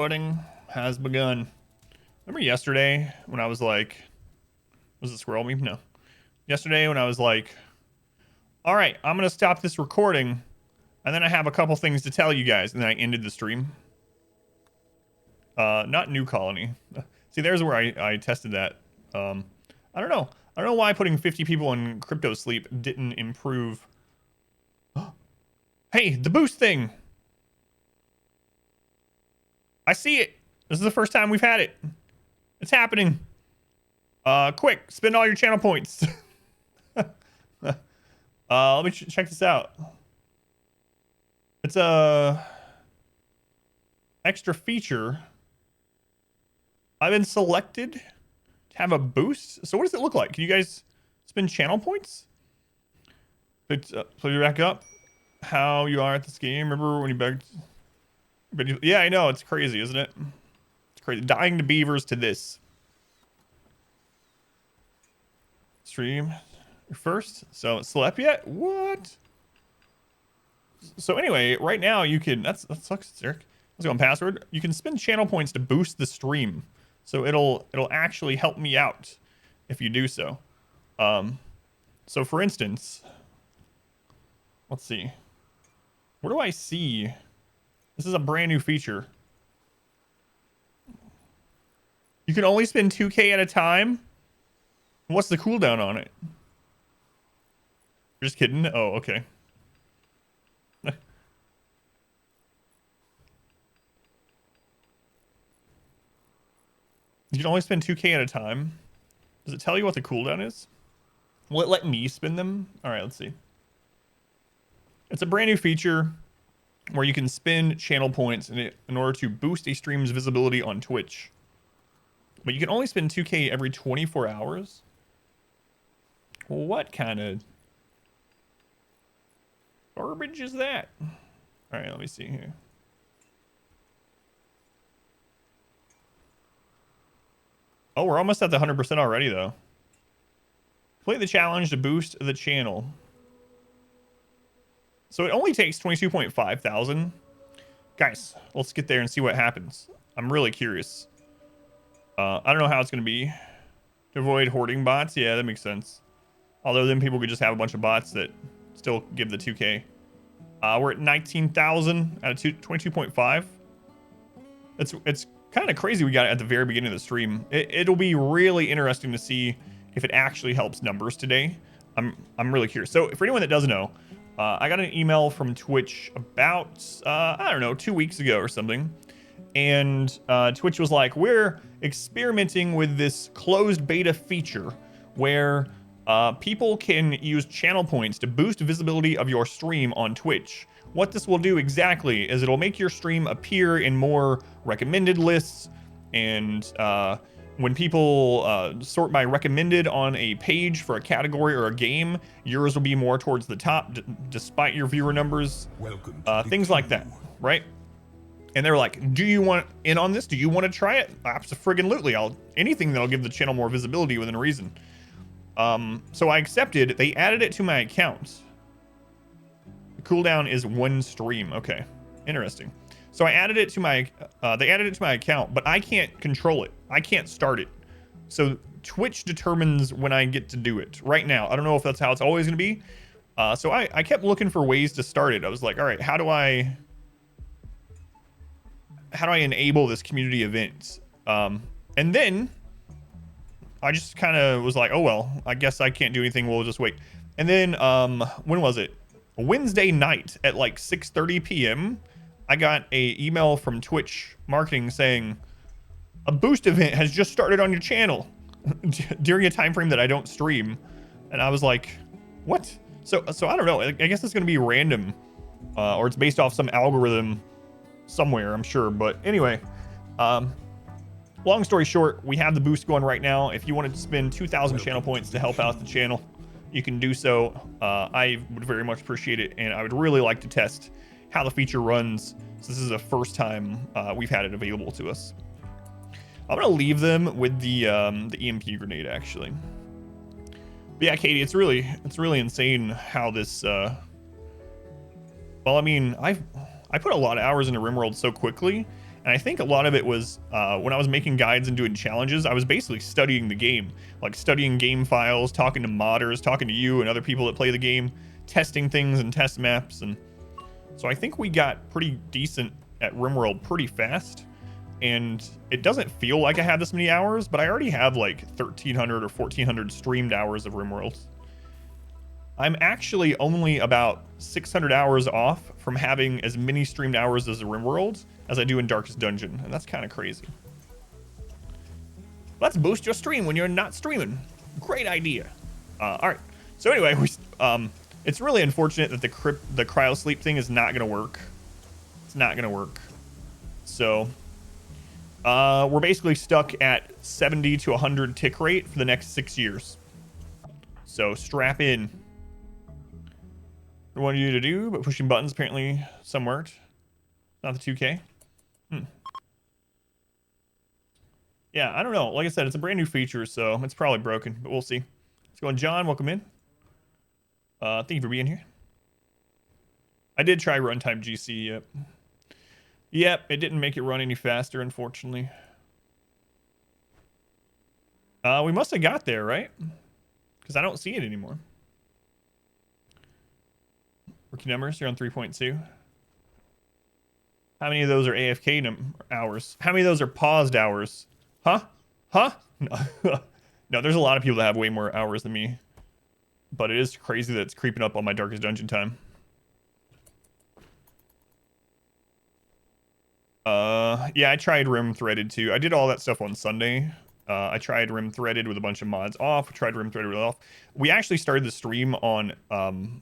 Recording has begun. Remember yesterday when I was like, was it squirrel meme? No. Yesterday when I was like, all right, I'm going to stop this recording and then I have a couple things to tell you guys. And then I ended the stream. Not New Colony. See, there's where I tested that. I don't know. I don't know why putting 50 people in crypto sleep didn't improve. Hey, the boost thing. I see it. This is the first time we've had it. It's happening. Quick, spend all your channel points. Let me check this out. It's a extra feature. I've been selected to have a boost. So what does it look like? Can you guys spend channel points? So you're back up. How you are at this game? Remember when you begged? But yeah, I know, it's crazy, isn't it? It's crazy. Dying to beavers to this. Stream first. So slept yet? What? So anyway, right now you can. That sucks, Eric. Let's go on password. You can spend channel points to boost the stream. So it'll actually help me out if you do so. So for instance, let's see. Where do I see? This is a brand new feature. You can only spend 2K at a time. What's the cooldown on it? You're just kidding? Oh, okay. You can only spend 2K at a time. Does it tell you what the cooldown is? Will it let me spin them? All right, let's see. It's a brand new feature where you can spend channel points in order to boost a stream's visibility on Twitch. But you can only spend 2K every 24 hours. What kind of garbage is that? All right, let me see here. Oh, we're almost at the 100% already, though. Play the challenge to boost the channel. So it only takes 22.5 thousand. Guys, let's get there and see what happens. I'm really curious. I don't know how it's going to be. To avoid hoarding bots? Yeah, that makes sense. Although then people could just have a bunch of bots that still give the 2K. We're at 19,000 out of 22.5. It's kind of crazy we got it at the very beginning of the stream. It'll be really interesting to see if it actually helps numbers today. I'm really curious. So for anyone that doesn't know, I got an email from Twitch about, I don't know, 2 weeks ago or something. And Twitch was like, we're experimenting with this closed beta feature where people can use channel points to boost visibility of your stream on Twitch. What this will do exactly is it'll make your stream appear in more recommended lists, and when people sort by recommended on a page for a category or a game, yours will be more towards the top despite your viewer numbers. Things like that, right? And they were like, do you want in on this? Do you want to try it? Absolutely. Anything that'll give the channel more visibility within reason. So I accepted. They added it to my account. The cooldown is 1 stream. Okay, interesting. So I added it to my, they added it to my account, but I can't control it. I can't start it. So Twitch determines when I get to do it right now. I don't know if that's how it's always going to be. So I kept looking for ways to start it. I was like, all right, how do I enable this community event? And then I just kind of was like, oh, well, I guess I can't do anything. We'll just wait. And then when was it? Wednesday night at like 6:30 p.m. I got a email from Twitch marketing saying a boost event has just started on your channel during a time frame that I don't stream. And I was like, what? So I don't know. I guess it's going to be random, or it's based off some algorithm somewhere, I'm sure. But anyway, long story short, we have the boost going right now. If you wanted to spend 2,000 channel points to help out the channel, you can do so. I would very much appreciate it, and I would really like to test how the feature runs. So this is the first time we've had it available to us. I'm gonna leave them with the EMP grenade, actually. But yeah, Katie, it's really insane how this. Well, I mean, I put a lot of hours into RimWorld so quickly, And I think a lot of it was when I was making guides and doing challenges, I was basically studying the game, like studying game files, talking to modders, talking to you and other people that play the game, testing things and test maps. And so I think we got pretty decent at RimWorld pretty fast. And it doesn't feel like I had this many hours, but I already have like 1,300 or 1,400 streamed hours of RimWorld. I'm actually only about 600 hours off from having as many streamed hours as RimWorld as I do in Darkest Dungeon, and that's kind of crazy. Let's boost your stream when you're not streaming. Great idea. All right. So anyway, it's really unfortunate that the cryo sleep thing is not going to work. It's not going to work. So we're basically stuck at 70 to 100 tick rate for the next 6 years. So strap in. I wanted you to do, but pushing buttons apparently some worked. Not the 2K. Yeah, I don't know. Like I said, it's a brand new feature, so it's probably broken, but we'll see. Let's go on. John, welcome in. Thank you for being here. I did try runtime GC, yep. Yep, it didn't make it run any faster, unfortunately. We must have got there, right? Because I don't see it anymore. Rookie numbers, you're on 3.2. How many of those are AFK hours? How many of those are paused hours? Huh? Huh? No. No, there's a lot of people that have way more hours than me. But it is crazy that it's creeping up on my Darkest Dungeon time. Yeah, I tried Rim Threaded too. I did all that stuff on Sunday. I tried Rim Threaded with a bunch of mods off. Tried Rim Threaded off. We actually started the stream on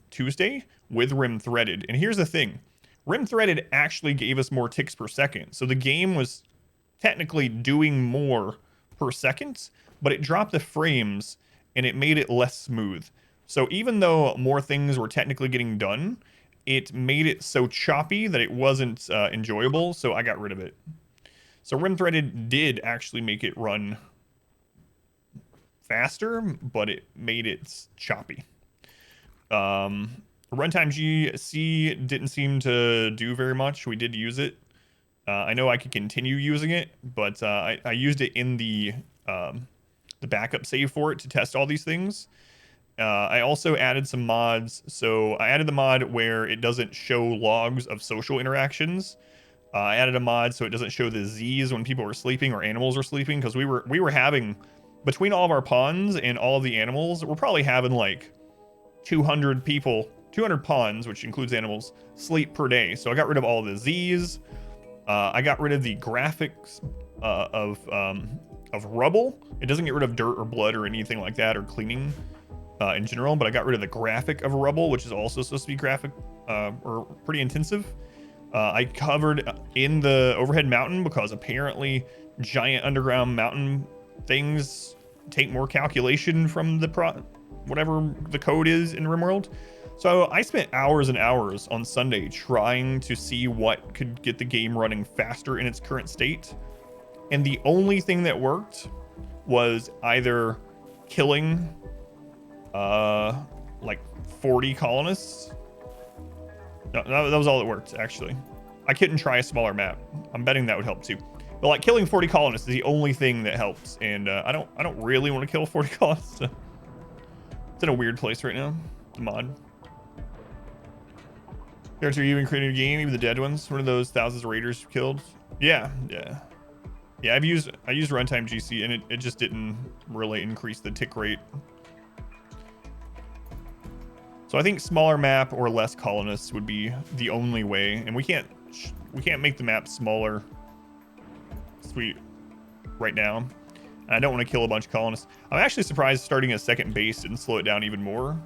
Tuesday with Rim Threaded. And here's the thing. Rim Threaded actually gave us more ticks per second. So the game was technically doing more per second, but it dropped the frames and it made it less smooth. So even though more things were technically getting done, it made it so choppy that it wasn't enjoyable, so I got rid of it. So Rim Threaded did actually make it run faster, but it made it choppy. Runtime GC didn't seem to do very much. We did use it. I know I could continue using it, but I used it in the backup save for it to test all these things. I also added some mods. So I added the mod where it doesn't show logs of social interactions. I added a mod so it doesn't show the Z's when people were sleeping or animals were sleeping, because we were having, between all of our pawns and all of the animals, we're probably having like 200 people, 200 pawns, which includes animals, sleep per day. So I got rid of all the Z's. I got rid of the graphics of rubble. It doesn't get rid of dirt or blood or anything like that, or cleaning in general, but I got rid of the graphic of rubble, which is also supposed to be graphic or pretty intensive. I covered in the overhead mountain because apparently giant underground mountain things take more calculation from the whatever the code is in RimWorld. So I spent hours and hours on Sunday trying to see what could get the game running faster in its current state. And the only thing that worked was either killing like 40 colonists. No, that was all that worked, actually. I couldn't try a smaller map. I'm betting that would help too. But like killing 40 colonists is the only thing that helps. And I don't really want to kill 40 colonists. So. It's in a weird place right now, the mod. Character you even created a game, even the dead ones, one of those thousands of raiders you killed. Yeah. I used runtime GC and it just didn't really increase the tick rate. So I think smaller map or less colonists would be the only way, and we can't make the map smaller right now. And I don't want to kill a bunch of colonists. I'm actually surprised starting a second base didn't slow it down even more.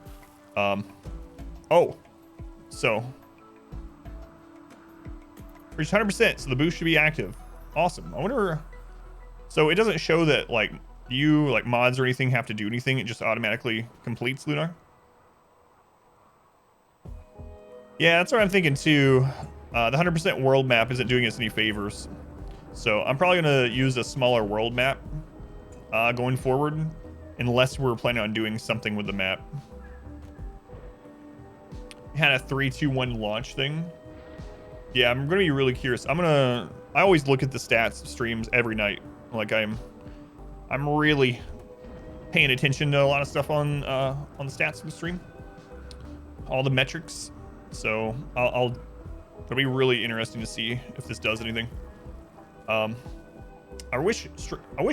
So reached 100%, so the boost should be active. Awesome. I wonder. So it doesn't show that like mods or anything have to do anything. It just automatically completes, Lunar. Yeah, that's what I'm thinking too. The 100% world map isn't doing us any favors. So I'm probably going to use a smaller world map going forward, unless we're planning on doing something with the map. It had a 3-2-1 launch thing. Yeah, I'm going to be really curious. I'm going to I always look at the stats streams every night. Like I'm really paying attention to a lot of stuff on the stats of the stream, all the metrics. So it'll be really interesting to see if this does anything. I wish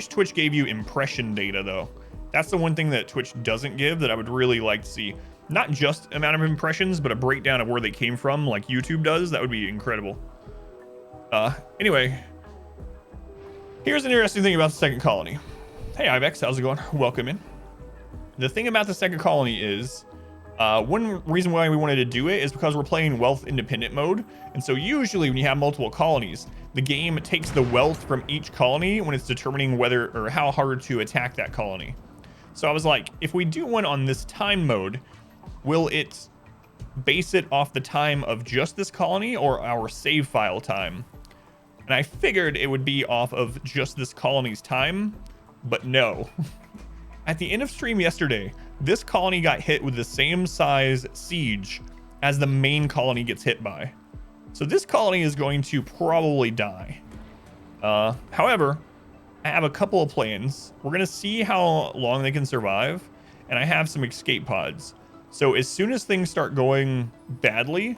Twitch gave you impression data though. That's the one thing that Twitch doesn't give that I would really like to see. Not just amount of impressions, but a breakdown of where they came from, like YouTube does. That would be incredible. Anyway, here's an interesting thing about the second colony. Hey Ibex, how's it going? Welcome in. The thing about the second colony is, one reason why we wanted to do it is because we're playing wealth independent mode. And so usually when you have multiple colonies, the game takes the wealth from each colony when it's determining whether or how hard to attack that colony. So I was like, if we do one on this time mode, will it base it off the time of just this colony or our save file time? And I figured it would be off of just this colony's time, but no. At the end of stream yesterday, this colony got hit with the same size siege as the main colony gets hit by. So this colony is going to probably die. However, I have a couple of plans. We're gonna see how long they can survive, and I have some escape pods. So as soon as things start going badly,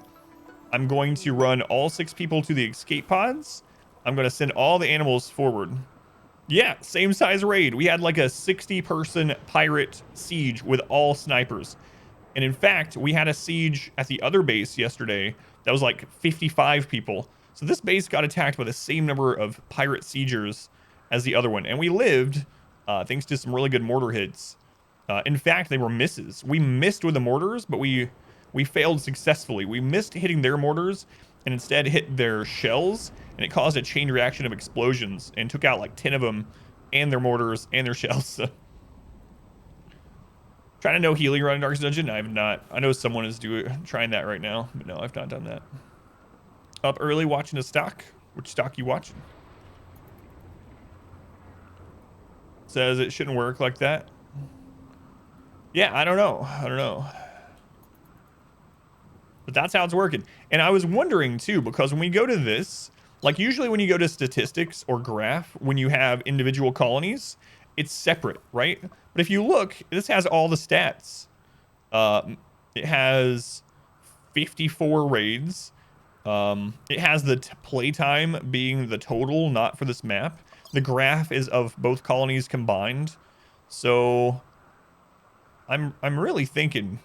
I'm going to run all 6 people to the escape pods. I'm gonna send all the animals forward. Yeah, same size raid. We had like a 60-person pirate siege with all snipers. And in fact, we had a siege at the other base yesterday that was like 55 people. So this base got attacked by the same number of pirate siegers as the other one. And we lived thanks to some really good mortar hits. In fact, they were misses. We missed with the mortars, but we failed successfully. We missed hitting their mortars and instead hit their shells, and it caused a chain reaction of explosions and took out like 10 of them and their mortars and their shells. So. Trying to know healing run in Darkest Dungeon? I have not. I know someone is trying that right now, but no, I've not done that. Up early watching a stock. Which stock you watching? Says it shouldn't work like that. Yeah, I don't know. But that's how it's working. And I was wondering too, because when we go to this, like usually when you go to statistics or graph, when you have individual colonies, it's separate, right? But if you look, this has all the stats. It has 54 raids. It has the playtime being the total, not for this map. The graph is of both colonies combined. So I'm really thinking,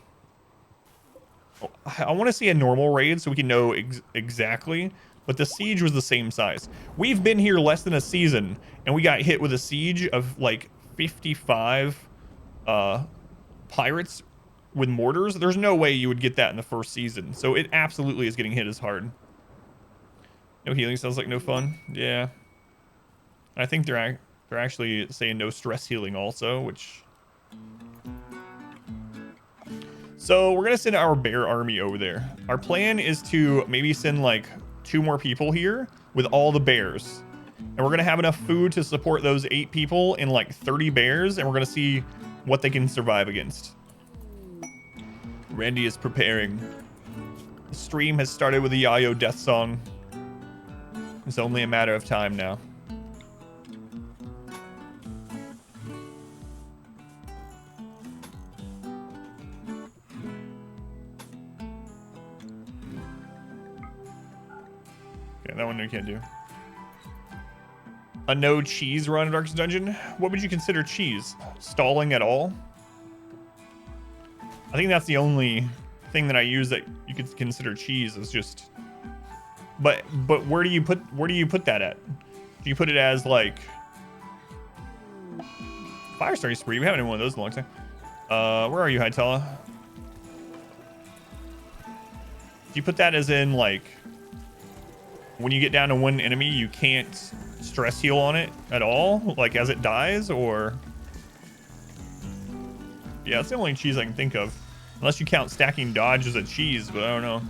I want to see a normal raid so we can know exactly, but the siege was the same size. We've been here less than a season and we got hit with a siege of like 55 pirates with mortars. There's no way you would get that in the first season. So it absolutely is getting hit as hard. No healing sounds like no fun. Yeah. I think they're actually saying no stress healing also, which... So we're gonna send our bear army over there. Our plan is to maybe send like 2 more people here with all the bears. And we're gonna have enough food to support those 8 people and like 30 bears, and we're gonna see what they can survive against. Randy is preparing. The stream has started with a Yayo death song. It's only a matter of time now. That one we can't do. A no cheese run in Darkest Dungeon? What would you consider cheese? Stalling at all? I think that's the only thing that I use that you could consider cheese is just... But where do you put that at? Do you put it as like... Fire starting spree? We haven't had one of those in a long time. Where are you, Hytala? Do you put that as in like... When you get down to one enemy, you can't stress heal on it at all, like as it dies, or... Yeah, that's the only cheese I can think of. Unless you count stacking dodge as a cheese, but I don't know.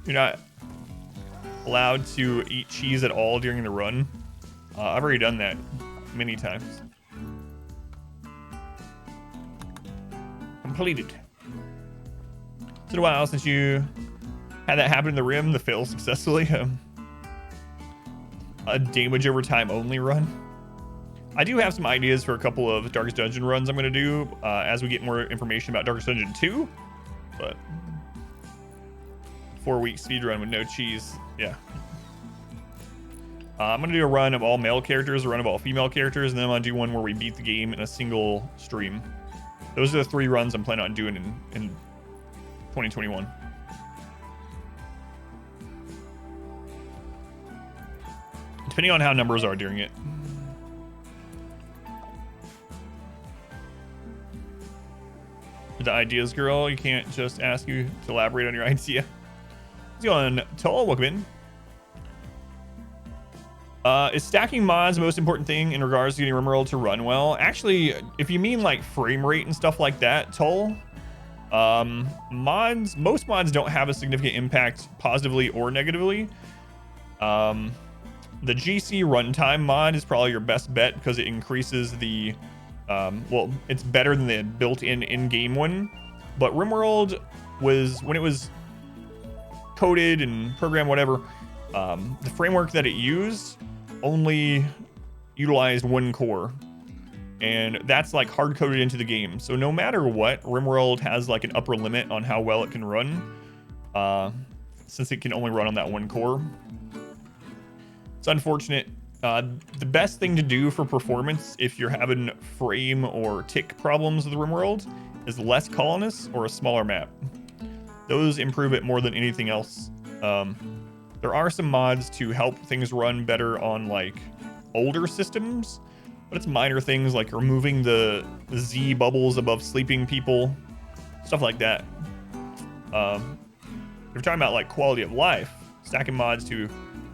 You're not allowed to eat cheese at all during the run. I've already done that many times. Completed. It's been a while since you had that happen in the rim, the fail successfully. a damage over time only run. I do have some ideas for a couple of Darkest Dungeon runs I'm going to do as we get more information about Darkest Dungeon 2. But 4-week speedrun with no cheese. Yeah. I'm going to do a run of all male characters, a run of all female characters, and then I'm going to do one where we beat the game in a single stream. Those are the 3 runs I'm planning on doing in 2021. Depending on how numbers are during it. The ideas girl, you can't just ask you to elaborate on your idea. Let's go on. Tall, welcome in. Is stacking mods the most important thing in regards to getting RimWorld to run well? Actually, if you mean like frame rate and stuff like that, Toll, most mods don't have a significant impact positively or negatively. The GC runtime mod is probably your best bet because it increases the well, it's better than the built-in in-game one, but RimWorld was, when it was coded and programmed, whatever, the framework that it used only utilized 1 core, and that's like hard-coded into the game. So no matter what, RimWorld has like an upper limit on how well it can run, since it can only run on that 1 core. It's unfortunate. The best thing to do for performance if you're having frame or tick problems with RimWorld is less colonists or a smaller map. Those improve it more than anything else. There are some mods to help things run better on like older systems, but it's minor things like removing the Z bubbles above sleeping people, stuff like that. If you're talking about like quality of life, stacking mods to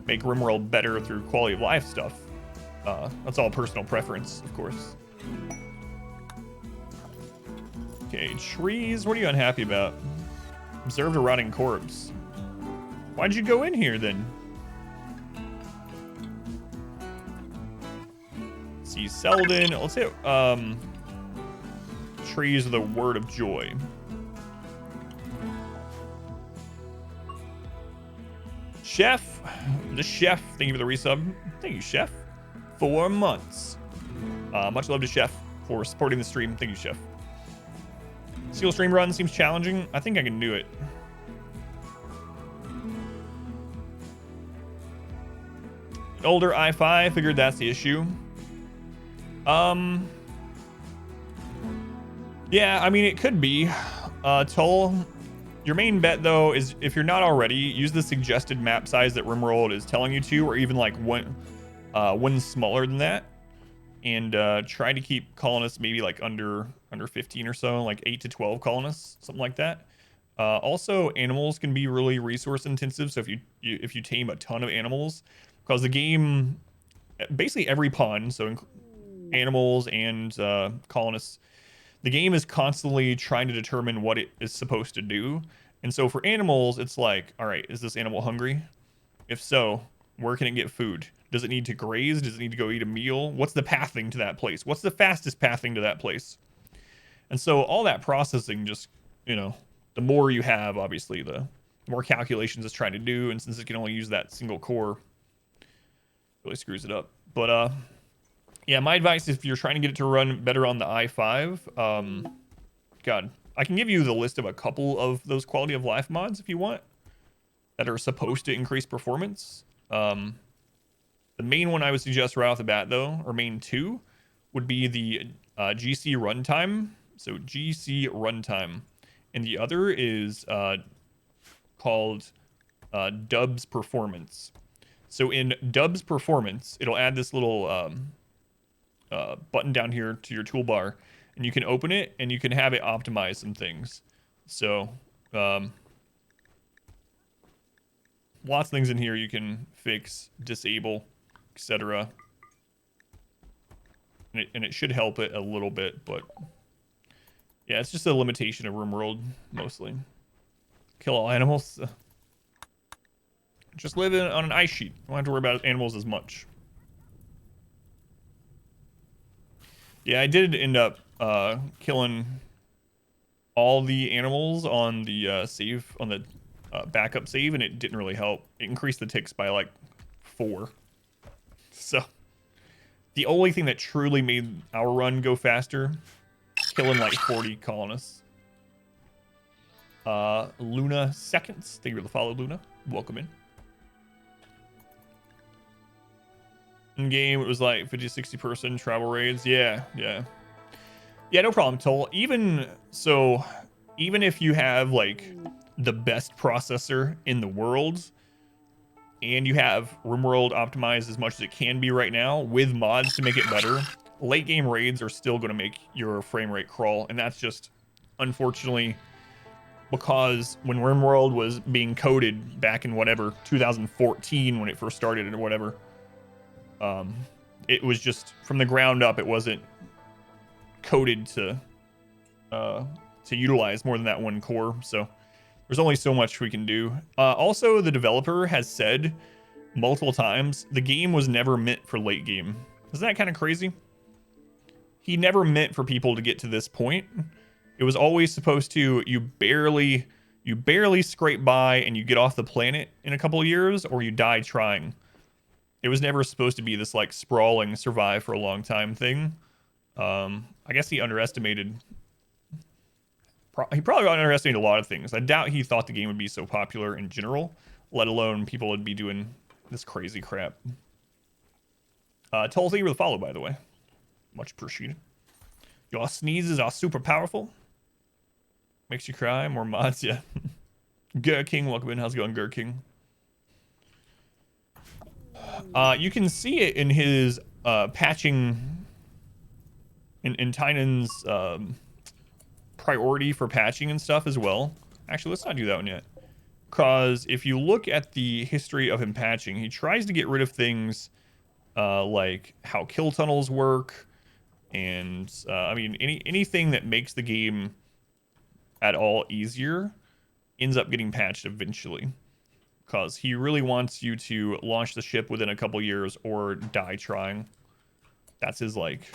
make RimWorld better through quality of life stuff. That's all personal preference, of course. Okay, trees. What are you unhappy about? Observed a rotting corpse. Why'd you go in here then? Let's see, Selden. Let's hit trees with a word of joy. Chef, the chef, thank you for the resub. Thank you, Chef. 4 months. Much love to Chef for supporting the stream. Thank you, Chef. Steel stream run seems challenging. I think I can do it. Older i5, figured that's the issue. Yeah, I mean, it could be. Toll. Your main bet, though, is if you're not already, use the suggested map size that RimWorld is telling you to, or even like one smaller than that, and try to keep colonists maybe like under 15 or so, like 8 to 12 colonists, something like that. Also, animals can be really resource intensive, so if you tame a ton of animals, because the game, basically every pawn, so animals and colonists, the game is constantly trying to determine what it is supposed to do. And so for animals, it's like, all right, is this animal hungry? If so, where can it get food? Does it need to graze? Does it need to go eat a meal? What's the pathing to that place? What's the fastest pathing to that place? And so all that processing just, you know, the more you have, obviously, the more calculations it's trying to do. And since it can only use that single core, it really screws it up. But, yeah, my advice is if you're trying to get it to run better on the i5, God, I can give you the list of a couple of those quality of life mods if you want that are supposed to increase performance. The main one I would suggest right off the bat, though, or main 2, would be the GC runtime. So GC runtime. And the other is called Dubs performance. So in Dubs performance, it'll add this little button down here to your toolbar, and you can open it and you can have it optimize some things. So lots of things in here you can fix, disable, etc. And it should help it a little bit, but yeah, it's just a limitation of RimWorld mostly. Kill all animals. Just live on an ice sheet. Don't have to worry about animals as much. Yeah, I did end up killing all the animals on the save, on the backup save, and it didn't really help. It increased the ticks by like 4. So the only thing that truly made our run go faster, killing like 40 colonists. Luna Seconds. Thank you for the follow, Luna. Welcome in. In game, it was like 50, 60 person travel raids. Yeah. Yeah, no problem, Toll. Even if you have like the best processor in the world and you have RimWorld optimized as much as it can be right now with mods to make it better, late game raids are still going to make your frame rate crawl. And that's just, unfortunately, because when RimWorld was being coded back in whatever, 2014 when it first started or whatever, it was just from the ground up, it wasn't coded to utilize more than that one core. So there's only so much we can do. Also, the developer has said multiple times the game was never meant for late game. Isn't that kind of crazy? He never meant for people to get to this point. It was always supposed to, you barely scrape by and you get off the planet in a couple of years, or you die trying. It was never supposed to be this like sprawling survive for a long time thing. I guess he underestimated. He probably underestimated a lot of things. I doubt he thought the game would be so popular in general, let alone people would be doing this crazy crap. Toll, thank you for the follow, by the way. Much appreciated. Your sneezes are super powerful. Makes you cry. More mods, yeah. Gur King, welcome in. How's it going, Gur King? You can see it in his patching, in Tynan's priority for patching and stuff as well. Actually, let's not do that one yet. Because if you look at the history of him patching, he tries to get rid of things like how kill tunnels work, and I mean anything that makes the game at all easier ends up getting patched eventually. Because he really wants you to launch the ship within a couple years or die trying. That's his like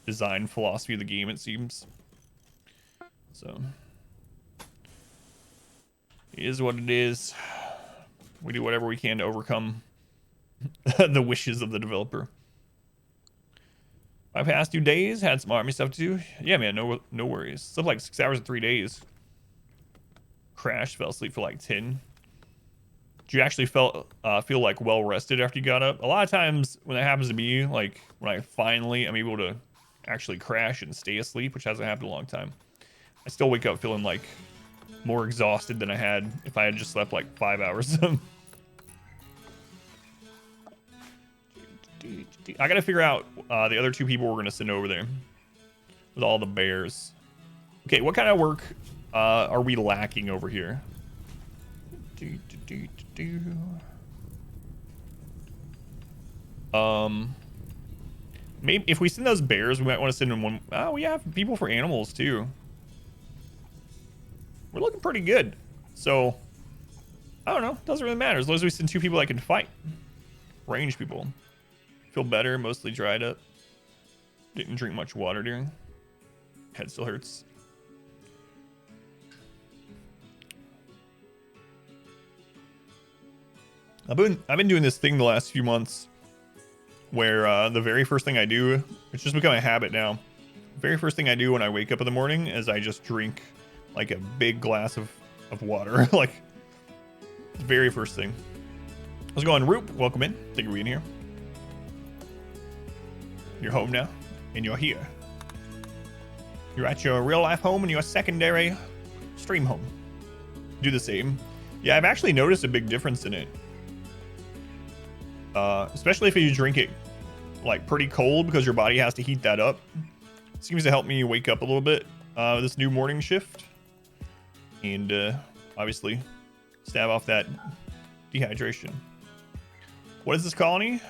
design philosophy of the game, it seems. So it is what it is. We do whatever we can to overcome the wishes of the developer. My past 2 days had some army stuff to do. Yeah, man, no worries. Slept like 6 hours in 3 days. Crashed, fell asleep for like 10. Did you actually feel like well rested after you got up? A lot of times when that happens to me, like when I finally am able to actually crash and stay asleep, which hasn't happened in a long time, I still wake up feeling like more exhausted than I had if I had just slept like 5 hours. I gotta figure out the other 2 people we're gonna send over there with all the bears. Okay, what kind of work are we lacking over here? Maybe if we send those bears, we might want to send them one. Oh, we have people for animals too. We're looking pretty good. So I don't know. Doesn't really matter as long as we send 2 people that can fight. Range people. Feel better. Mostly dried up. Didn't drink much water during. Head still hurts. I've been doing this thing the last few months where the very first thing I do, it's just become a habit now. Very first thing I do when I wake up in the morning is I just drink like a big glass of water. Like the very first thing. How's it going, Roop? Welcome in. Thank you for being here. You're home now, and you're here. You're at your real life home and your secondary stream home. Do the same. Yeah, I've actually noticed a big difference in it. Especially if you drink it like pretty cold because your body has to heat that up. It seems to help me wake up a little bit this new morning shift. And obviously stave off that dehydration. What is this colony?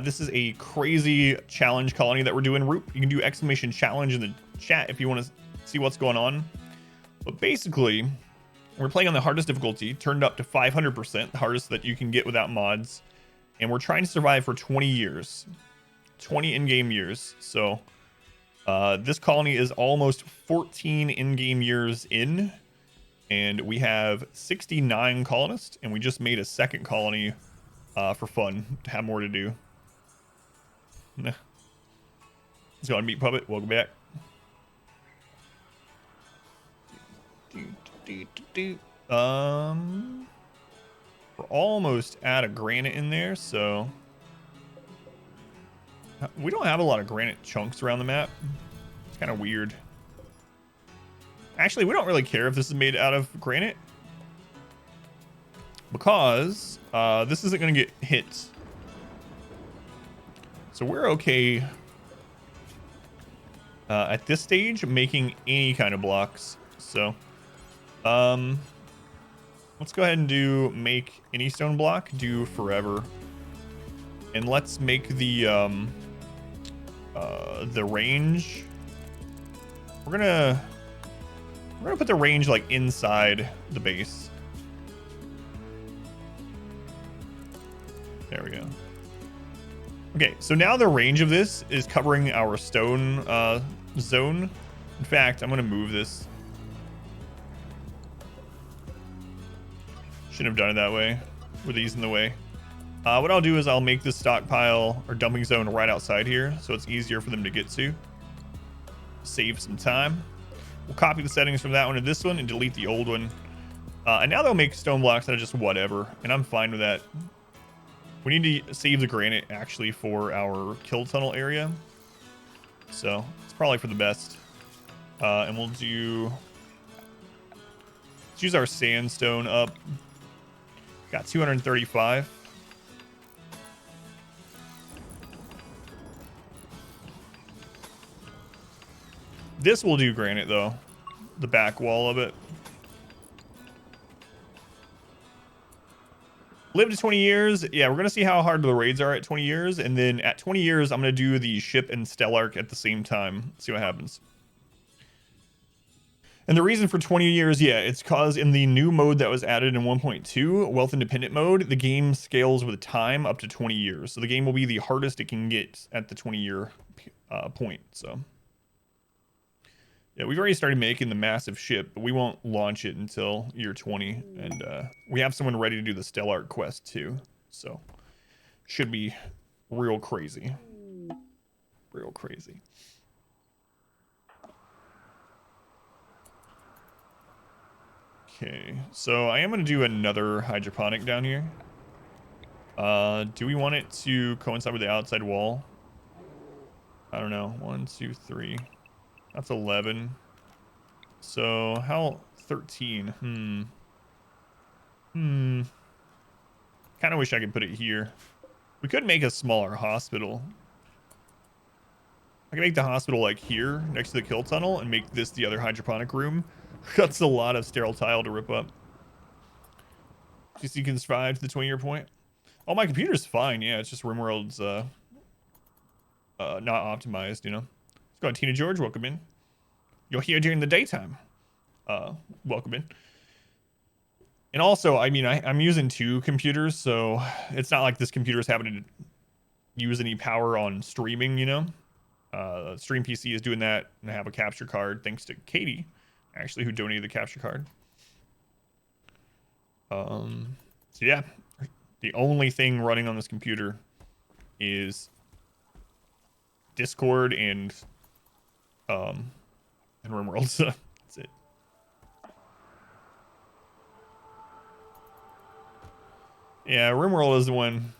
This is a crazy challenge colony that we're doing. You can do exclamation challenge in the chat if you want to see what's going on. But basically, we're playing on the hardest difficulty, turned up to 500%, the hardest that you can get without mods. And we're trying to survive for 20 years. 20 in-game years. So this colony is almost 14 in-game years in. And we have 69 colonists. And we just made a second colony for fun, to have more to do. Nah. Let's go on Meat Puppet. Welcome back. We're almost out of granite in there, so we don't have a lot of granite chunks around the map. It's kind of weird. Actually, we don't really care if this is made out of granite, because this isn't going to get hit. So we're okay at this stage making any kind of blocks. So let's go ahead and do make any stone block, do forever. And let's make the range. We're gonna put the range like inside the base. There we go. Okay, so now the range of this is covering our stone zone. In fact, I'm gonna move this. Shouldn't have done it that way with these in the way. What I'll do is I'll make this stockpile or dumping zone right outside here, so it's easier for them to get to. Save some time. We'll copy the settings from that one to this one and delete the old one. And now they'll make stone blocks that are just whatever, and I'm fine with that. We need to save the granite actually for our kill tunnel area, so it's probably for the best. And we'll do. Let's use our sandstone up. Got 235. This will do granite though, the back wall of it. Live to 20 years. Yeah, we're going to see how hard the raids are at 20 years. And then at 20 years, I'm going to do the ship and Stellark at the same time. See what happens. And the reason for 20 years, yeah, it's because in the new mode that was added in 1.2, Wealth Independent mode, the game scales with time up to 20 years. So the game will be the hardest it can get at the 20-year point. So yeah, we've already started making the massive ship, but we won't launch it until year 20. And we have someone ready to do the Stellark quest too. So should be real crazy. Real crazy. Okay, so I am going to do another hydroponic down here. Do we want it to coincide with the outside wall? I don't know. 1, 2, 3. That's 11. So how 13? Kind of wish I could put it here. We could make a smaller hospital. I can make the hospital like here next to the kill tunnel and make this the other hydroponic room. That's a lot of sterile tile to rip up. Just so you can survive to the 20-year point. Oh, my computer's fine. Yeah, it's just RimWorld's not optimized, you know. Let's go on, Tina George. Welcome in. You're here during the daytime. Welcome in. And also, I mean, I'm using 2 computers, so it's not like this computer is having to use any power on streaming, you know. Stream PC is doing that, and I have a capture card thanks to Katie, actually, who donated the capture card. So yeah, the only thing running on this computer is Discord and RimWorld. So that's it. Yeah, RimWorld is the one,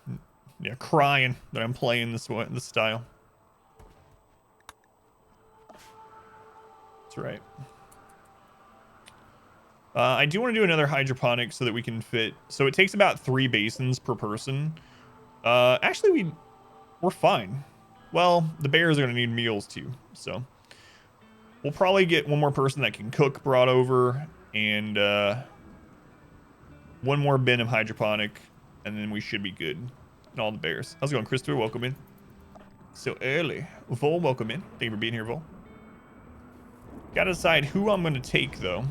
yeah, crying that I'm playing this style. That's right. I do want to do another hydroponic so that we can fit. So it takes about 3 basins per person. Actually, we're fine. Well, the bears are going to need meals too. So we'll probably get one more person that can cook brought over, and one more bin of hydroponic, and then we should be good. And all the bears. How's it going, Christopher? Welcome in. So early. Vol, welcome in. Thank you for being here, Vol. Gotta decide who I'm going to take, though.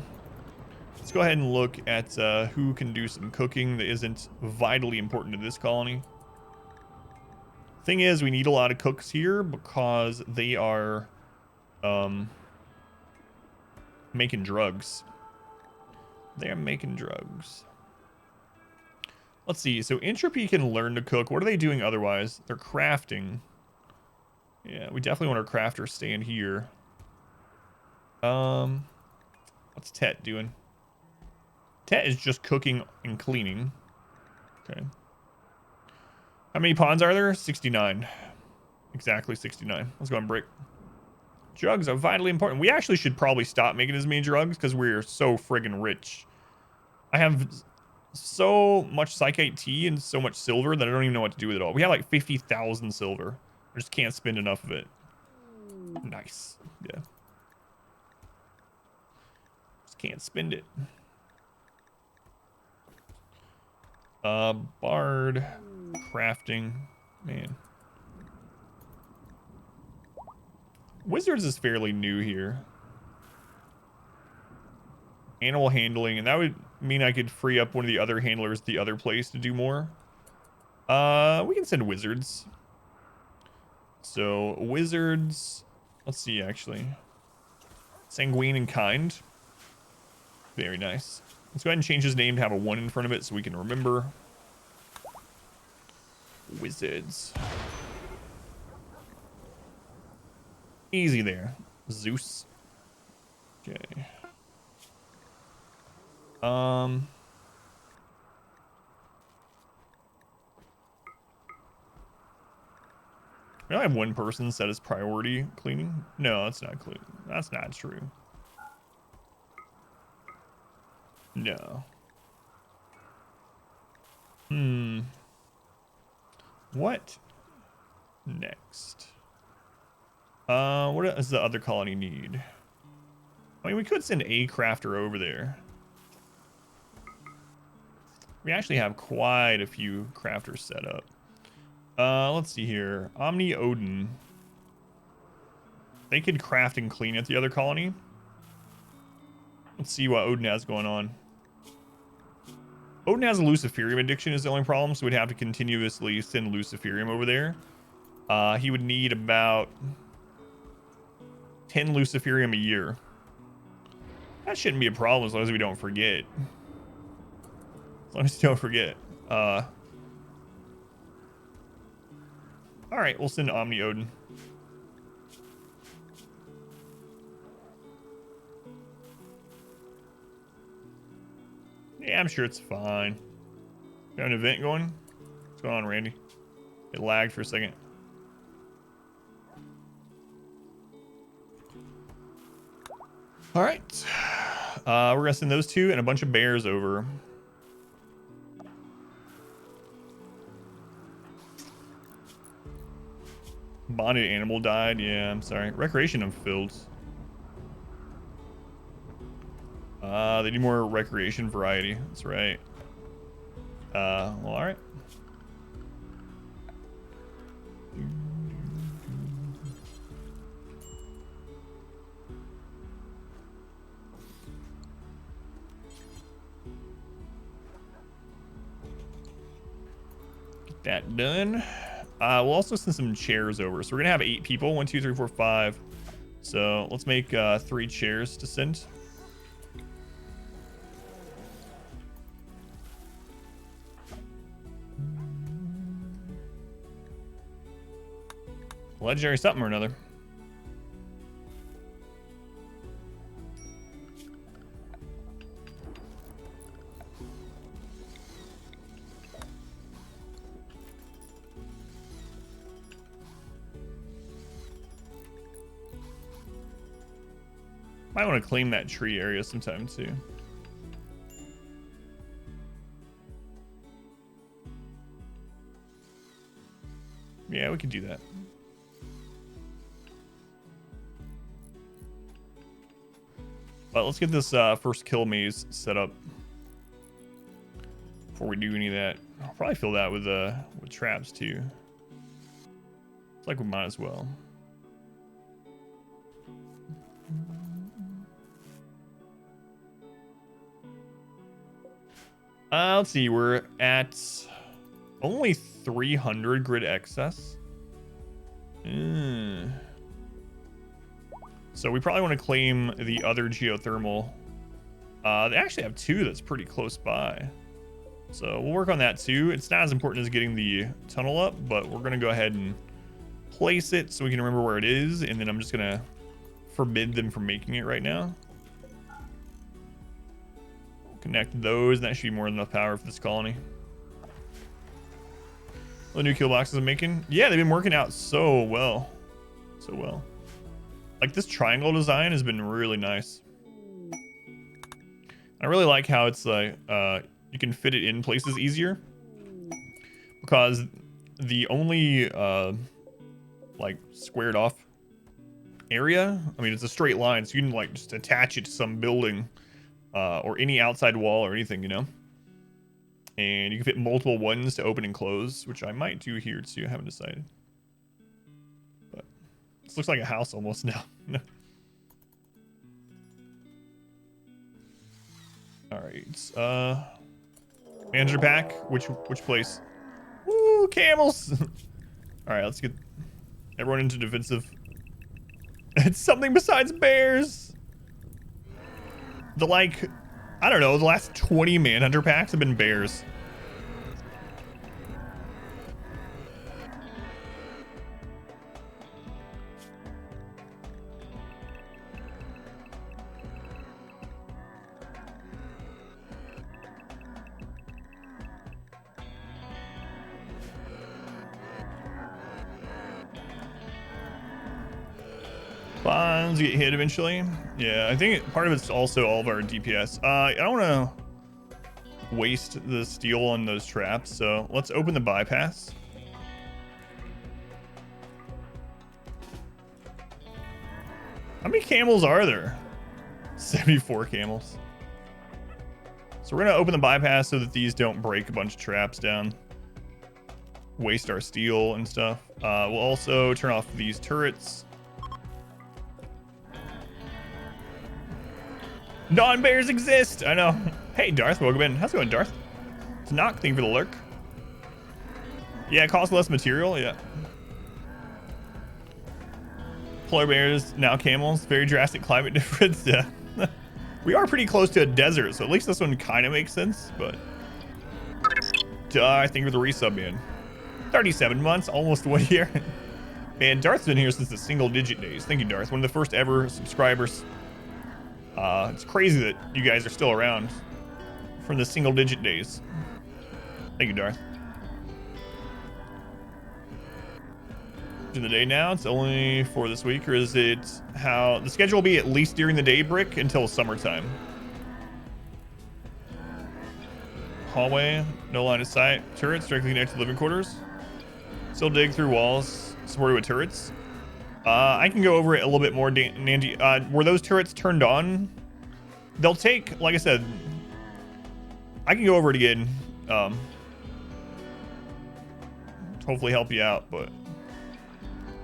Let's go ahead and look at who can do some cooking that isn't vitally important to this colony. Thing is, we need a lot of cooks here because they are making drugs. They are making drugs. Let's see. So entropy can learn to cook. What are they doing otherwise? They're crafting. Yeah, we definitely want our crafter stand here. What's Tet doing? Tet is just cooking and cleaning. Okay. How many ponds are there? 69. Exactly 69. Let's go on break. Drugs are vitally important. We actually should probably stop making as many drugs because we're so friggin' rich. I have so much psychite tea and so much silver that I don't even know what to do with it all. We have like 50,000 silver. I just can't spend enough of it. Nice. Yeah. Just can't spend it. Bard. Crafting. Man. Wizards is fairly new here. Animal handling, and that would mean I could free up one of the other handlers at the other place to do more. We can send wizards. So wizards, let's see actually. Sanguine and kind. Very nice. Let's go ahead and change his name to have a 1 in front of it so we can remember. Wizards. Easy there. Zeus. Okay. We only have one person set as priority cleaning. No, that's not clean. That's not true. No. What next? What does the other colony need? I mean, we could send a crafter over there. We actually have quite a few crafters set up. Let's see here. Omni Odin. They could craft and clean at the other colony. Let's see what Odin has going on. Odin has a Luciferium addiction is the only problem, so we'd have to continuously send Luciferium over there. He would need about 10 Luciferium a year. That shouldn't be a problem as long as we don't forget. As long as we don't forget. Alright, we'll send Omni Odin. Yeah, I'm sure it's fine. Got an event going? What's going on, Randy? It lagged for a second. Alright. We're gonna send those two and a bunch of bears over. Bonded animal died. Yeah, I'm sorry. Recreation I'm filled. They need more recreation variety. That's right. Well, alright. Get that done. We'll also send some chairs over. So we're gonna have 8 people. 1, 2, 3, 4, 5. So let's make 3 chairs to send. Legendary something or another. Might want to claim that tree area sometime too. Yeah, we could do that. But let's get this first kill maze set up before we do any of that. I'll probably fill that with traps too. It's like we might as well. Let's see, we're at only 300 grid excess. So we probably want to claim the other geothermal. They actually have 2 that's pretty close by. So we'll work on that too. It's not as important as getting the tunnel up, but we're gonna go ahead and place it so we can remember where it is, and then I'm just gonna forbid them from making it right now. Connect those, and that should be more than enough power for this colony. The new kill boxes I'm making, yeah, they've been working out so well. So well. Like this triangle design has been really nice. I really like how it's like you can fit it in places easier, because the only like squared off area, I mean, it's a straight line, so you can like just attach it to some building or any outside wall or anything, you know. And you can fit multiple ones to open and close, which I might do here too. I haven't decided. But this looks like a house almost now. All right. Manager pack. Which place? Woo, camels. All right, let's get everyone into defensive. It's something besides bears. The like, I don't know, the last 20 manhunter packs have been bears. Bonds get hit eventually. Yeah, I think part of it's also all of our DPS. I don't want to waste the steel on those traps, so let's open the bypass. How many camels are there? 74 camels. So we're going to open the bypass so that these don't break a bunch of traps down. Waste our steel and stuff. We'll also turn off these turrets. Non-bears exist! I know. Hey, Darth, welcome in. How's it going, Darth? It's a knock thing for the lurk. Yeah, it costs less material, yeah. Polar bears, now camels. Very drastic climate difference, yeah. We are pretty close to a desert, so at least this one kind of makes sense, but... I think for the resub, man. 37 months, almost 1 year. Man, Darth's been here since the single-digit days. Thank you, Darth. One of the first ever subscribers. It's crazy that you guys are still around from the single-digit days. Thank you, Darth. In the day now, it's only for this week, or is it how the schedule will be at least during the day, Brick, until summertime? Hallway, no line of sight. Turrets directly connected to living quarters. Still dig through walls supported with turrets. I can go over it a little bit more, Nandy. Were those turrets turned on? They'll take, like I said, I can go over it again. Hopefully help you out, but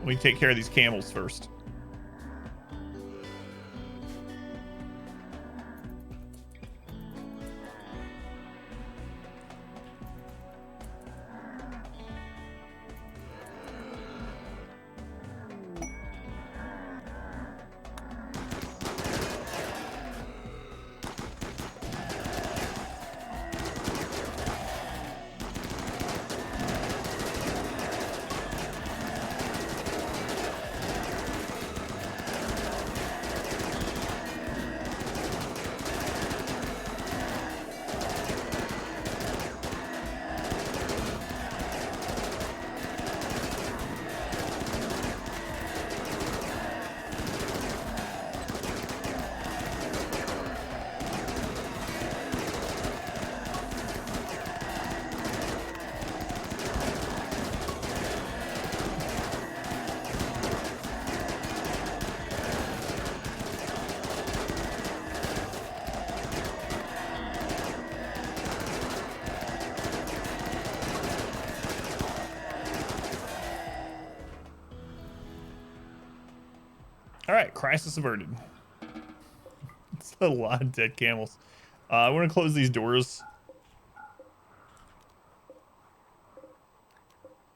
let me take care of these camels first. All right, crisis averted. It's a lot of dead camels. I want to close these doors.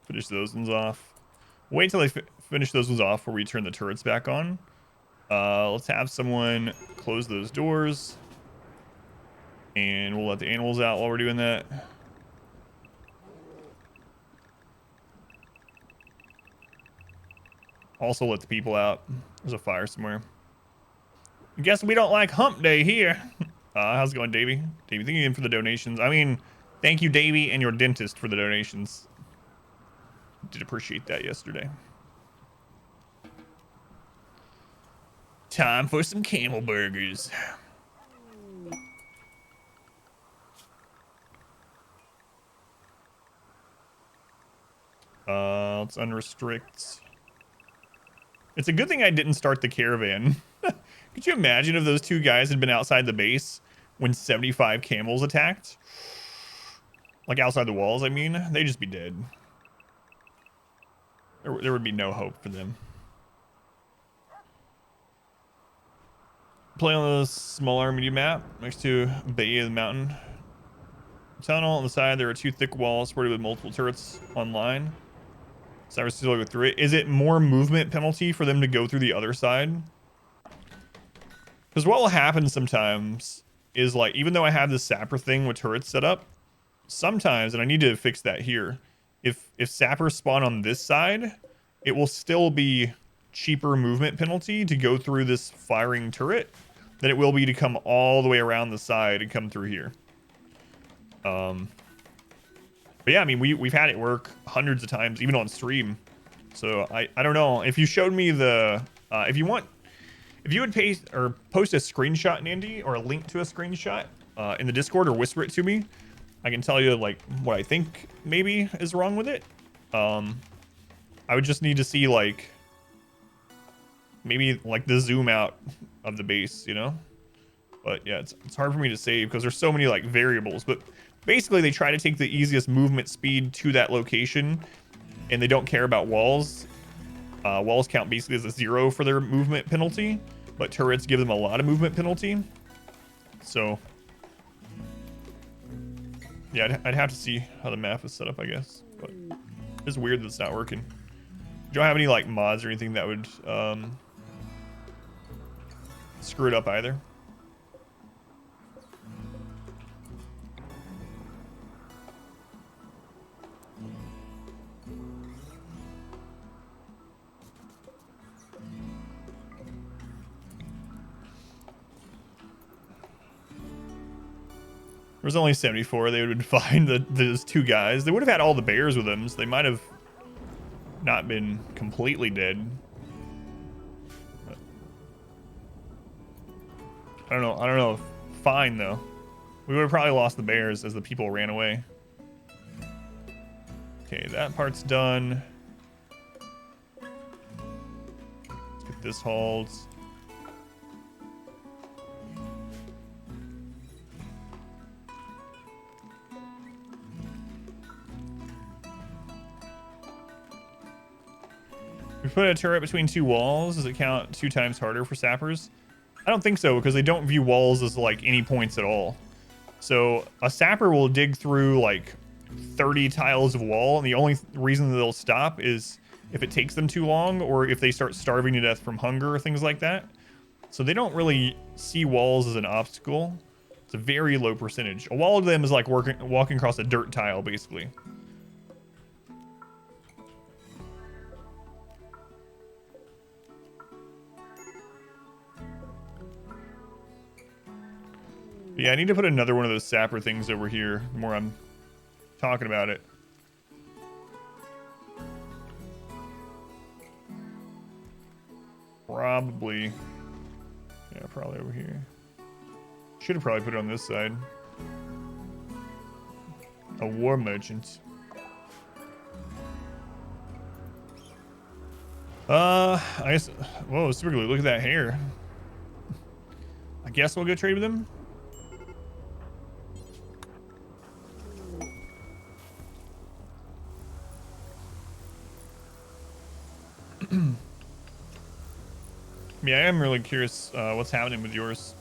Finish those ones off. Wait till I finish those ones off before we turn the turrets back on. Let's have someone close those doors. And we'll let the animals out while we're doing that. Also let the people out. There's a fire somewhere. Guess we don't like hump day here. How's it going, Davey? Davey, thank you again for the donations. I mean, thank you, Davey, and your dentist for the donations. Did appreciate that yesterday. Time for some camel burgers. Let's unrestrict. It's a good thing I didn't start the caravan. Could you imagine if those two guys had been outside the base when 75 camels attacked? Like outside the walls, I mean. They'd just be dead. There would be no hope for them. Play on the smaller medium map next to Bay of the Mountain. Tunnel on the side, there are 2 thick walls supported with multiple turrets online. Cyrus still go through it. Is it more movement penalty for them to go through the other side? Because what will happen sometimes is, like, even though I have this sapper thing with turrets set up, sometimes, and I need to fix that here, if sappers spawn on this side, it will still be cheaper movement penalty to go through this firing turret than it will be to come all the way around the side and come through here. But yeah, I mean, we've had it work hundreds of times, even on stream. So I don't know. If you showed me the, if you would paste or post a screenshot, Nandy, or a link to a screenshot in the Discord, or whisper it to me, I can tell you like what I think maybe is wrong with it. I would just need to see like maybe like the zoom out of the base, you know. But yeah, it's hard for me to save because there's so many like variables. But basically, they try to take the easiest movement speed to that location, and they don't care about walls. Walls count basically as a 0 for their movement penalty, but turrets give them a lot of movement penalty. So yeah, I'd have to see how the map is set up, I guess. But it's weird that it's not working. Do you have any like mods or anything that would screw it up either? There was only 74. They would have been fine. Those 2 guys. They would have had all the bears with them, so they might have not been completely dead. But I don't know. I don't know. Fine though. We would have probably lost the bears as the people ran away. Okay, that part's done. Let's get this hauled. We put a turret between 2 walls. Does it count 2 times harder for sappers? I don't think so, because they don't view walls as like any points at all. So a sapper will dig through like 30 tiles of wall, and the only reason that they'll stop is if it takes them too long, or if they start starving to death from hunger or things like that. So they don't really see walls as an obstacle. It's a very low percentage. A wall to them is like walking across a dirt tile, basically. Yeah, I need to put another one of those sapper things over here the more I'm talking about it. Probably. Yeah, probably over here. Should have probably put it on this side. A war merchant. I guess. Whoa, super glue. Look at that hair. I guess we'll go trade with him. Yeah, I am really curious what's happening with yours.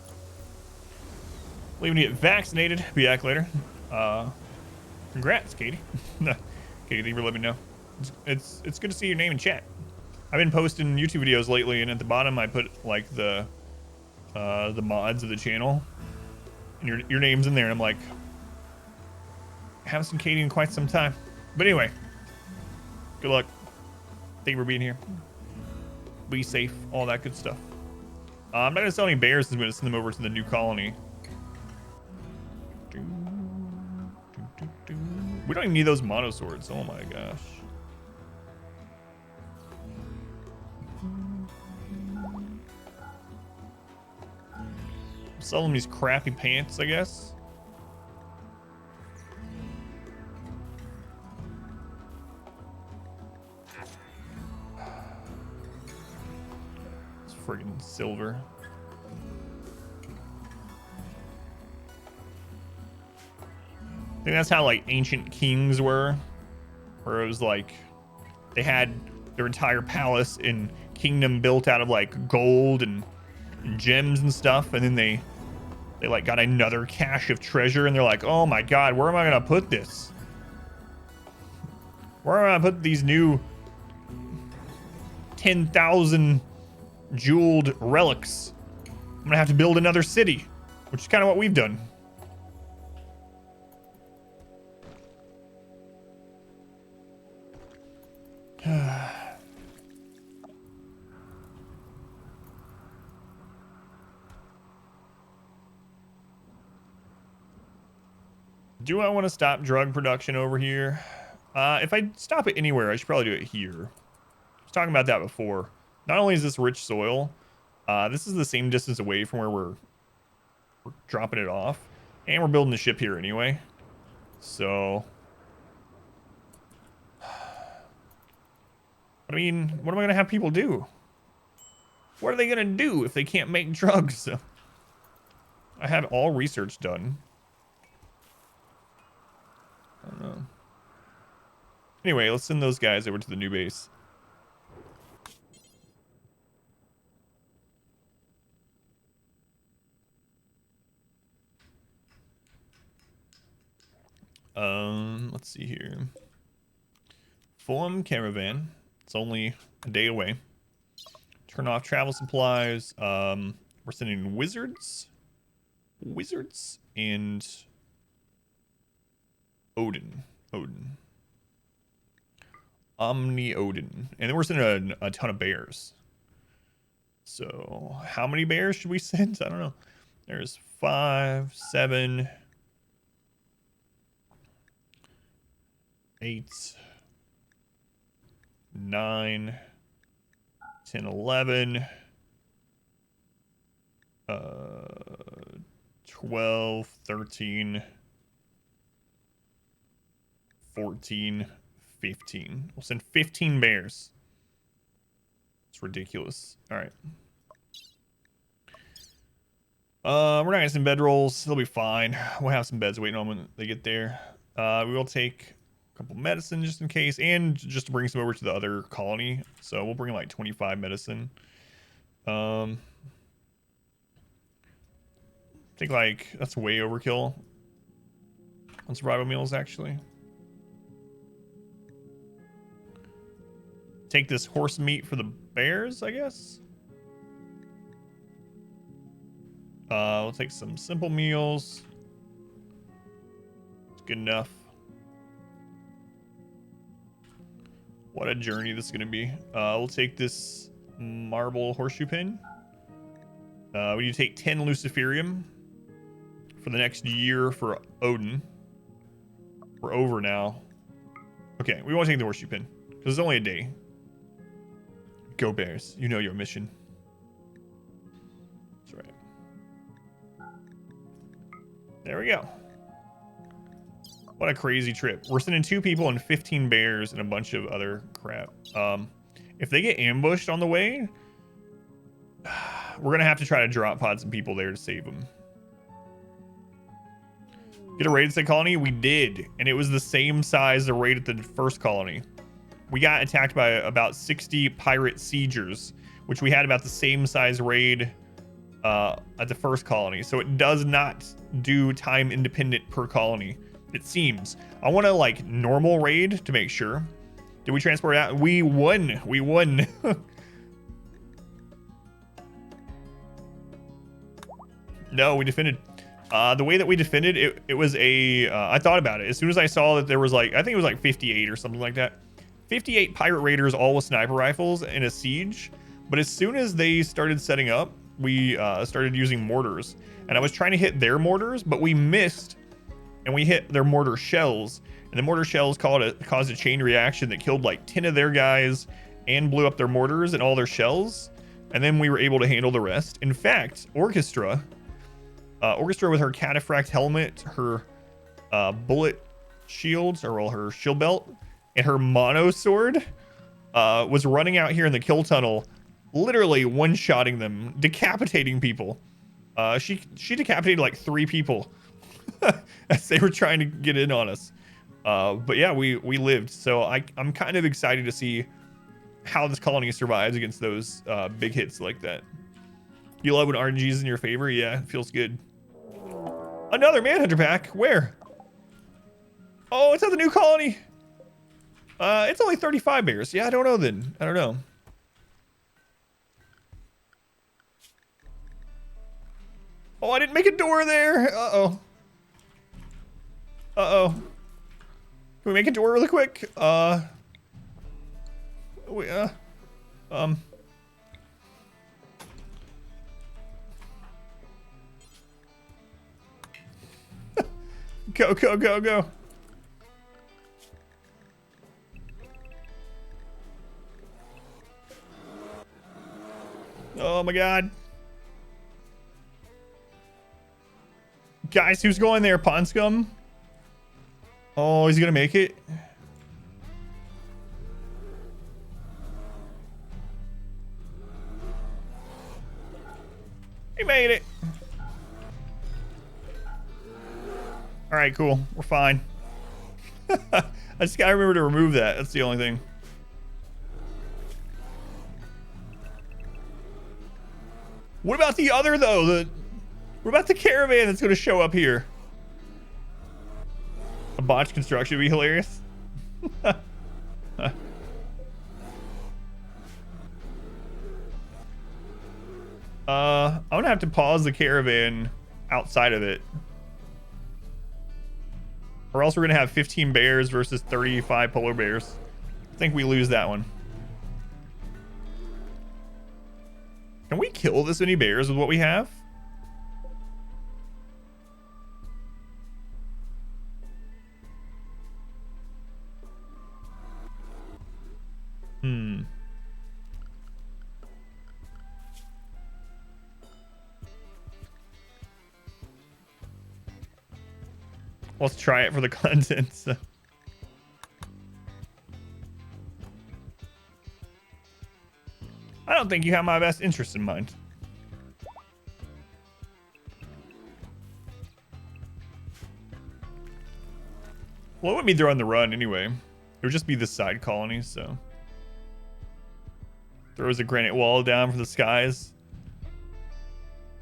Leaving to get vaccinated. Be back later. Congrats, Katie. Katie, thank you for letting me know. It's good to see your name in chat. I've been posting YouTube videos lately, and at the bottom I put like the mods of the channel, and your name's in there. And I'm like, I haven't seen Katie in quite some time. But anyway, good luck. Thank you for being here. be safe, all that good stuff. I'm not gonna sell any bears. I'm gonna send them over to the new colony. We don't even need those mono swords. Oh my gosh. Sell them these crappy pants, I guess. It's friggin' silver. I think that's how like ancient kings were, where it was like they had their entire palace and kingdom built out of like gold and gems and stuff, and then they like got another cache of treasure, and they're like, oh my god, where am I gonna put this? Where am I gonna put these new 10,000 jeweled relics? I'm gonna have to build another city, which is kind of what we've done. Do I want to stop drug production over here? If I stop it anywhere, I should probably do it here. I was talking about that before. Not only is this rich soil, this is the same distance away from where we're dropping it off. And we're building the ship here anyway. So... I mean, what am I going to have people do? What are they going to do if they can't make drugs? I had all research done. I don't know. Anyway, let's send those guys over to the new base. Let's see here. Form caravan. It's only a day away. Turn off travel supplies. We're sending wizards. Wizards and Odin. Omni Odin. And then we're sending a ton of bears. So how many bears should we send? I don't know. There's 5, 7, 8, 9, 10, 11, 12, 13, 14, 15. We'll send 15 bears. It's ridiculous. All right. We're not gonna send bedrolls. They'll be fine. We'll have some beds waiting on when they get there. We will take a couple medicine just in case, and just to bring some over to the other colony. So we'll bring like 25 medicine. I think like that's way overkill on survival meals actually. Take this horse meat for the bears, I guess. We'll take some simple meals. It's good enough. What a journey this is going to be. We'll take this marble horseshoe pin. We need to take 10 luciferium for the next year for Odin. We're over now. Okay, we won't take the horseshoe pin because it's only a day. Go Bears. You know your mission. That's right. There we go. What a crazy trip. We're sending 2 people and 15 bears and a bunch of other crap. If they get ambushed on the way, we're going to have to try to drop pod some people there to save them. Get a raid at the colony? We did. And it was the same size as the raid at the first colony. We got attacked by about 60 pirate siegers, which we had about the same size raid at the first colony. So it does not do time independent per colony, it seems. I want to like normal raid to make sure. Did we transport out? We won. We won. No, we defended. The way that we defended, it was a... I thought about it. As soon as I saw that there was like... I think it was like 58 or something like that. 58 pirate raiders, all with sniper rifles in a siege. But as soon as they started setting up, we started using mortars. And I was trying to hit their mortars, but we missed. And we hit their mortar shells. And the mortar shells caused a chain reaction that killed like 10 of their guys and blew up their mortars and all their shells. And then we were able to handle the rest. In fact, Orchestra with her cataphract helmet, her bullet shields, or well, her shield belt, and her mono sword, was running out here in the kill tunnel, literally one-shotting them, decapitating people. She decapitated like 3 people as they were trying to get in on us. But yeah, we lived. So I'm kind of excited to see how this colony survives against those big hits like that. You love when RNG is in your favor? Yeah, it feels good. Another Manhunter pack. Where? Oh, it's at the new colony. It's only 35 bears. Yeah, I don't know then. I don't know. Oh, I didn't make a door there. Uh-oh. Uh-oh. Can we make a door really quick? Go, go, go, go. Oh my god. Guys, who's going there? Pond Scum? Oh, he's gonna make it? He made it. All right, cool. We're fine. I just gotta remember to remove that. That's the only thing. What about the other though? What about the caravan that's gonna show up here? A botched construction would be hilarious. I'm gonna have to pause the caravan outside of it. Or else we're gonna have 15 bears versus 35 polar bears. I think we lose that one. Can we kill this many bears with what we have? Let's try it for the content. So. I don't think you have my best interest in mind. Well, it wouldn't be there on the run anyway. It would just be the side colony, so. Throws a granite wall down from the skies.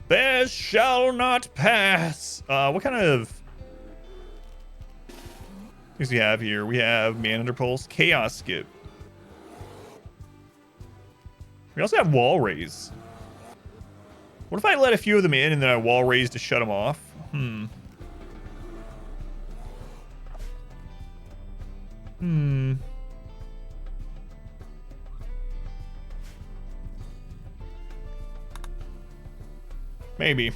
Bears shall not pass. What kind of things we have here? We have Manhunter Pulse, Chaos Skip. We also have Wall Raise. What if I let a few of them in and then I Wall Raise to shut them off? Maybe.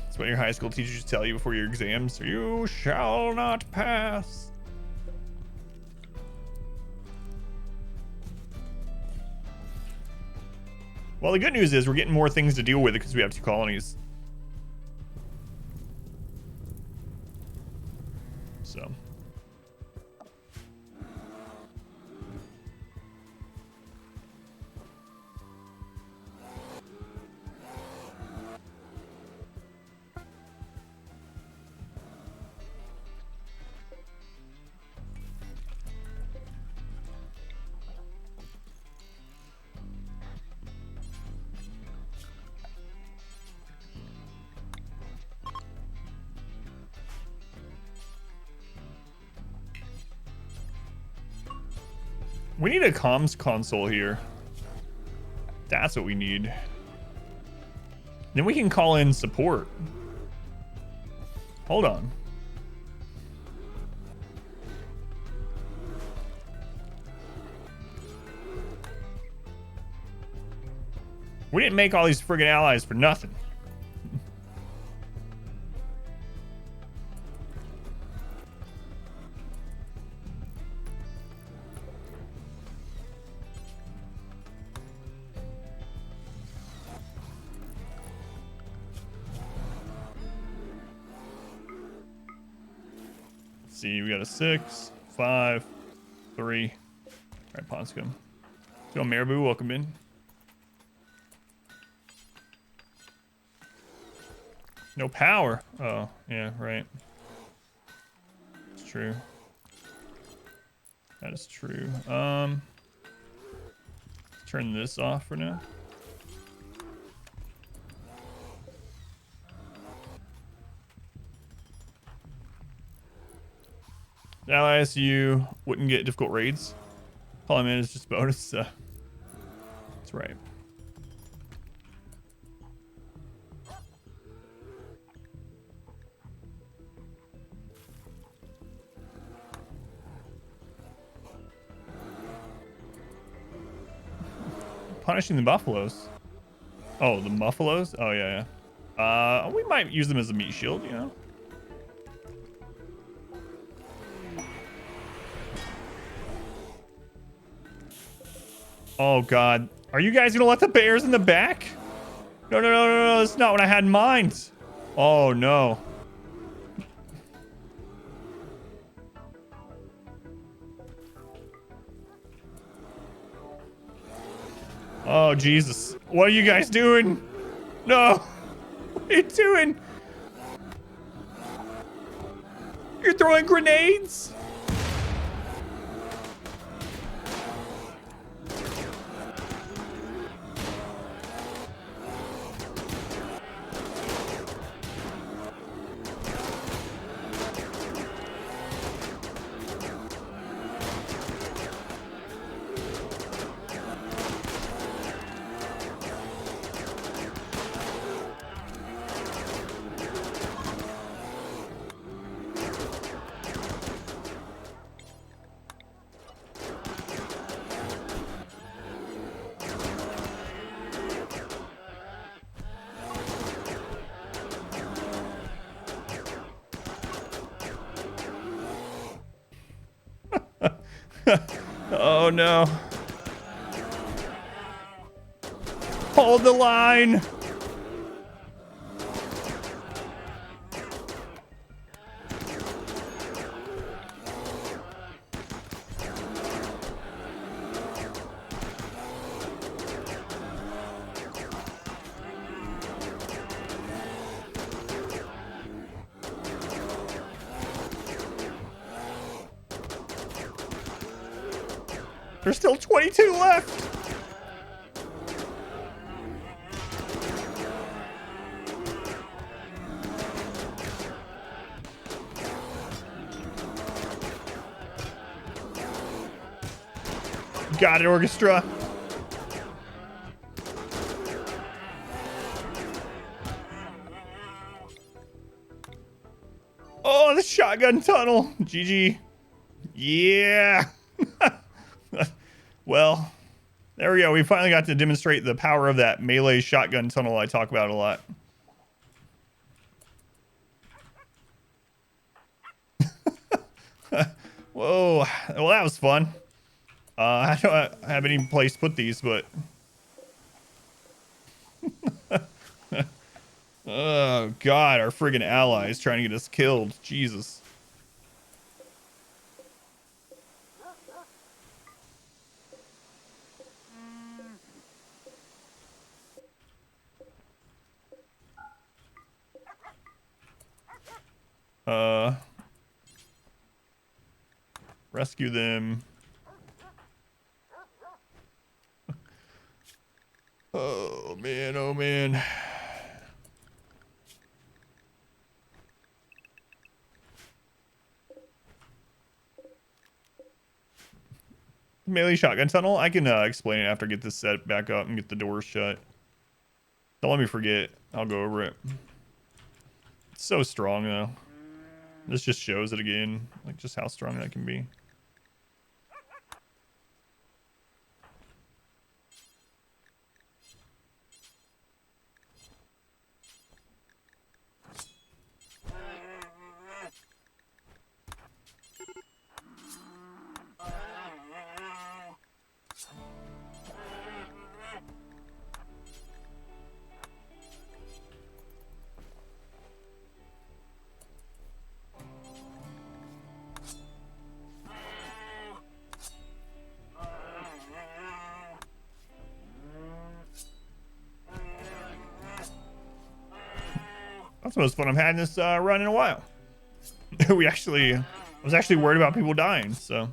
That's what your high school teachers tell you before your exams. You shall not pass. Well, the good news is we're getting more things to deal with because we have 2 colonies. So. We need a comms console here. That's what we need. Then we can call in support. Hold on. We didn't make all these friggin' allies for nothing. Let's see, we got a 6, 5, 3. All right, Ponscom. Let's go, Marabou. Welcome in. No power. Oh, yeah, right. It's true. That is true. Turn this off for now. Now ISU wouldn't get difficult raids. Calling in is just bonus. That's right. Punishing the buffaloes. Oh, the buffaloes? Oh, yeah, yeah. We might use them as a meat shield, you know? Oh, God. Are you guys gonna let the bears in the back? No, no, no, no, no. That's not what I had in mind. Oh, no. Oh, Jesus. What are you guys doing? No. What are you doing? You're throwing grenades? Oh, no. Hold the line. There's still 22 left. Got it, Orchestra. Oh, the shotgun tunnel. GG. Yeah. Well, there we go. We finally got to demonstrate the power of that melee shotgun tunnel I talk about a lot. Whoa. Well, that was fun. I don't have any place to put these, but... Oh, God. Our friggin' allies trying to get us killed. Jesus. Rescue them. Oh, man. Oh, man. Melee shotgun tunnel? I can explain it after I get this set back up and get the doors shut. Don't let me forget. I'll go over it. It's so strong, though. This just shows it again. Like, just how strong that can be. That's the most fun I've had in this run in a while. I was actually worried about people dying, so.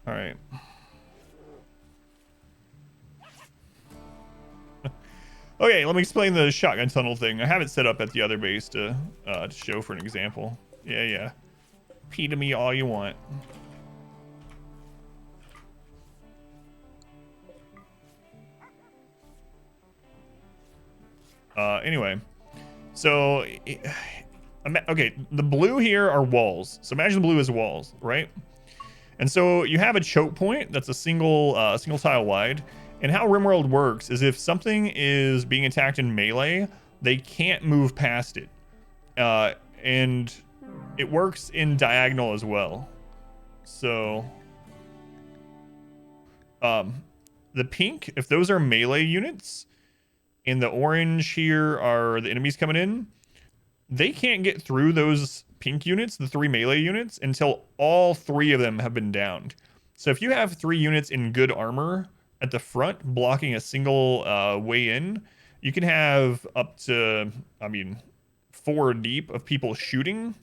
All right. Okay, let me explain the shotgun tunnel thing. I have it set up at the other base to show for an example. Yeah. Pee to me all you want. Anyway, so okay, the blue here are walls. So imagine the blue is walls, right? And so you have a choke point that's a single tile wide. And how RimWorld works is if something is being attacked in melee, they can't move past it. And it works in diagonal as well. So the pink, if those are melee units, and the orange here are the enemies coming in, they can't get through those pink units, the 3 melee units, until all 3 of them have been downed. So if you have 3 units in good armor at the front blocking a single way in, you can have up to, 4 deep of people shooting.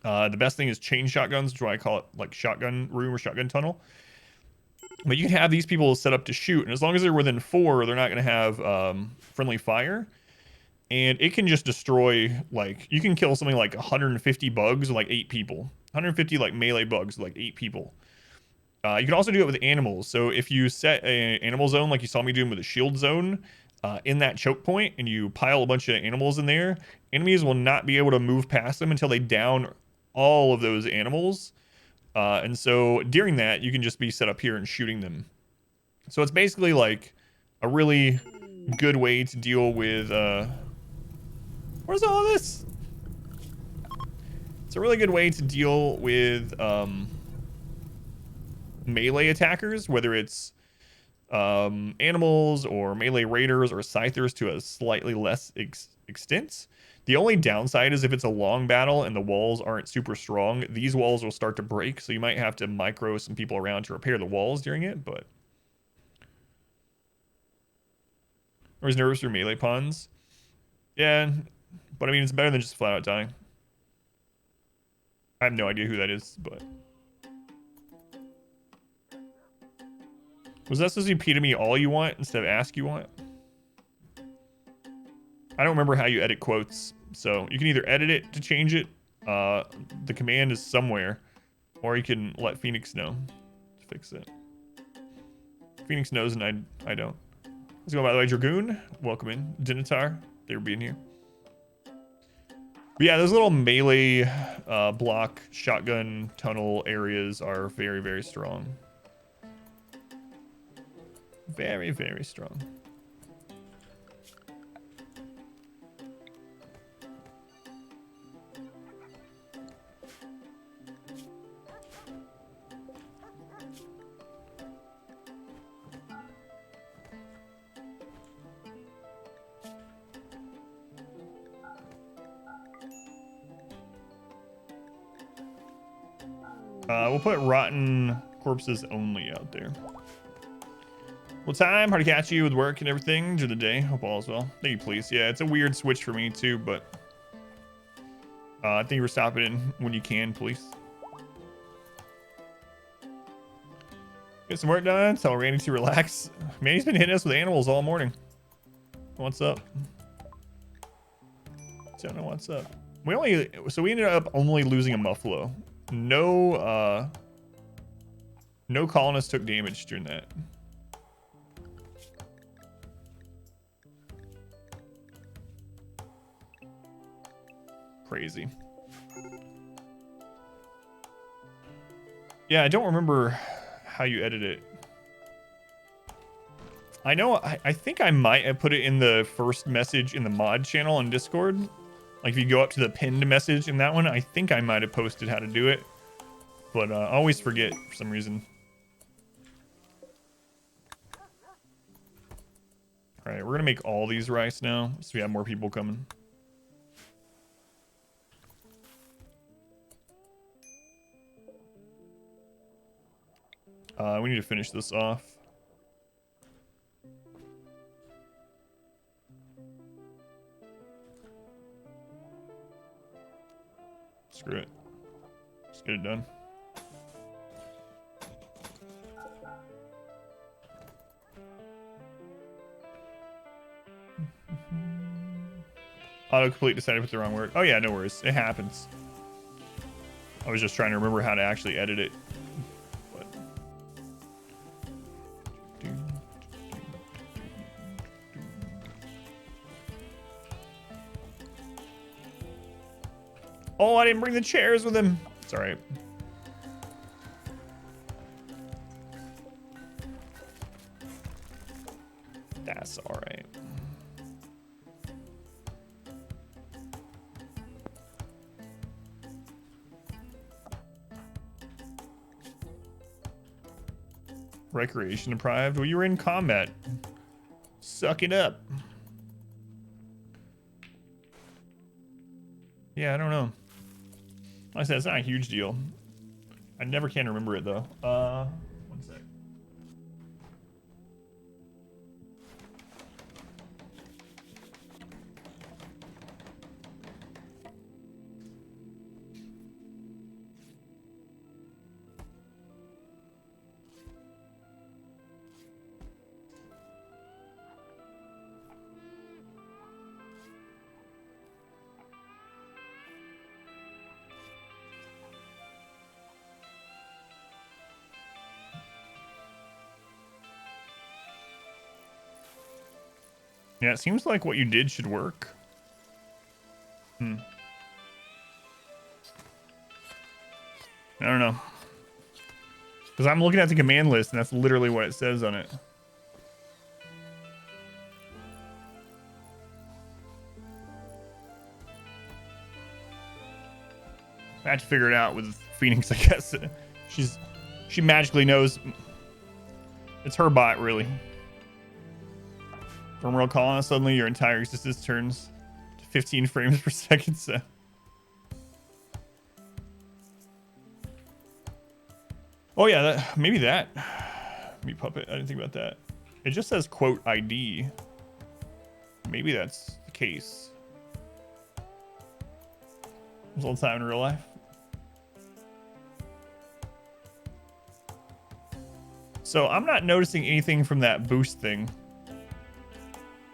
The best thing is chain shotguns, which is why I call it like shotgun room or shotgun tunnel. But you can have these people set up to shoot, and as long as they're within 4, they're not going to have friendly fire. And it can just destroy, like, you can kill something like 150 bugs with like 8 people. 150 like melee bugs with like 8 people. You can also do it with animals. So if you set an animal zone like you saw me doing with a shield zone in that choke point, and you pile a bunch of animals in there, enemies will not be able to move past them until they down all of those animals. And so during that, you can just be set up here and shooting them. So it's basically like a really good way to deal with... where's all this? It's a really good way to deal with melee attackers, whether it's animals or melee raiders or scythers to a slightly less extent. The only downside is if it's a long battle and the walls aren't super strong, these walls will start to break, so you might have to micro some people around to repair the walls during it, but... Or is nervous through melee puns? Yeah, but I mean, it's better than just flat out dying. I have no idea who that is, but... Was that supposed to be P to me all you want instead of ask you want? I don't remember how you edit quotes, so you can either edit it to change it. The command is somewhere, or you can let Phoenix know to fix it. Phoenix knows and I don't. Let's go, by the way, Dragoon. Welcome in. Dinitar, they were being here. But yeah, those little melee block shotgun tunnel areas are very, very strong. Very, very strong. We'll put rotten corpses only out there. What time? Hard to catch you with work and everything during the day. Hope all is well. Thank you, please. Yeah, it's a weird switch for me too, but I think we're stopping in when you can, please. Get some work done. Tell Randy to relax. Man, he's been hitting us with animals all morning. What's up? Don't know what's up. We ended up only losing a Muffalo. No colonists took damage during that. Crazy. Yeah, I don't remember how you edit it. I know, I think I might have put it in the first message in the mod channel on Discord. Like if you go up to the pinned message in that one, I think I might have posted how to do it. But I always forget for some reason. All right, we're gonna make all these rice now, so we have more people coming. We need to finish this off. Screw it. Just get it done. Autocomplete decided to put the wrong word. Oh yeah, no worries. It happens. I was just trying to remember how to actually edit it. But... Oh, I didn't bring the chairs with him. It's all right. That's all right. Recreation deprived. Well, you were in combat. Suck it up. Yeah, I don't know. Like I said, it's not a huge deal. I never can remember it though. One sec. Yeah, it seems like what you did should work. I don't know. Because I'm looking at the command list, and that's literally what it says on it. I had to figure it out with Phoenix, I guess. She magically knows. It's her bot, really. RimWorld calling us, suddenly your entire existence turns to 15 frames per second. So. Oh yeah, maybe that. Me puppet. I didn't think about that. It just says quote ID. Maybe that's the case. There's all the time in real life. So I'm not noticing anything from that boost thing.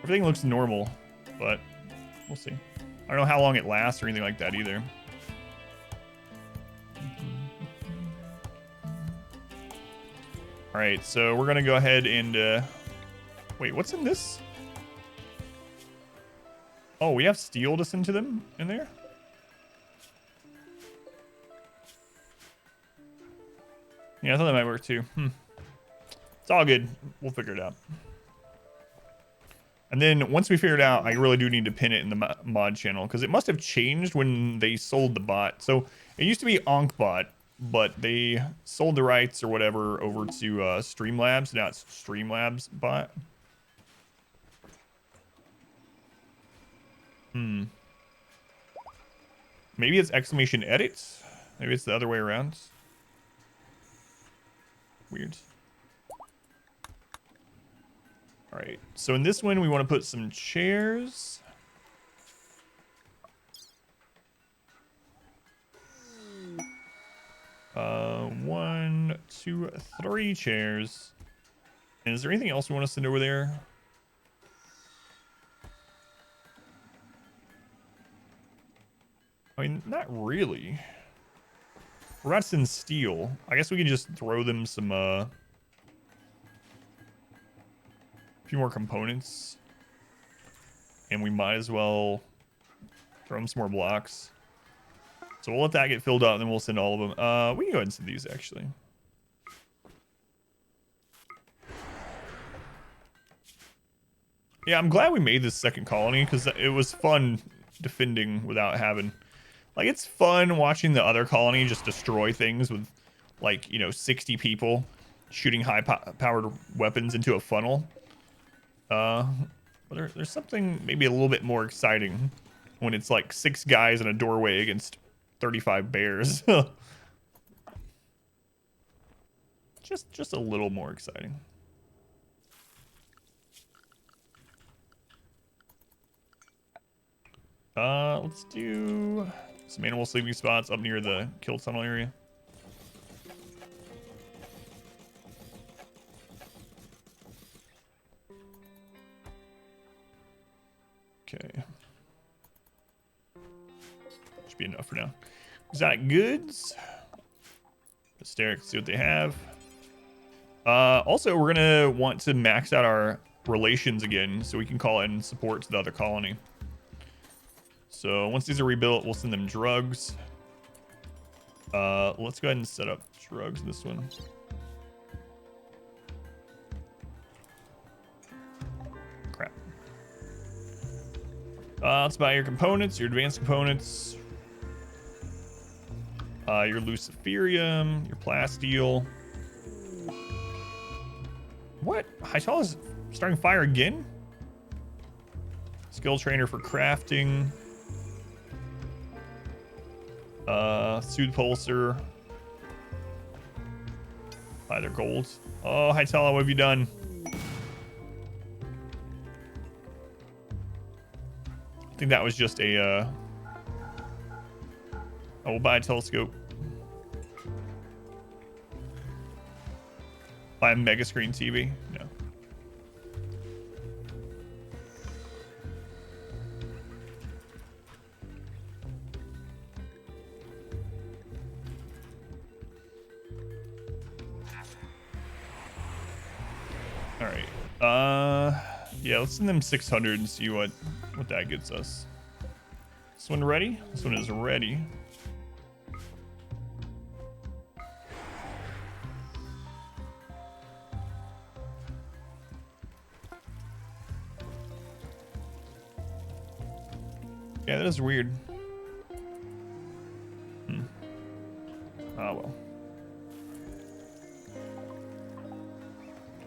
Everything looks normal, but we'll see. I don't know how long it lasts or anything like that either. All right, so we're gonna go ahead and wait. What's in this? Oh, we have steel to send to them in there. Yeah, I thought that might work too. It's all good. We'll figure it out. And then once we figure it out, I really do need to pin it in the mod channel because it must have changed when they sold the bot. So it used to be OnkBot, but they sold the rights or whatever over to Streamlabs. Now it's Streamlabs bot. Maybe it's exclamation edit. Maybe it's the other way around. Weird. All right, so in this one, we want to put some chairs. One, two, three chairs. And is there anything else we want to send over there? I mean, not really. We're about to send steel. I guess we can just throw them some, a few more components. And we might as well throw them some more blocks. So we'll let that get filled out, and then we'll send all of them. We can go ahead and send these, actually. Yeah, I'm glad we made this second colony, because it was fun defending without having... Like, it's fun watching the other colony just destroy things with, like, you know, 60 people shooting high-powered weapons into a funnel. But there's something maybe a little bit more exciting when it's, like, 6 guys in a doorway against 35 bears. just a little more exciting. Let's do Some animal sleeping spots up near the kill tunnel area. Okay. Should be enough for now. Exotic goods. Hysteric, see what they have. Also, we're gonna want to max out our relations again so we can call in support to the other colony. So once these are rebuilt, we'll send them drugs. Let's go ahead and set up drugs this one. Crap. Let's buy your components, your advanced components. Your luciferium, your plasteel. What? Hytal is starting fire again? Skill trainer for crafting. Soothe pulsar. Buy their gold. Oh, Hytala, what have you done? I think that was just a I will buy a telescope. Buy a mega screen TV? No. All right. Yeah, let's send them 600 and see what that gets us. This one ready? This one is ready. Yeah, that is weird. Oh, well.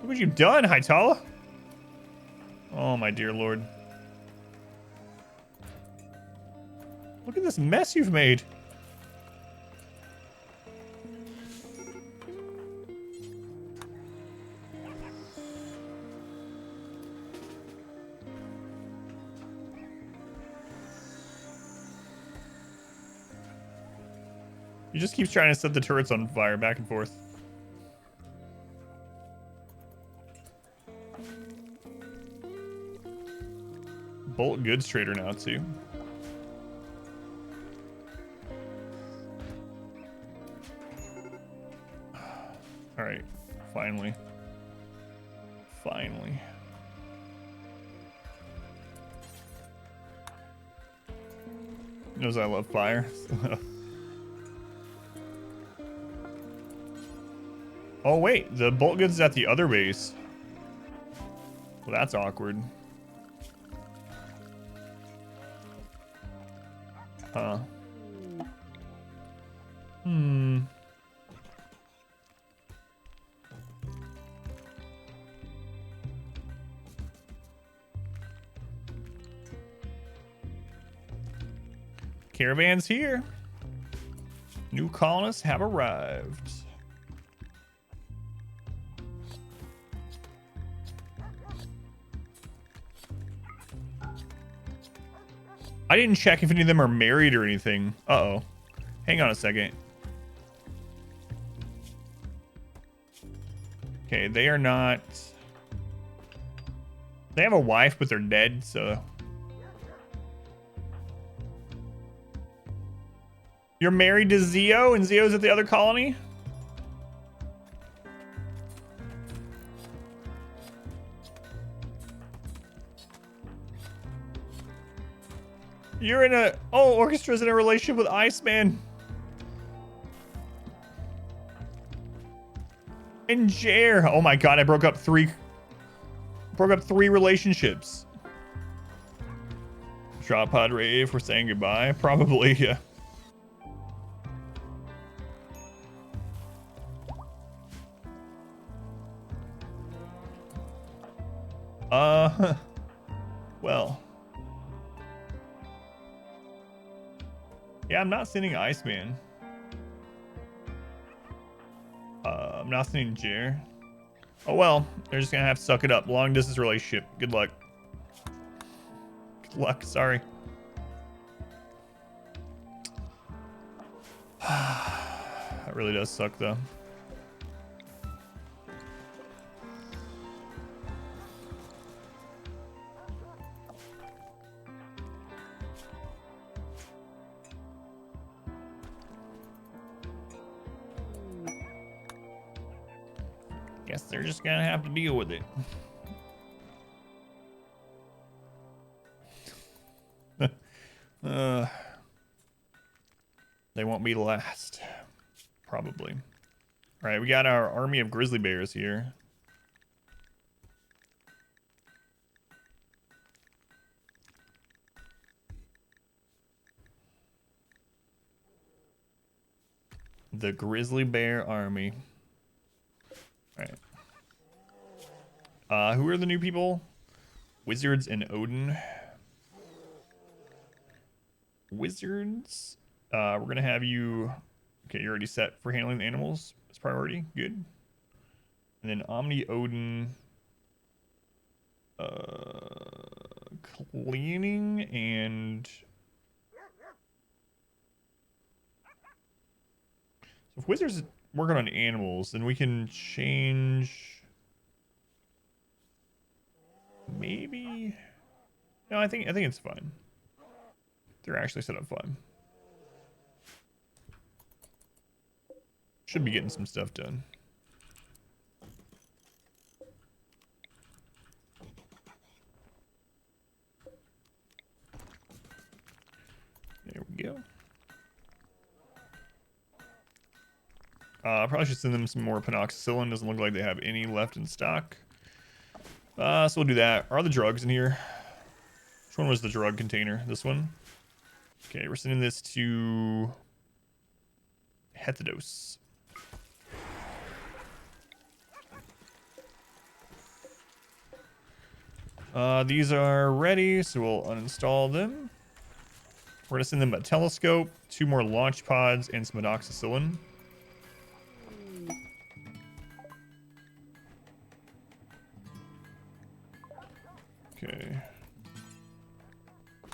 Look what you've done, Hytala. Oh, my dear lord. Look at this mess you've made. He just keeps trying to set the turrets on fire back and forth. Bolt goods trader now too. All right, finally. Finally. He knows I love fire. Oh wait, the bolt goods is at the other base. Well, that's awkward. Huh. Caravan's here. New colonists have arrived. I didn't check if any of them are married or anything. Uh-oh. Hang on a second. Okay, they are not... They have a wife, but they're dead, so... You're married to Zio, and Zio's at the other colony? You're in a... Oh, Orchestra's in a relationship with Iceman. And Jer. Oh my god, I broke up three relationships. Drop pod rave, we're saying goodbye. Probably, yeah. Well. Yeah, I'm not sending Iceman. I'm not sending Jer. Oh well, they're just gonna have to suck it up. Long distance relationship. Good luck. Good luck, sorry. That really does suck, though. Guess they're just gonna have to deal with it. They won't be last. Probably. Alright, we got our army of grizzly bears here. The grizzly bear army. Alright. Who are the new people? Wizards and Odin. Wizards. We're gonna have you. Okay, you're already set for handling the animals as priority. Good. And then Omni Odin. Cleaning and. So if Wizards working on animals, then we can change. Maybe. No, I think it's fine. They're actually set up fine. Should be getting some stuff done. There we go. Probably should send them some more penoxycillin. Doesn't look like they have any left in stock. So we'll do that. Are the drugs in here? Which one was the drug container? This one? Okay, we're sending this to Hethedos. These are ready, so we'll uninstall them. We're gonna send them a telescope, 2 more launch pods, and some amoxicillin. Okay.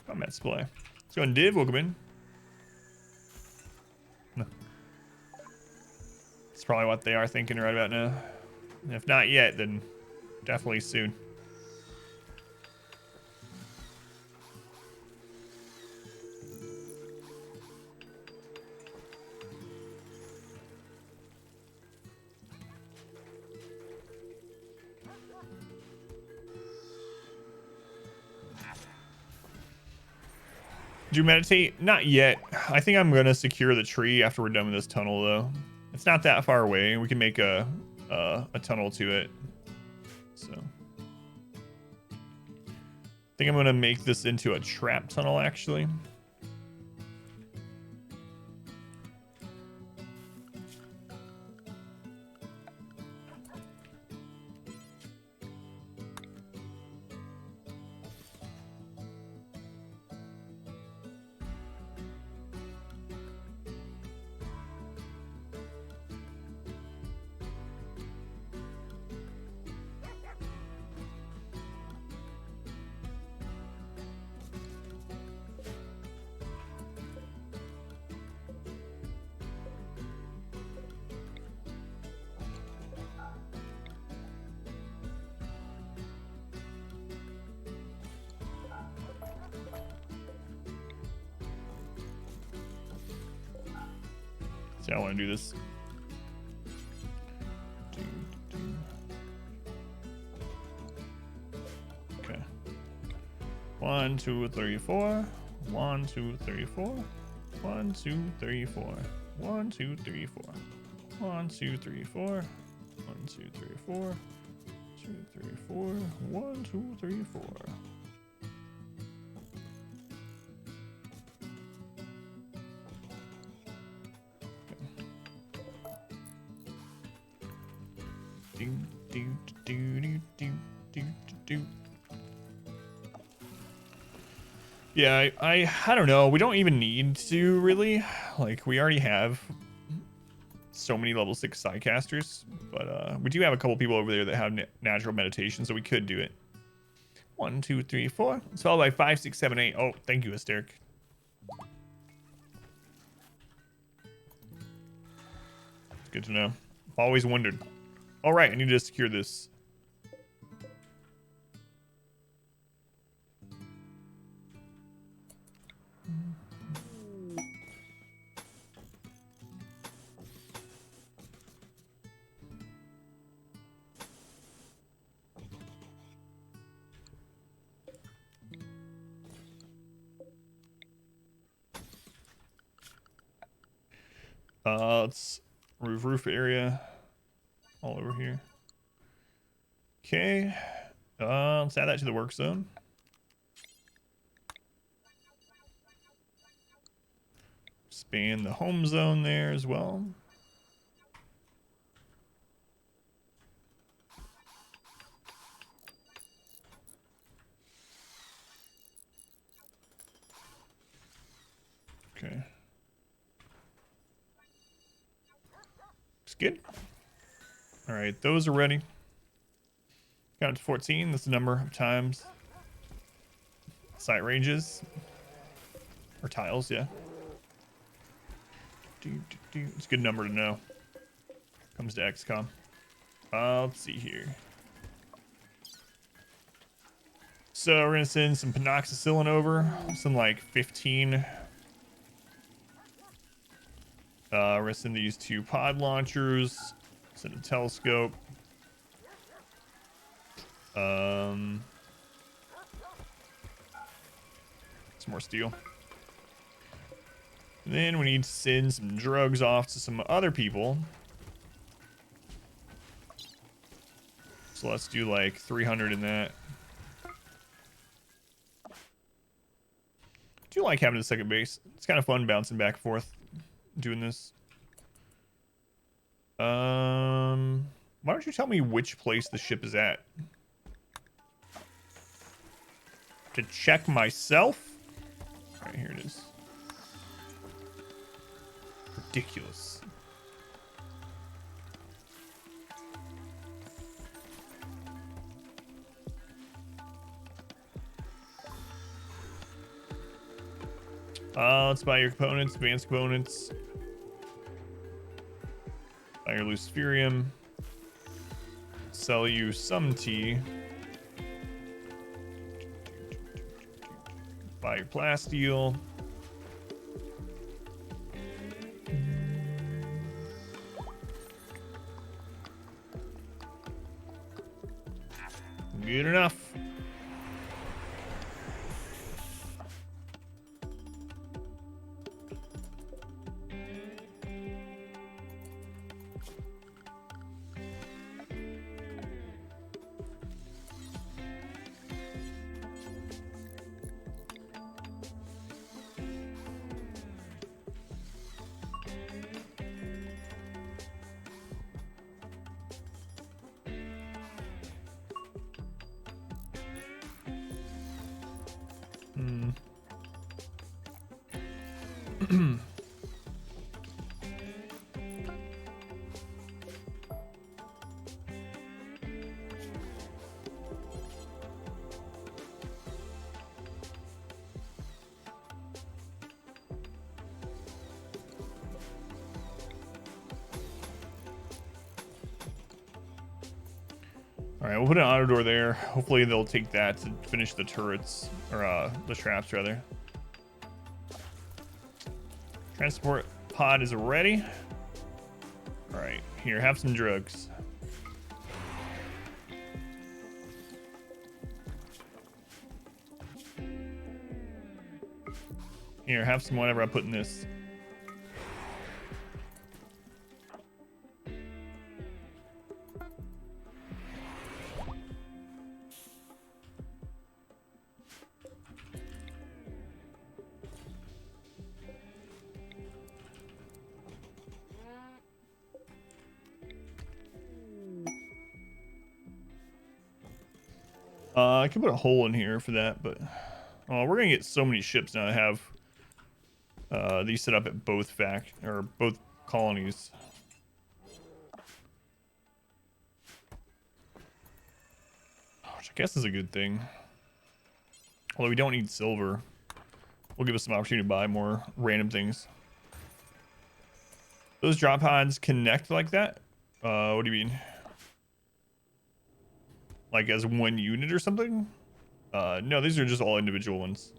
Combat display. Let's go and div. Welcome in. That's probably what they are thinking right about now. And if not yet, then definitely soon. Do you meditate? Not yet. I think I'm gonna secure the tree after we're done with this tunnel, though. It's not that far away. We can make a tunnel to it. So, I think I'm gonna make this into a trap tunnel, actually. See, I want to do this. Okay. 1, 2, 3, 4. 1, 2, 3, 4. 1, 2, 3, 4. 1, 2, 3, 4. 1, 2, 3, 4. 1, 2, 3, 4. 2, 3, 4. 1, 2, 3, 4. Yeah, I don't know. We don't even need to really. Like, we already have so many level 6 sidecasters, but we do have a couple people over there that have natural meditation, so we could do it. 1, 2, 3, 4. It's followed by 5, 6, 7, 8. Oh, thank you, Asteric. Good to know. I've always wondered. All right, I need to secure this. Let's roof area all over here. Okay. Let's add that to the work zone. Expand the home zone there as well. Okay. Looks good. All right, those are ready. Count to 14. That's the number of times site ranges or tiles. Yeah. It's a good number to know. Comes to XCOM. Let's see here. So we're gonna send some penoxycillin over. Some like 15. We're gonna send these 2 pod launchers. Send a telescope. Some more steel. And then we need to send some drugs off to some other people. So let's do like 300 in that. I do like having a second base. It's kind of fun bouncing back and forth doing this. Why don't you tell me which place the ship is at? To check myself? All right, here it is. Ridiculous. Let's buy your components, advanced components. Buy your luciferium. Sell you some tea. Buy your plasteel. Good enough. All right, we'll put an auto door there. Hopefully they'll take that to finish the turrets, or the traps rather. Transport pod is ready. All right, here, have some drugs. Here, have some whatever I put in this. I could put a hole in here for that, but we're gonna get so many ships now. I have these set up at both both colonies. Which I guess is a good thing. Although we don't need silver, will give us some opportunity to buy more random things. Those drop pods connect like that? What do you mean? Like as one unit or something? No, these are just all individual ones.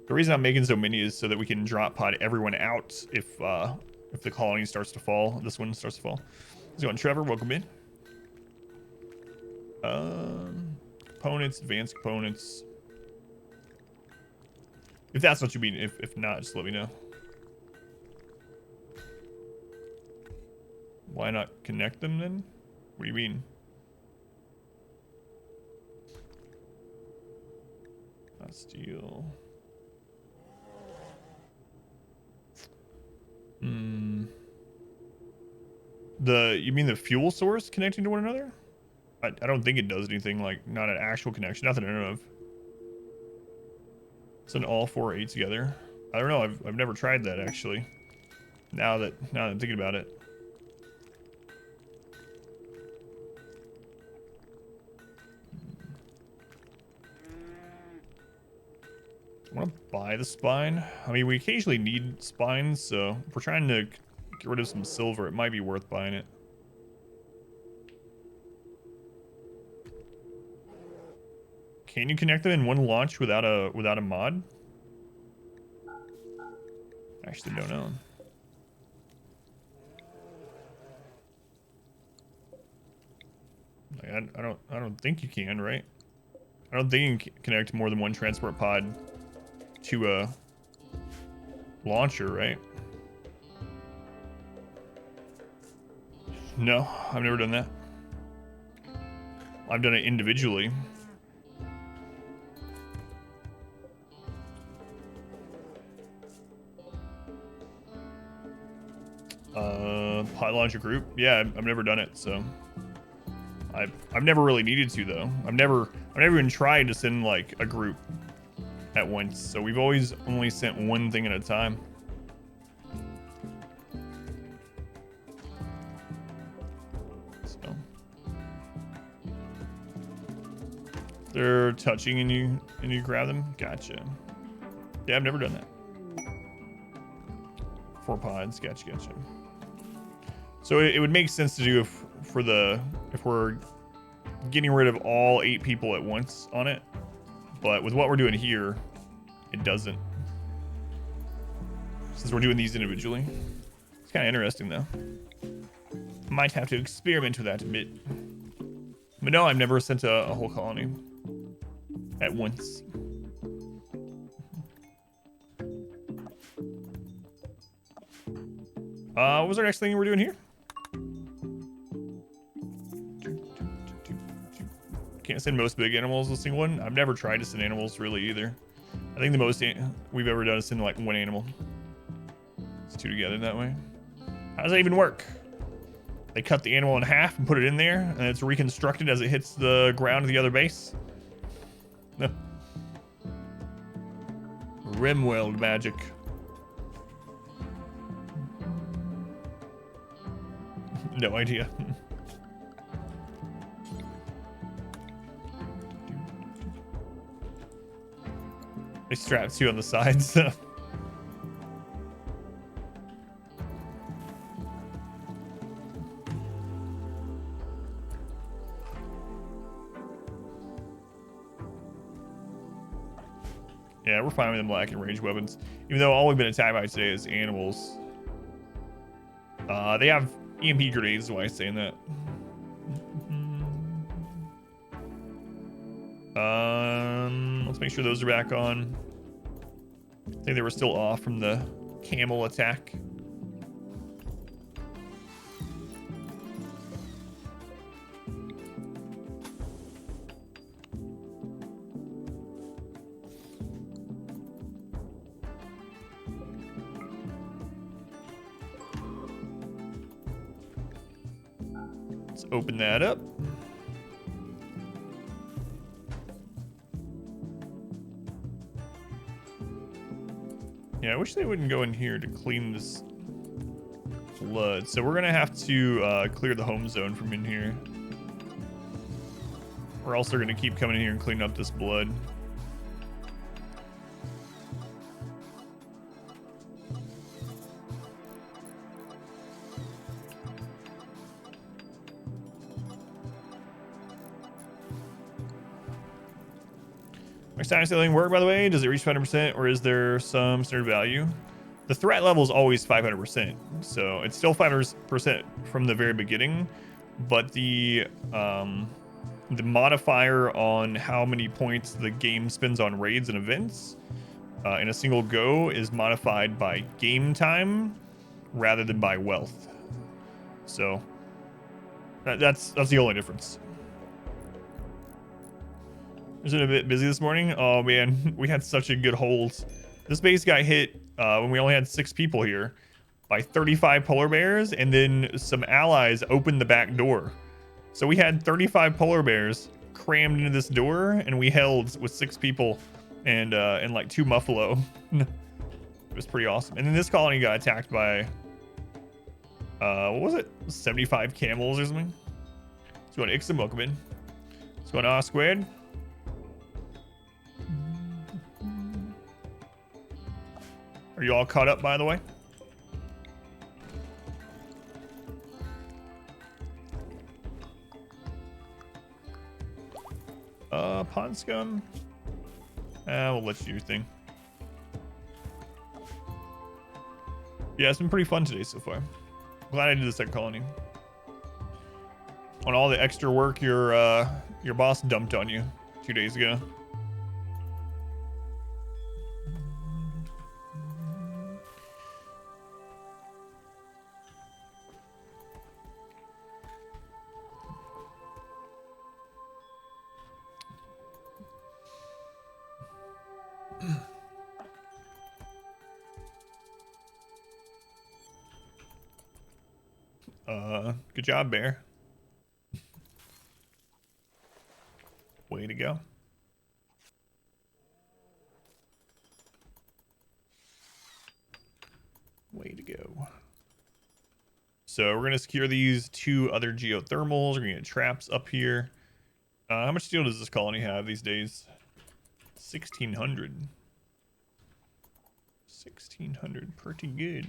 The reason I'm making so many is so that we can drop pod everyone out if the colony starts to fall. This one starts to fall. How's it going, Trevor? Welcome in. Components, advanced components. If that's what you mean. If not, just let me know. Why not connect them then? What do you mean? Not steel. You mean the fuel source connecting to one another? I don't think it does anything, like not an actual connection, nothing I know of. Send all 4 8 together. I don't know, I've never tried that actually. Now that I'm thinking about it. I want to buy the spine. I mean, we occasionally need spines, so if we're trying to get rid of some silver, it might be worth buying it. Can you connect them in one launch without a mod? I actually don't know. Like, I don't think you can, right? I don't think you can connect more than one transport pod to a launcher, right? No, I've never done that. I've done it individually. Pod launcher group? Yeah, I've never done it, so I've never really needed to though. I've never even tried to send like a group at once, so we've always only sent one thing at a time. So they're touching and you grab them. Gotcha. Yeah, I've never done that. 4 pods. Gotcha. So it would make sense to do if we're getting rid of all 8 people at once on it, but with what we're doing here, it doesn't. Since we're doing these individually, it's kind of interesting though. Might have to experiment with that a bit. But no, I've never sent a whole colony at once. What was our next thing we're doing here? Can't send most big animals a single one. I've never tried to send animals really either. I think the most we've ever done is send like 1 animal. It's 2 together that way. How does that even work? They cut the animal in half and put it in there, and it's reconstructed as it hits the ground of the other base? No. RimWorld magic. No idea. They strapped you on the sides. So. Yeah, we're fine with them lacking range weapons. Even though all we've been attacked by today is animals. They have EMP grenades, is why I'm saying that. Let's make sure those are back on. I think they were still off from the camel attack. Let's open that up. Yeah, I wish they wouldn't go in here to clean this blood. So we're gonna have to clear the home zone from in here, or else they're gonna keep coming in here and cleaning up this blood. status sailing work, by the way? Does it reach 500%, or is there some standard value? The threat level is always 500%, so it's still 500% from the very beginning, but the modifier on how many points the game spends on raids and events in a single go is modified by game time rather than by wealth. So that's the only difference. Is it a bit busy this morning? Oh man, we had such a good hold. This base got hit when we only had 6 people here by 35 polar bears, and then some allies opened the back door. So we had 35 polar bears crammed into this door, and we held with 6 people and like 2 muffalo. It was pretty awesome. And then this colony got attacked by what was it? 75 camels or something. Let's go to Ixom, welcome in. Let's go to R squared. Are you all caught up, by the way? Pond scum. We'll let you do your thing. Yeah, it's been pretty fun today so far. Glad I did the second colony. On all the extra work your boss dumped on you 2 days ago. Good job, Bear. Way to go. Way to go. So we're gonna secure these 2 other geothermals. We're gonna get traps up here. How much steel does this colony have these days? 1,600. 1,600, pretty good.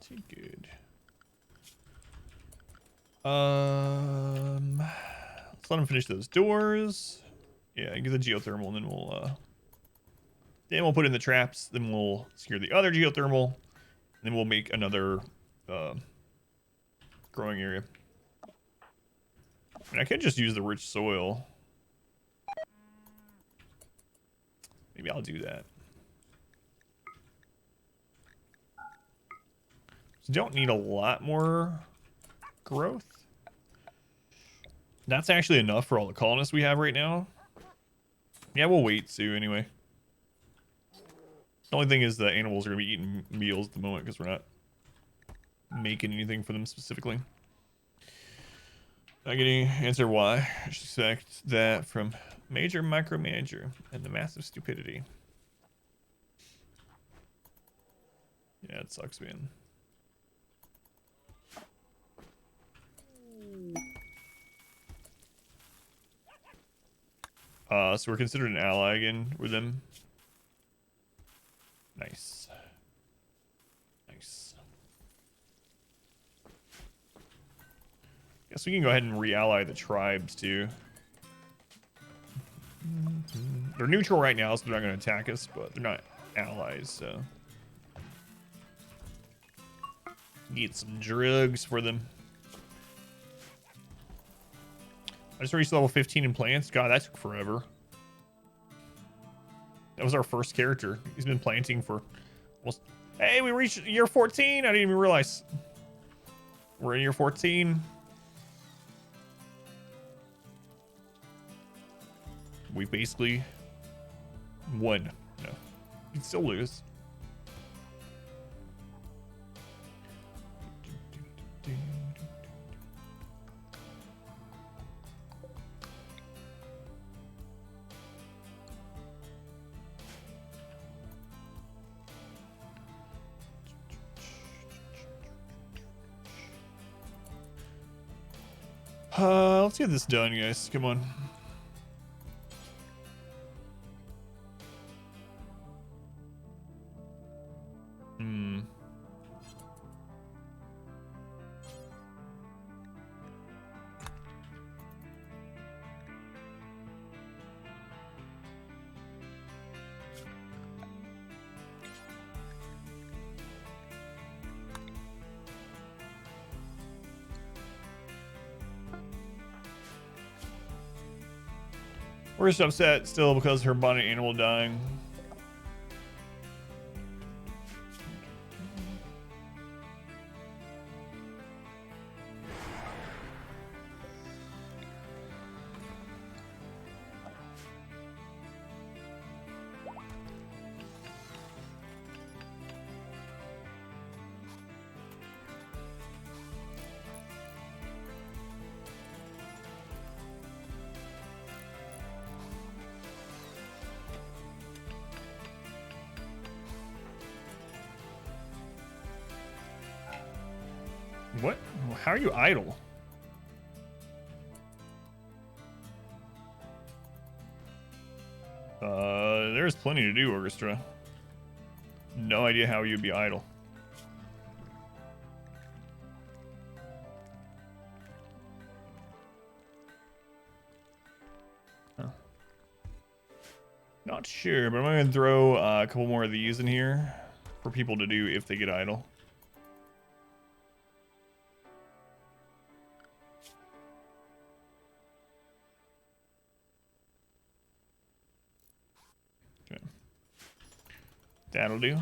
Pretty good. Let's let them finish those doors. Yeah, get the geothermal, and then we'll put in the traps. Then we'll secure the other geothermal, and then we'll make another growing area. I mean, I could just use the rich soil. Maybe I'll do that. So don't need a lot more growth. That's actually enough for all the colonists we have right now. Yeah, we'll wait, Sue, anyway. The only thing is the animals are going to be eating meals at the moment because we're not making anything for them specifically. Not getting answer why. I expect that from major micromanager and the massive stupidity. Yeah, it sucks, man. So we're considered an ally again with them. Nice. Nice. Guess we can go ahead and re-ally the tribes too. They're neutral right now, so they're not going to attack us, but they're not allies, so. Get some drugs for them. I just reached level 15 in plants. God, that took forever. That was our first character. He's been planting for almost... Hey, we reached year 14. I didn't even realize. We're in year 14. We basically won. No, you can still lose. Let's get this done, guys. Come on. We're just upset still because her bonnet animal dying. What? How are you idle? There's plenty to do, Orchestra. No idea how you'd be idle. Huh. Not sure, but I'm going to throw a couple more of these in here for people to do if they get idle. Okay. That'll do.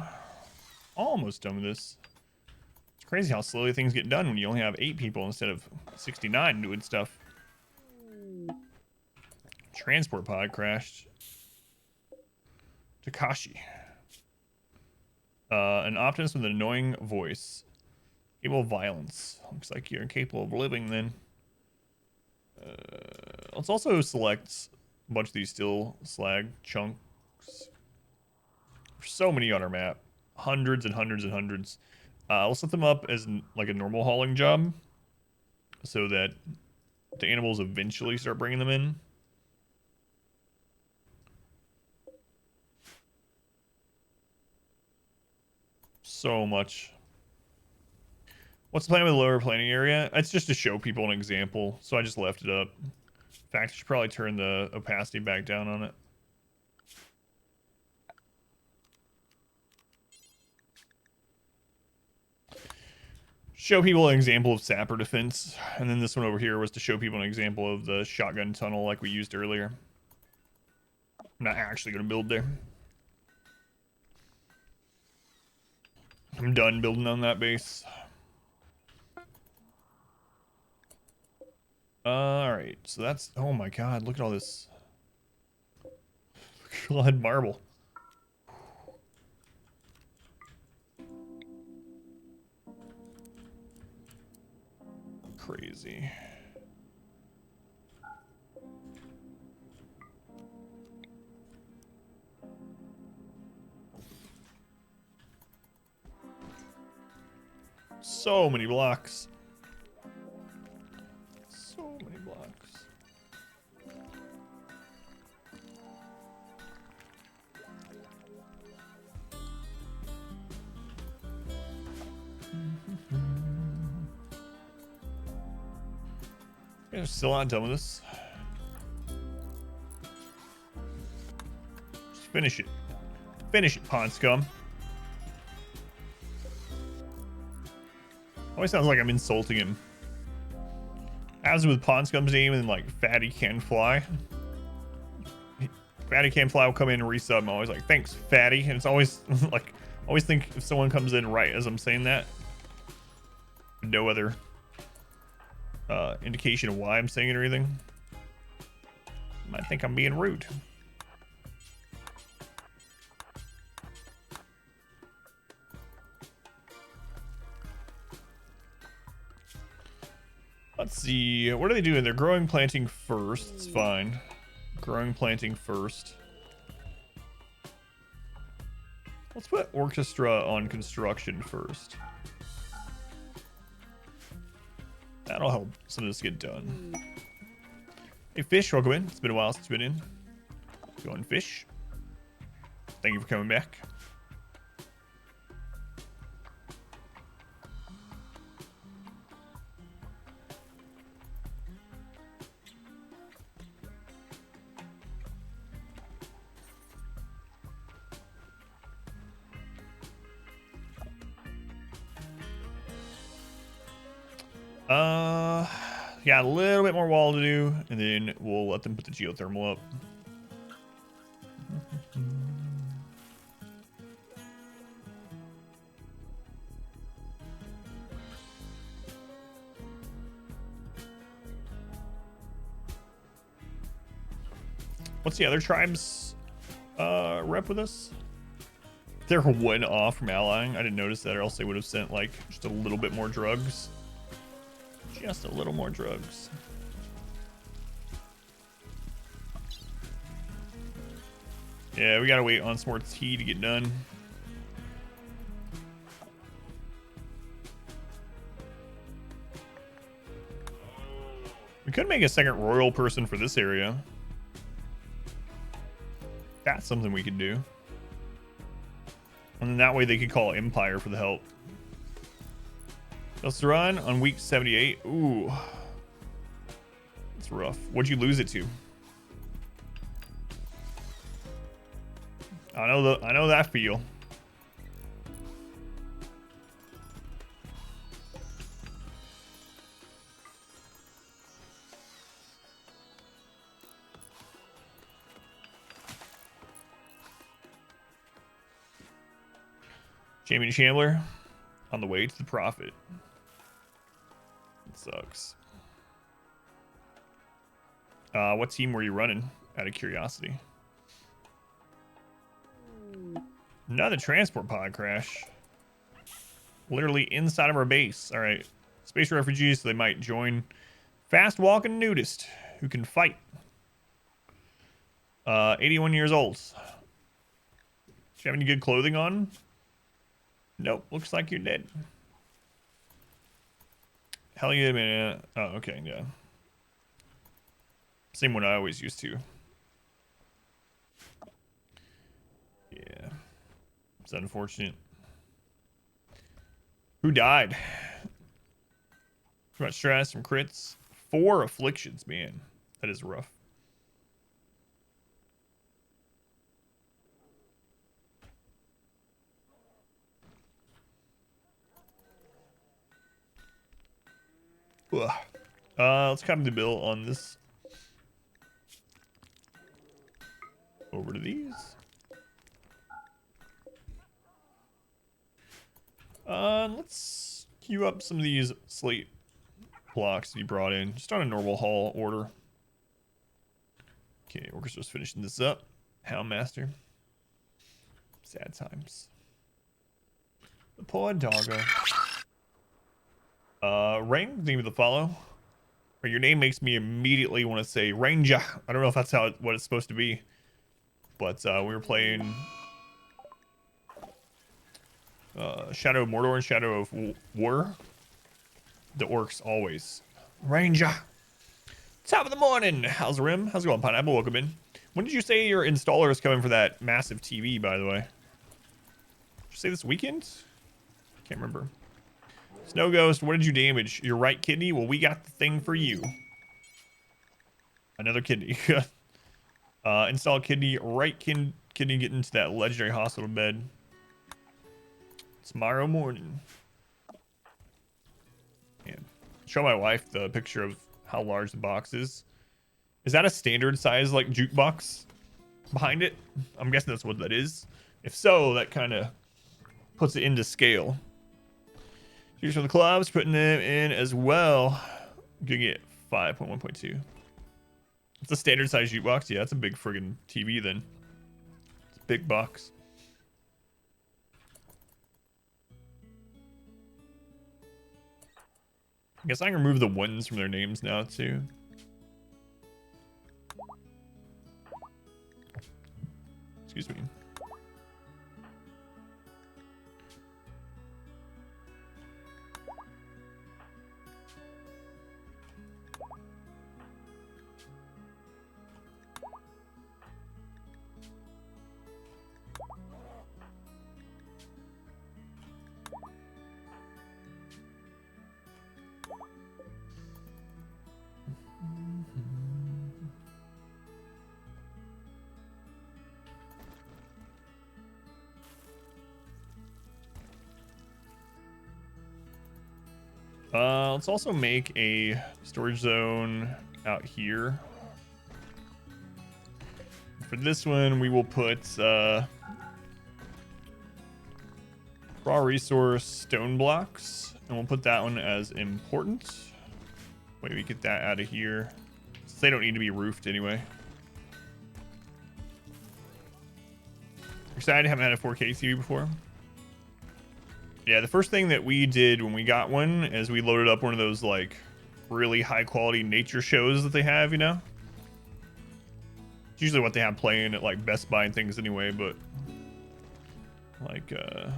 Almost done with this. It's crazy how slowly things get done when you only have 8 people instead of 69 doing stuff. Transport pod crashed. Takashi. An optimist with an annoying voice. Capable of violence. Looks like you're incapable of living then. Let's also select a bunch of these steel slag chunks. There's so many on our map. Hundreds and hundreds and hundreds. I'll set them up as like a normal hauling job so that the animals eventually start bringing them in. So much. What's the plan with the lower planning area? It's just to show people an example, so I just left it up. In fact, I should probably turn the opacity back down on it. Show people an example of sapper defense, and then this one over here was to show people an example of the shotgun tunnel like we used earlier. I'm not actually going to build there. I'm done building on that base. Alright, so that's... Oh my god, look at all this. God, marble. Crazy. So many blocks. So many blocks. Yeah, still not done with this. Just finish it. Finish it, Pond Scum. Always sounds like I'm insulting him. As with Pond Scum's name and like Fatty Can Fly. Fatty Can Fly will come in and resub. I'm always like, thanks, Fatty. And it's always like, always think if someone comes in right as I'm saying that. No other indication of why I'm saying it or anything. You might think I'm being rude. Let's see. What are they doing? They're growing planting first. It's fine. Growing planting first. Let's put orchestra on construction first. That'll help some of this get done. Hey, Fish, welcome in. It's been a while since you've been in. Go on, Fish. Thank you for coming back. Yeah, a little bit more wall to do, and then we'll let them put the geothermal up. What's the other tribe's rep with us? They're 1 off from allying. I didn't notice that, or else they would have sent like just a little bit more drugs. Just a little more drugs. Yeah, we gotta wait on some more tea to get done. We could make a second royal person for this area. That's something we could do. And then that way they could call Empire for the help. Let's run on week 78. Ooh. It's rough. What'd you lose it to? I know that feel. Jamie Chandler on the way to the Prophet. It sucks. What team were you running out of curiosity? Another transport pod crash. Literally inside of our base. All right. Space refugees, so they might join fast walking nudist who can fight. 81 years old. Do you have any good clothing on? Nope, looks like you're dead. Hell yeah, man. Oh, okay, yeah. Same one I always used to. Yeah. It's unfortunate. Who died? Too much stress, some crits. 4 afflictions, man. That is rough. Ugh. Let's copy the bill on this. Over to these. Let's queue up some of these slate blocks that you brought in, just on a normal haul order. Okay, we're just finishing this up. Houndmaster. Sad times. The poor doggo. Ring, name of the follow. Or your name makes me immediately want to say Ranger. I don't know if that's what it's supposed to be. But we were playing Shadow of Mordor and Shadow of War. The orcs always. Ranger. Top of the morning. How's Rim? How's it going, Pineapple? Welcome in. When did you say your installer is coming for that massive TV, by the way? Did you say this weekend? Can't remember. Snow Ghost, what did you damage? Your right kidney? Well, we got the thing for you. Another kidney. Install kidney. Right kidney get into that legendary hospital bed. Tomorrow morning. Yeah. Show my wife the picture of how large the box is. Is that a standard size, like, jukebox behind it? I'm guessing that's what that is. If so, that kind of puts it into scale. Here's for the clubs, putting them in as well. Gonna get 5.1.2. It's a standard size jukebox. Yeah, that's a big friggin' TV then. It's a big box. I guess I can remove the ones from their names now too. Excuse me. Let's also make a storage zone out here. For this one, we will put raw resource stone blocks, and we'll put that one as important. Wait, we get that out of here. Since they don't need to be roofed anyway. Excited, haven't had a 4K TV before. Yeah, the first thing that we did when we got one is we loaded up one of those like really high quality nature shows that they have, you know? It's usually what they have playing at like Best Buy and things anyway, but like one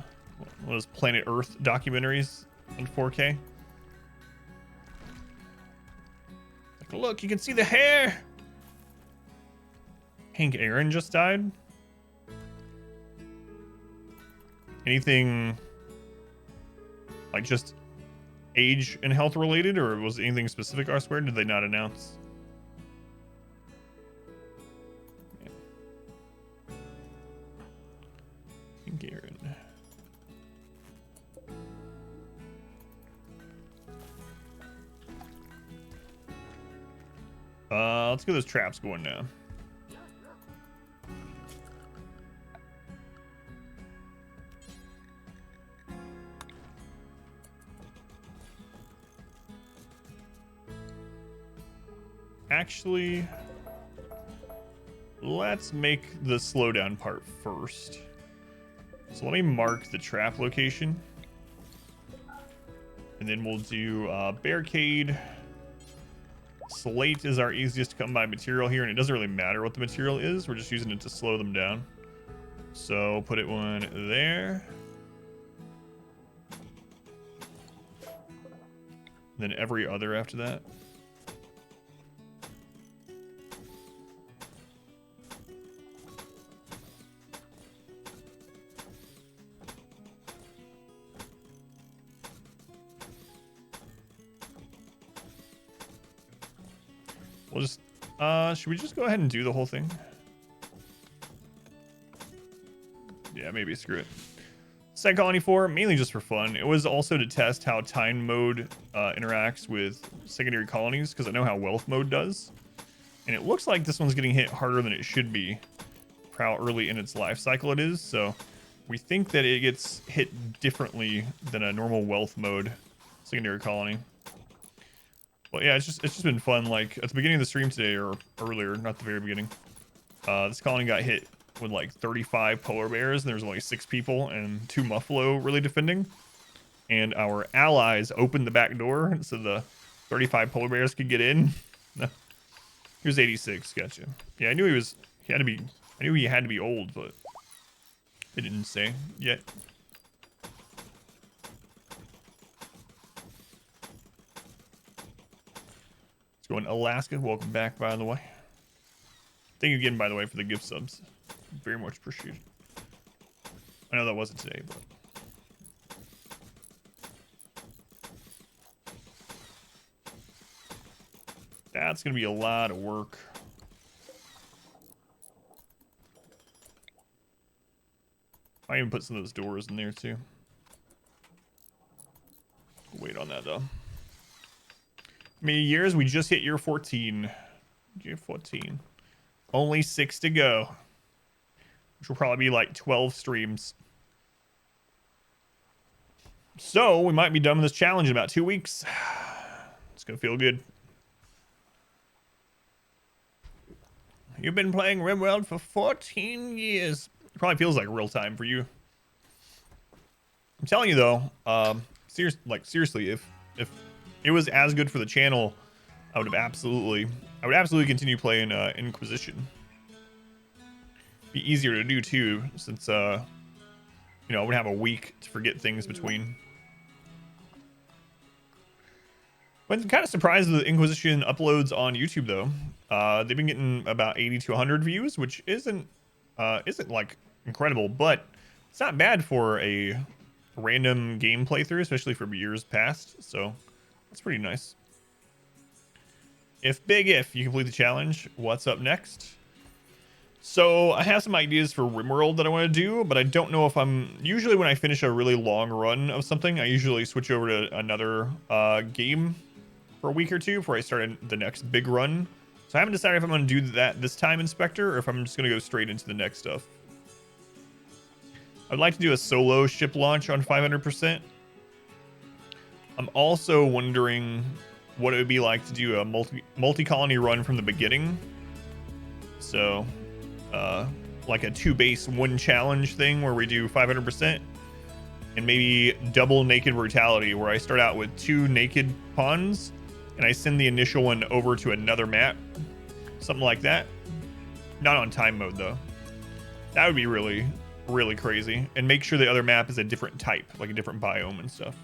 of those Planet Earth documentaries in 4K. Like, look, you can see the hair. Hank Aaron just died. Anything like just age and health related, or was it anything specific? I swear, did they not announce? Yeah. Hank Aaron. Let's get those traps going now. Actually, let's make the slowdown part first. So let me mark the trap location. And then we'll do barricade. Slate is our easiest to come by material here, and it doesn't really matter what the material is. We're just using it to slow them down. So put it one there. Then every other after that. We'll just, should we just go ahead and do the whole thing? Yeah, maybe screw it. Second Colony 4, mainly just for fun. It was also to test how time mode interacts with secondary colonies, because I know how wealth mode does. And it looks like this one's getting hit harder than it should be for how early in its life cycle it is. So we think that it gets hit differently than a normal wealth mode secondary colony. Well, yeah, it's just been fun. Like at the beginning of the stream today, or earlier, not the very beginning, this colony got hit with like 35 polar bears, and there was only 6 people and 2 muffalo really defending. And our allies opened the back door so the 35 polar bears could get in. He was 86. Gotcha. Yeah, I knew he had to be old, but they didn't say yet. Going Alaska, welcome back, by the way. Thank you again, by the way, for the gift subs. Very much appreciated. I know that wasn't today, but that's gonna be a lot of work. I even put some of those doors in there too. Wait on that though. Many years, we just hit year 14. Year 14. Only 6 to go. Which will probably be like 12 streams. So, we might be done with this challenge in about 2 weeks. It's gonna feel good. You've been playing RimWorld for 14 years. It probably feels like real time for you. I'm telling you though, seriously, if it was as good for the channel, I would absolutely continue playing Inquisition. Be easier to do too, since I would have a week to forget things between. But I'm kind of surprised that Inquisition uploads on YouTube though. They've been getting about 80 to 100 views, which isn't like incredible, but it's not bad for a random game playthrough, especially for years past. So that's pretty nice. If you complete the challenge, what's up next? So I have some ideas for RimWorld that I want to do, but I don't know if usually when I finish a really long run of something, I usually switch over to another game for a week or two before I start the next big run. So I haven't decided if I'm going to do that this time, Inspector, or if I'm just going to go straight into the next stuff. I'd like to do a solo ship launch on 500%. I'm also wondering what it would be like to do a multi-colony run from the beginning. So, we'll like a 2 base 1 challenge thing where we do 500%, and maybe double Naked Brutality where I start out with 2 naked pawns and I send the initial one over to another map, something like that. Not on time mode though. That would be really, really crazy. And make sure the other map is a different type, like a different biome and stuff.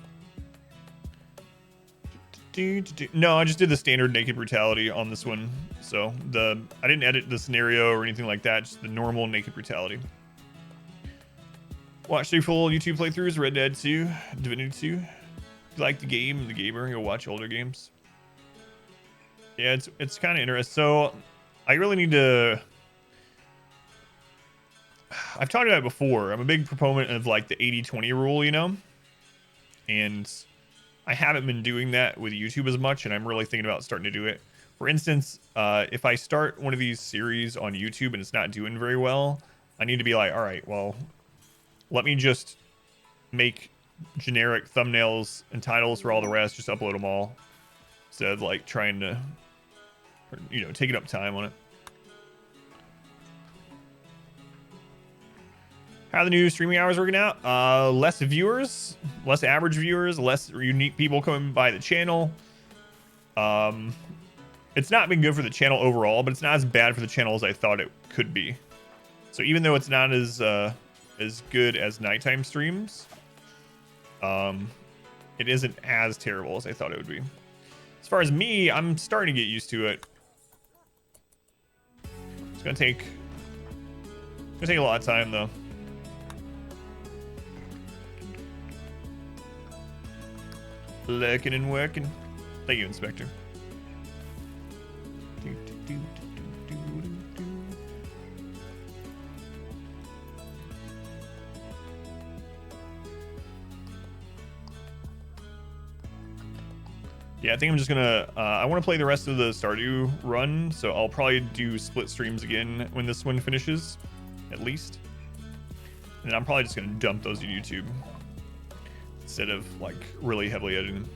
No, I just did the standard Naked Brutality on this one. So I didn't edit the scenario or anything like that, just the normal Naked Brutality. Watch 3 full YouTube playthroughs, Red Dead 2, Divinity 2. If you like the game and the gamer, you'll watch older games. Yeah, it's kind of interesting. So I really need to... I've talked about it before. I'm a big proponent of like the 80-20 rule, you know? And I haven't been doing that with YouTube as much, and I'm really thinking about starting to do it. For instance, if I start one of these series on YouTube and it's not doing very well, I need to be like, all right, well, let me just make generic thumbnails and titles for all the rest, just upload them all, instead of like trying to, you know, taking up time on it. How are the new streaming hours working out? Less viewers, less average viewers, less unique people coming by the channel. It's not been good for the channel overall, but it's not as bad for the channel as I thought it could be. So even though it's not as good as nighttime streams, it isn't as terrible as I thought it would be. As far as me, I'm starting to get used to it. It's gonna take a lot of time though. Lurking and working. Thank you, Inspector. Yeah, I think I'm just gonna, I want to play the rest of the Stardew run, so I'll probably do split streams again when this one finishes, at least. And I'm probably just gonna dump those to YouTube instead of like really heavily editing.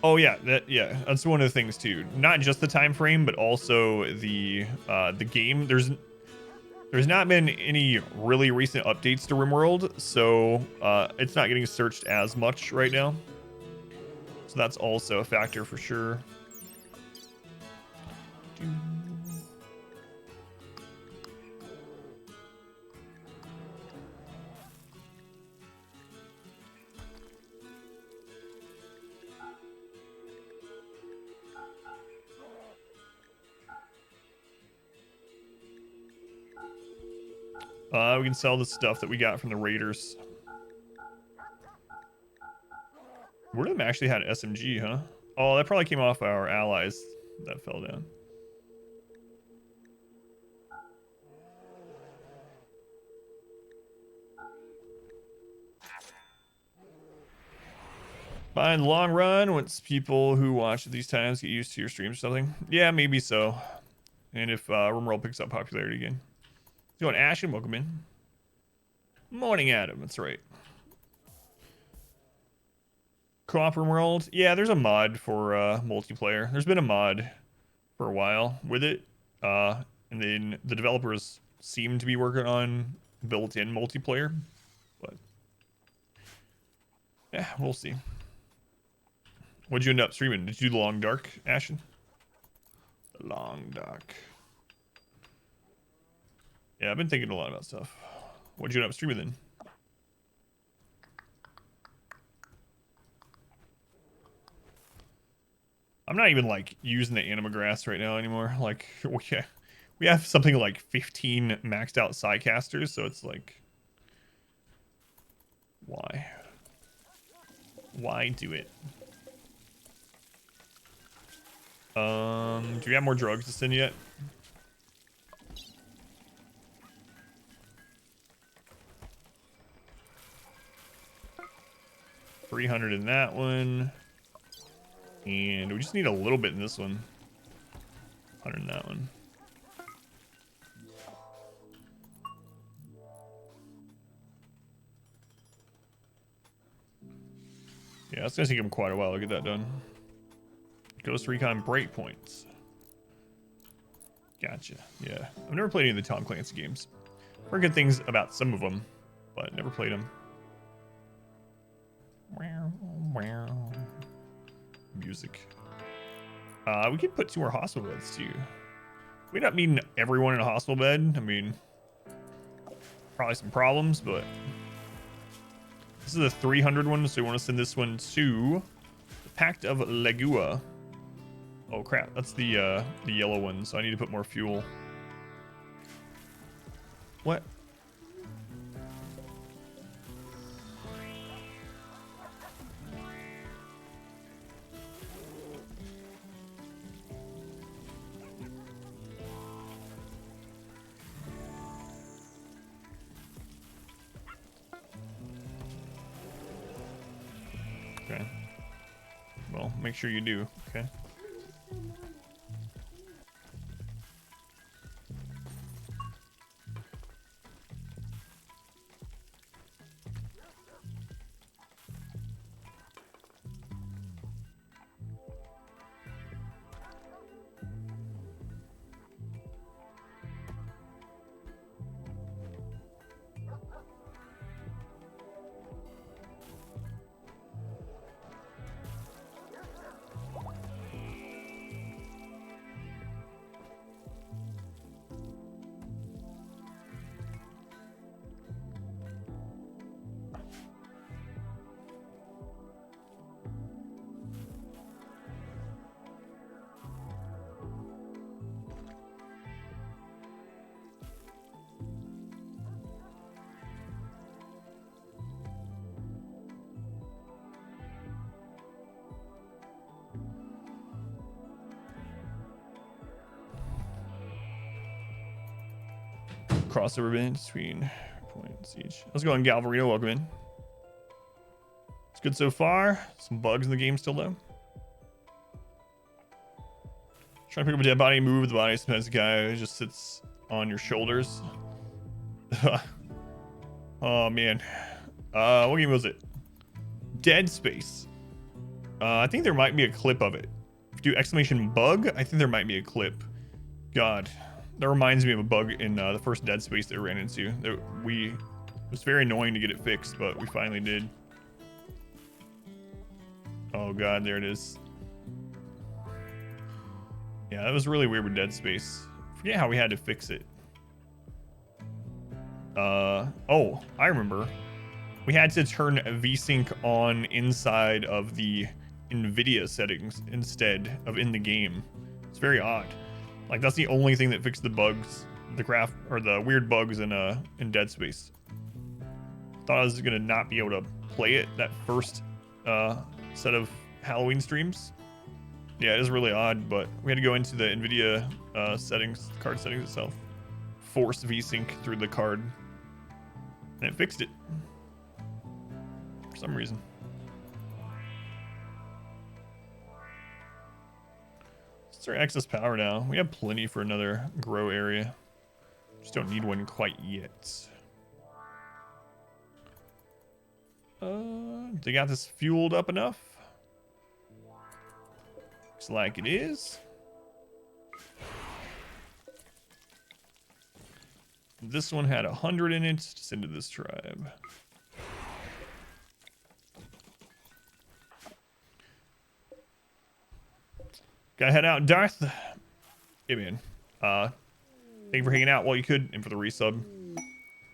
Oh yeah, that's one of the things too. Not just the time frame, but also the game. There's not been any really recent updates to RimWorld, so it's not getting searched as much right now. So that's also a factor for sure. We can sell the stuff that we got from the raiders. One of them actually had SMG, huh? Oh, that probably came off our allies that fell down. By in the long run, once people who watch at these times get used to your streams or something. Yeah, maybe so. And if RimWorld picks up popularity again. Going Ashen, welcome in. Morning, Adam. That's right. Co-op RimWorld. Yeah, there's a mod for multiplayer. There's been a mod for a while with it. And then the developers seem to be working on built-in multiplayer. But yeah, we'll see. What'd you end up streaming? Did you do the Long Dark, Ashen? The Long Dark. Yeah, I've been thinking a lot about stuff. What'd you end up streaming then? I'm not even like using the anima grass right now anymore. Like we have something like 15 maxed out sidecasters, so it's like, why do it? Do we have more drugs to send yet? $300 in that one. And we just need a little bit in this one. 100 in that one. Yeah, it's gonna take him quite a while to get that done. Ghost Recon breakpoints. Gotcha. Yeah. I've never played any of the Tom Clancy games. Heard good things about some of them, but never played them. Music. We could put 2 more hospital beds too. We not needing everyone in a hospital bed. I mean, probably some problems, but this is a 300 one, so we want to send this one to the Pact of Legua. Oh crap, that's the yellow one, so I need to put more fuel. What? Okay. Well, make sure you do, okay? Crossover bin between points each. Let's go on Galvarino. Welcome in. It's good so far. Some bugs in the game still though. Trying to pick up a dead body, move the body. Sometimes the guy just sits on your shoulders. Oh man. What game was it? Dead Space. I think there might be a clip of it. If you do exclamation bug, I think there might be a clip. God. That reminds me of a bug in the first Dead Space that we ran into. It was very annoying to get it fixed, but we finally did. Oh god, there it is. Yeah, that was really weird with Dead Space. Forget how we had to fix it. Oh, I remember. We had to turn VSync on inside of the NVIDIA settings instead of in the game. It's very odd. Like that's the only thing that fixed the bugs, the weird bugs in Dead Space. Thought I was gonna not be able to play it that first set of Halloween streams. Yeah, it is really odd, but we had to go into the NVIDIA settings, card settings itself, force VSync through the card, and it fixed it for some reason. Let's start excess power now. We have plenty for another grow area. Just don't need one quite yet. They got this fueled up enough? Looks like it is. This one had 100 in it to send to this tribe. Gotta head out, Darth. Hey man. Thank you for hanging out while you could and for the resub.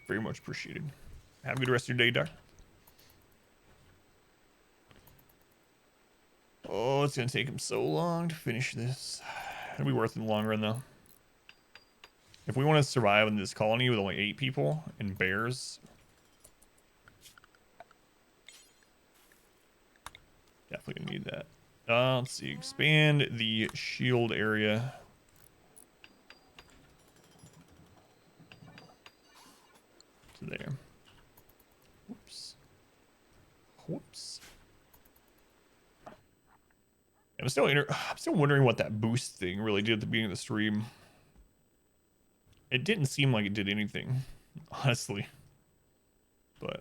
Very much appreciated. Have a good rest of your day, Darth. Oh, it's gonna take him so long to finish this. It'll be worth it in the long run though. If we want to survive in this colony with only 8 people and bears, definitely gonna need that. Let's see, expand the shield area. To there. Whoops. Whoops. I'm still wondering what that boost thing really did at the beginning of the stream. It didn't seem like it did anything, honestly. But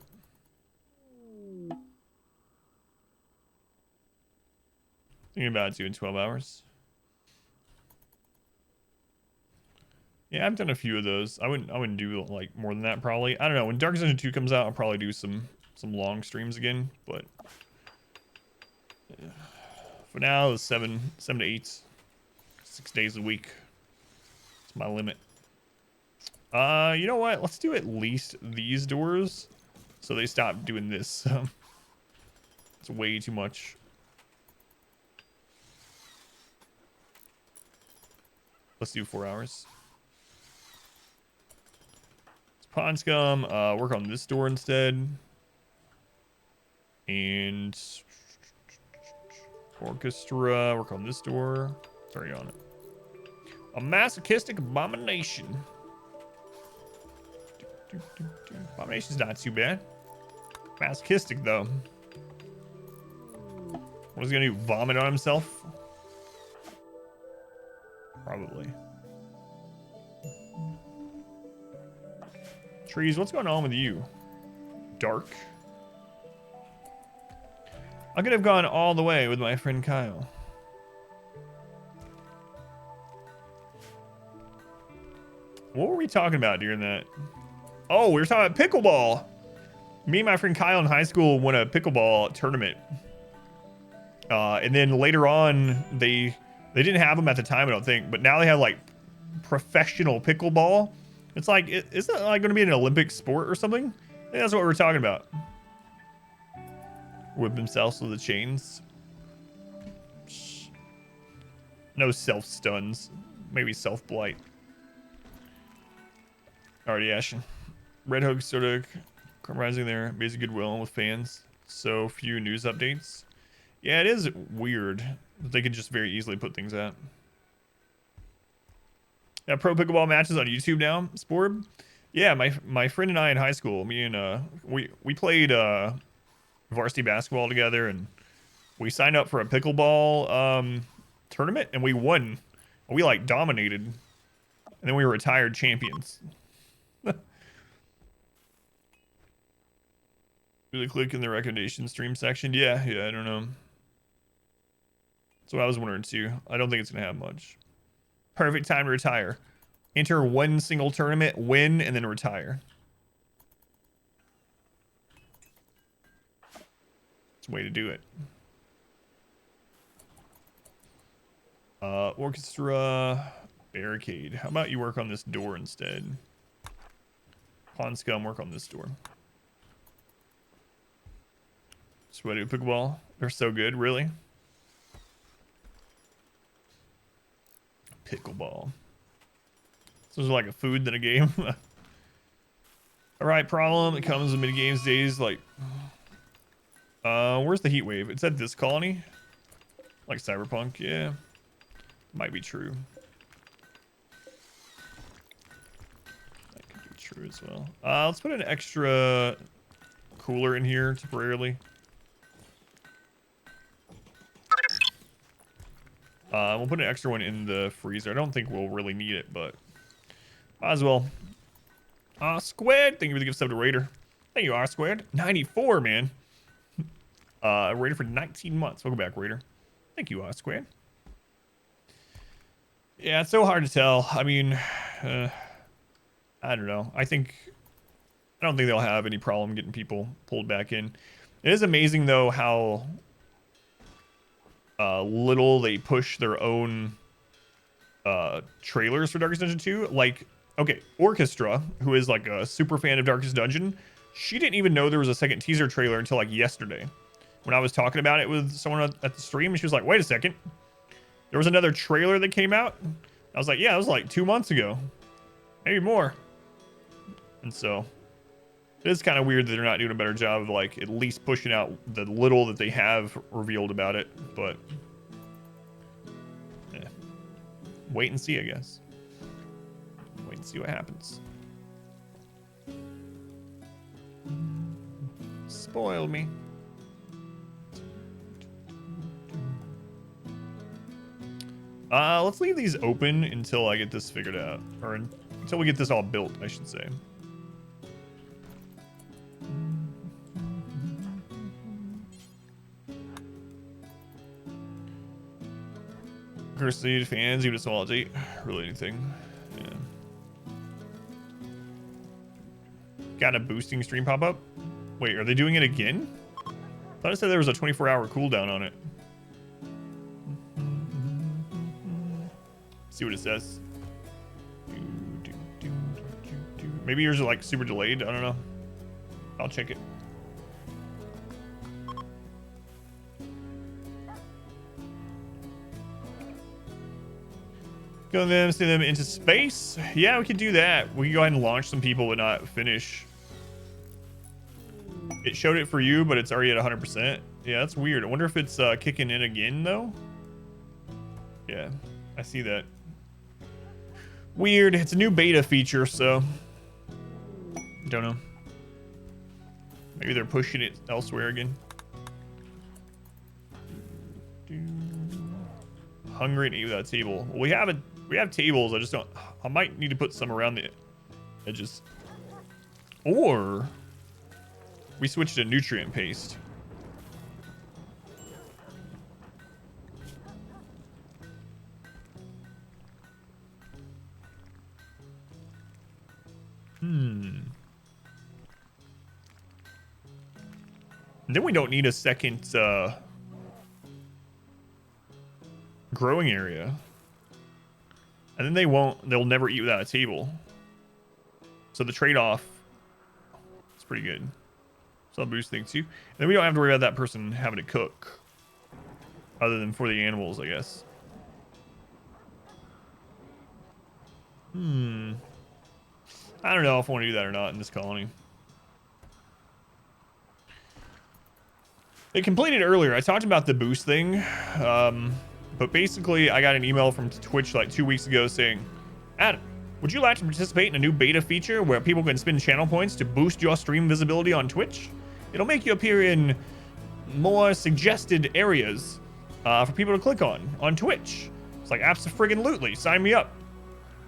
thinking about it too in 12 hours. Yeah, I've done a few of those. I wouldn't do like more than that probably. I don't know. When Dark Dungeon 2 comes out, I'll probably do some long streams again. But yeah. For now, it's 7 to 8, 6 days a week. It's my limit. You know what? Let's do at least these doors, so they stop doing this. It's way too much. Let's do 4 hours. It's Pond Scum. Work on this door instead. And Orchestra. Work on this door. It's already on it. A masochistic abomination. Abomination's not too bad. Masochistic though. What is he gonna do? Vomit on himself? Probably. Trees, what's going on with you? Dark. I could have gone all the way with my friend Kyle. What were we talking about during that? Oh, we were talking about pickleball. Me and my friend Kyle in high school won a pickleball tournament. And then later on, they didn't have them at the time, I don't think, but now they have like professional pickleball. It's like, isn't it like going to be an Olympic sport or something? I think that's what we're talking about. Whip themselves with the chains. No self-stuns. Maybe self-blight. Alrighty, Ashton. Red Hook sort of compromising their basic goodwill with fans. So few news updates. Yeah, it is weird that they could just very easily put things out. Yeah, pro pickleball matches on YouTube now, Sporb. Yeah, my friend and I in high school, me and we played varsity basketball together, and we signed up for a pickleball tournament, and we won. We like dominated, and then we were retired champions. Really click in the recommendation stream section. Yeah, I don't know. That's what I was wondering too. I don't think it's gonna have much. Perfect time to retire. Enter one single tournament, win, and then retire. It's a way to do it. Orchestra, barricade. How about you work on this door instead? Pond Scum, work on this door. Sweaty pickleball. They're so good, really. Pickleball. So it's like a food than a game. Alright, problem. It comes in mini games days like where's the heat wave? It's at this colony? Like Cyberpunk, yeah. Might be true. That could be true as well. Let's put an extra cooler in here temporarily. We'll put an extra one in the freezer. I don't think we'll really need it, but might as well. Squid, thank you for the gift sub to Raider. Thank you, Squid. 94, man. Raider for 19 months. Welcome back, Raider. Thank you, Squid. Yeah, it's so hard to tell. I mean, I don't know. I don't think they'll have any problem getting people pulled back in. It is amazing though how little they push their own trailers for Darkest Dungeon 2. Like, okay, Orchestra, who is like a super fan of Darkest Dungeon, she didn't even know there was a second teaser trailer until like yesterday. When I was talking about it with someone at the stream, and she was like, wait a second. There was another trailer that came out. I was like, yeah, it was like 2 months ago. Maybe more. And so it is kind of weird that they're not doing a better job of like at least pushing out the little that they have revealed about it. But yeah. Wait and see, I guess. Wait and see what happens. Spoil me. Let's leave these open until I get this figured out. Or until we get this all built, I should say. Cursed fans, even a small date. Really anything. Yeah. got a boosting stream pop up. Wait, are they doing it again? I thought it said there was a 24-hour cooldown on it. See what it says. Maybe yours are like super delayed. I don't know. I'll check it. Go them, send them into space. Yeah, we could do that. We can go ahead and launch some people but not finish. It showed it for you, but it's already at 100%. Yeah, that's weird. I wonder if it's kicking in again though. Yeah, I see that. Weird. It's a new beta feature, so don't know. Maybe they're pushing it elsewhere again. Hungry and eat without a table. Well, we have tables. I just don't. I might need to put some around the edges, or we switch to nutrient paste. And then we don't need a second growing area. And then they'll never eat without a table. So the trade-off is pretty good. So I'll boost things too. And then we don't have to worry about that person having to cook. Other than for the animals, I guess. I don't know if I want to do that or not in this colony. They completed earlier. I talked about the boost thing. But basically, I got an email from Twitch like 2 weeks ago saying, Adam, would you like to participate in a new beta feature where people can spend channel points to boost your stream visibility on Twitch? It'll make you appear in more suggested areas for people to click on Twitch. It's like, abso-friggin-lutely, sign me up.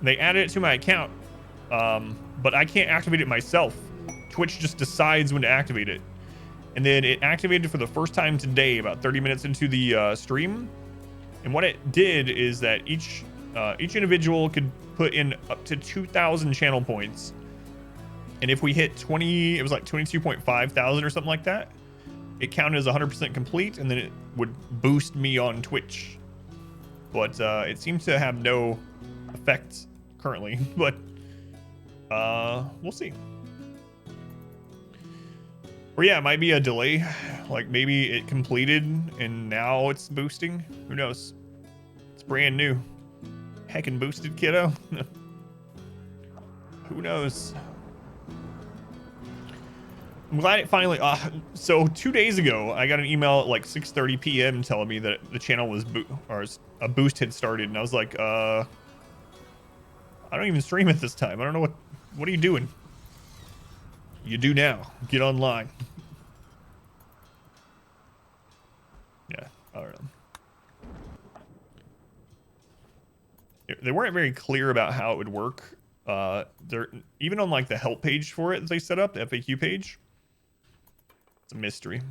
They added it to my account, but I can't activate it myself. Twitch just decides when to activate it. And then it activated for the first time today, about 30 minutes into the stream. And what it did is that each individual could put in up to 2,000 channel points. And if we hit 20, it was like 22.5 thousand or something like that, it counted as 100% complete, and then it would boost me on Twitch. But it seems to have no effect currently, but we'll see. Or yeah, it might be a delay. Like maybe it completed and now it's boosting. Who knows? It's brand new. Heckin' boosted, kiddo. Who knows? I'm glad it finally. So 2 days ago, I got an email at like 6:30 p.m. telling me that the channel was a boost had started, and I was like, I don't even stream at this time. I don't know what are you doing? You do now. Get online. Yeah, I don't know. They weren't very clear about how it would work. They're even on like the help page for it that they set up, the FAQ page. It's a mystery.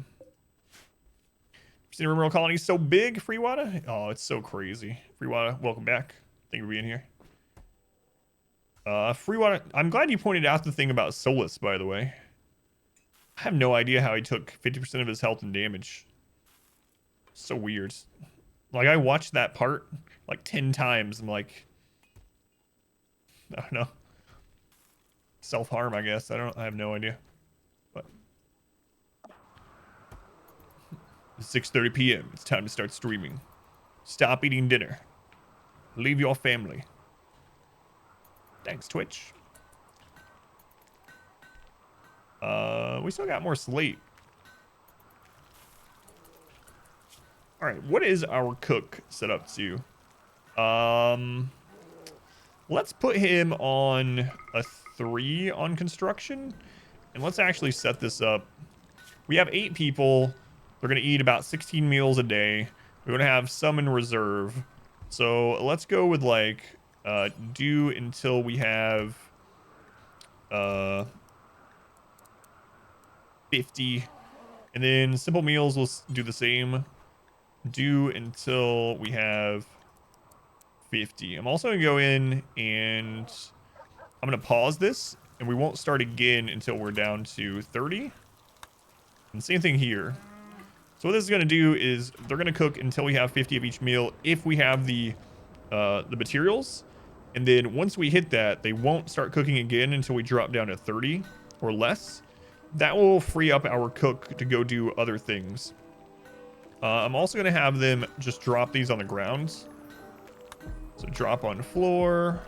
Seen RimWorld colony so big, Freewater? Oh, it's so crazy. Freewater, welcome back. Thank you for being here. Freewater, I'm glad you pointed out the thing about Solus, by the way. I have no idea how he took 50% of his health and damage. So weird. Like, I watched that part like 10 times. I'm like, I don't know. Self-harm, I guess. I have no idea. But it's 6:30 p.m. It's time to start streaming. Stop eating dinner. Leave your family. Thanks, Twitch. We still got more slate. All right, what is our cook set up to? Let's put him on a 3 on construction, and let's actually set this up. We have 8 people. They're gonna eat about 16 meals a day. We're gonna have some in reserve. So let's go with like do until we have 50, and then simple meals will do the same. Do until we have 50. I'm also gonna go in and I'm gonna pause this, and and we won't start again until we're down to 30. And same thing here. So what this is going to do is they're going to cook until we have 50 of each meal if we have the materials. And then once we hit that, they won't start cooking again until we drop down to 30 or less. That will free up our cook to go do other things. I'm also going to have them just drop these on the ground. So drop on floor.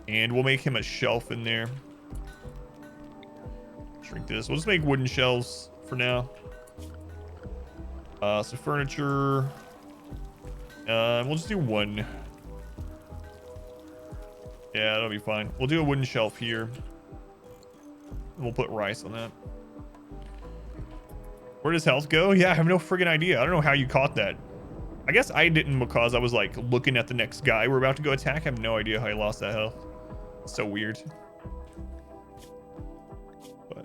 And we'll make him a shelf in there. Shrink this. We'll just make wooden shelves for now. So furniture. We'll just do one. Yeah, that'll be fine. We'll do a wooden shelf here. And we'll put rice on that. Where does health go? Yeah, I have no friggin' idea. I don't know how you caught that. I guess I didn't because I was like looking at the next guy we're about to go attack. I have no idea how he lost that health. It's so weird. But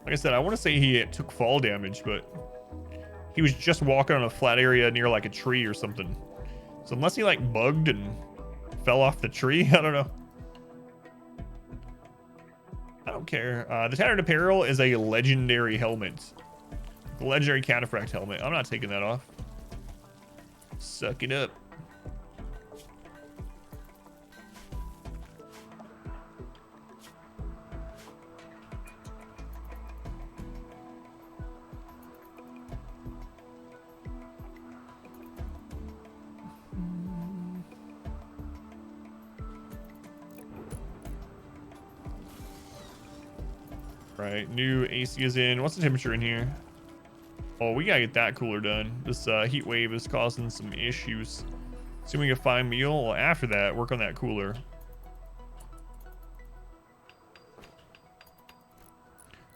like I said, I want to say he took fall damage, but he was just walking on a flat area near like a tree or something. So unless he like bugged and fell off the tree, I don't know. I don't care. The Tattered Apparel is a legendary helmet. The legendary cataphract helmet. I'm not taking that off. Suck it up. Right, new AC is in. What's the temperature in here? Oh, we gotta get that cooler done. This heat wave is causing some issues. Assuming a fine meal. Well, after that, work on that cooler.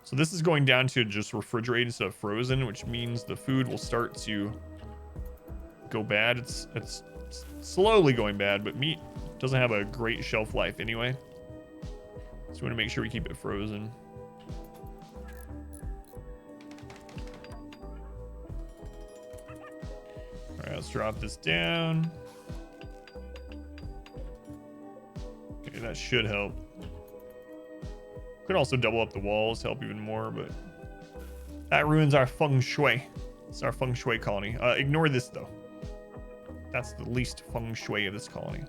So this is going down to just refrigerated instead of frozen, which means the food will start to go bad. It's slowly going bad, but meat doesn't have a great shelf life anyway. So we want to make sure we keep it frozen. All right, let's drop this down. Okay, that should help. Could also double up the walls, help even more, but that ruins our feng shui. It's our feng shui colony. Ignore this though. That's the least feng shui of this colony.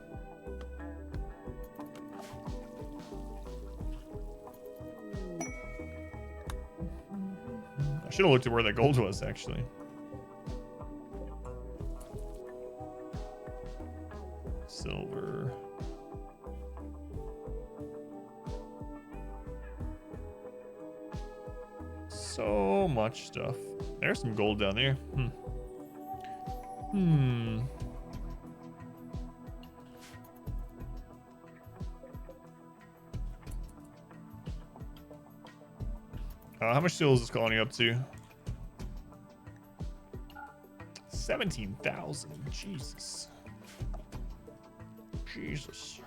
I should have looked at where that gold was actually. Silver. So much stuff. There's some gold down there. How much steel is this colony up to? 17,000. Jesus. Jesus.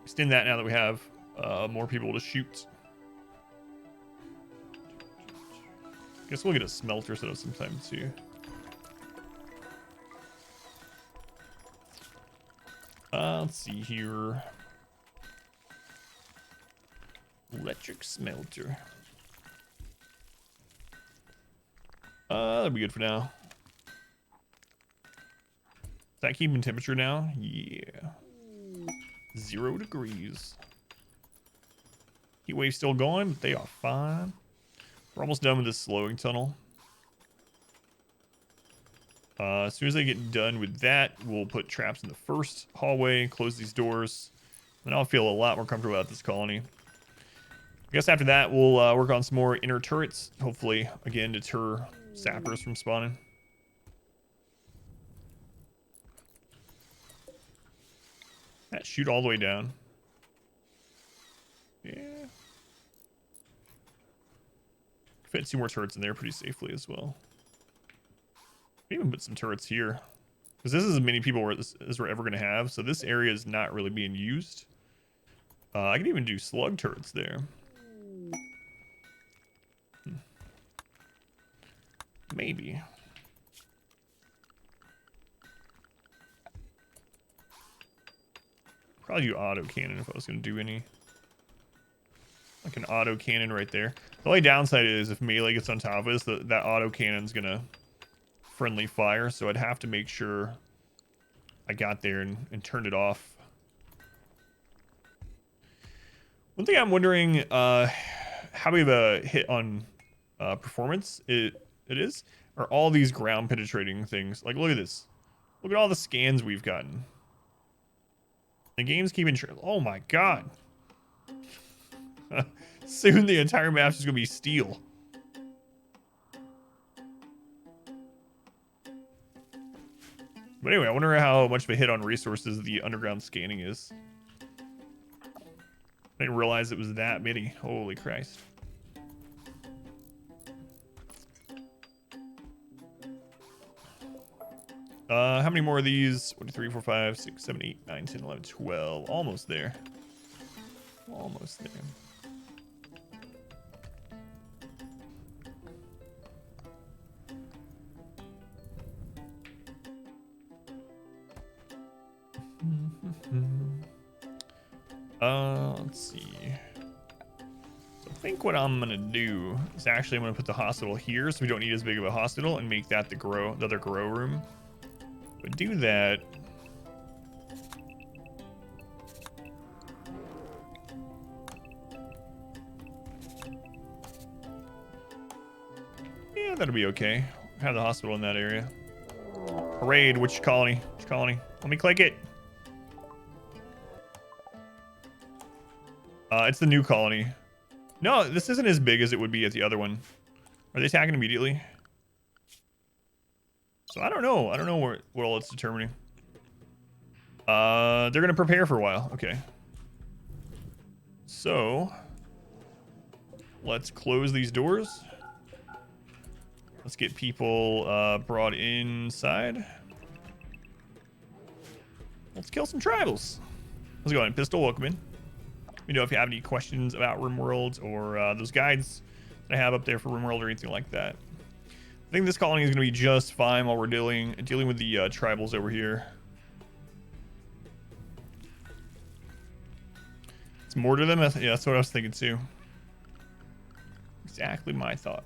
Extend that now that we have more people to shoot. Guess we'll get a smelter set up sometime too. Let's see here. Electric smelter. That'll be good for now. Is that keeping temperature now? Yeah. 0 degrees. Heat wave still going, but they are fine. We're almost done with this slowing tunnel. As soon as I get done with that, we'll put traps in the first hallway, close these doors, and I'll feel a lot more comfortable about this colony. I guess after that, we'll work on some more inner turrets. Hopefully, again, deter sappers from spawning. That shoot all the way down. Yeah. Fit 2 more turrets in there pretty safely as well. Even put some turrets here. Because this is as many people as we're ever going to have. So this area is not really being used. I can even do slug turrets there. Maybe. Probably do auto cannon if I was going to do any. Like an auto cannon right there. The only downside is if melee gets on top of us, that auto cannon's going to friendly fire. So I'd have to make sure I got there and turned it off. One thing I'm wondering, how big of a hit on performance it is, are all these ground penetrating things. Like, look at this. Look at all the scans we've gotten. The game's keeping track. Oh my god. Soon the entire map's just gonna be steel. But anyway, I wonder how much of a hit on resources the underground scanning is. I didn't realize it was that many. Holy Christ. How many more of these? 1, 2, 3, 4, 5, 6, 7, 8, 9, 10, 11, 12. Almost there. Almost there. Let's see. So I think what I'm gonna do is actually I'm gonna put the hospital here, so we don't need as big of a hospital, and make that the other grow room. But do that. Yeah, that'll be okay. Have the hospital in that area. Parade, which colony? Which colony? Let me click it. It's the new colony. No, this isn't as big as it would be at the other one. Are they attacking immediately? So I don't know. I don't know what all it's determining. They're gonna prepare for a while. Okay. So let's close these doors. Let's get people brought inside. Let's kill some tribals. How's it going? Pistol, welcome in. Let me know if you have any questions about RimWorld or those guides that I have up there for RimWorld or anything like that. I think this colony is going to be just fine while we're dealing with the tribals over here. It's more to them. Yeah, that's what I was thinking too. Exactly my thought.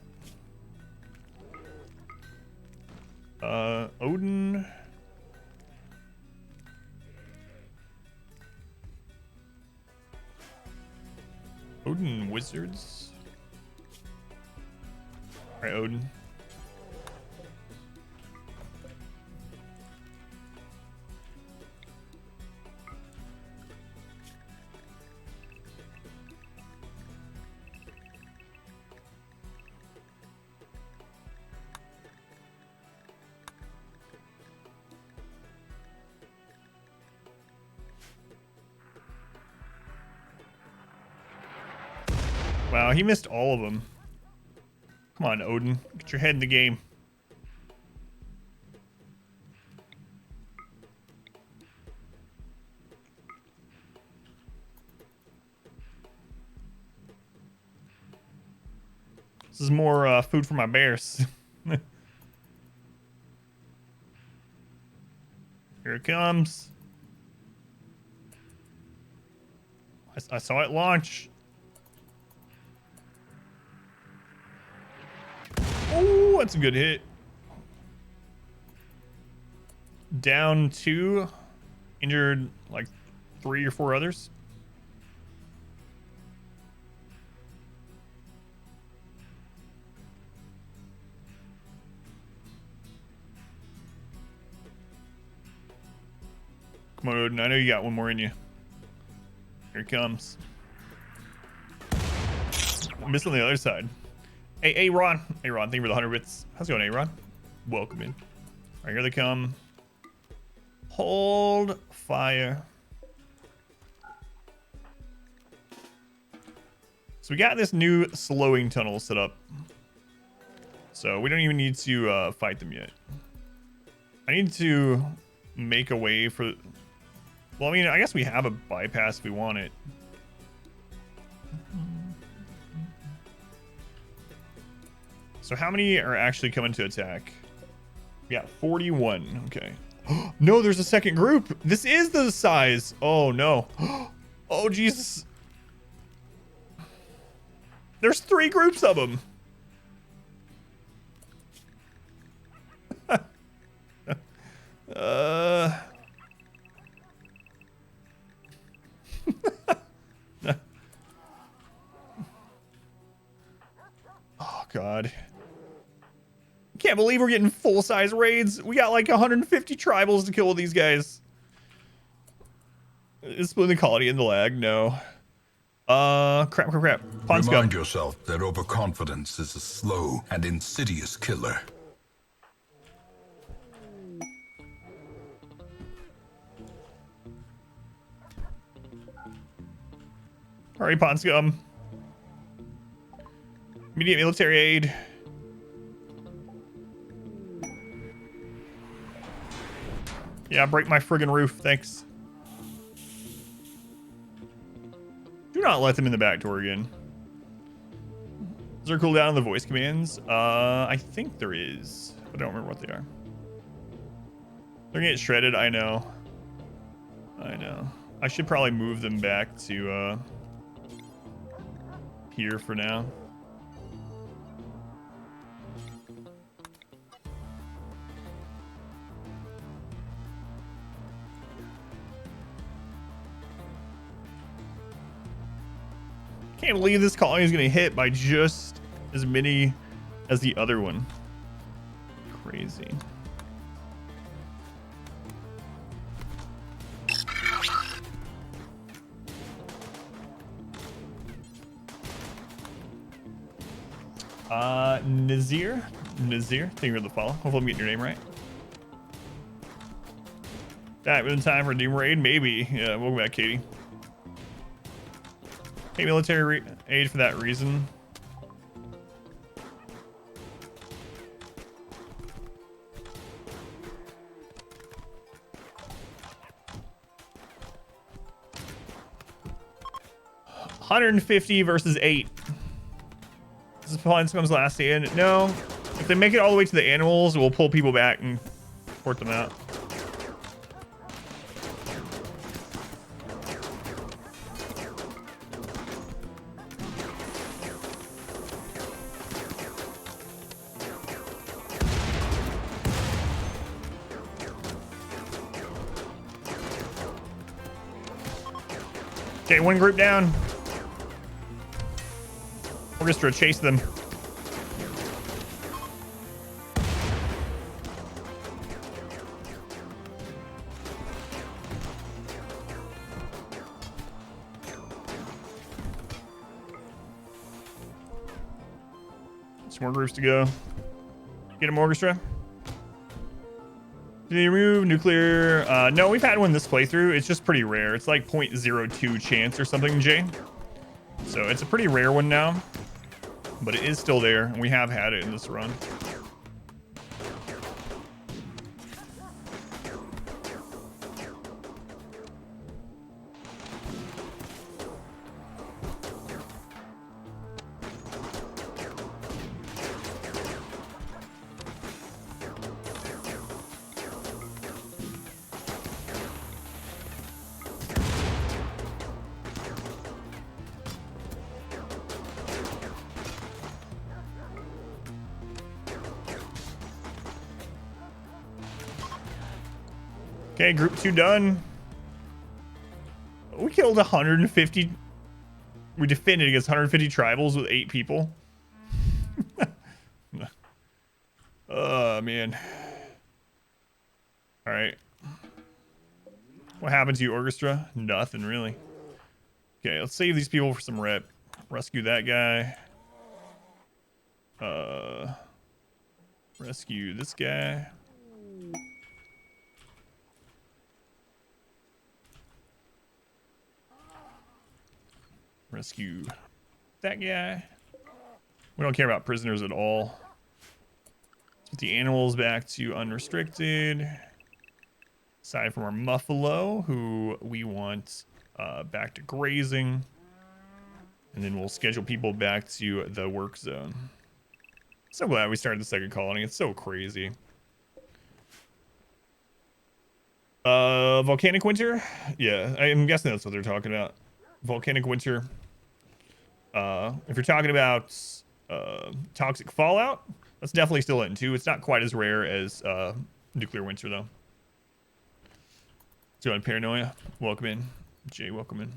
Odin. Odin wizards. All right, Odin. Wow, he missed all of them. Come on, Odin. Get your head in the game. This is more food for my bears. Here it comes. I saw it launch. Oh, that's a good hit. Down 2. Injured like 3 or 4 others. Come on, Odin. I know you got one more in you. Here it comes. Missed on the other side. Hey, Ron. Hey, Ron. Thank you for the 100 bits. How's it going, Ron? Welcome in. All right, here they come. Hold fire. So we got this new slowing tunnel set up. So we don't even need to fight them yet. I need to make a way for... Well, I mean, I guess we have a bypass if we want it. So how many are actually coming to attack? We got 41. Okay. No, there's a second group. This is the size. Oh, no. Oh, Jesus. There's 3 groups of them. Oh, God. Can't believe we're getting full-size raids. We got like 150 tribals to kill with these guys. Is splitting the quality in the lag? No. Crap. Pawn scum. Remind yourself that overconfidence is a slow and insidious killer. Hurry, pawn scum. Immediate military aid. Yeah, break my friggin' roof. Thanks. Do not let them in the back door again. Is there a cooldown on the voice commands? I think there is. I don't remember what they are. They're gonna get shredded, I know. I should probably move them back to here for now. Can't believe this colony is gonna hit by just as many as the other one. Crazy. Nazir, thank you for the follow. Hopefully I'm getting your name right. Back within time for a Doom raid? Maybe. Yeah, welcome back, Katie. Hey, military aid for that reason. $150 versus 8. This is Pawn Scum's last stand. No, if they make it all the way to the animals, we'll pull people back and port them out. Okay, one group down. Orchestra, chase them. Some more groups to go. Get them, Orchestra. Did they remove nuclear? No, we've had one this playthrough. It's just pretty rare. It's like 0.02 chance or something, Jay. So it's a pretty rare one now. But it is still there, and we have had it in this run. Okay, group 2 done. We killed 150. We defended against 150 tribals with 8 people. Oh, man. All right. What happened to you, Orchestra? Nothing, really. Okay, let's save these people for some rep. Rescue that guy. Rescue this guy. Rescue that guy. We don't care about prisoners at all. Let's put the animals back to unrestricted. Aside from our muffalo, who we want back to grazing. And then we'll schedule people back to the work zone. So glad we started the second colony. It's so crazy. Volcanic winter? Yeah, I'm guessing that's what they're talking about. Volcanic winter. If you're talking about toxic fallout, that's definitely still in too. It's not quite as rare as nuclear winter though. So on paranoia, welcome in. Jay, welcome in.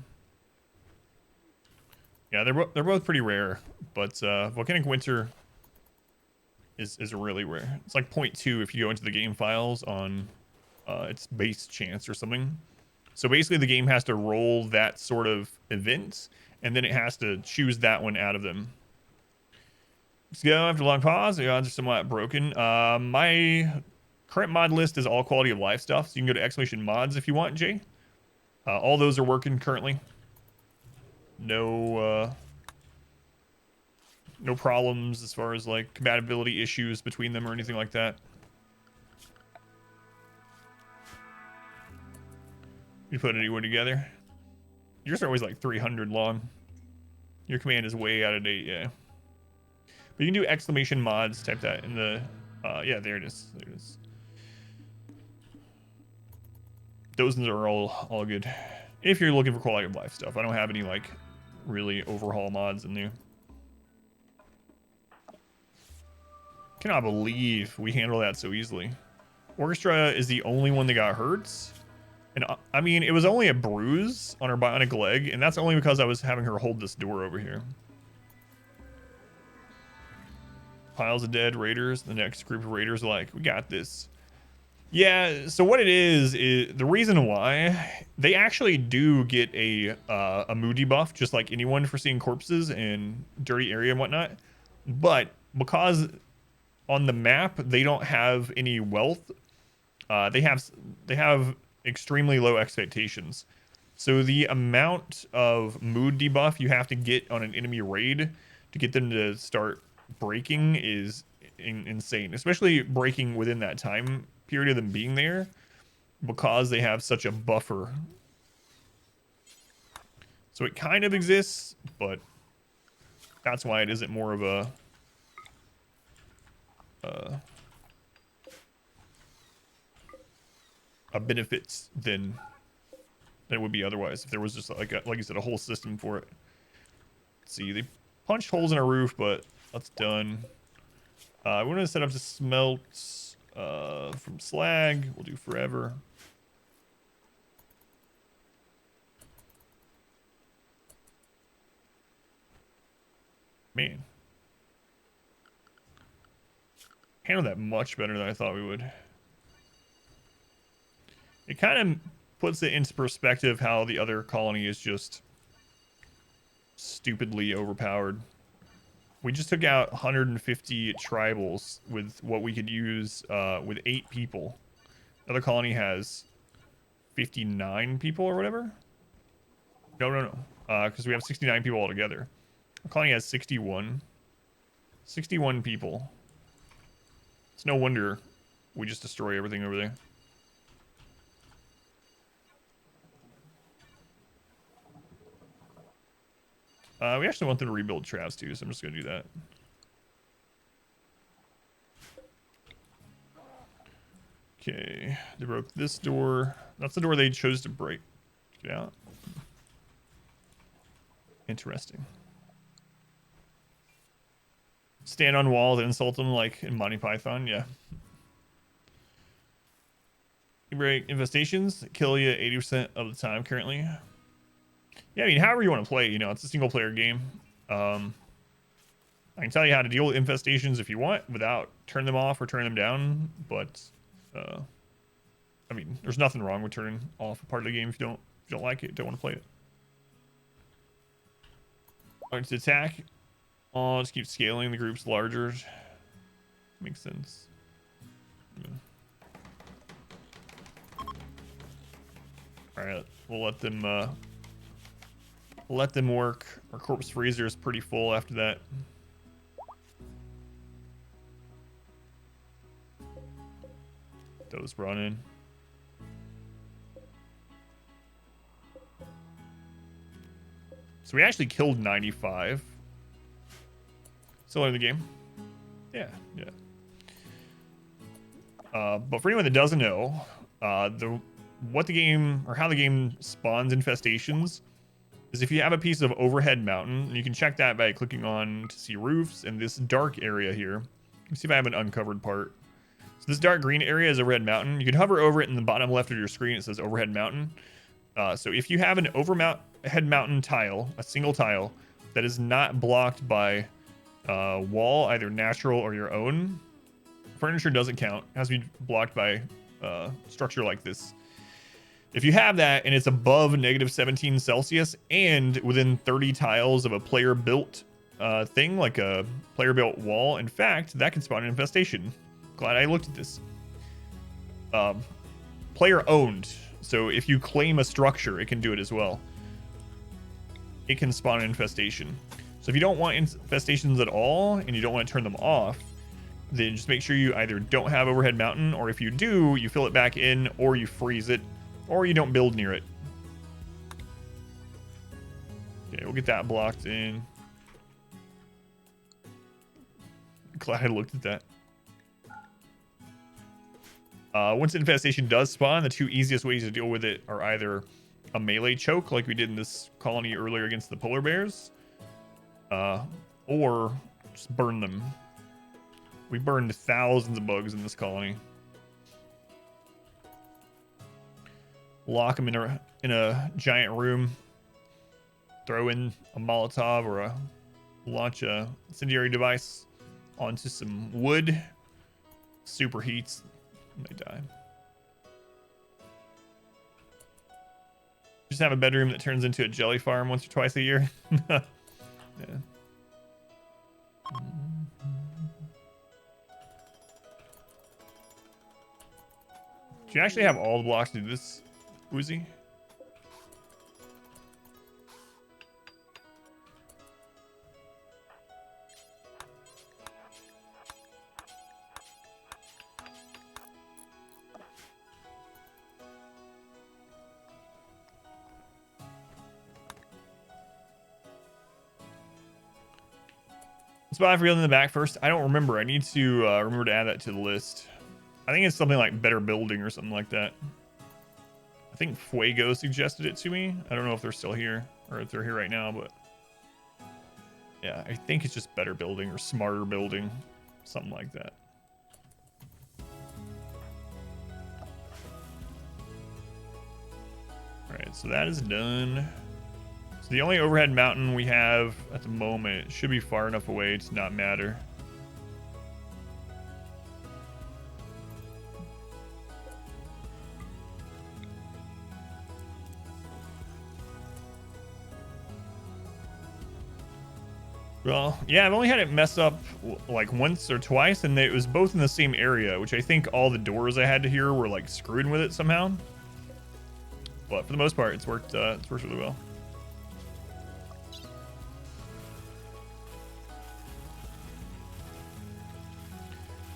Yeah, they're both pretty rare, but volcanic winter is really rare. It's like 0.2 if you go into the game files on its base chance or something. So basically, the game has to roll that sort of event, and then it has to choose that one out of them. Let's go after a long pause. The odds are somewhat broken. My current mod list is all quality of life stuff, so you can go to exclamation mods if you want, Jay. All those are working currently. No problems as far as like compatibility issues between them or anything like that. You put anyone together. Yours are always like 300 long. Your command is way out of date, yeah. But you can do exclamation mods, type that in the, yeah, there it is. There it is. Those are all good. If you're looking for quality of life stuff. I don't have any like really overhaul mods in there. Cannot believe we handle that so easily. Orchestra is the only one that got hurt. And I mean, it was only a bruise on her bionic leg, and that's only because I was having her hold this door over here. Piles of dead raiders. The next group of raiders are like, we got this. Yeah, so what it is the reason why they actually do get a mood debuff, just like anyone for seeing corpses in dirty area and whatnot. But because on the map they don't have any wealth, they have extremely low expectations. So the amount of mood debuff you have to get on an enemy raid to get them to start breaking is insane, especially breaking within that time period of them being there, because they have such a buffer. So it kind of exists, but that's why it isn't more of a benefit than it would be otherwise if there was just like you said, a whole system for it. Let's see, they punched holes in our roof, but that's done. We want to set up to smelt from slag. We'll do forever. Man, handled that much better than I thought we would. It kind of puts it into perspective how the other colony is just stupidly overpowered. We just took out 150 tribals with what we could use with 8 people. The other colony has 59 people or whatever. No. Because we have 69 people altogether. Our colony has 61. 61 people. It's no wonder we just destroy everything over there. We actually want them to rebuild traps too, so I'm just going to do that. Okay, they broke this door. That's the door they chose to break. Get out. Interesting. Stand on walls and insult them like in Monty Python, yeah. You break infestations, kill you 80% of the time currently. Yeah, I mean, however you want to play, you know, it's a single player game. I can tell you how to deal with infestations if you want without turning them off or turning them down, but I mean, there's nothing wrong with turning off a part of the game if you don't like it, don't want to play it. All right, to attack. Oh, just keep scaling the groups larger. Makes sense. Yeah. All right, we'll let them work. Our corpse freezer is pretty full after that. Those brought in. So we actually killed 95. Still in the game. Yeah, yeah. But for anyone that doesn't know, what the game or how the game spawns infestations is if you have a piece of overhead mountain, and you can check that by clicking on to see roofs in this dark area here. Let me see if I have an uncovered part. So this dark green area is overhead mountain. You can hover over it in the bottom left of your screen. It says overhead mountain. So if you have an overhead mountain tile, a single tile that is not blocked by wall, either natural or your own, furniture doesn't count. It has to be blocked by structure like this. If you have that and it's above -17 Celsius and within 30 tiles of a player built thing, like a player built wall, in fact, that can spawn an infestation. Glad I looked at this. Player owned. So if you claim a structure, it can do it as well. It can spawn an infestation. So if you don't want infestations at all and you don't want to turn them off, then just make sure you either don't have overhead mountain, or if you do, you fill it back in, or you freeze it, or you don't build near it. Okay, we'll get that blocked in. Glad I looked at that. Once infestation does spawn, the two easiest ways to deal with it are either a melee choke, like we did in this colony earlier against the polar bears, or just burn them. We burned thousands of bugs in this colony. Lock them in a giant room. Throw in a Molotov or launch a incendiary device onto some wood. Superheats. They die. Just have a bedroom that turns into a jelly farm once or twice a year. Yeah. Do you actually have all the blocks to do this, Uzi? Spot for in the back first. I don't remember. I need to remember to add that to the list. I think it's something like better building or something like that. I think Fuego suggested it to me. I don't know if they're still here or if they're here right now, but yeah, I think it's just better building or smarter building, something like that. All right, so that is done. So the only overhead mountain we have at the moment should be far enough away to not matter. Well, yeah, I've only had it mess up like once or twice, and it was both in the same area, which I think all the doors I had to hear were like screwing with it somehow. But for the most part, it's worked really well.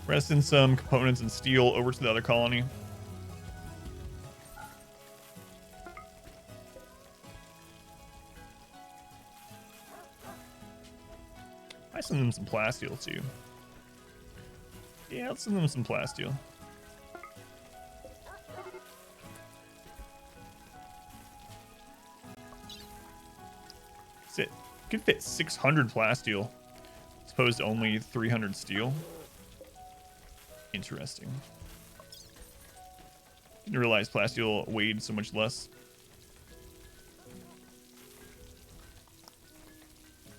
Resting some components and steel over to the other colony. I send them some plasteel too. Yeah, let's send them some plasteel. Sit. Could fit 600 plasteel as opposed to only 300 steel. Interesting. Didn't realize plasteel weighed so much less.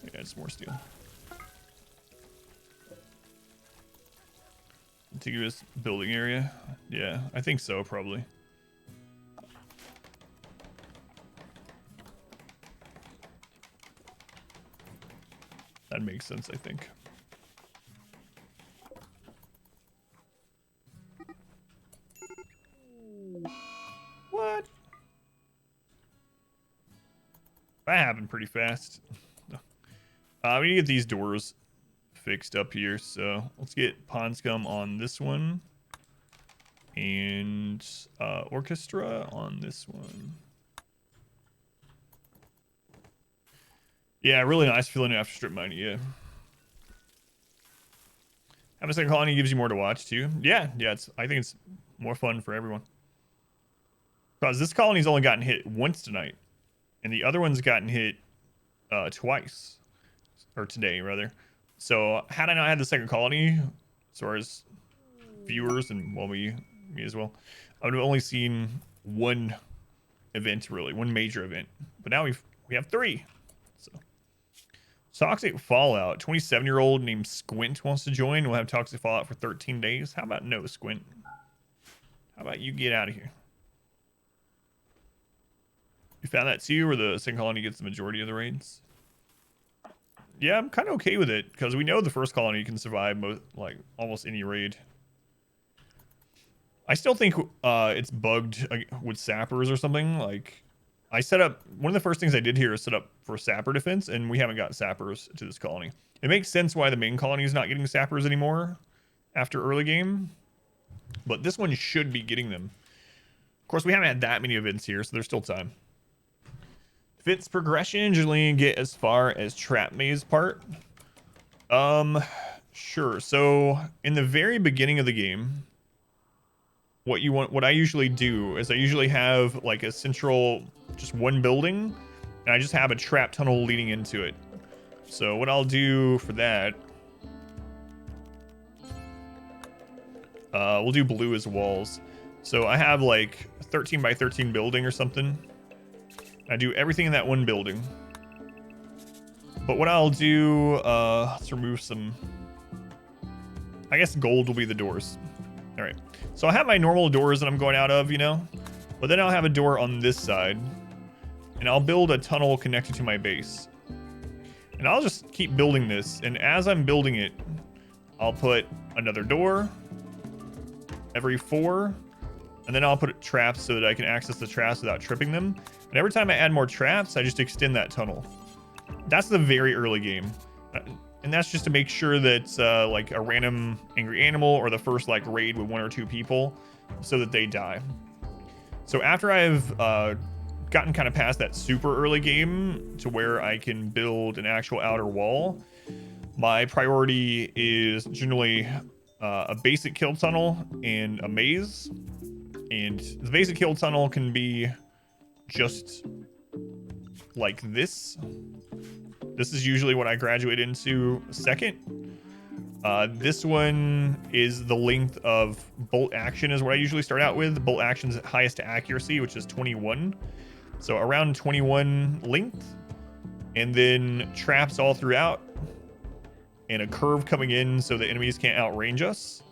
Yeah, it's more steel. Contiguous building area. Yeah, I think so, probably. That makes sense, I think. What? That happened pretty fast. We need to get these doors fixed up here, so let's get pond scum on this one and orchestra on this one. Yeah, really nice feeling after strip mining. Yeah. Having a second colony gives you more to watch too. Yeah, yeah. I think it's more fun for everyone. Because this colony's only gotten hit once tonight, and the other one's gotten hit twice, or today rather. So had I not had the second colony, as far as viewers and well, me as well, I would have only seen one event really, one major event. But now we have three. So toxic fallout. 27-year-old named Squint wants to join. We'll have toxic fallout for 13 days. How about no, Squint? How about you get out of here? You found that too, where the second colony gets the majority of the raids? Yeah, I'm kind of okay with it because we know the first colony can survive like almost any raid. I still think it's bugged with sappers or something. Like, I set up one of the first things I did here is set up for sapper defense, and we haven't got sappers to this colony. It makes sense why the main colony is not getting sappers anymore after early game, but this one should be getting them. Of course, we haven't had that many events here, so there's still time. Fits progression usually get as far as trap maze part. Sure. So in the very beginning of the game, what I usually do is I usually have like a central, just one building, and I just have a trap tunnel leading into it. So what I'll do for that, we'll do blue as walls. So I have like a 13 by 13 building or something. I do everything in that one building. But what I'll do, let's remove some, I guess gold will be the doors. All right. So I have my normal doors that I'm going out of, you know, but then I'll have a door on this side, and I'll build a tunnel connected to my base. And I'll just keep building this. And as I'm building it, I'll put another door every 4, and then I'll put traps so that I can access the traps without tripping them. And every time I add more traps, I just extend that tunnel. That's the very early game. And that's just to make sure that like a random angry animal or the first like raid with 1 or 2 people so that they die. So after I've gotten kind of past that super early game to where I can build an actual outer wall, my priority is generally a basic kill tunnel and a maze. And the basic kill tunnel can be just like this. This is usually what I graduate into second. This one is the length of bolt action is what I usually start out with. Bolt action's highest accuracy, which is 21. So around 21 length. And then traps all throughout. And a curve coming in so the enemies can't outrange us.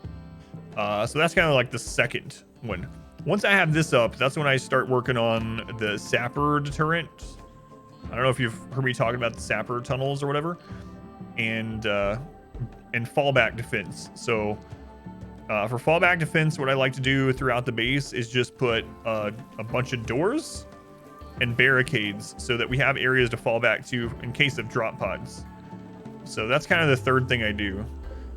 So that's kind of like the second one. Once I have this up, that's when I start working on the sapper deterrent. I don't know if you've heard me talking about the sapper tunnels or whatever, and fallback defense. So for fallback defense, what I like to do throughout the base is just put a bunch of doors and barricades so that we have areas to fall back to in case of drop pods. So that's kind of the third thing I do.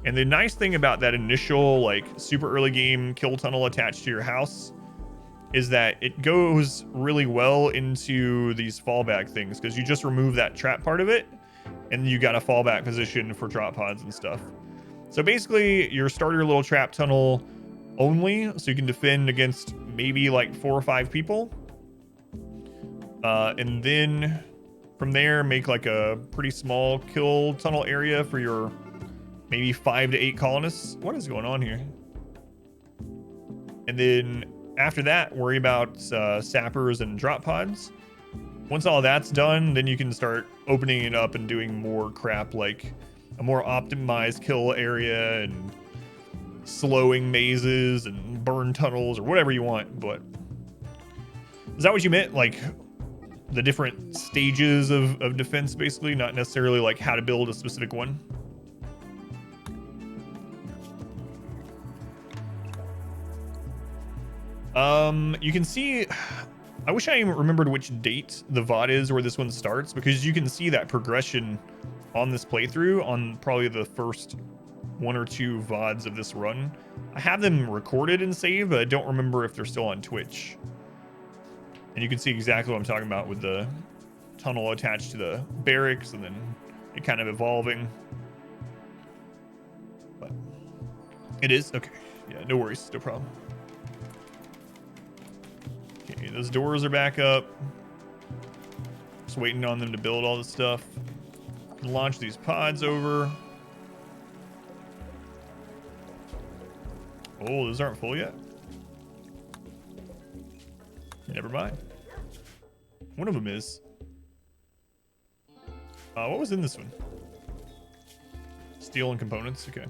And the nice thing about that initial like super early game kill tunnel attached to your house is that it goes really well into these fallback things because you just remove that trap part of it and you got a fallback position for drop pods and stuff. So basically your starter little trap tunnel only, so you can defend against maybe like 4 or 5 people. And then from there make like a pretty small kill tunnel area for your maybe 5 to 8 colonists. What is going on here? And then after that, worry about sappers and drop pods. Once all that's done, then you can start opening it up and doing more crap like a more optimized kill area and slowing mazes and burn tunnels or whatever you want. But is that what you meant? Like the different stages of defense, basically, not necessarily like how to build a specific one? You can see, I wish I remembered which date the VOD is where this one starts, because you can see that progression on this playthrough on probably the first 1 or 2 VODs of this run. I have them recorded and saved, but I don't remember if they're still on Twitch. And you can see exactly what I'm talking about with the tunnel attached to the barracks, and then it kind of evolving. But it is okay. Yeah, no worries, no problem. Okay, those doors are back up. Just waiting on them to build all this stuff. Launch these pods over. Oh, those aren't full yet? Never mind. One of them is. What was in this one? Steel and components, okay.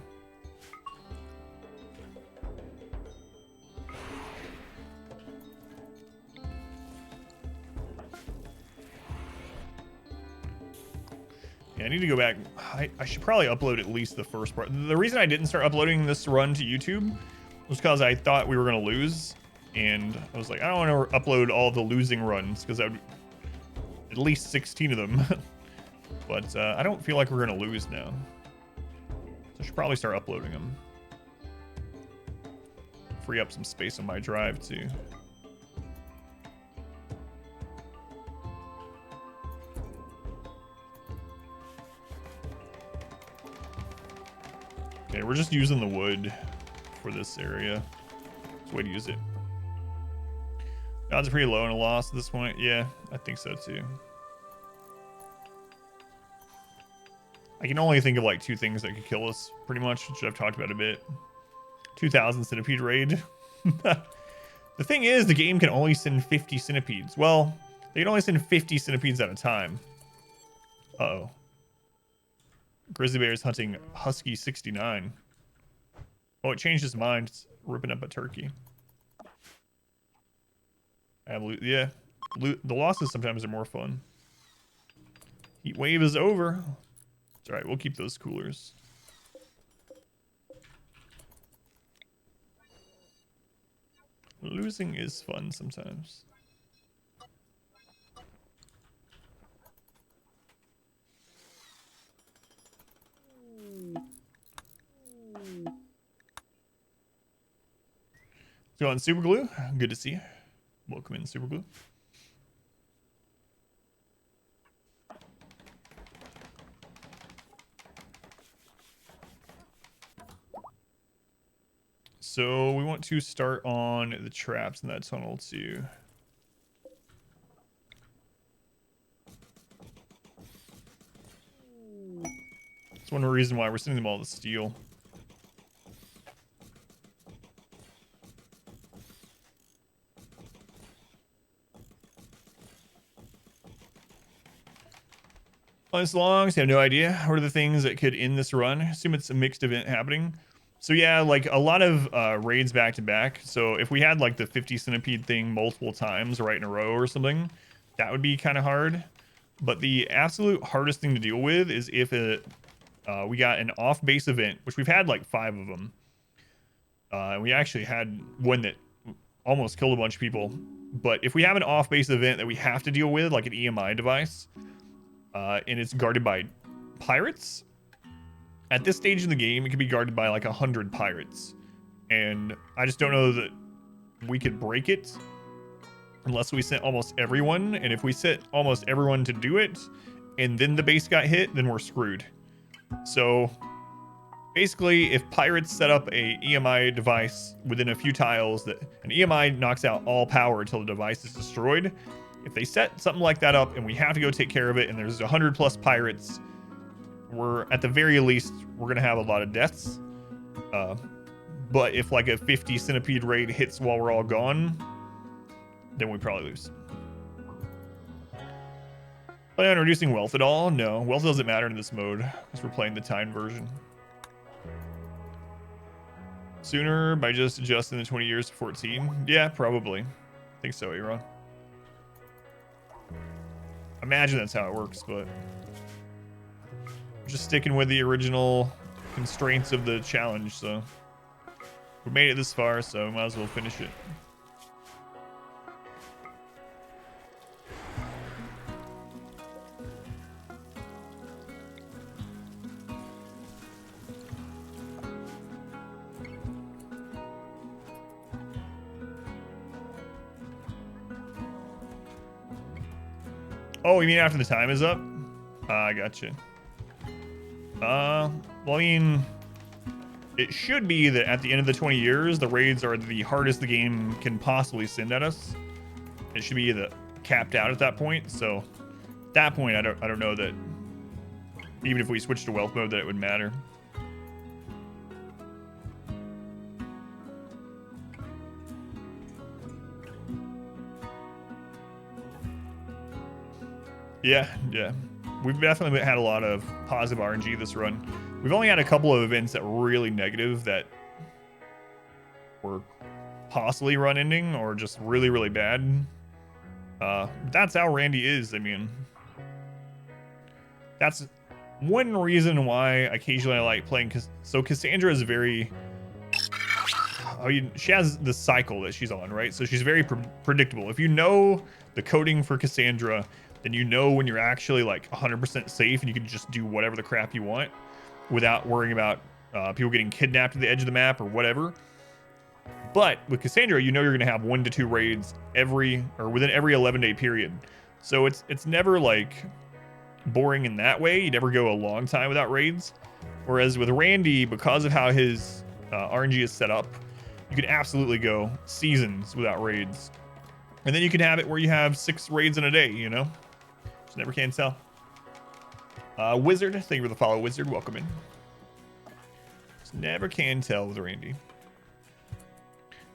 Yeah, I need to go back. I should probably upload at least the first part. The reason I didn't start uploading this run to YouTube was because I thought we were going to lose. And I was like, I don't want to upload all the losing runs because I would at least 16 of them. But I don't feel like we're going to lose now. So I should probably start uploading them. Free up some space on my drive too. Okay, we're just using the wood for this area. It's a way to use it. Odds are pretty low on a loss at this point. Yeah, I think so too. I can only think of like 2 things that could kill us, pretty much, which I've talked about a bit. 2,000 centipede raid. The thing is, the game can only send 50 centipedes. Well, they can only send 50 centipedes at a time. Uh-oh. Grizzly bear is hunting Husky 69. Oh, it changed his mind. It's ripping up a turkey. Yeah, the losses sometimes are more fun. Heat wave is over. It's all right. We'll keep those coolers. Losing is fun sometimes. Let's go on Super Glue. Good to see you. Welcome in, Super Glue. So we want to start on the traps in that tunnel too. That's one reason why we're sending them all to steel. As long as you have no idea what are the things that could end this run, assume it's a mixed event happening. So yeah, like a lot of raids back to back. So if we had like the 50 centipede thing multiple times right in a row or something, that would be kind of hard. But the absolute hardest thing to deal with is if we got an off-base event, which we've had like 5 of them. We actually had one that almost killed a bunch of people. But if we have an off-base event that we have to deal with, like an EMI device, and it's guarded by pirates, at this stage in the game, it can be guarded by like 100 pirates. And I just don't know that we could break it unless we sent almost everyone. And if we sent almost everyone to do it, and then the base got hit, then we're screwed. So basically, if pirates set up a EMI device within a few tiles, that an EMI knocks out all power until the device is destroyed. If they set something like that up and we have to go take care of it, and there's 100 plus pirates, we're at the very least, we're gonna have a lot of deaths. But if like a 50 centipede raid hits while we're all gone, then we probably lose. Plan on reducing wealth at all? No, wealth doesn't matter in this mode because we're playing the time version. Sooner by just adjusting the 20 years to 14? Yeah, probably. I think so, Aaron. Imagine that's how it works, but just sticking with the original constraints of the challenge, so we made it this far, so might as well finish it. Oh, you mean after the time is up? I gotcha. Well, I mean, it should be that at the end of the 20 years, the raids are the hardest the game can possibly send at us. It should be capped out at that point. So, at that point, I don't know that even if we switch to wealth mode, that it would matter. Yeah. We've definitely had a lot of positive RNG this run. We've only had a couple of events that were really negative that were possibly run ending or just really, really bad. That's how Randy is. I mean, that's one reason why occasionally I like playing. So Cassandra is very... she has the cycle that she's on, right? So she's very predictable. If you know the coding for Cassandra, then you know when you're actually like 100% safe and you can just do whatever the crap you want without worrying about people getting kidnapped at the edge of the map or whatever. But with Cassandra, you know you're going to have 1 to 2 raids within every 11-day period. So it's never like boring in that way. You never go a long time without raids. Whereas with Randy, because of how his RNG is set up, you can absolutely go seasons without raids. And then you can have it where you have 6 raids in a day, you know? Just never can tell. Wizard, thank you for the follow, Wizard. Welcome in. Just never can tell with Randy.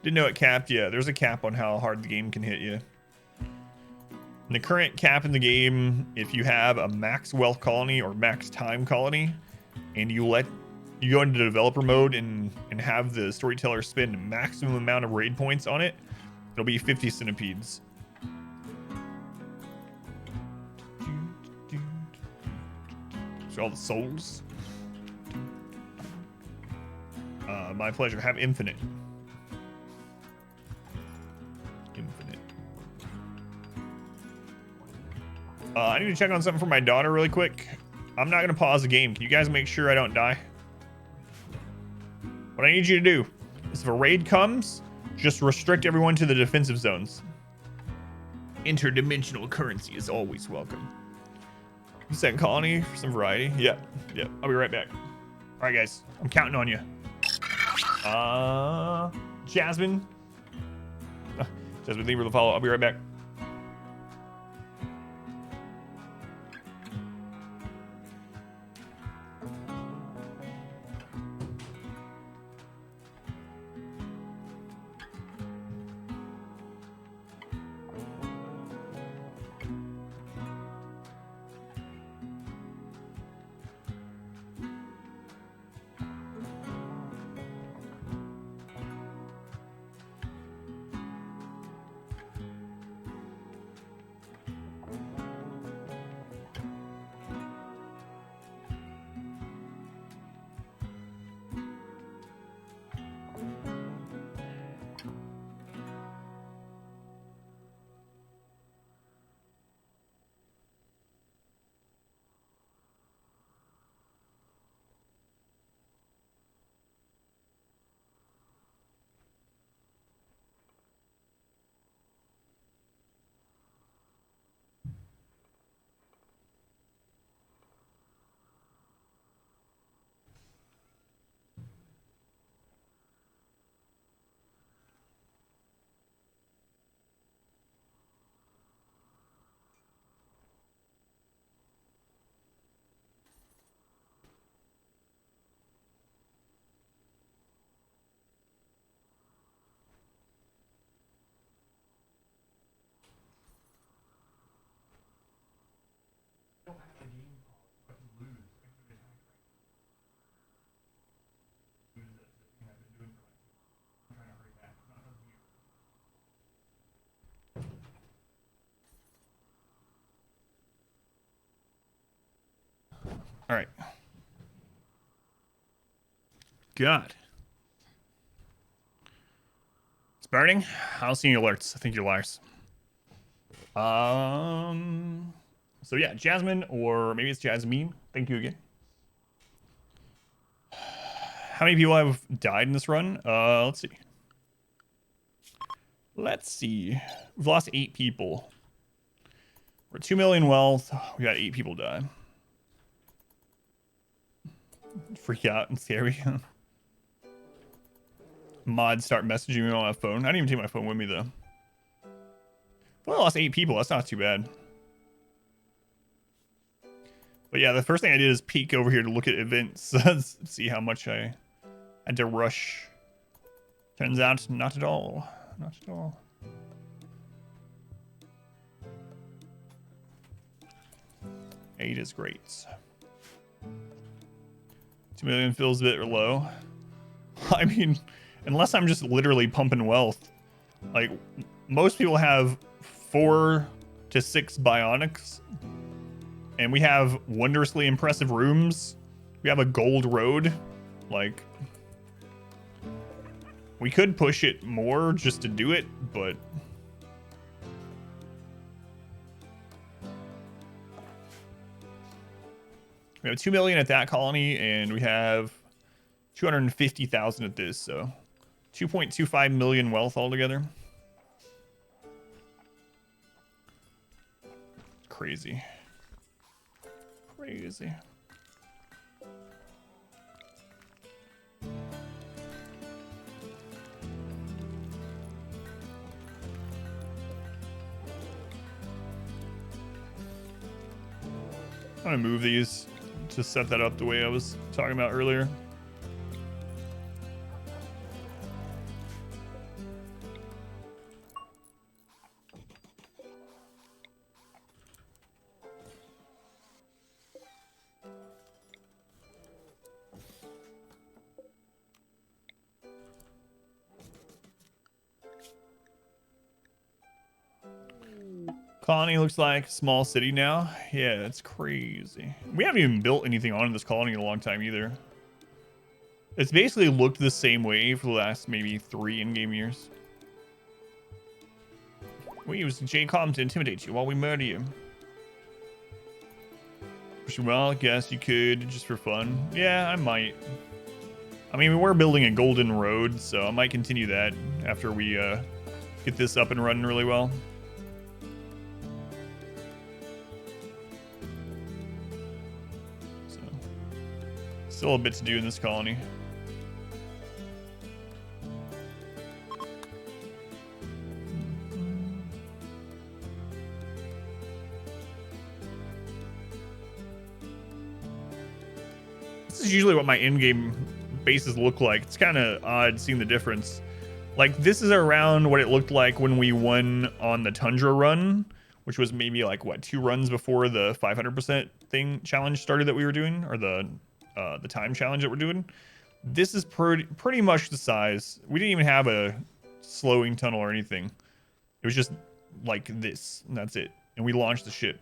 Didn't know it capped. Yeah, there's a cap on how hard the game can hit you. And the current cap in the game, if you have a max wealth colony or max time colony, and you go into developer mode and have the storyteller spend maximum amount of raid points on it, it'll be 50 centipedes. So all the souls. My pleasure. Have infinite. I need to check on something for my daughter really quick. I'm not going to pause the game. Can you guys make sure I don't die? What I need you to do is if a raid comes, just restrict everyone to the defensive zones. Interdimensional currency is always welcome. Second colony for some variety. Yep. I'll be right back. All right, guys. I'm counting on you. Jasmine. Jasmine, thank you for the follow. I'll be right back. All right. God. It's burning? I don't see any alerts. I think you're liars. So yeah, Jasmine, or maybe it's Jasmine. Thank you again. How many people have died in this run? Let's see. We've lost 8 people. We're at 2 million wealth. We got 8 people die. Freak out and scary. Mods start messaging me on my phone. I didn't even take my phone with me though. Well, I lost 8 people. That's not too bad. But yeah, the first thing I did is peek over here to look at events, see how much I had to rush. Turns out, not at all. Not at all. Eight is great. 2 million feels a bit low. I mean, unless I'm just literally pumping wealth. Like, most people have 4 to 6 bionics. And we have wondrously impressive rooms. We have a gold road. Like, we could push it more just to do it, but we have 2 million at that colony, and we have 250,000 at this, so 2.25 million wealth altogether. Crazy. Crazy. I'm gonna move these to set that up the way I was talking about earlier. Colony looks like a small city now. Yeah, it's crazy. We haven't even built anything on this colony in a long time either. It's basically looked the same way for the last maybe 3 in-game years. We use JCOM to intimidate you while we murder you. Well, I guess you could just for fun. Yeah, I might. I mean, we were building a golden road, so I might continue that after we get this up and running really well. Still a bit to do in this colony. This is usually what my in-game bases look like. It's kind of odd seeing the difference. Like, this is around what it looked like when we won on the Tundra run, which was maybe like, what, 2 runs before the 500% thing challenge started that we were doing, or the time challenge that we're doing. This is pretty much the size. We didn't even have a slowing tunnel or anything. It was just like this, and that's it. And we launched the ship.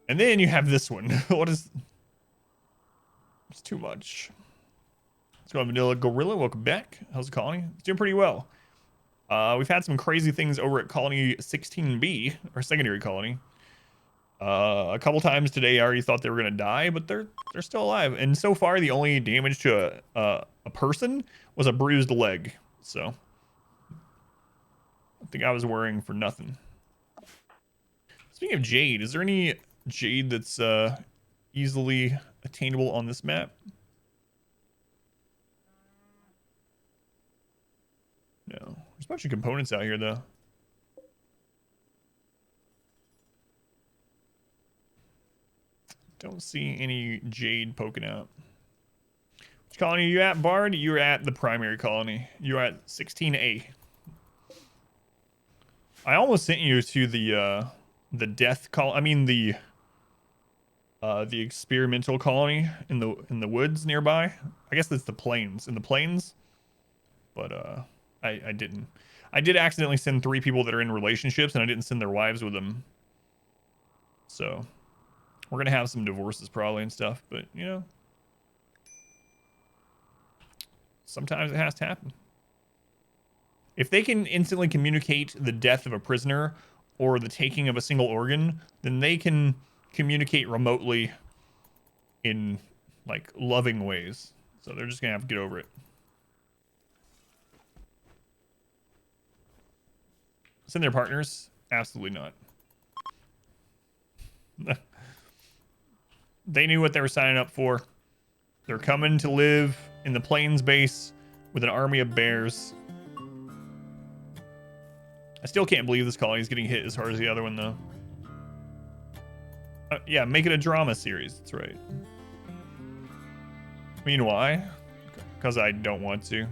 And then you have this one. What is... It's too much. Let's go on Vanilla Gorilla. Welcome back. How's the colony? It's doing pretty well. We've had some crazy things over at Colony 16B, our secondary colony. A couple times today I already thought they were gonna die, but they're still alive. And so far the only damage to a person was a bruised leg. So I think I was worrying for nothing. Speaking of jade, is there any jade that's easily attainable on this map? No. There's a bunch of components out here though. Don't see any jade poking out. Which colony are you at, Bard? You're at the primary colony. You're at 16A. I almost sent you to the death colony. I mean the experimental colony in the woods nearby. I guess that's the plains. In the plains. But I didn't. I did accidentally send 3 people that are in relationships, and I didn't send their wives with them. So we're gonna have some divorces probably and stuff, but you know, sometimes it has to happen. If they can instantly communicate the death of a prisoner or the taking of a single organ, then they can communicate remotely in like loving ways. So they're just gonna have to get over it. Send their partners. Absolutely not. They knew what they were signing up for. They're coming to live in the Plains base with an army of bears. I still can't believe this colony is getting hit as hard as the other one, though. Yeah, make it a drama series. That's right. I mean, why? Because I don't want to.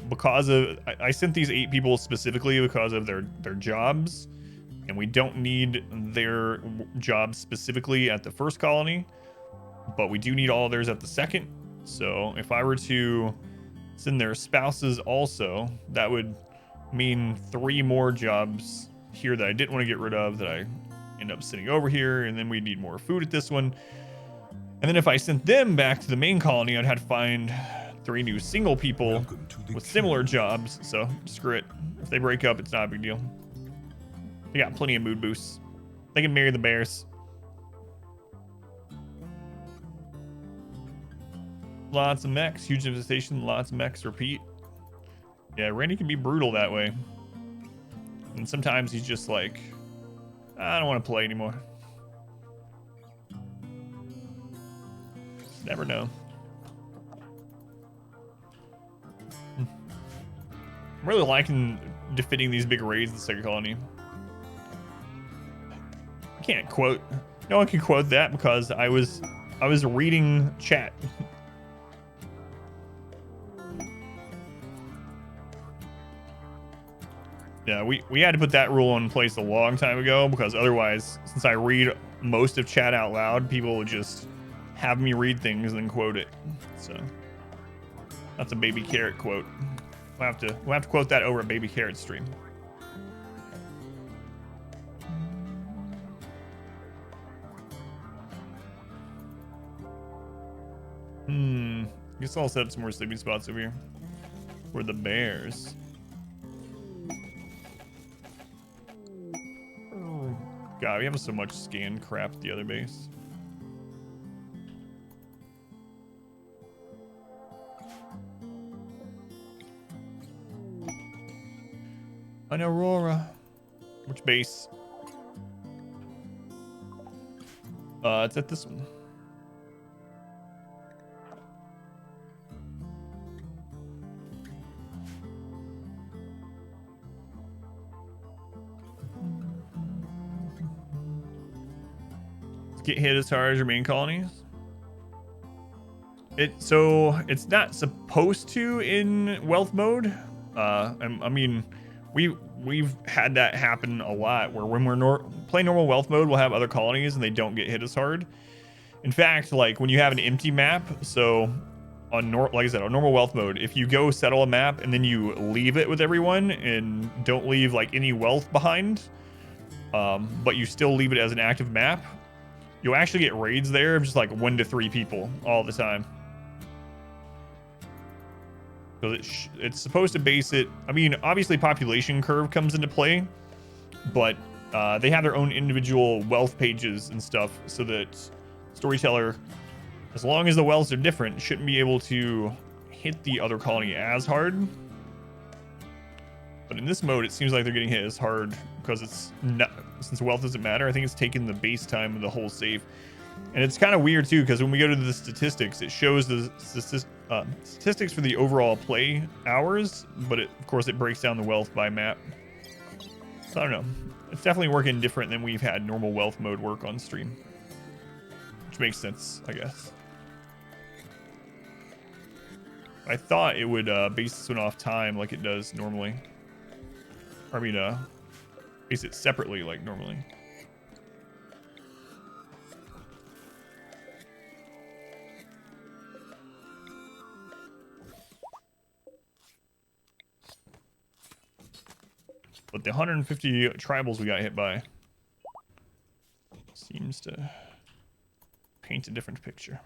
Because of... I sent these 8 people specifically because of their jobs. And we don't need their jobs specifically at the first colony. But we do need all of theirs at the second. So if I were to send their spouses also, that would mean 3 more jobs here that I didn't want to get rid of that I end up sending over here. And then we need more food at this one. And then if I sent them back to the main colony, I'd have to find 3 new single people with similar jobs. So screw it. If they break up, it's not a big deal. They got plenty of mood boosts. They can marry the bears. Lots of mechs, huge devastation, lots of mechs, repeat. Yeah, Randy can be brutal that way. And sometimes he's just like, I don't want to play anymore. Just never know. I'm really liking defeating these big raids in the second colony. I can't quote. No one can quote that because I was reading chat. Yeah, we had to put that rule in place a long time ago because otherwise, since I read most of chat out loud, people would just have me read things and then quote it. So that's a Baby Carrot quote. We'll have to quote that over a Baby Carrot stream. I guess I'll set up some more sleeping spots over here for the bears. God, we have so much scan crap at the other base. An Aurora. Which base? It's at this one. Get hit as hard as your main colonies. So it's not supposed to in wealth mode. I mean, we've had that happen a lot where when we're playing normal wealth mode, we'll have other colonies and they don't get hit as hard. In fact, like when you have an empty map, so on like I said, on normal wealth mode, if you go settle a map and then you leave it with everyone and don't leave like any wealth behind, but you still leave it as an active map, you'll actually get raids there of just like 1 to 3 people all the time. So it's supposed to base it. I mean, obviously population curve comes into play, but they have their own individual wealth pages and stuff so that storyteller, as long as the wealths are different, shouldn't be able to hit the other colony as hard. But in this mode, it seems like they're getting hit as hard because it's not, since wealth doesn't matter. I think it's taking the base time of the whole save. And it's kind of weird too, because when we go to the statistics, it shows the statistics for the overall play hours, but of course it breaks down the wealth by map. So I don't know. It's definitely working different than we've had normal wealth mode work on stream, which makes sense, I guess. I thought it would base this one off time like it does normally. I mean, base it separately like normally. But the 150 tribals we got hit by seems to paint a different picture.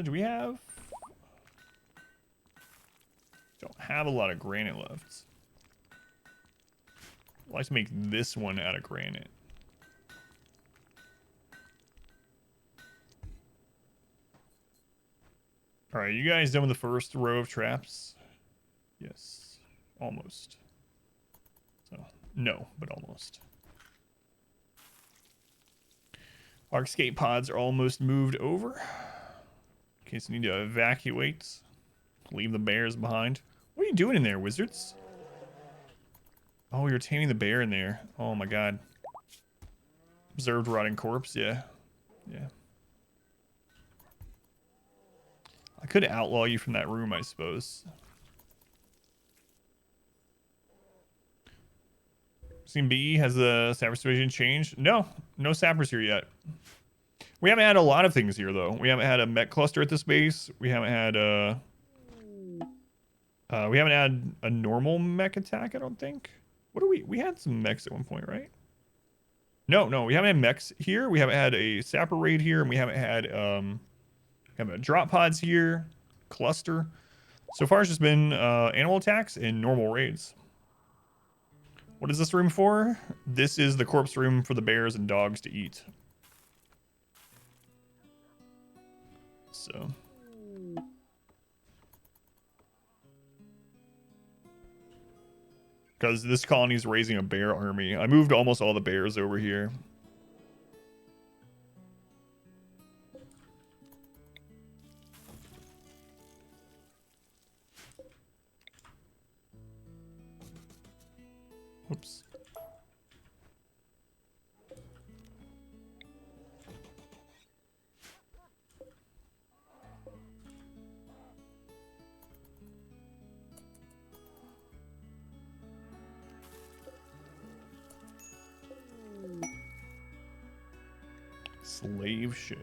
Do we have? Don't have a lot of granite left. I'd like to make this one out of granite. All right, you guys done with the first row of traps? Yes, almost. So, no, but almost. Our escape pods are almost moved over. In case you need to evacuate. Leave the bears behind. What are you doing in there, wizards? Oh, you're taming the bear in there. Oh my god. Observed rotting corpse, yeah. Yeah. I could outlaw you from that room, I suppose. Seen B, has the sapper situation changed? No, no sappers here yet. We haven't had a lot of things here, though. We haven't had a mech cluster at this base. We haven't had a normal mech attack, I don't think. What do we had some mechs at one point, right? No, we haven't had mechs here. We haven't had a sapper raid here, and we haven't had drop pods here, cluster. So far, it's just been animal attacks and normal raids. What is this room for? This is the corpse room for the bears and dogs to eat. So. Because this colony is raising a bear army. I moved almost all the bears over here. Oops. Slave ship.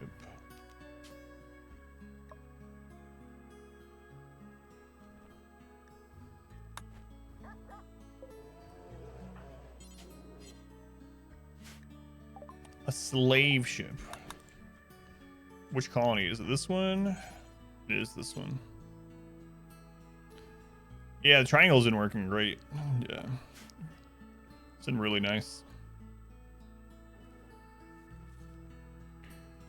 A slave ship. Which colony? Is it this one? It is this one. Yeah, the triangle's been working great. Yeah. It's been really nice.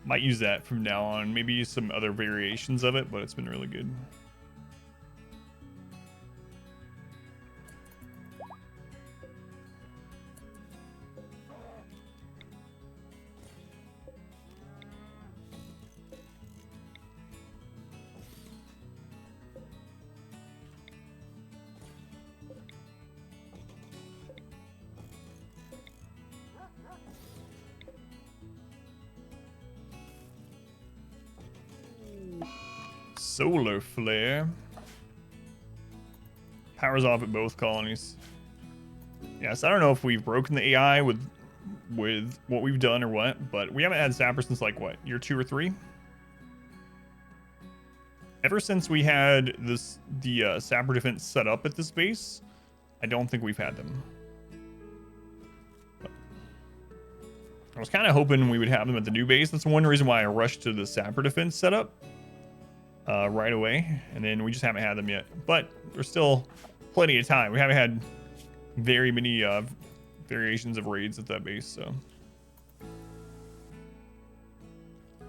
Might use that from now on. Maybe some other variations of it, but it's been really good. Solar flare. Powers off at both colonies. Yes, I don't know if we've broken the AI with what we've done or what, but we haven't had Sapper since like what, year 2 or 3? Ever since we had the Sapper defense set up at this base, I don't think we've had them. But I was kind of hoping we would have them at the new base. That's one reason why I rushed to the Sapper defense setup. Right away, and then we just haven't had them yet. But there's still plenty of time. We haven't had very many variations of raids at that base, so.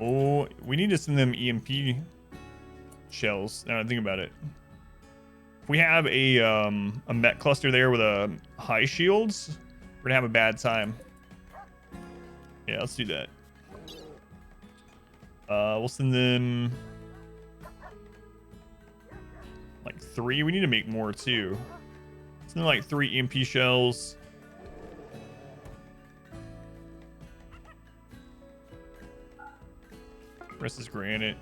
Oh, we need to send them EMP shells. Now that I think about it. If we have a mech cluster there with a high shields, we're gonna have a bad time. Yeah, let's do that. We'll send them like 3. We need to make more too. Something like 3 EMP shells. Rest is granite.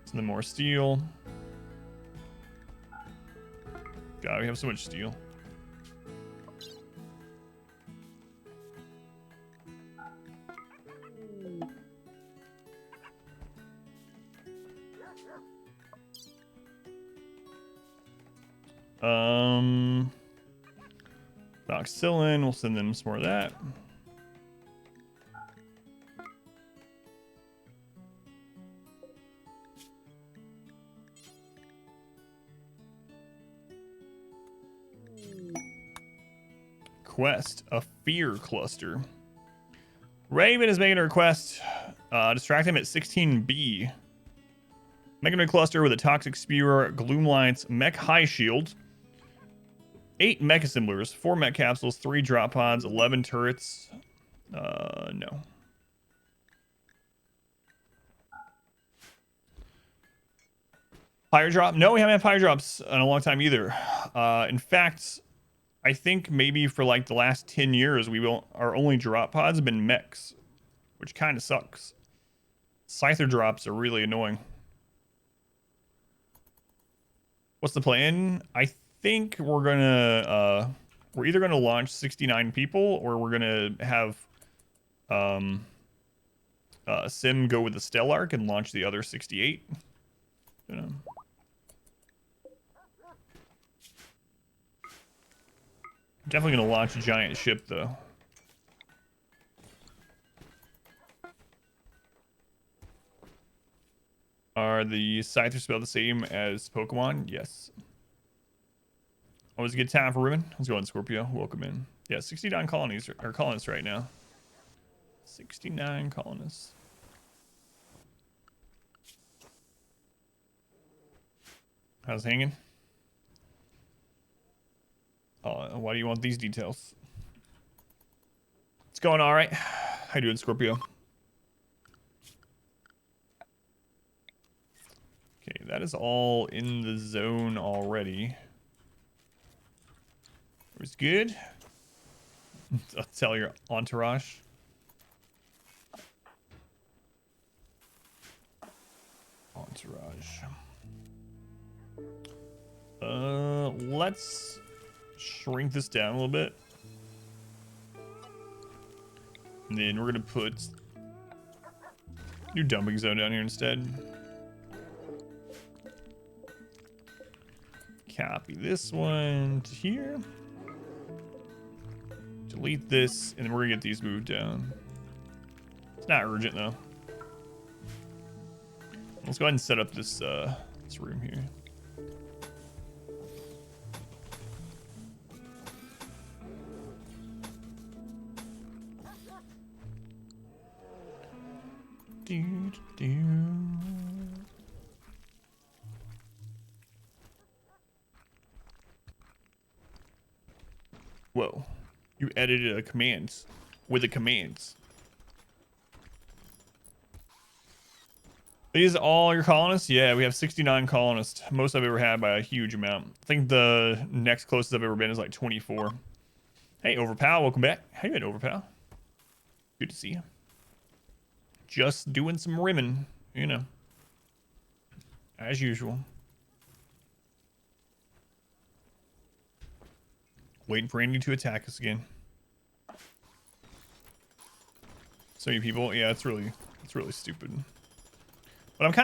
Some more steel. God, we have so much steel. Doxylin, we'll send them some more of that. Quest, a fear cluster. Raven is making a request. Distract him at 16B. Mechanoid cluster with a toxic spewer, gloom lights, mech high shield, 8 mech assemblers, 4 mech capsules, 3 drop pods, 11 turrets. No. Fire drop? No, we haven't had fire drops in a long time either. In fact, I think maybe for like the last 10 years, our only drop pods have been mechs, which kind of sucks. Scyther drops are really annoying. What's the plan? I think we're either gonna launch 69 people, or we're gonna have Sim go with the Stellark and launch the other 68. You know. Definitely gonna launch a giant ship though. Are the Scyther spelled the same as Pokemon? Yes. Always a good time for Ribbon. Let's go on, Scorpio. Welcome in. Yeah, 69 colonies or colonists right now. 69 colonists. How's it hanging? Why do you want these details? It's going all right. How you doing, Scorpio? Okay, that is all in the zone already. It was good. I'll tell your entourage. Let's shrink this down a little bit. And then we're gonna put new dumping zone down here instead. Copy this one to here. Delete this, and then we're gonna get these moved down. It's not urgent though. Let's go ahead and set up this this room here. Whoa, you edited a commands with the commands. These are all your colonists? Yeah, we have 69 colonists. Most I've ever had by a huge amount. I think the next closest I've ever been is like 24. Hey, Overpow, welcome back. How you doing, Overpow? Good to see you. Just doing some rimming, you know. As usual. Waiting for Randy to attack us again. So many people. Yeah, it's really stupid. But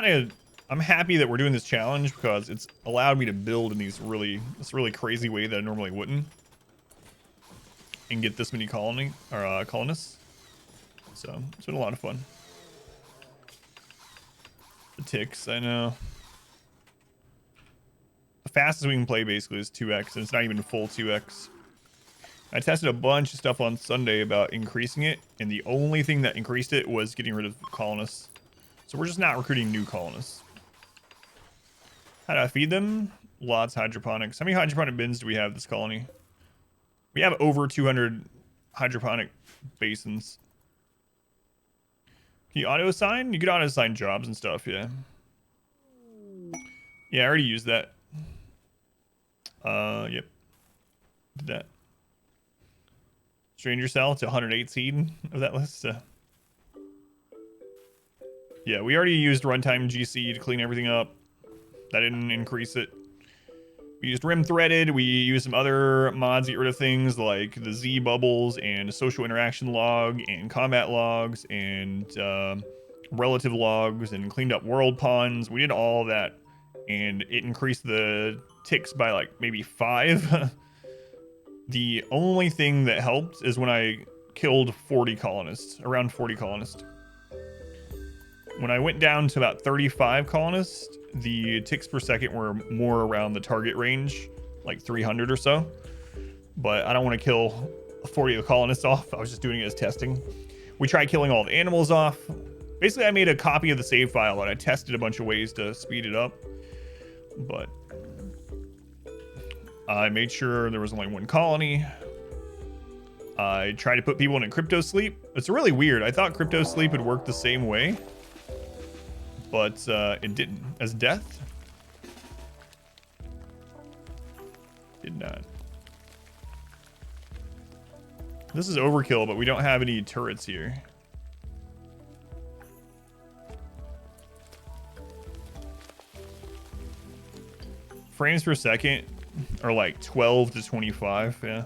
I'm happy that we're doing this challenge because it's allowed me to build in this really crazy way that I normally wouldn't, and get this many colonists. So it's been a lot of fun. The ticks, I know. The fastest we can play basically is 2x, and it's not even full 2x. I tested a bunch of stuff on Sunday about increasing it, and the only thing that increased it was getting rid of colonists. So we're just not recruiting new colonists. How do I feed them? Lots of hydroponics. How many hydroponic bins do we have this colony? We have over 200 hydroponic basins. Can you auto-assign? You can auto-assign jobs and stuff, yeah. Yeah, I already used that. Yep. Did that. Stranger Cell to 108 seed of that list. Yeah, we already used runtime GC to clean everything up. That didn't increase it. We used Rim Threaded. We used some other mods to get rid of things like the Z bubbles and social interaction log and combat logs and relative logs, and cleaned up world pawns. We did all of that, and it increased the ticks by like maybe 5. The only thing that helped is when I killed 40 colonists, around 40 colonists. When I went down to about 35 colonists, the ticks per second were more around the target range, like 300 or so. But I don't want to kill 40 of the colonists off. I was just doing it as testing. We tried killing all the animals off. Basically, I made a copy of the save file and I tested a bunch of ways to speed it up. But I made sure there was only one colony. I tried to put people in a crypto sleep. It's really weird. I thought crypto sleep would work the same way, but it didn't. As death, did not. This is overkill, but we don't have any turrets here. Frames per second are like 12 to 25, yeah.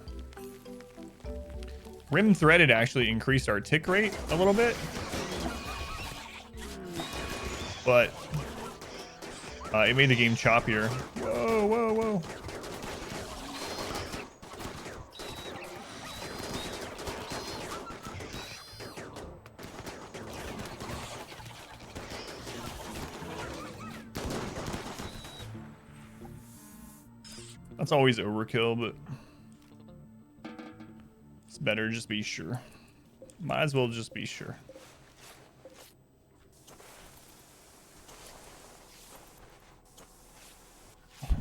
Rim threaded actually increased our tick rate a little bit, but it made the game choppier. Whoa, whoa, whoa. That's always overkill, but it's better just be sure. Might as well just be sure.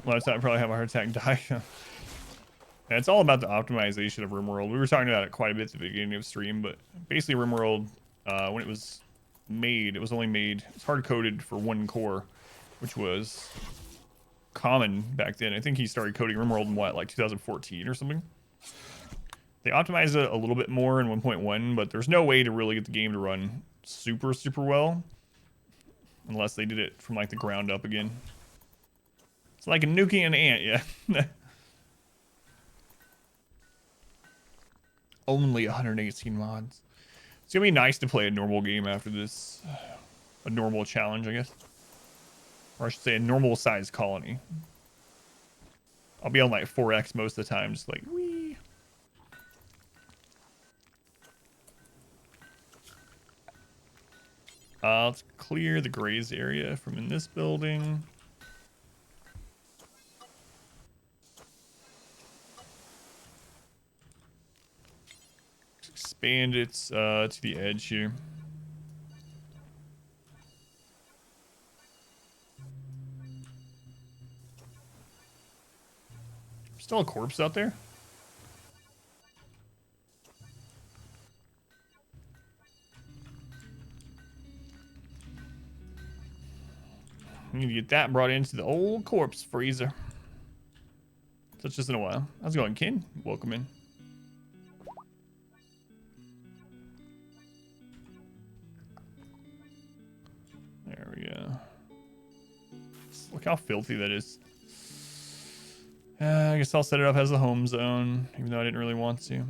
Last time I probably have a heart attack, die. And it's all about the optimization of RimWorld. We were talking about it quite a bit at the beginning of stream, but basically RimWorld, when it was made, it was only made, it's hard coded for one core, which was common back then. I think he started coding RimWorld in what, like 2014 or something. They optimized it a little bit more in 1.1, but there's no way to really get the game to run super well unless they did it from like the ground up again. It's like a nuking an ant, yeah. Only 118 mods. It's gonna be nice to play a normal game after this. A normal challenge, I guess. Or I should say a normal size colony. I'll be on like 4x most of the time, just like, wee. Let's clear the graze area from in this building. Expand it to the edge here. Still a corpse out there? We need to get that brought into the old corpse freezer. Such as in a while. How's it going, Ken? Welcome in. There we go. Look how filthy that is. I guess I'll set it up as a home zone, even though I didn't really want to.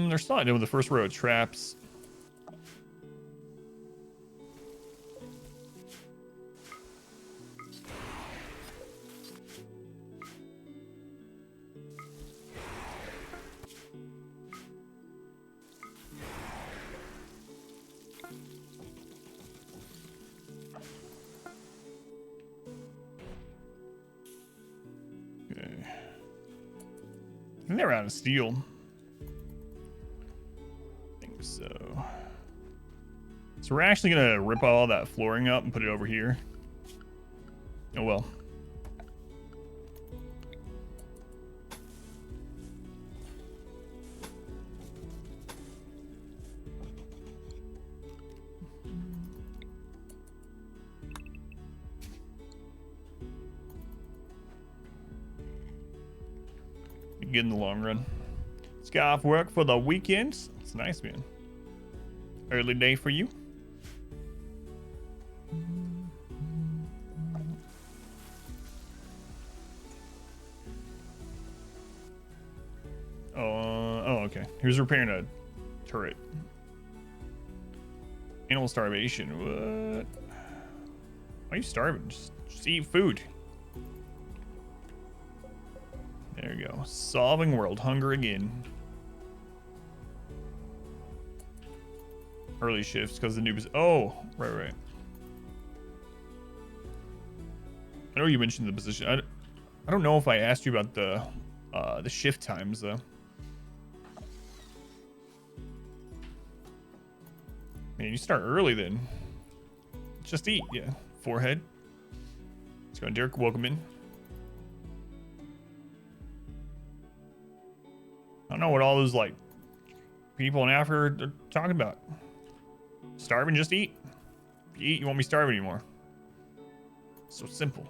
They're still not doing the first row of traps. Okay. I think they're out of steel. So we're actually gonna rip all that flooring up and put it over here. Oh well. Good in the long run. Let's get off work for the weekends. It's nice, man. Early day for you. Oh, okay. Here's repairing a turret. Animal starvation. What? Why are you starving? Just eat food. There you go. Solving world hunger again. Early shifts because the noob is. Oh, right. I know you mentioned the position. I don't know if I asked you about the shift times though. Man, you start early then. Just eat, yeah. Forehead. Let's go, Derek. Welcome in. I don't know what all those like people in Africa are talking about. Starving, just eat. If you eat, you won't be starving anymore. So simple.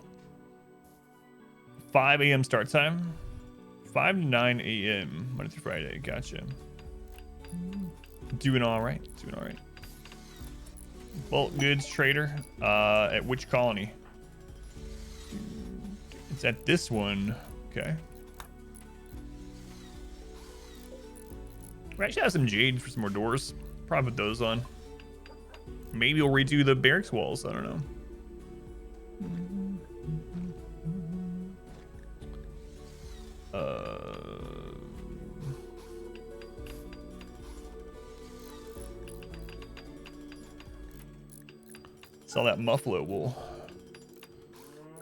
5 a.m. start time. 5 to 9 a.m. Monday through Friday. Gotcha. Doing all right. Doing all right. Bulk goods trader. At which colony? It's at this one. Okay. We actually have some jade for some more doors. Probably put those on. Maybe we'll redo the barracks walls. I don't know. Sell that muffalo wool.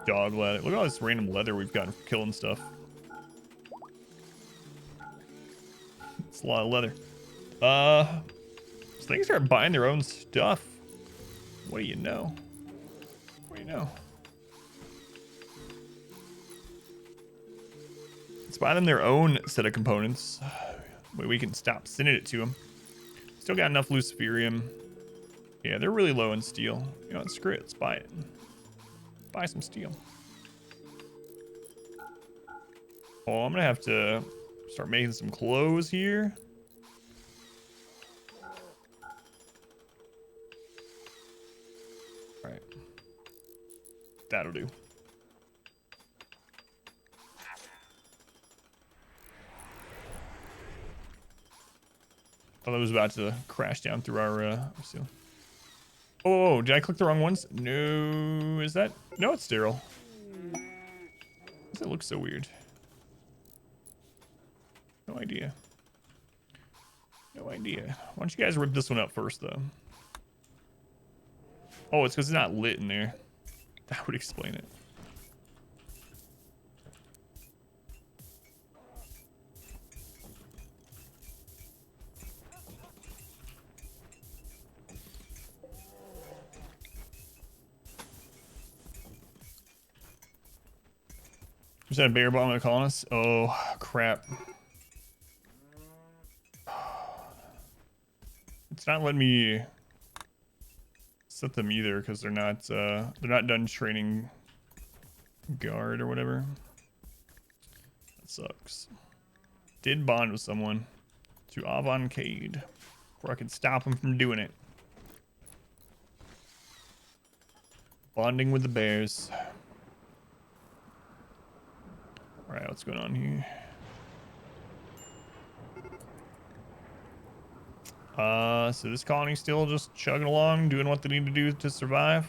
Dog leather. Look at all this random leather we've gotten from killing stuff. It's a lot of leather. So they can start buying their own stuff. What do you know? What do you know? Let's buy them their own set of components. We can stop sending it to them. Still got enough luciferium. Yeah, they're really low in steel. You know what? Screw it. Let's buy it. Buy some steel. Oh, I'm gonna have to start making some clothes here. All right. That'll do. Thought it was about to crash down through our ceiling. Oh, did I click the wrong ones? No, is that? No, it's sterile. Why does it look so weird? No idea. No idea. Why don't you guys rip this one up first, though? Oh, it's because it's not lit in there. That would explain it. Is that a bear bomb at colonists? Oh, crap. It's not letting me set them either because they're not done training guard or whatever. That sucks. Did bond with someone to Avantcade before I could stop him from doing it. Bonding with the bears. All right, what's going on here? So this colony's still just chugging along, doing what they need to do to survive.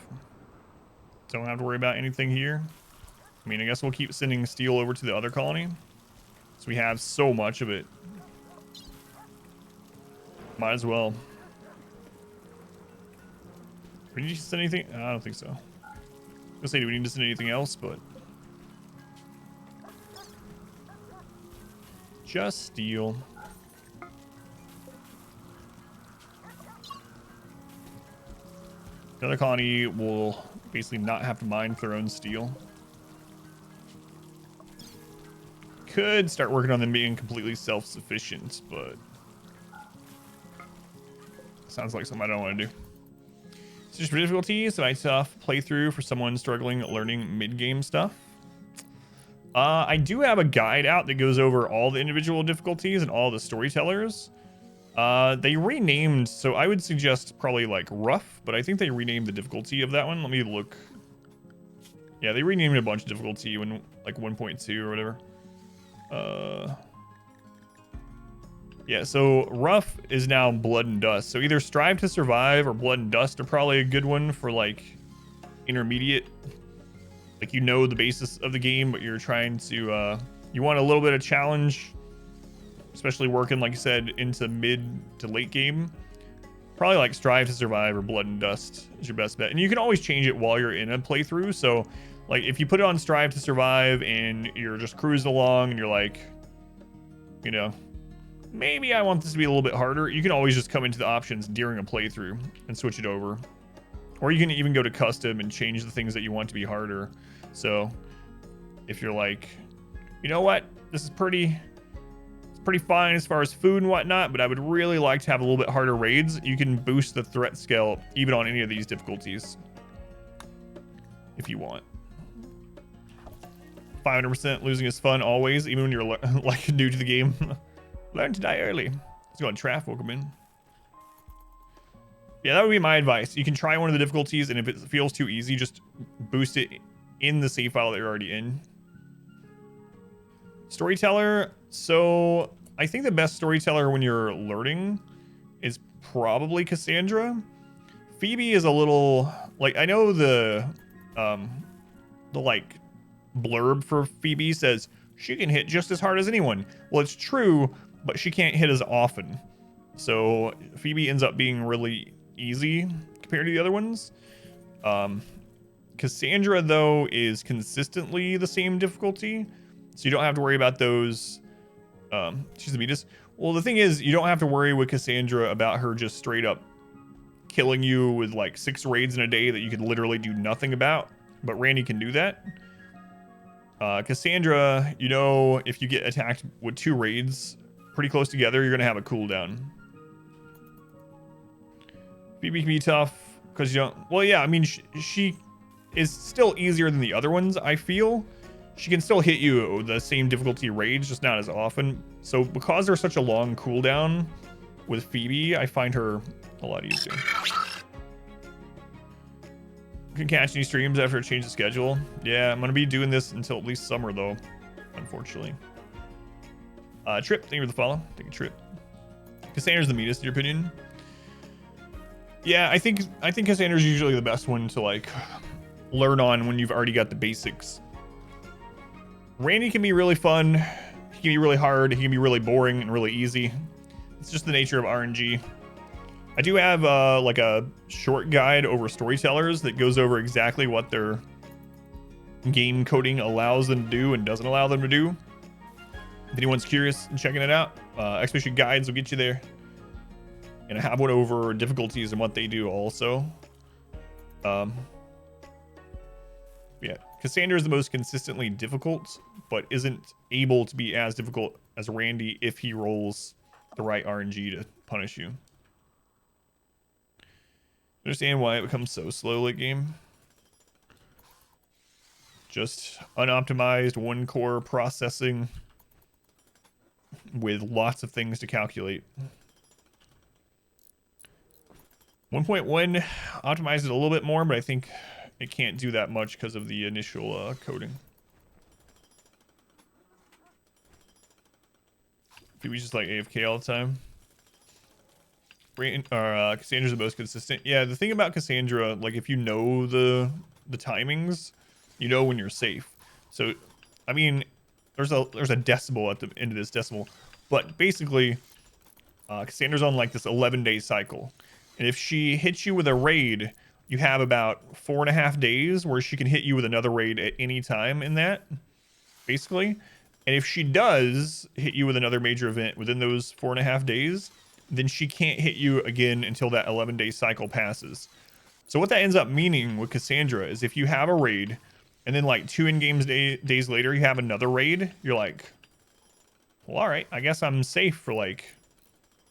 Don't have to worry about anything here. I mean, I guess we'll keep sending steel over to the other colony. So we have so much of it. Might as well. Do we need to send anything? I don't think so. I was gonna say, do we need to send anything else? But just steel. The other colony will basically not have to mine for their own steel. Could start working on them being completely self-sufficient, but sounds like something I don't want to do. It's just difficulty, so I tough playthrough for someone struggling learning mid-game stuff. I do have a guide out that goes over all the individual difficulties and all the storytellers. They renamed, so I would suggest probably like rough, but I think they renamed the difficulty of that one. Let me look. Yeah, they renamed a bunch of difficulty when like 1.2 or whatever. Yeah, so rough is now blood and dust. So either strive to survive or blood and dust are probably a good one for like intermediate. Like, you know the basis of the game, but you're trying to, you want a little bit of challenge, especially working, like I said, into mid to late game. Probably like strive to survive or blood and dust is your best bet. And you can always change it while you're in a playthrough. So Like, if you put it on Strive to Survive and you're just cruising along and you're like, you know, maybe I want this to be a little bit harder, you can always just come into the options during a playthrough and switch it over. Or you can even go to custom and change the things that you want to be harder. So if you're like, you know what, this is pretty fine as far as food and whatnot, but I would really like to have a little bit harder raids, you can boost the threat scale even on any of these difficulties if you want. 500% losing is fun always, even when you're like new to the game. Learn to die early. Let's go on Traff. Welcome in. Yeah, that would be my advice. You can try one of the difficulties, and if it feels too easy, just boost it in the save file that you're already in. Storyteller. So I think the best storyteller when you're learning is probably Cassandra. Phoebe is a little like, I know the like blurb for Phoebe says she can hit just as hard as anyone. Well, it's true, but she can't hit as often. So Phoebe ends up being really easy compared to the other ones. Cassandra, though, is consistently the same difficulty, so you don't have to worry about those. She's the meanest. Well, the thing is, you don't have to worry with Cassandra about her just straight up killing you with like 6 raids in a day that you can literally do nothing about. But Randy can do that. Cassandra, you know, if you get attacked with 2 raids pretty close together, you're gonna have a cooldown. Phoebe can be tough because you don't. Well, yeah, I mean, she is still easier than the other ones. I feel she can still hit you the same difficulty raids, just not as often. So because there's such a long cooldown with Phoebe, I find her a lot easier. Can catch any streams after I change the schedule. Yeah, I'm gonna be doing this until at least summer though, unfortunately. Trip, thank you for the follow. Take a trip. Cassandra's the meanest in your opinion. Yeah, I think Cassandra's usually the best one to like learn on when you've already got the basics. Randy can be really fun. He can be really hard. He can be really boring and really easy. It's just the nature of RNG. I do have like a short guide over storytellers that goes over exactly what their game coding allows them to do and doesn't allow them to do. If anyone's curious and checking it out, Expedition Guides will get you there. And I have one over difficulties and what they do also. Yeah, Cassandra is the most consistently difficult, but isn't able to be as difficult as Randy if he rolls the right RNG to punish you. Understand why it becomes so slow late game. Just unoptimized 1-core processing with lots of things to calculate. 1.1 optimizes it a little bit more, but I think it can't do that much because of the initial coding. Phoebe's just like AFK all the time. Cassandra's the most consistent. Yeah, the thing about Cassandra, like if you know the timings, you know when you're safe. So, I mean, there's a decibel at the end of this decimal, but basically, Cassandra's on like this 11-day cycle, and if she hits you with a raid, you have about 4.5 days where she can hit you with another raid at any time in that, basically. And if she does hit you with another major event within those 4.5 days, then she can't hit you again until that 11-day cycle passes. So what that ends up meaning with Cassandra is if you have a raid, and then like 2 in-game days later, you have another raid, you're like, well, all right, I guess I'm safe for like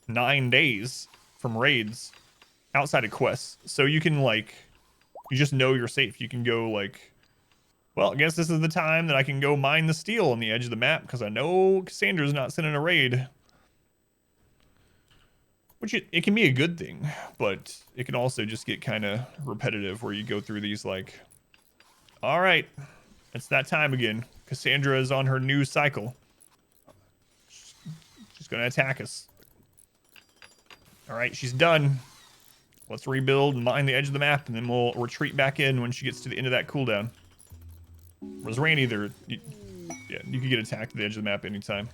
9 days from raids outside of quests. So you can like, you just know you're safe. You can go like, well, I guess this is the time that I can go mine the steel on the edge of the map because I know Cassandra's not sending a raid. Which it can be a good thing, but it can also just get kind of repetitive where you go through these like, all right, it's that time again. Cassandra is on her new cycle. She's going to attack us. All right, she's done. Let's rebuild and mine the edge of the map, and then we'll retreat back in when she gets to the end of that cooldown. Whereas Randy, you could get attacked at the edge of the map anytime.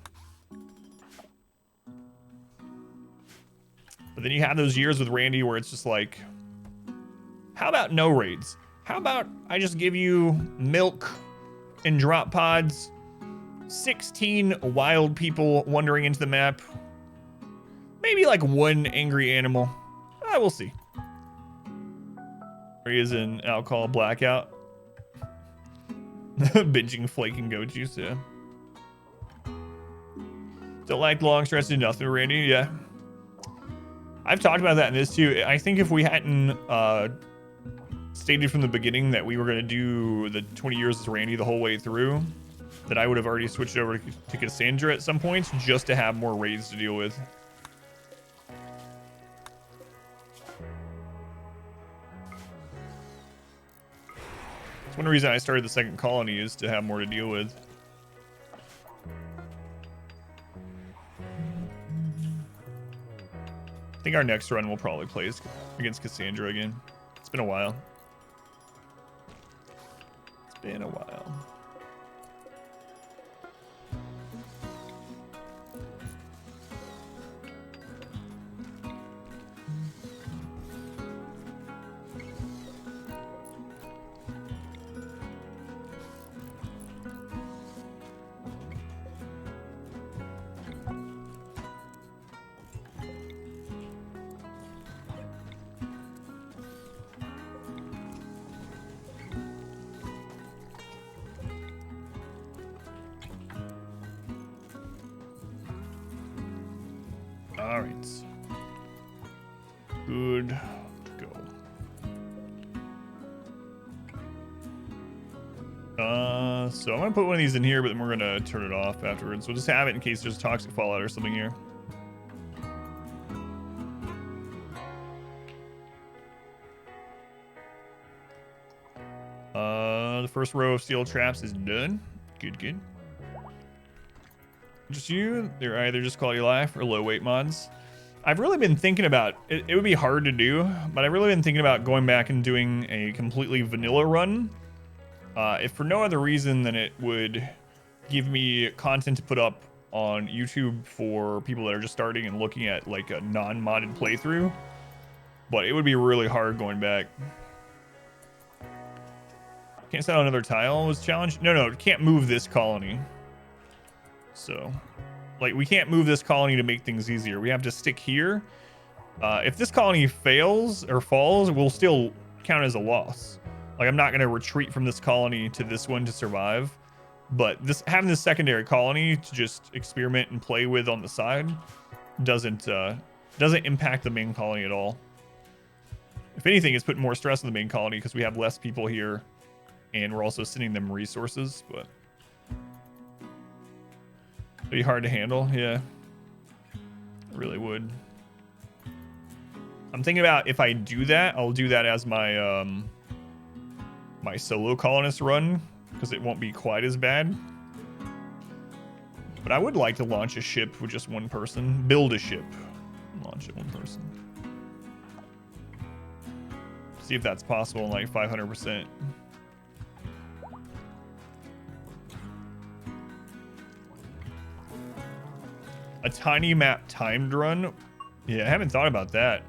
But then you have those years with Randy where it's just like, how about no raids? How about I just give you milk and drop pods, 16 wild people wandering into the map, maybe like one angry animal. We'll see. There he is in alcohol blackout. Binging flaking goat juice, yeah. Don't like long stretches, nothing, Randy, yeah. I've talked about that in this too. I think if we hadn't stated from the beginning that we were going to do the 20 years as Randy the whole way through, that I would have already switched over to Cassandra at some points just to have more raids to deal with. It's one reason I started the second colony is to have more to deal with. I think our next run will probably play against Cassandra again. It's been a while. It's been a while. All right. Good to go. So I'm gonna put one of these in here, but then we're gonna turn it off afterwards. We'll just have it in case there's toxic fallout or something here. The first row of steel traps is done. Good, good. Just you? They're either just quality of life or low weight mods. I've really been thinking about it. It would be hard to do, but I've really been thinking about going back and doing a completely vanilla run. If for no other reason than it would give me content to put up on YouTube for people that are just starting and looking at like a non-modded playthrough. But it would be really hard going back. Can't set out another tile was challenged. No, can't move this colony. So, like, we can't move this colony to make things easier. We have to stick here. If this colony fails or falls, we'll still count as a loss. Like, I'm not going to retreat from this colony to this one to survive. But this having this secondary colony to just experiment and play with on the side doesn't impact the main colony at all. If anything, it's putting more stress on the main colony because we have less people here. And we're also sending them resources, but... It'd be hard to handle, yeah. It really would. I'm thinking about if I do that, I'll do that as my my solo colonist run, because it won't be quite as bad. But I would like to launch a ship with just one person. Build a ship. Launch it one person. See if that's possible in like 500%. A tiny map timed run? Yeah, I haven't thought about that.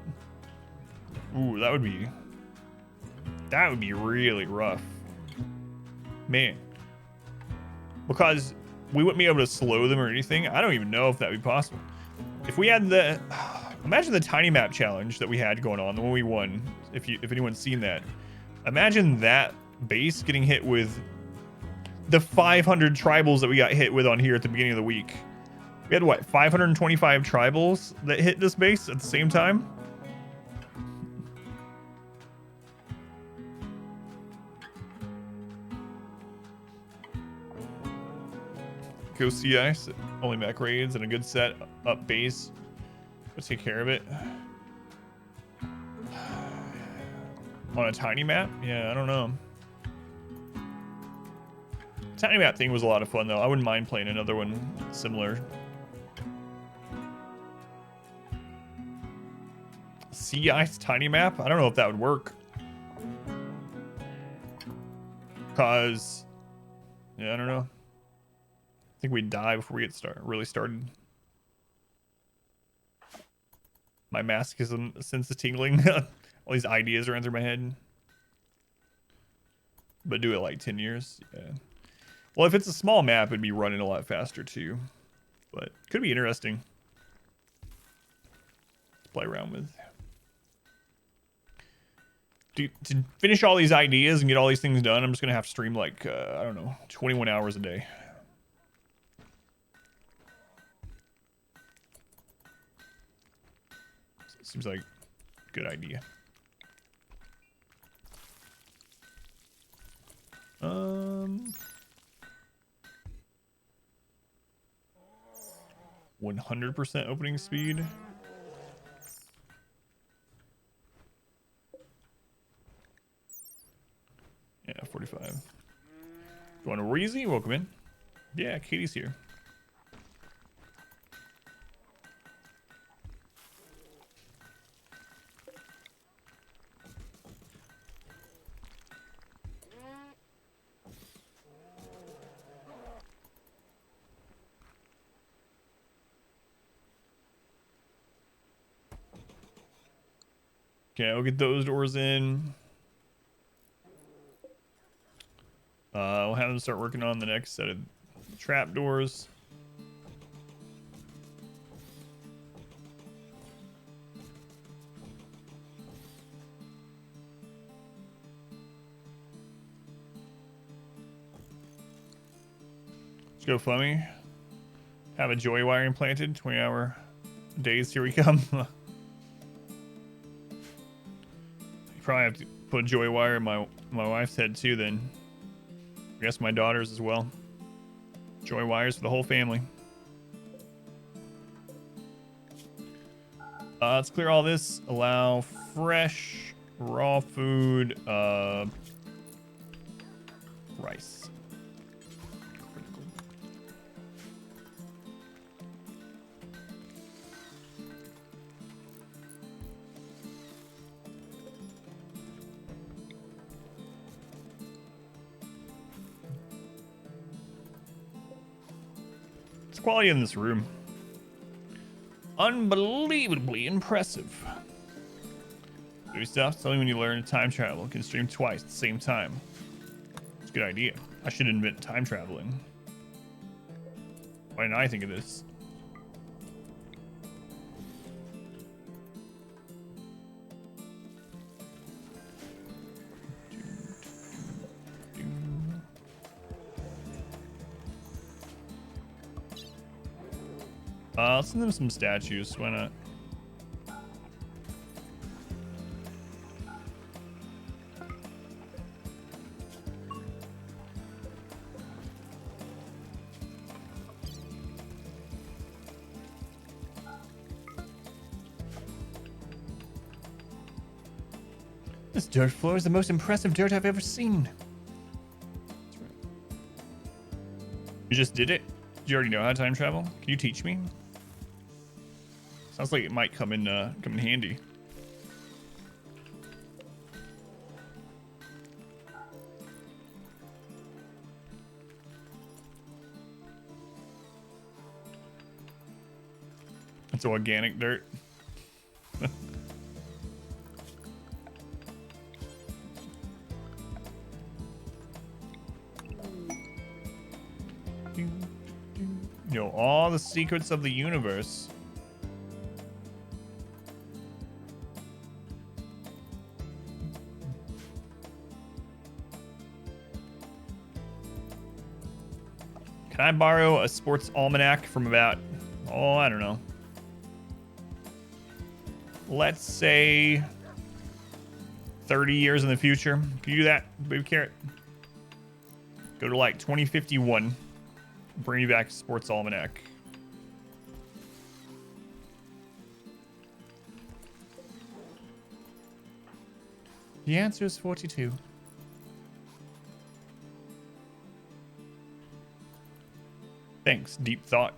Ooh, that would be really rough. Man. Because we wouldn't be able to slow them or anything. I don't even know if that would be possible. If we had the... Imagine the tiny map challenge that we had going on, the one we won, if anyone's seen that. Imagine that base getting hit with the 500 tribals that we got hit with on here at the beginning of the week. We had, what, 525 tribals that hit this base at the same time? Go sea ice, only mech raids, and a good set up base. Let's take care of it. On a tiny map? Yeah, I don't know. Tiny map thing was a lot of fun, though. I wouldn't mind playing another one similar. Sea ice tiny map? I don't know if that would work. Cause, yeah, I don't know. I think we'd die before we get really started. My mask is sense of tingling. All these ideas ran through my head. but do it like 10 years. Yeah. Well, if it's a small map, it'd be running a lot faster too. But could be interesting. Let's play around with. To finish all these ideas and get all these things done, I'm just gonna have to stream like I don't know, 21 hours a day. Seems like a good idea. 100% opening speed. Yeah, 45. You want a Reezy? Welcome in. Yeah, Katie's here. Okay, we'll get those doors in. We'll have them start working on the next set of trap doors. Let's go, Flummy. Have a joy wire implanted. 20-hour days. Here we come. You probably have to put a joy wire in my wife's head too. Then I guess my daughters as well. Joy wires for the whole family. Let's clear all this. Allow fresh raw food. Rice. Critical. What's the quality in this room? Unbelievably impressive. Good stuff. It's only when you learn time travel. You can stream twice at the same time. It's a good idea. I should invent time traveling. Why didn't I think of this? I'll send them some statues. Why not? This dirt floor is the most impressive dirt I've ever seen. You just did it? Do you already know how to time travel? Can you teach me? Sounds like it might come in handy. It's organic dirt. You know all the secrets of the universe. Can I borrow a sports almanac from about, oh, I don't know. Let's say 30 years in the future. Can you do that, Baby Carrot? Go to like 2051. Bring you back a sports almanac. The answer is 42. Thanks, deep thought.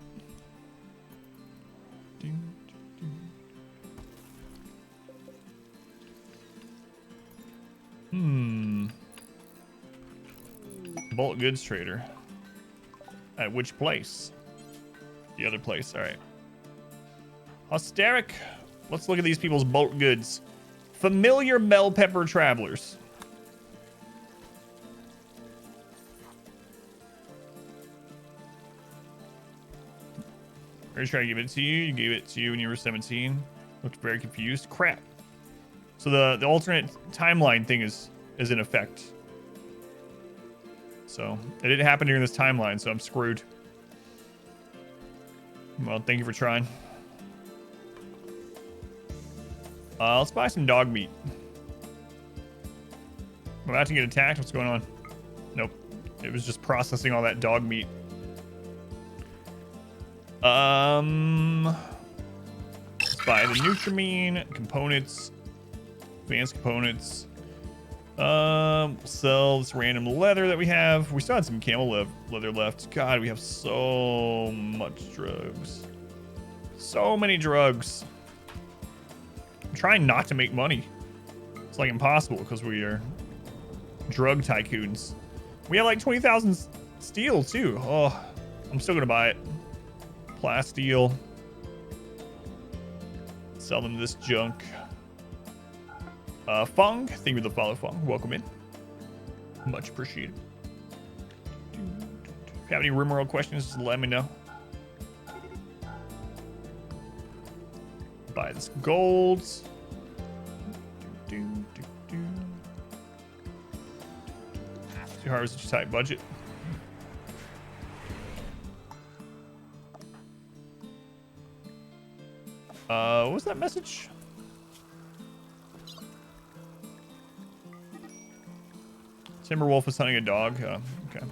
Bulk goods trader. At which place? The other place. All right. Hysteric. Let's look at these people's bulk goods. Familiar bell pepper travelers. We're gonna try to give it to you. You gave it to you when you were 17. Looked very confused. Crap. So the alternate timeline thing is in effect. So it didn't happen during this timeline, so I'm screwed. Well, thank you for trying. Let's buy some dog meat. I'm about to get attacked. What's going on? Nope. It was just processing all that dog meat. Let's buy the Nutrimine components, advanced components. Sell this random leather that we have. We still had some camel leather left. God, we have so much drugs. So many drugs. I'm trying not to make money. It's like impossible because we are drug tycoons. We have like 20,000 steel too. Oh, I'm still gonna buy it. Plasteel. Sell them this junk. Fung, thank you for the follow, Fung. Welcome in. Much appreciated. If you have any RimWorld questions, just let me know. Buy this gold. Too hard is such a tight budget. What was that message? Timberwolf is hunting a dog. Okay.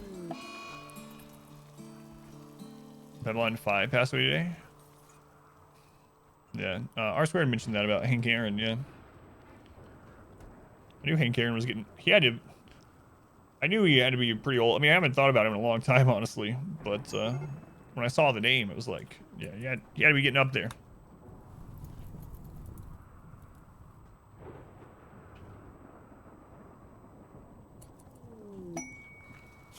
Deadline 5 passed away today. Yeah. R Squared mentioned that about Hank Aaron. Yeah. I knew Hank Aaron was getting. I knew he had to be pretty old. I mean, I haven't thought about him in a long time, honestly. But when I saw the name, it was like, yeah, he had to be getting up there.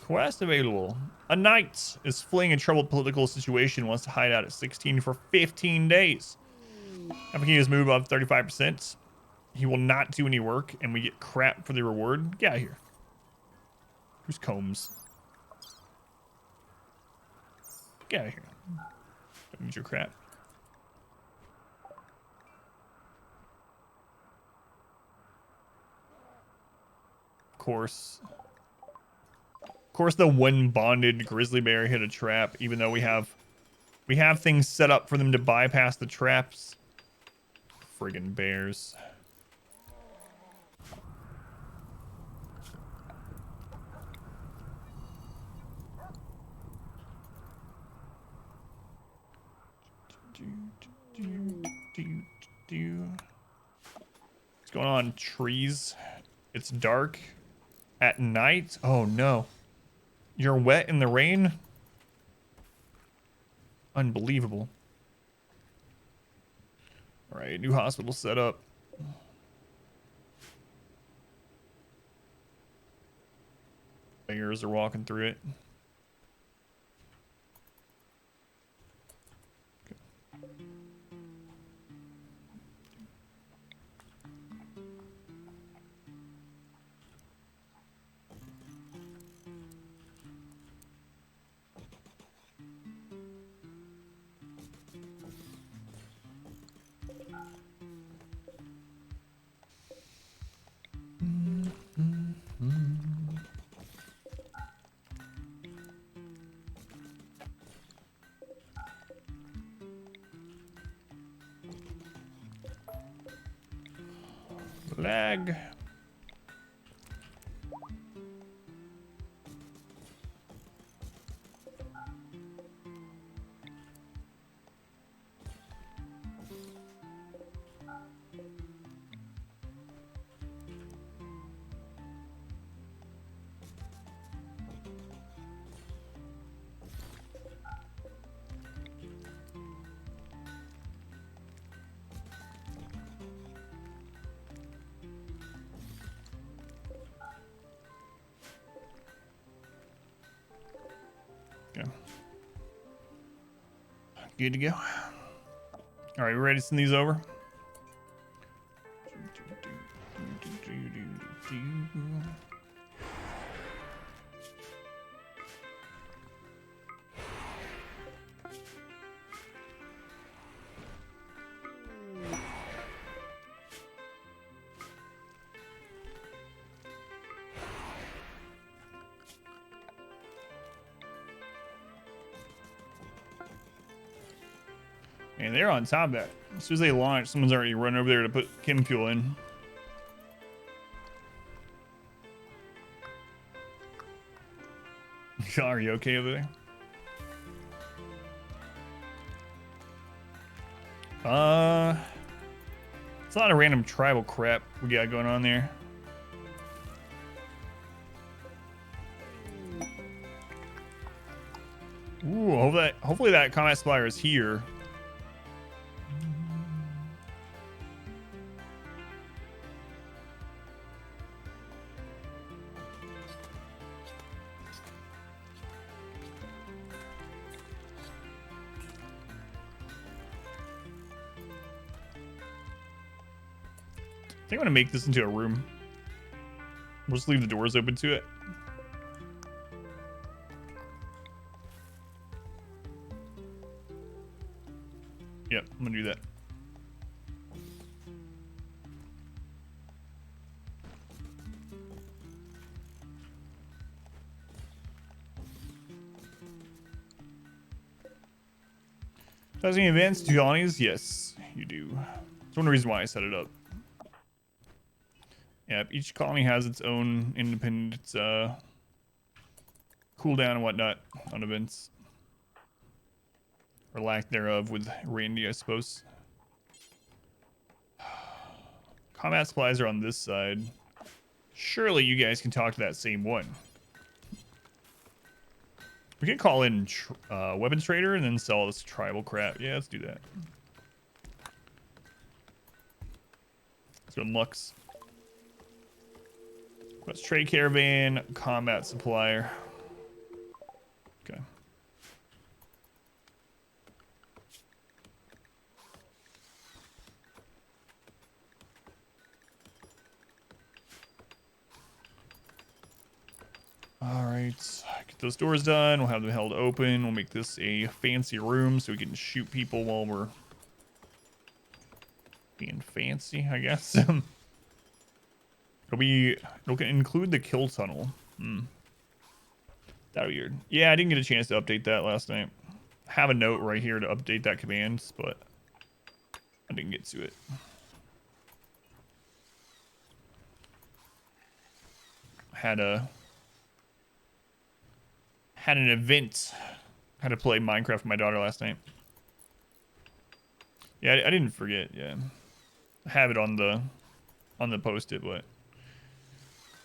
Quest available. A knight is fleeing a troubled political situation, wants to hide out at 16 for 15 days. After he has moved above 35%, he will not do any work, and we get crap for the reward. Get out of here. Who's Combs? Get out of here. Don't need your crap. Of course, the one bonded grizzly bear hit a trap, even though we have things set up for them to bypass the traps. Friggin' bears. What's going on, trees? It's dark at night. Oh no. You're wet in the rain? Unbelievable. All right, new hospital set up. Bears are walking through it. Lag. Good to go. All right, we ready to send these over? And they're on top of that. As soon as they launch, someone's already run over there to put chem fuel in. Are you okay over there? It's a lot of random tribal crap we got going on there. Ooh, hopefully that combat supplier is here. I think I'm gonna make this into a room. We'll just leave the doors open to it. Yep, I'm gonna do that. Does any events, do colonies? Yes, you do. That's one reason why I set it up. Yep, each colony has its own independent cooldown and whatnot on events. Or lack thereof with Randy, I suppose. Combat supplies are on this side. Surely you guys can talk to that same one. We could call in weapons trader and then sell this tribal crap. Yeah, let's do that. Let's go Lux. Let's trade caravan, combat supplier. Okay. All right, get those doors done. We'll have them held open. We'll make this a fancy room so we can shoot people while we're being fancy, I guess. It'll include the kill tunnel. That'd be weird. Yeah, I didn't get a chance to update that last night. I have a note right here to update that command, but I didn't get to it. Had an event. Had to play Minecraft with my daughter last night. Yeah, I didn't forget. Yeah, I have it on the post-it, but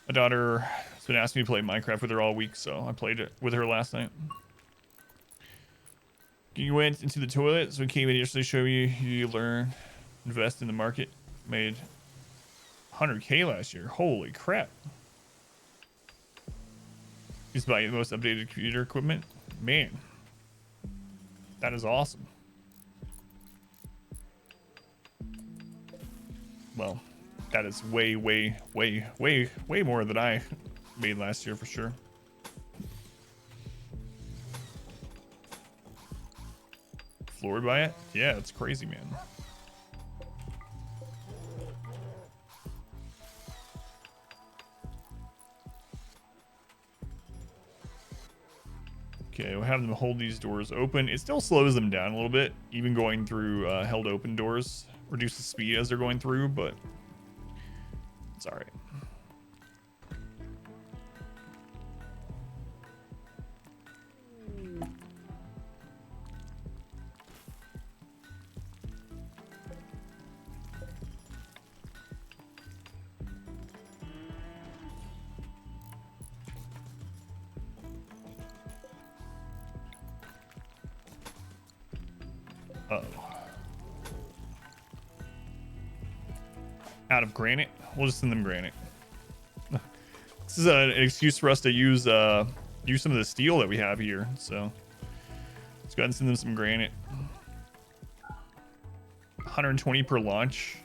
my daughter has been asking me to play Minecraft with her all week, so I played it with her last night. You went into the toilet, so we came in yesterday to show you you learn, invest in the market. Made 100K last year. Holy crap. He's buying the most updated computer equipment. Man, that is awesome. Well, that is way more than I made last year for sure. Floored by it? Yeah, it's crazy, man. Okay, we'll have them hold these doors open. It still slows them down a little bit, even going through held open doors. Reduce the speed as they're going through, but it's all right. Out of granite? We'll just send them granite. This is an excuse for us to use some of the steel that we have here. So let's go ahead and send them some granite. 120 per launch.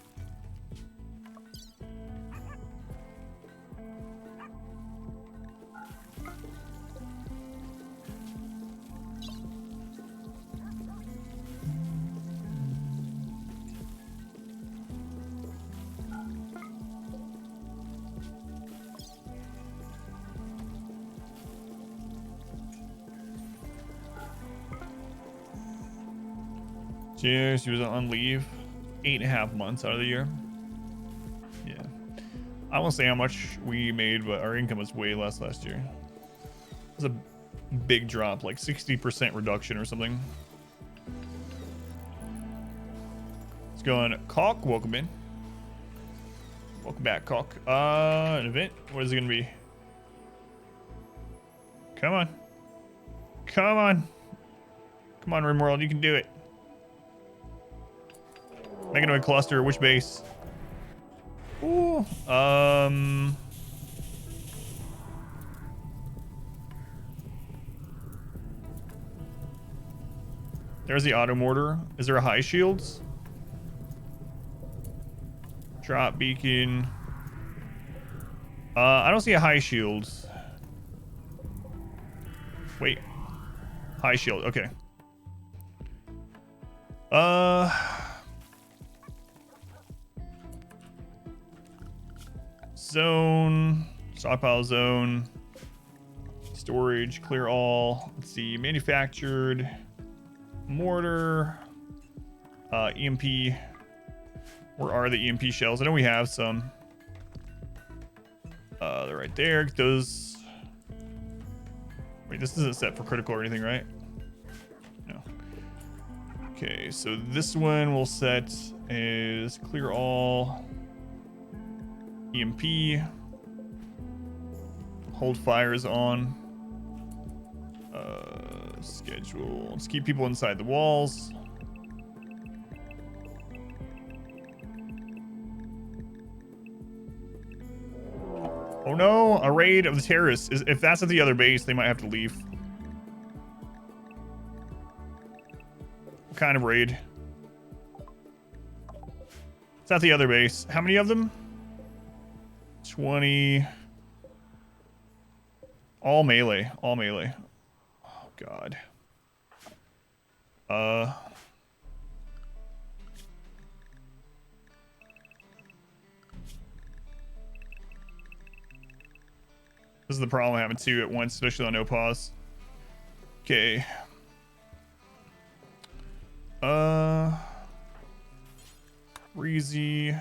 Yeah, she was on leave 8.5 months out of the year. Yeah. I won't say how much we made, but our income was way less last year. It was a big drop, like 60% reduction or something. Let's go on. Caulk, welcome in. Welcome back, Caulk. An event? What is it gonna be? Come on. Come on. Come on, RimWorld, you can do it. Making a cluster, which base? Ooh, there's the auto mortar. Is there a high shields? Drop beacon. I don't see a high shields. Wait. High shield, okay. Zone, stockpile zone, storage, clear all. Let's see, manufactured, mortar, EMP. Where are the EMP shells? I know we have some. They're right there. Get those. Wait, this isn't set for critical or anything, right? No. Okay, so this one we'll set as clear all. EMP. Hold fires on. Schedule. Let's keep people inside the walls. Oh no, a raid of the terrorists. If that's at the other base, they might have to leave. What kind of raid? It's at the other base. How many of them? 20. All melee. All melee. Oh, God. This is the problem having two at once, especially on no pause. Okay. Breezy.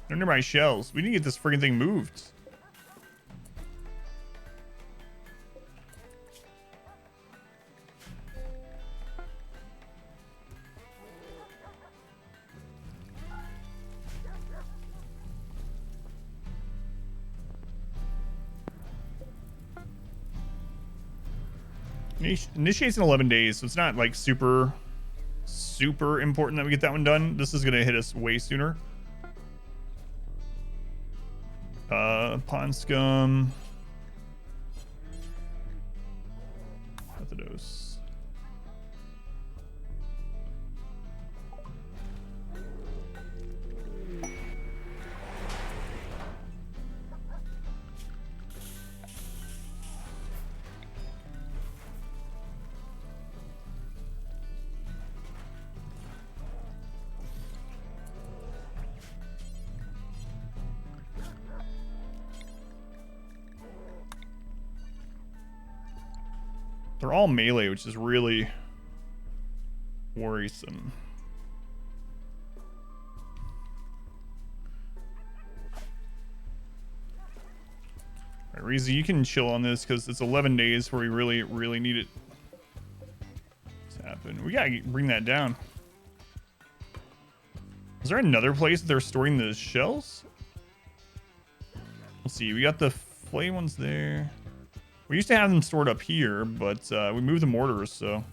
They're near my shells. We need to get this freaking thing moved. Initiates in 11 days, so it's not like super important that we get that one done. This is gonna hit us way sooner. Pond scum. Methodos. They're all melee, which is really worrisome. All right, Reezy, you can chill on this because it's 11 days where we really need it to happen. We gotta bring that down. Is there another place that they're storing the shells? Let's see. We got the flame ones there. We used to have them stored up here, but we moved the mortars, so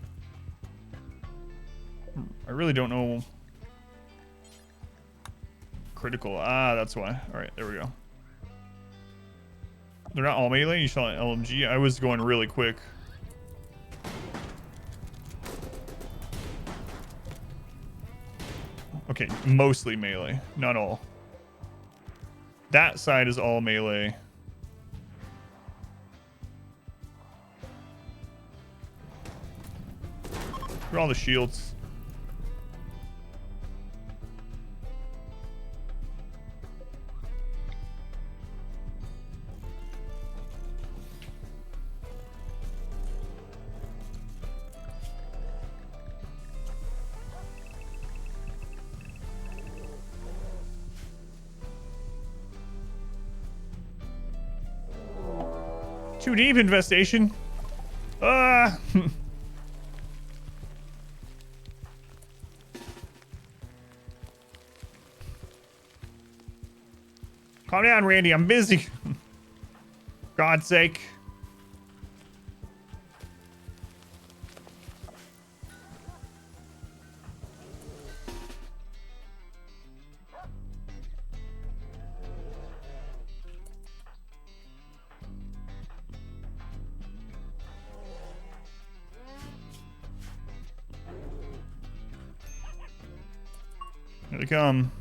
I really don't know. Critical. Ah, that's why. All right, there we go. They're not all melee. You saw an LMG. I was going really quick. Okay, mostly melee, not all. That side is all melee. For all the shields. Too deep infestation. Ah. Calm down, Randy. I'm busy. God's sake. Here they come.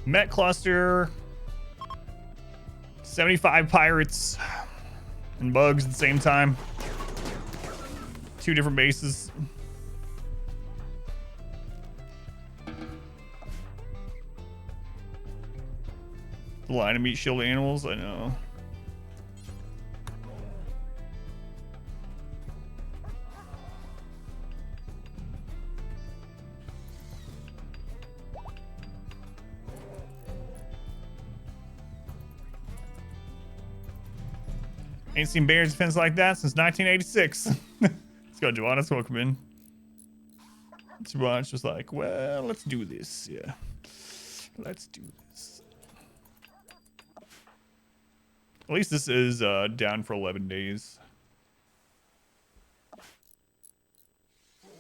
Met cluster. 75 pirates and bugs at the same time. 2 different bases. The line of meat shield animals, I know. Ain't seen Bears defense like that since 1986. Let's go, Joanna's welcome in. Joanna's just like, well, let's do this. Yeah. Let's do this. At least this is down for 11 days.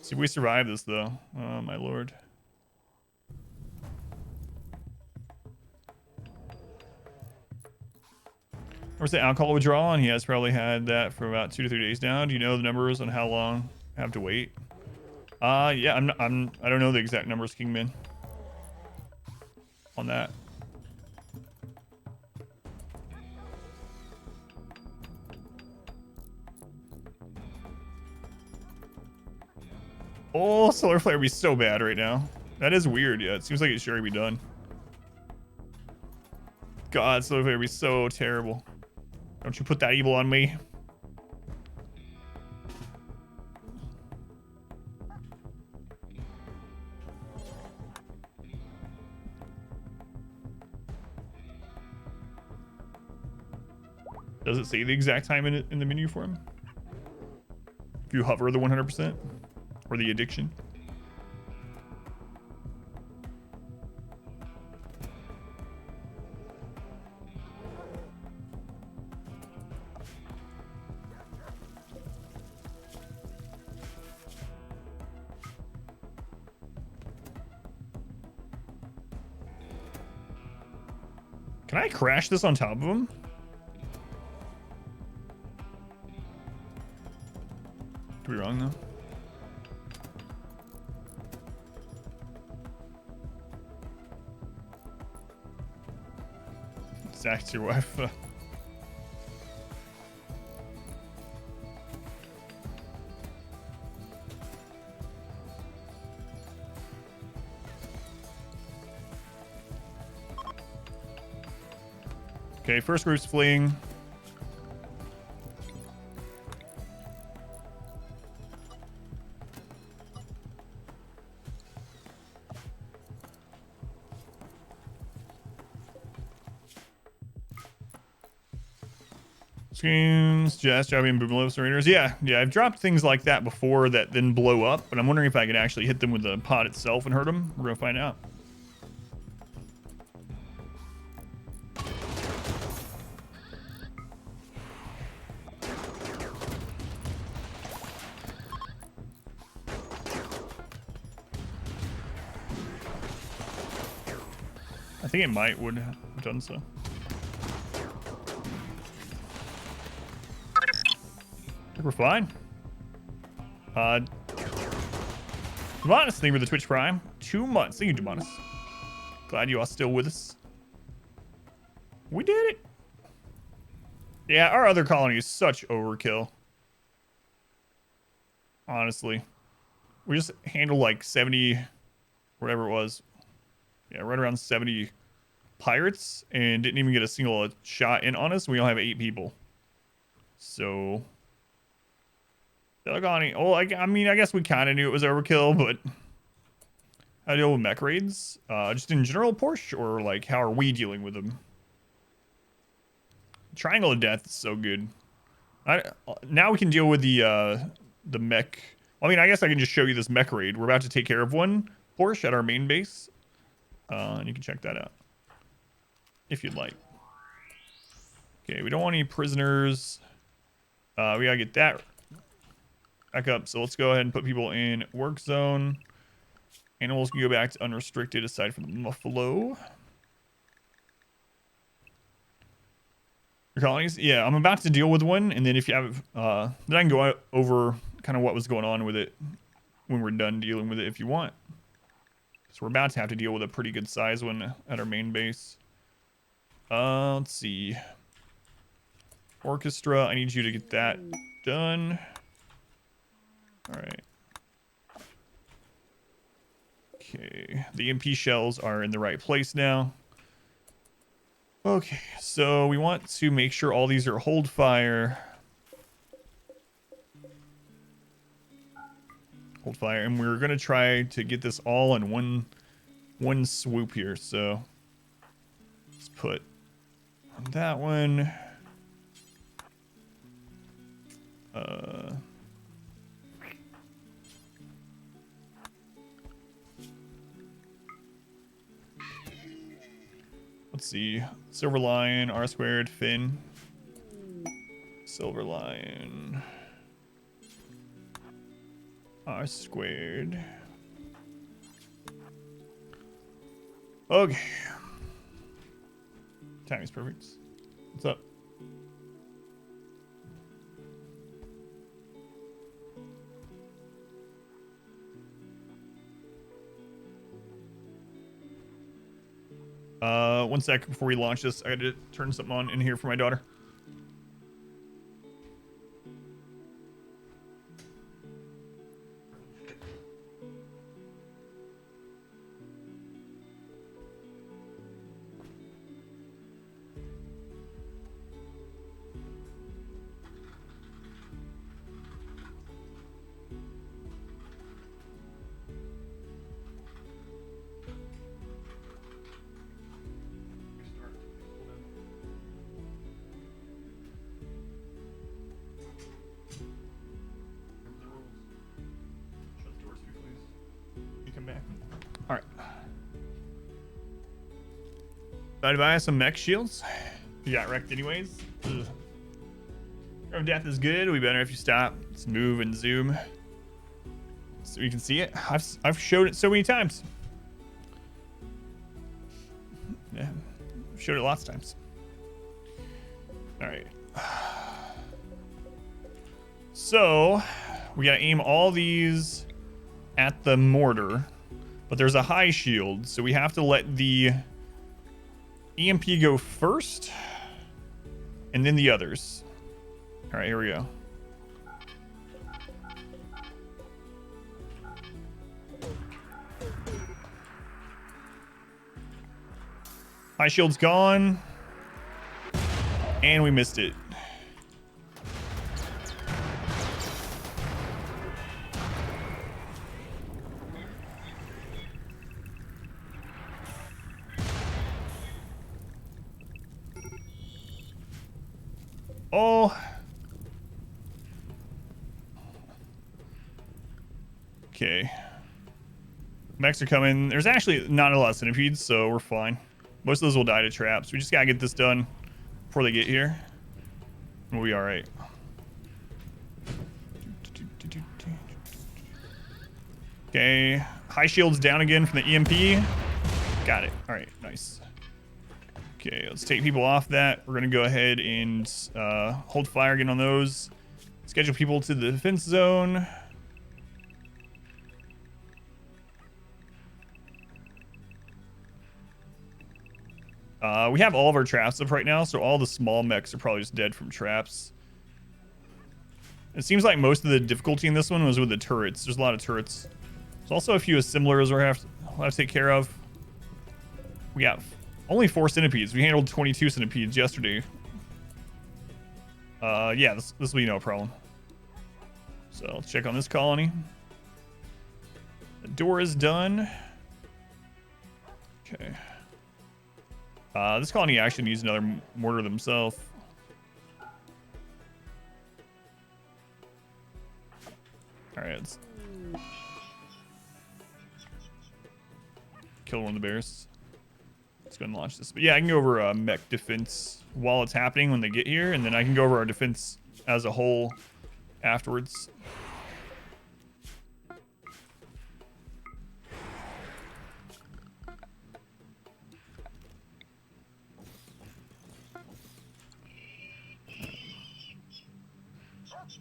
See if we survive this, though. Oh, my lord. Where's the alcohol withdrawal? And he has probably had that for about 2 to 3 days now. Do you know the numbers on how long I have to wait? Yeah, I don't know the exact numbers, Kingman, on that. Oh, solar flare would be so bad right now. That is weird. Yeah, it seems like it's sure to be done. God, solar flare would be so terrible. Don't you put that evil on me. Does it say the exact time in the menu for him? If you hover the 100% or the addiction? Can I crash this on top of him? Could be wrong though. Zach's your wife. Okay, first group's fleeing. Screens, jazz jobbing, boom readers. Yeah, I've dropped things like that before that then blow up, but I'm wondering if I can actually hit them with the pod itself and hurt them. We're gonna find out. I think it would have done so. I think we're fine. Demonis, thank you for the Twitch Prime. 2 months. Thank you, Demonis. Glad you are still with us. We did it. Yeah, our other colony is such overkill. Honestly. We just handled like 70, whatever it was. Yeah, right around 70 pirates and didn't even get a single shot in on us. We only have 8 people. So... oh, I mean, I guess we kind of knew it was overkill, but how to deal with mech raids. Just in general, Porsche, or like how are we dealing with them? Triangle of Death is so good. Now we can deal with the mech. I mean, I guess I can just show you this mech raid. We're about to take care of one Porsche at our main base. And you can check that out if you'd like. Okay, we don't want any prisoners. We gotta get that back up. So let's go ahead and put people in work zone. Animals can go back to unrestricted aside from the buffalo. Your colonies? Yeah, I'm about to deal with one, and then if you have, then I can go over kind of what was going on with it when we're done dealing with it if you want. So we're about to have to deal with a pretty good size one at our main base. Let's see. Orchestra, I need you to get that done. All right. Okay, the EMP shells are in the right place now. Okay, so we want to make sure all these are hold fire. Hold fire, and we're gonna try to get this all in one swoop here. So let's put on that one. Let's see. Silver Lion, R squared, Finn. Silver Lion. R squared. Okay. Timing's perfect. What's up? One sec before we launch this. I had to turn something on in here for my daughter. Alright. About to buy some mech shields. You got wrecked anyways. Ugh. Death is good. We better if you stop. Let's move and zoom. So you can see it. I've showed it so many times. Yeah. I've showed it lots of times. Alright. So we gotta aim all these at the mortar. But there's a high shield, so we have to let the EMP go first, and then the others. All right, here we go. High shield's gone, and we missed it. Oh. Okay. Mechs are coming. There's actually not a lot of centipedes, so we're fine. Most of those will die to traps. We just gotta get this done before they get here. We'll be alright. Okay. High shield's down again from the EMP. Got it. Alright, nice. Okay, let's take people off that. We're gonna go ahead and hold fire again on those. Schedule people to the defense zone. We have all of our traps up right now, so all the small mechs are probably just dead from traps. It seems like most of the difficulty in this one was with the turrets. There's a lot of turrets. There's also a few assemblers we'll have to take care of. We got only 4 centipedes. We handled 22 centipedes yesterday. Yeah, this will be no problem. So let's check on this colony. The door is done. Okay. This colony actually needs another mortar themselves. All right, let's kill one of the bears. Let's go and launch this. But yeah, I can go over mech defense while it's happening when they get here, and then I can go over our defense as a whole afterwards.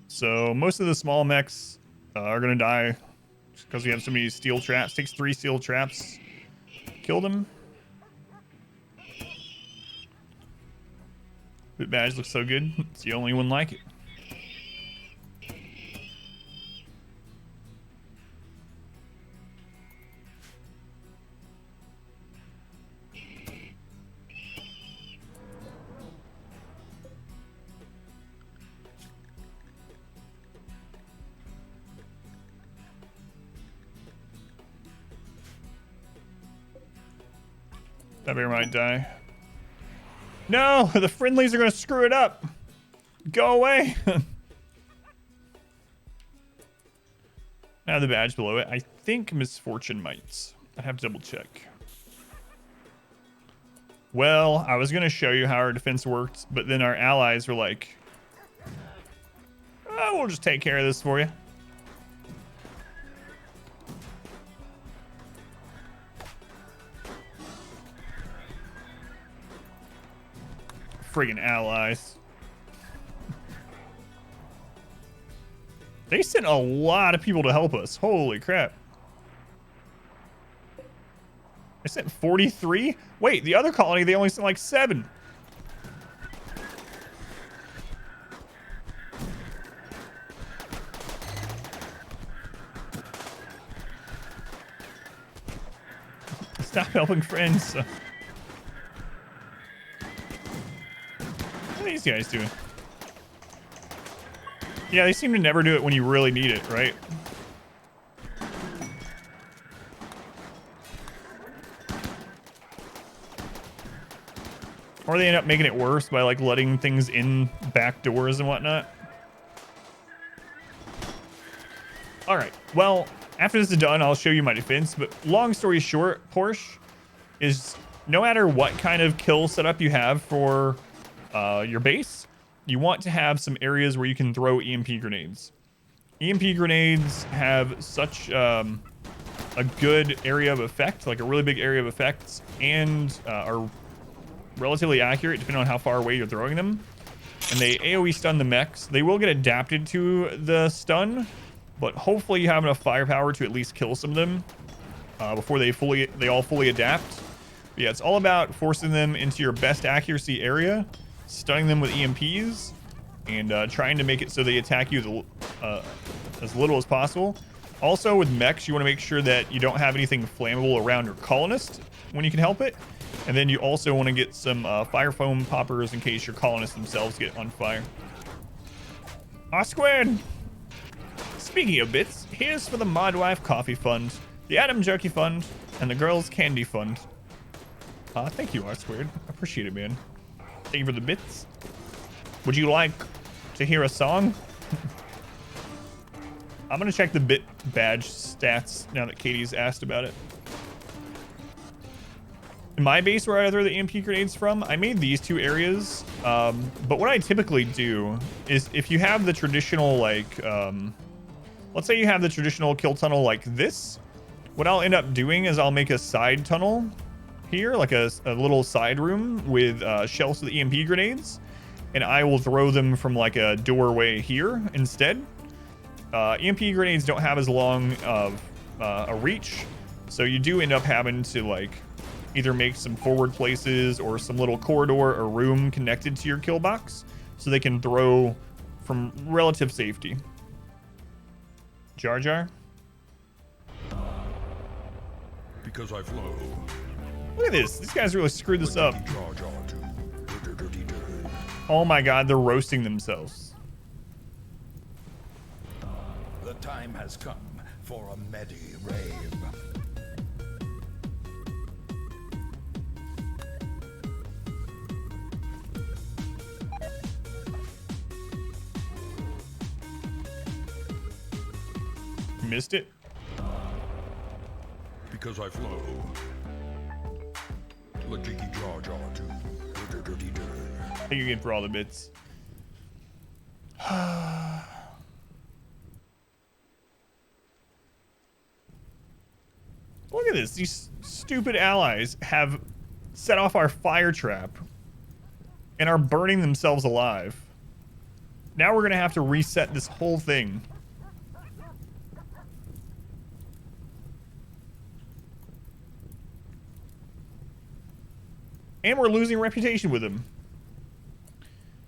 So most of the small mechs are gonna die because we have so many steel traps. Takes 3 steel traps. Kill them. Bit badge looks so good. It's the only one like it. That bear might die. No, the friendlies are gonna screw it up. Go away. Now the badge below it. I think misfortune mites. I have to double check. Well, I was gonna show you how our defense worked, but then our allies were like, "Oh, we'll just take care of this for you." Friggin' allies. They sent a lot of people to help us. Holy crap. They sent 43? Wait, the other colony, they only sent like 7. Stop helping friends. What are these guys doing? Yeah, they seem to never do it when you really need it, right? Or they end up making it worse by like letting things in back doors and whatnot. All right, well, after this is done, I'll show you my defense, but long story short, Porsche, is no matter what kind of kill setup you have for your base, you want to have some areas where you can throw EMP grenades. EMP grenades have such a good area of effect, like a really big area of effect, and are relatively accurate depending on how far away you're throwing them. And they AoE stun the mechs. They will get adapted to the stun, but hopefully you have enough firepower to at least kill some of them before they all fully adapt. But yeah, it's all about forcing them into your best accuracy area, stunning them with EMPs, and trying to make it so they attack you as little as possible. Also with mechs, you want to make sure that you don't have anything flammable around your colonist when you can help it. And then you also want to get some fire foam poppers in case your colonists themselves get on fire. R-squared! Speaking of bits, here's for the Modwife Coffee Fund, the Adam Jerky Fund, and the Girls Candy Fund. Thank you, R-squared. Appreciate it, man. Thank you for the bits. Would you like to hear a song? I'm gonna check the bit badge stats now that Katie's asked about it. In my base where I throw the EMP grenades from, I made these 2 areas. But what I typically do is if you have the traditional, like, let's say you have the traditional kill tunnel like this, what I'll end up doing is I'll make a side tunnel here, like a little side room with shells with EMP grenades, and I will throw them from like a doorway here instead. EMP grenades don't have as long of a reach, so you do end up having to like either make some forward places or some little corridor or room connected to your kill box so they can throw from relative safety. Jar Jar? Because I flow. Look at this. These guys really screwed this up. Oh my god, they're roasting themselves. The time has come for a Medi rave. Missed it. Because I flow. Lajiki Jar Jar too. Thank you again for all the bits. Look at this. These stupid allies have set off our fire trap and are burning themselves alive. Now we're going to have to reset this whole thing. And we're losing reputation with them.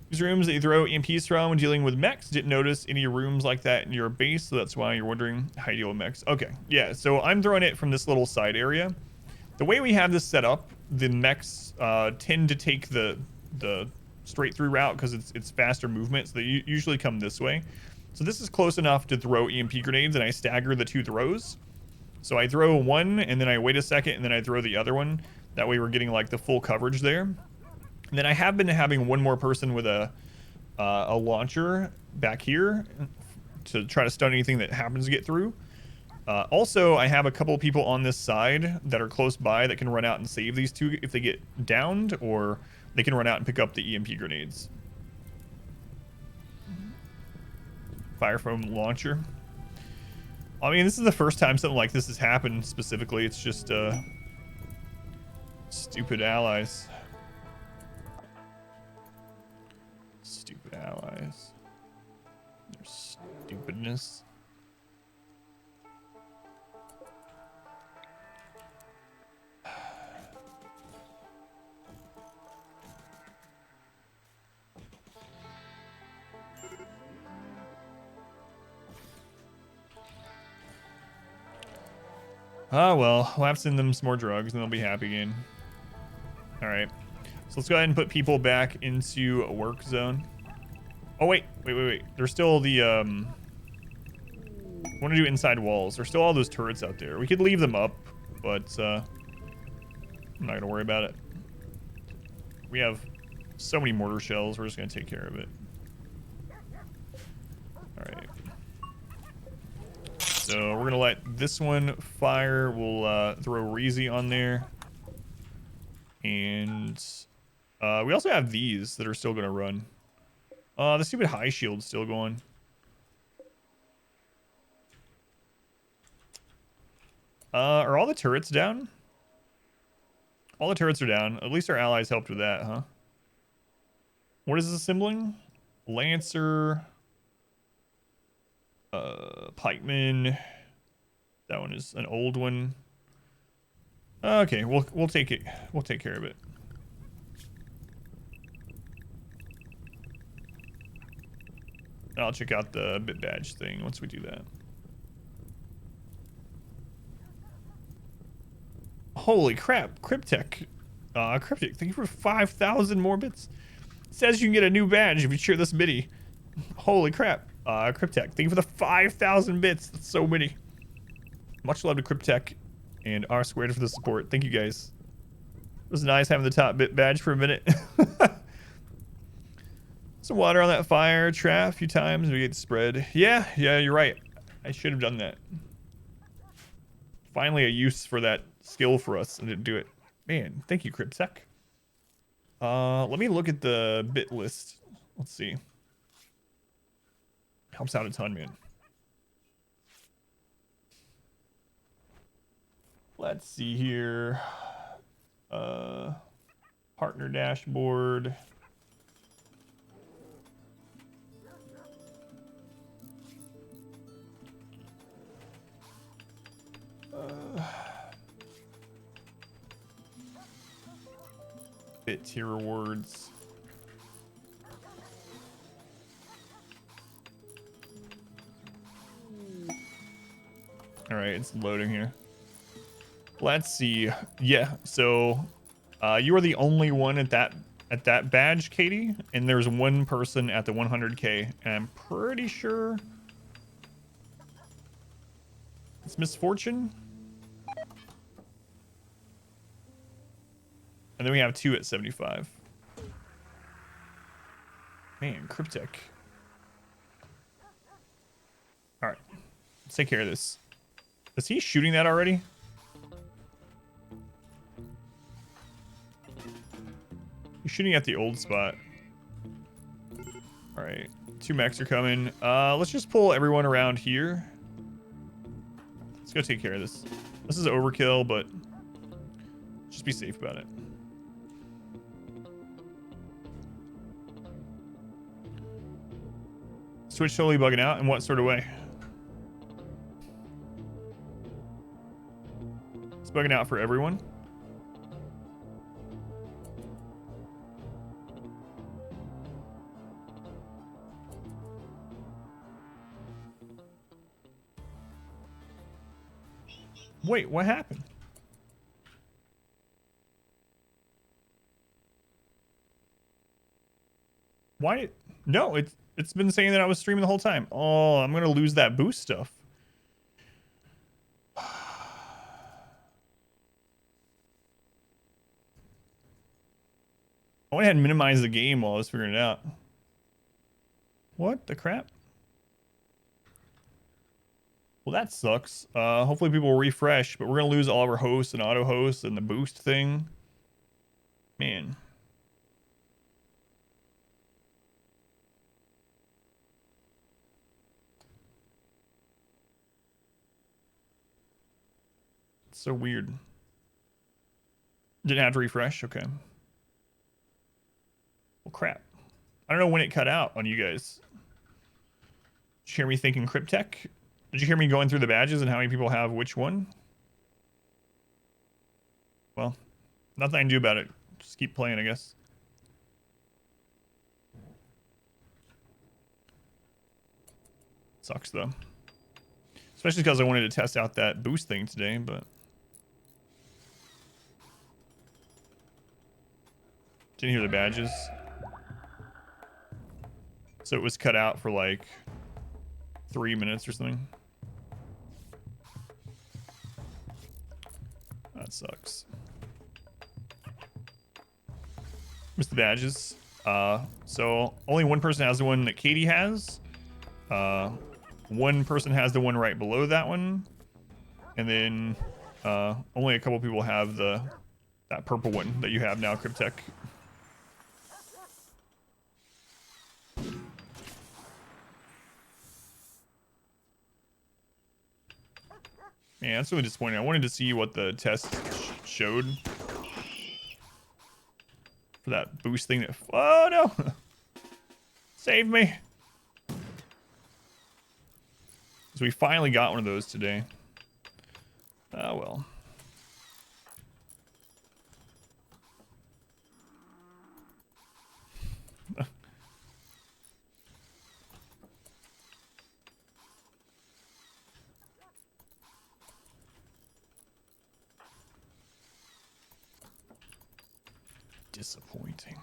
These rooms that you throw EMPs from when dealing with mechs. Didn't notice any rooms like that in your base, so that's why you're wondering how you deal with mechs. Okay, yeah, so I'm throwing it from this little side area. The way we have this set up, the mechs tend to take the straight through route because it's faster movement, so they usually come this way. So this is close enough to throw EMP grenades, and I stagger the two throws. So I throw one, and then I wait a second, and then I throw the other one. That way we're getting like the full coverage there. And then I have been having one more person with a launcher back here to try to stun anything that happens to get through. Also, I have a couple people on this side that are close by that can run out and save these two if they get downed, or they can run out and pick up the EMP grenades. Fire foam launcher. I mean, this is the first time something like this has happened specifically. It's just stupid allies. Stupid allies. Their stupidness. Oh well, we'll have to send them some more drugs and they'll be happy again. Alright. So let's go ahead and put people back into a work zone. Oh wait. There's still the I want to do inside walls. There's still all those turrets out there. We could leave them up, but I'm not gonna worry about it. We have so many mortar shells, we're just gonna take care of it. Alright. So we're gonna let this one fire. We'll throw Reezy on there. And we also have these that are still gonna run. The stupid high shield's still going. Are all the turrets down? All the turrets are down. At least our allies helped with that, huh? What is this assembling? Lancer. Pikeman. That one is an old one. Okay, we'll take it. We'll take care of it. I'll check out the bit badge thing once we do that. Holy crap, Cryptech. Cryptic, thank you for 5,000 more bits. It says you can get a new badge if you share this biddy. Holy crap. Cryptech, thank you for the 5,000 bits. That's so many. Much love to Cryptech and R Squared for the support. Thank you guys. It was nice having the top bit badge for a minute. Some water on that fire trap a few times. We get spread. Yeah, you're right. I should have done that. Finally a use for that skill for us and didn't do it. Man, thank you, Cryptech. Let me look at the bit list. Let's see. Helps out a ton, man. Let's see here. Partner dashboard. Bit tier rewards. All right, it's loading here. Let's see. Yeah, so you are the only one at that badge, Katie, and there's one person at the 100K, and I'm pretty sure it's Misfortune. And then we have two at 75. Man, Cryptech. All right. Let's take care of this. Is he shooting that already? He's shooting at the old spot. All right, 2 mechs are coming. Let's just pull everyone around here. Let's go take care of this. This is overkill, but just be safe about it. Switch totally bugging out. In what sort of way? It's bugging out for everyone. Wait, what happened? Why? No, it's been saying that I was streaming the whole time. Oh, I'm gonna lose that boost stuff. I went ahead and minimized the game while I was figuring it out. What the crap? Well, that sucks. Hopefully people will refresh, but we're gonna lose all of our hosts and auto hosts and the boost thing. Man. It's so weird. Didn't have to refresh? Okay. Well, crap. I don't know when it cut out on you guys. Did you hear me thinking Cryptech? Did you hear me going through the badges and how many people have which one? Well, nothing I can do about it. Just keep playing, I guess. Sucks, though. Especially because I wanted to test out that boost thing today, but... Didn't hear the badges. So it was cut out for like 3 minutes or something. That sucks. Missed the badges. So only one person has the one that Katie has. One person has the one right below that one. And then only a couple people have that purple one that you have now, Cryptech. Man, that's really disappointing. I wanted to see what the test showed for that boost thing. Oh no! Save me! So we finally got one of those today. Oh well. Disappointing.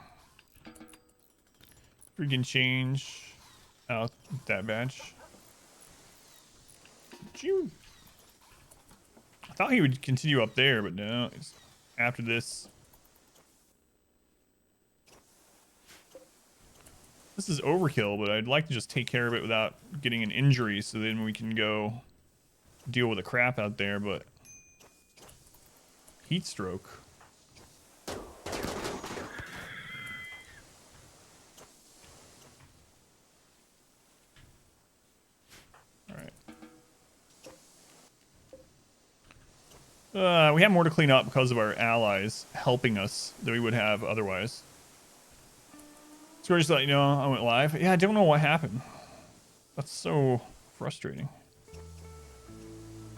Freaking change out that badge. Did you? I thought he would continue up there, but no. It's after this. This is overkill, but I'd like to just take care of it without getting an injury, so then we can go deal with the crap out there. But heat stroke. We have more to clean up because of our allies helping us than we would have otherwise. So we're just letting you know I went live. Yeah, I don't know what happened. That's so frustrating.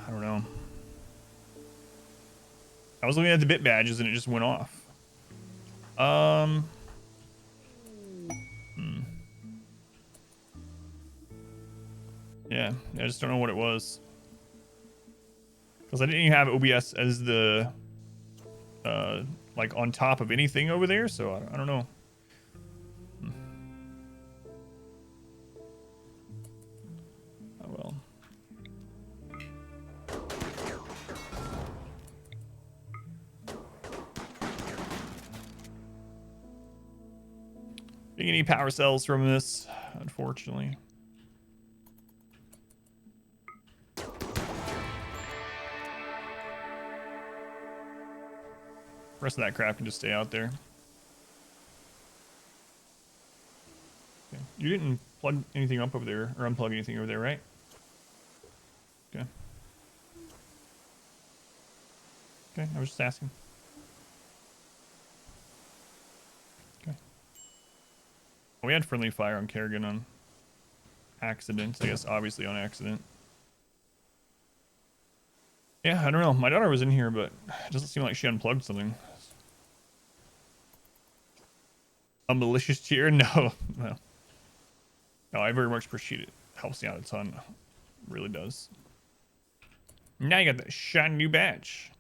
I don't know. I was looking at the bit badges and it just went off. Yeah, I just don't know what it was. Because I didn't even have OBS as the, like on top of anything over there, so I don't know. Oh well. Didn't get any power cells from this, unfortunately. rest of that crap can just stay out there. Okay. You didn't plug anything up over there, or unplug anything over there, right? Okay. Okay, I was just asking. Okay. We had friendly fire on Kerrigan on accident. I guess obviously on accident. Yeah, I don't know. My daughter was in here, but it doesn't seem like she unplugged something. A malicious cheer? No, no. No, I very much appreciate it. Helps me out a ton. Really does. Now you got that shiny new badge.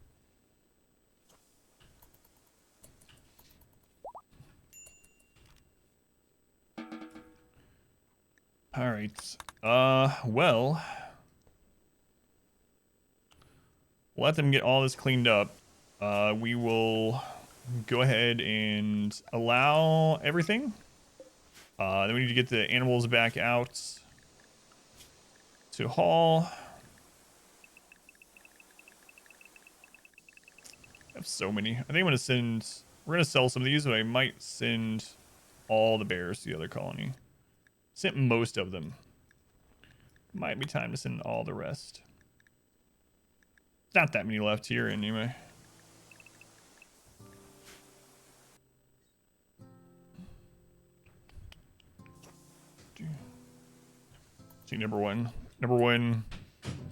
All right. Well, let them get all this cleaned up. We will go ahead and allow everything. Then we need to get the animals back out to haul. I have so many. I think I'm gonna send. We're gonna sell some of these, but I might send all the bears to the other colony. Sent most of them. Might be time to send all the rest. Not that many left here anyway. See, number one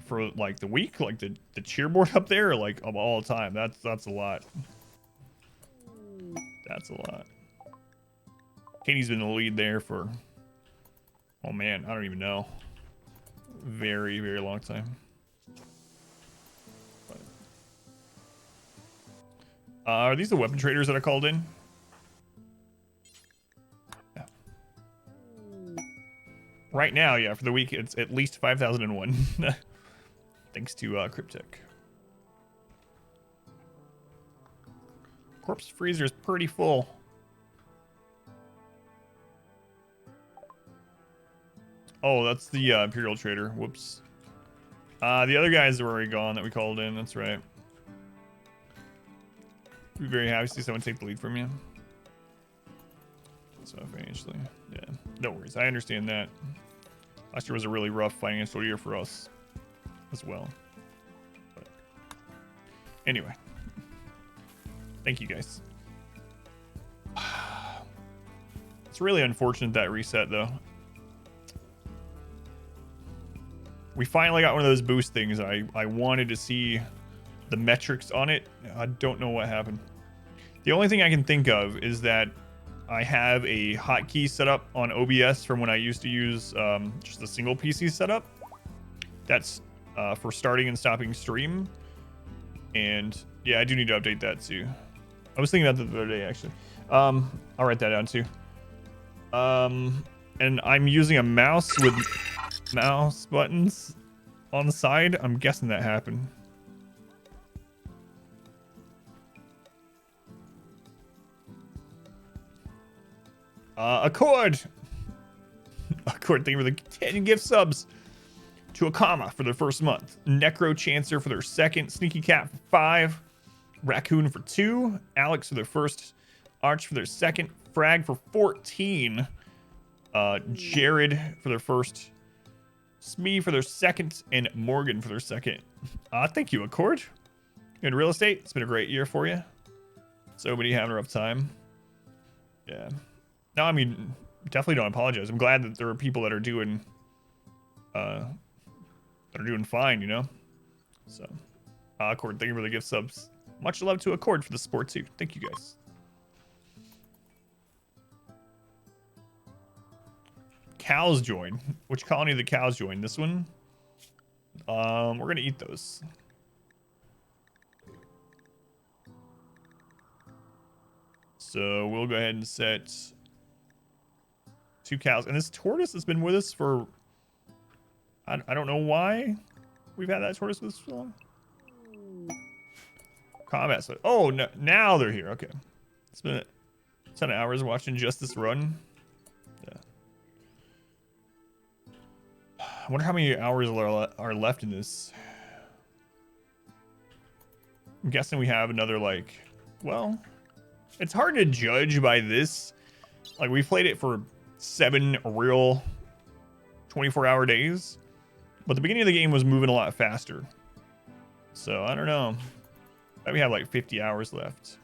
for like the week, like the cheerboard up there, like of all time. That's a lot. That's a lot. Katie's been in the lead there for, oh man, I don't even know. Very, very long time. But, are these the weapon traders that I called in? Yeah. Right now, yeah, for the week, it's at least 5,001. Thanks to Cryptic. Corpse freezer is pretty full. Oh, that's the Imperial Trader. Whoops. The other guys are already gone that we called in. That's right. Be very happy to see someone take the lead from you. So financially, yeah, no worries. I understand that. Last year was a really rough financial year for us as well. But anyway, thank you guys. It's really unfortunate that reset though. We finally got one of those boost things. I wanted to see the metrics on it. I don't know what happened. The only thing I can think of is that I have a hotkey set up on OBS from when I used to use just a single PC setup. That's for starting and stopping stream. And yeah, I do need to update that too. I was thinking about that the other day actually. I'll write that down too. And I'm using a mouse with mouse buttons on the side. I'm guessing that happened. Accord, thank you for the 10 gift subs. To Akama for their first month, Necro Chancer for their second, Sneaky Cat for 5, Raccoon for 2, Alex for their first, Arch for their second, Frag for 14, Jared for their first, Smee for their second, and Morgan for their second. Thank you, Accord. In real estate, it's been a great year for you. So many having a rough time. Yeah. No, I mean, definitely don't apologize. I'm glad that there are people that are doing fine, you know? So, Accord, thank you for the gift subs. Much love to Accord for the support too. Thank you guys. Cows join. Which colony did the cows join? This one? We're gonna eat those. So we'll go ahead and set 2 cows. And this tortoise has been with us for, I don't know why we've had that tortoise with us so long. Combat. So, oh, no, now they're here. Okay. It's been a ton of hours watching just this run. Yeah. I wonder how many hours are left in this. I'm guessing we have another, like, well, it's hard to judge by this. Like, we played it for 7 real 24-hour days, but the beginning of the game was moving a lot faster. So, I don't know. We have like 50 hours left.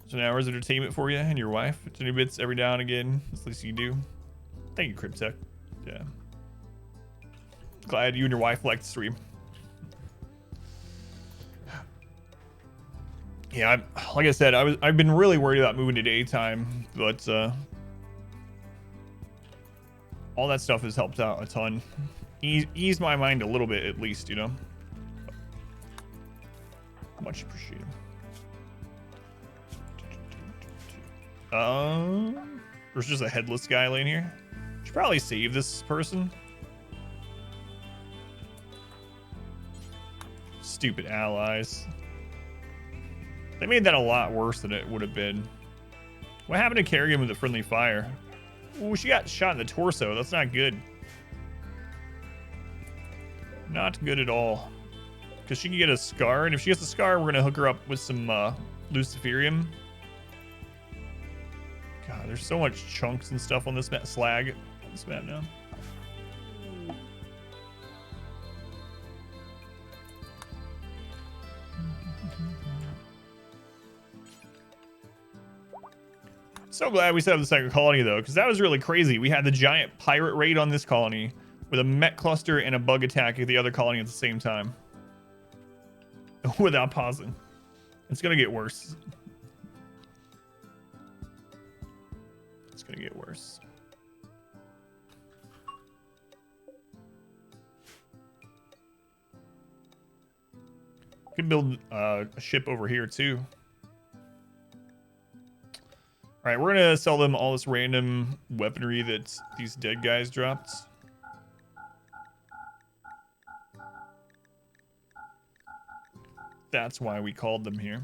So an hour's entertainment for you and your wife. 20 bits every now and again. That's the least you can do. Thank you, Cryptech. Yeah. Glad you and your wife like the stream. Yeah, like I said, I've been really worried about moving to daytime, but all that stuff has helped out a ton. Eased my mind a little bit, at least, you know. Much appreciated. There's just a headless guy laying here. Should probably save this person. Stupid allies. They made that a lot worse than it would have been. What happened to Kerrigan with the friendly fire? Ooh, she got shot in the torso. That's not good. Not good at all. Because she can get a scar, and if she gets a scar, we're going to hook her up with some Luciferium. God, there's so much chunks and stuff on this map. Slag on this map now. So glad we set up the second colony, though, because that was really crazy. We had the giant pirate raid on this colony with a mech cluster and a bug attack at the other colony at the same time. Without pausing. It's going to get worse. It's going to get worse. Could build a ship over here, too. All right, we're going to sell them all this random weaponry that these dead guys dropped. That's why we called them here.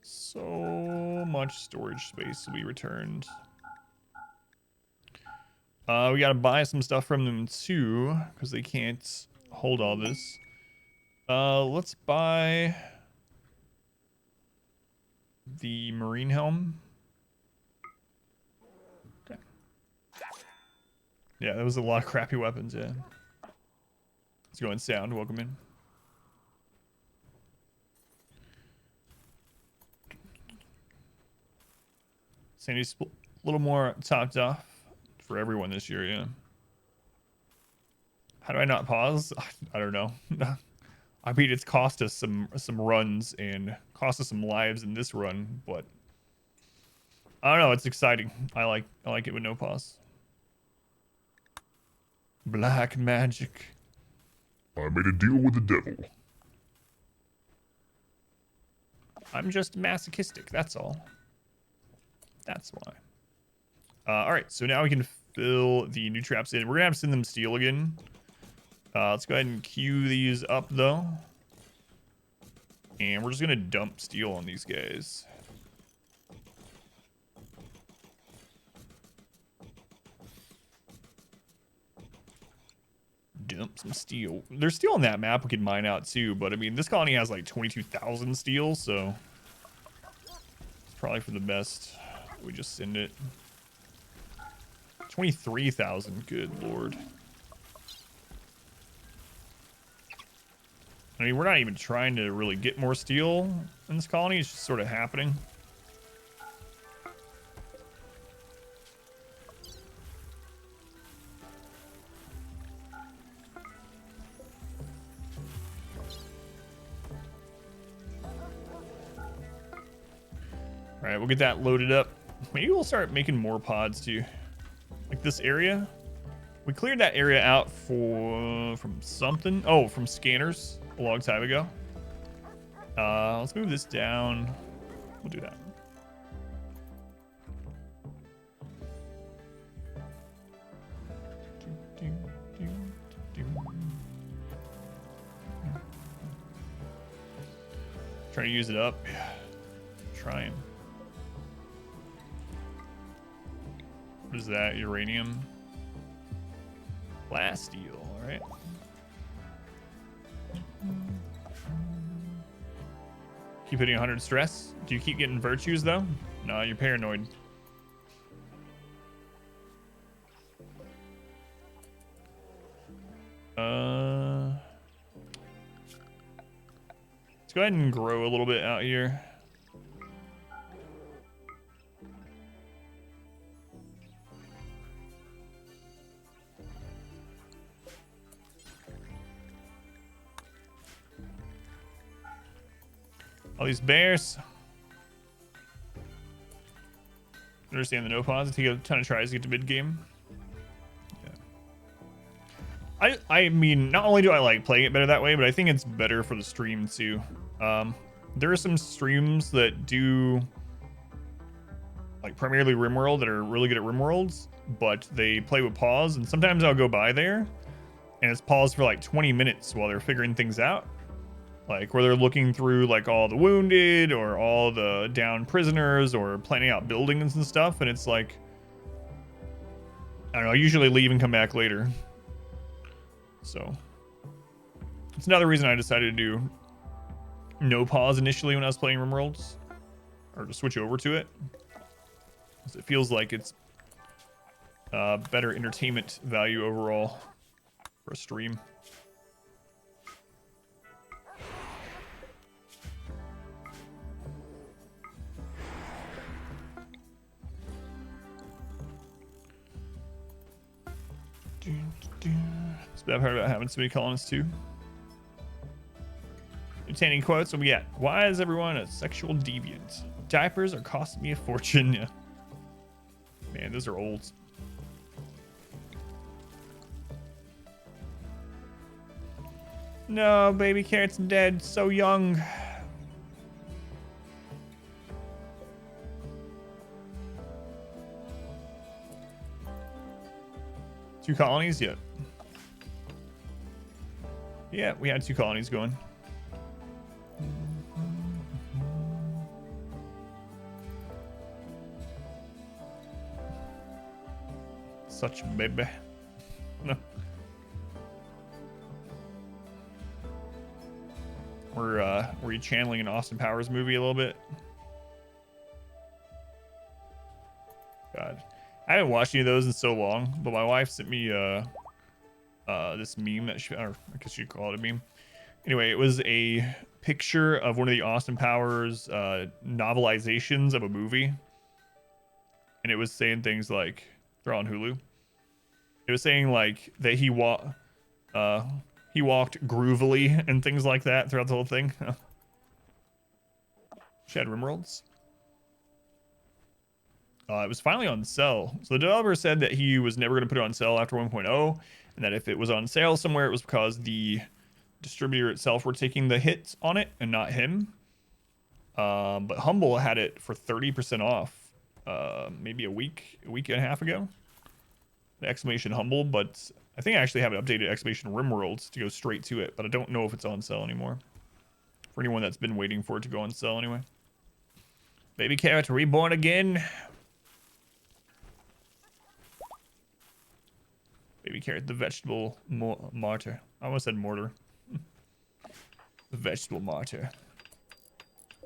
So much storage space will be returned. We gotta buy some stuff from them too, because they can't hold all this. Let's buy the marine helm. Okay. Yeah, that was a lot of crappy weapons, yeah. Let's go in sound, welcome in. Sandy's a little more topped off for everyone this year, yeah. How do I not pause? I don't know. I mean, it's cost us some runs and cost us some lives in this run, but I don't know. It's exciting. I like it with no pause. Black magic. I made a deal with the devil. I'm just masochistic. That's all. That's why. All right, so now we can fill the new traps in. We're gonna have to send them steel again. Let's go ahead and queue these up though, and we're just gonna dump steel on these guys. Dump some steel. There's steel on that map we can mine out too, but I mean, this colony has like 22,000 steel, so it's probably for the best we just send it. 23,000, good lord. I mean, we're not even trying to really get more steel in this colony. It's just sort of happening. All right, we'll get that loaded up. Maybe we'll start making more pods too. Like this area. We cleared that area out from something. Oh, from scanners a long time ago. Let's move this down. We'll do that. Trying to use it up. trying. What is that? Uranium. Plasteel, alright. Keep hitting 100 stress. Do you keep getting virtues though? No, you're paranoid. Let's go ahead and grow a little bit out here. All these bears. Understand the no pause. Take a ton of tries to get to mid game. Yeah. I mean, not only do I like playing it better that way, but I think it's better for the stream too. There are some streams that do like primarily RimWorld that are really good at RimWorlds, but they play with pause, and sometimes I'll go by there and it's paused for like 20 minutes while they're figuring things out. Like where they're looking through like all the wounded or all the downed prisoners or planning out buildings and stuff. And it's like, I don't know, I usually leave and come back later. So it's another reason I decided to do no pause initially when I was playing RimWorlds, or to switch over to it. Because it feels like it's better entertainment value overall for a stream. It's the bad part about having so many colonists too. Entertaining quotes. What we got? Why is everyone a sexual deviant? Diapers are costing me a fortune. Yeah. Man, those are old. No, baby carrot's dead. So young. Two colonies yet? Yeah, we had 2 colonies going. Such a baby. No. Were you channeling an Austin Powers movie a little bit? God. I haven't watched any of those in so long, but my wife sent me this meme that she, or I guess you'd call it a meme. Anyway, it was a picture of one of the Austin Powers novelizations of a movie, and it was saying things like, they're on Hulu. It was saying like that he walked groovily and things like that throughout the whole thing. She had RimWorlds. It was finally on sale. So the developer said that he was never going to put it on sale after 1.0, and that if it was on sale somewhere, it was because the distributor itself were taking the hit on it and not him. But Humble had it for 30% off, maybe a week and a half ago. The exclamation Humble, but I think I actually have an updated exclamation RimWorld to go straight to it, but I don't know if it's on sale anymore. For anyone that's been waiting for it to go on sale anyway. Baby Carrot reborn again. Baby Carrot, the vegetable martyr. I almost said mortar. The vegetable martyr.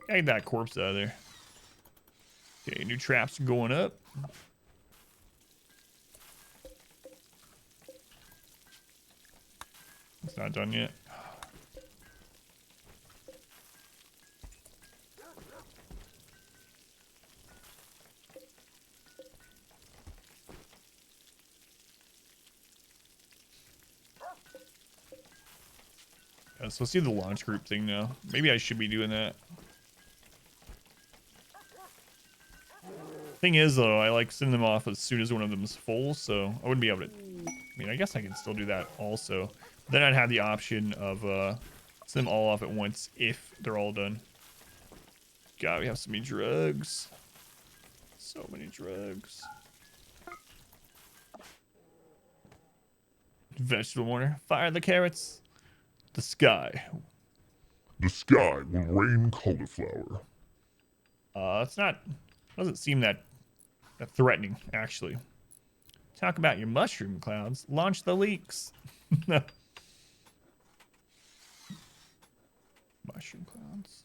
Get that corpse out of there. Okay, new traps going up. It's not done yet. So let's see the launch group thing now. Maybe I should be doing that. Thing is, though, I like send them off as soon as one of them is full, so I wouldn't be able to. I mean, I guess I can still do that also. Then I'd have the option of send them all off at once if they're all done. God, we have so many drugs. So many drugs. Vegetable mortar. Fire the carrots. The sky. The sky will rain cauliflower. It's not, doesn't seem that threatening, actually. Talk about your mushroom clouds. Launch the leaks. Mushroom clouds.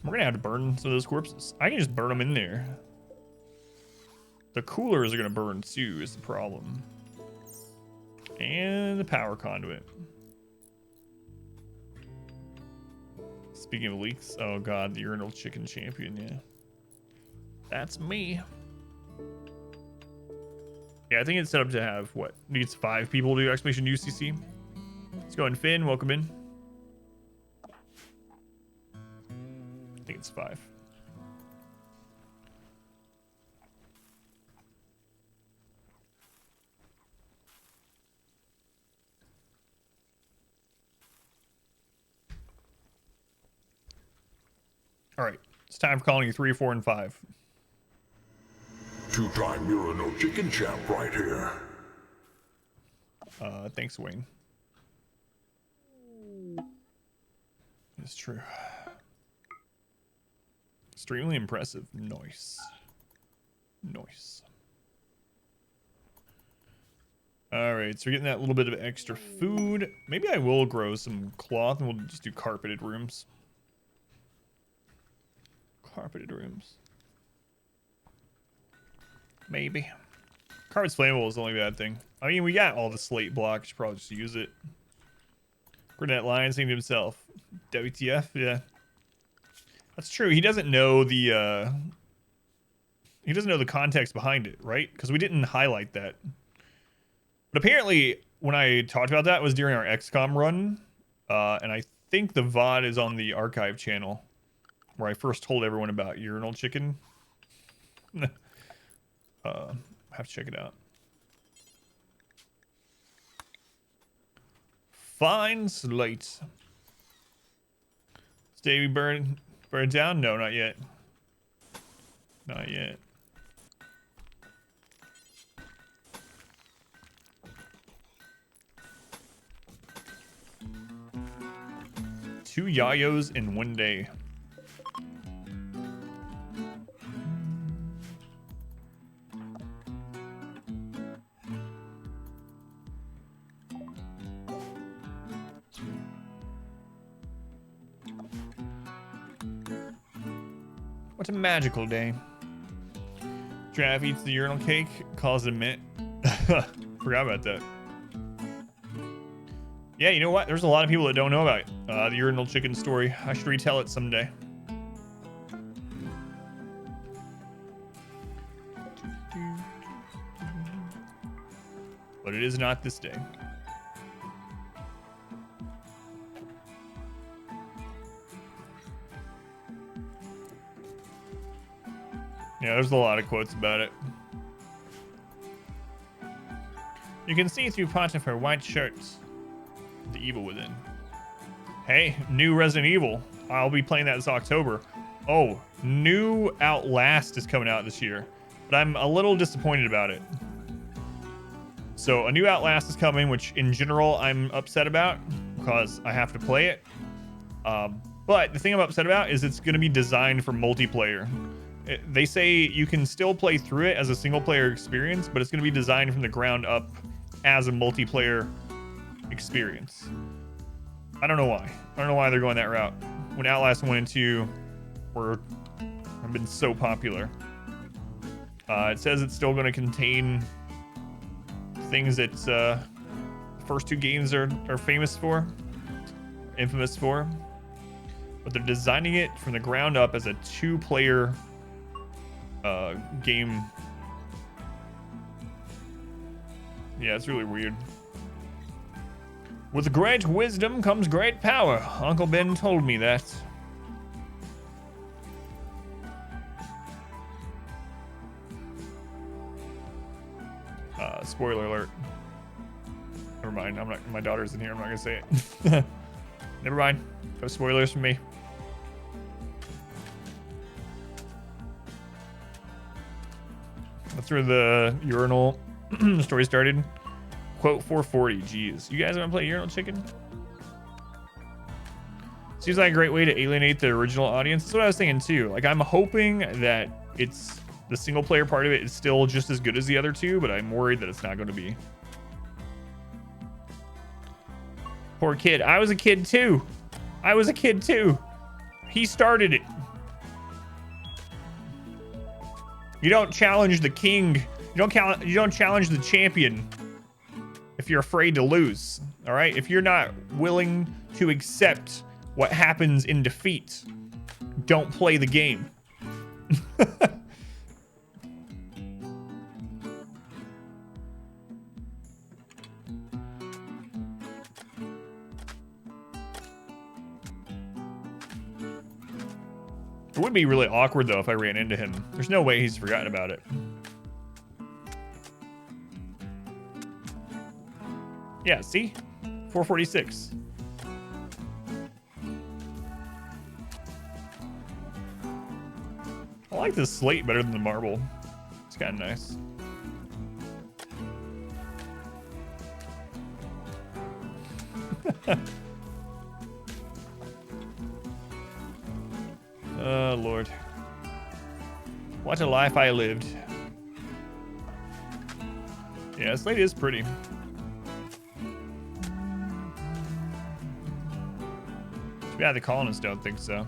We're gonna have to burn some of those corpses. I can just burn them in there. The coolers are gonna burn too, is the problem. And the power conduit. Speaking of leaks, oh god, the urinal chicken champion, yeah. That's me. Yeah, I think it's set up to have, what, needs 5 people to do Expedition UCC. Let's go and Finn, welcome in. I think it's 5. All right, it's time for colony 3, 4, and 5. Two-time urinal chicken champ right here. Thanks, Wayne. It's true. Extremely impressive. Nice. Nice. All right, so we're getting that little bit of extra food. Maybe I will grow some cloth and we'll just do carpeted rooms. Carpeted rooms. Maybe. Carpet's flammable is the only bad thing. I mean, we got all the slate blocks. Should probably just use it. Brunette Lion saying to himself, WTF? Yeah. That's true. He doesn't know the context behind it, right? Because we didn't highlight that. But apparently, when I talked about that, it was during our XCOM run. And I think the VOD is on the archive channel, where I first told everyone about urinal chicken. Have to check it out. Fine slate. Stay burn it down? No, not yet. Not yet. Two yayos in one day. What a magical day. Trav eats the urinal cake, calls it a mint. Forgot about that. Yeah, you know what? There's a lot of people that don't know about the urinal chicken story. I should retell it someday. But it is not this day. Yeah, there's a lot of quotes about it. You can see through parts of her white shirts. The evil within. Hey, new Resident Evil. I'll be playing that this October. Oh, new Outlast is coming out this year. But I'm a little disappointed about it. So a new Outlast is coming, which in general I'm upset about because I have to play it. But the thing I'm upset about is it's going to be designed for multiplayer. They say you can still play through it as a single player experience, but it's going to be designed from the ground up as a multiplayer experience. I don't know why. I don't know why they're going that route. When Outlast 1 and 2 have been so popular. It says it's still going to contain things that the first 2 games are famous for, infamous for. But they're designing it from the ground up as a 2-player game. Yeah, it's really weird. With great wisdom comes great power. Uncle Ben told me that. Spoiler alert. Never mind. I'm not. My daughter's in here. I'm not gonna say it. Never mind. No spoilers from me. That's where the urinal story started. Quote 440. Jeez. You guys want to play Urinal Chicken? Seems like a great way to alienate the original audience. That's what I was thinking too. Like, I'm hoping that it's the single player part of it is still just as good as the other two, but I'm worried that it's not going to be. Poor kid. I was a kid too. I was a kid too. He started it. You don't challenge the king. You don't challenge the champion if you're afraid to lose. All right? If you're not willing to accept what happens in defeat, don't play the game. It would be really awkward though if I ran into him. There's no way he's forgotten about it. Yeah, see? 446. I like this slate better than the marble. It's kind of nice. Oh, Lord. What a life I lived. Yeah, this lady is pretty. Yeah, the colonists don't think so.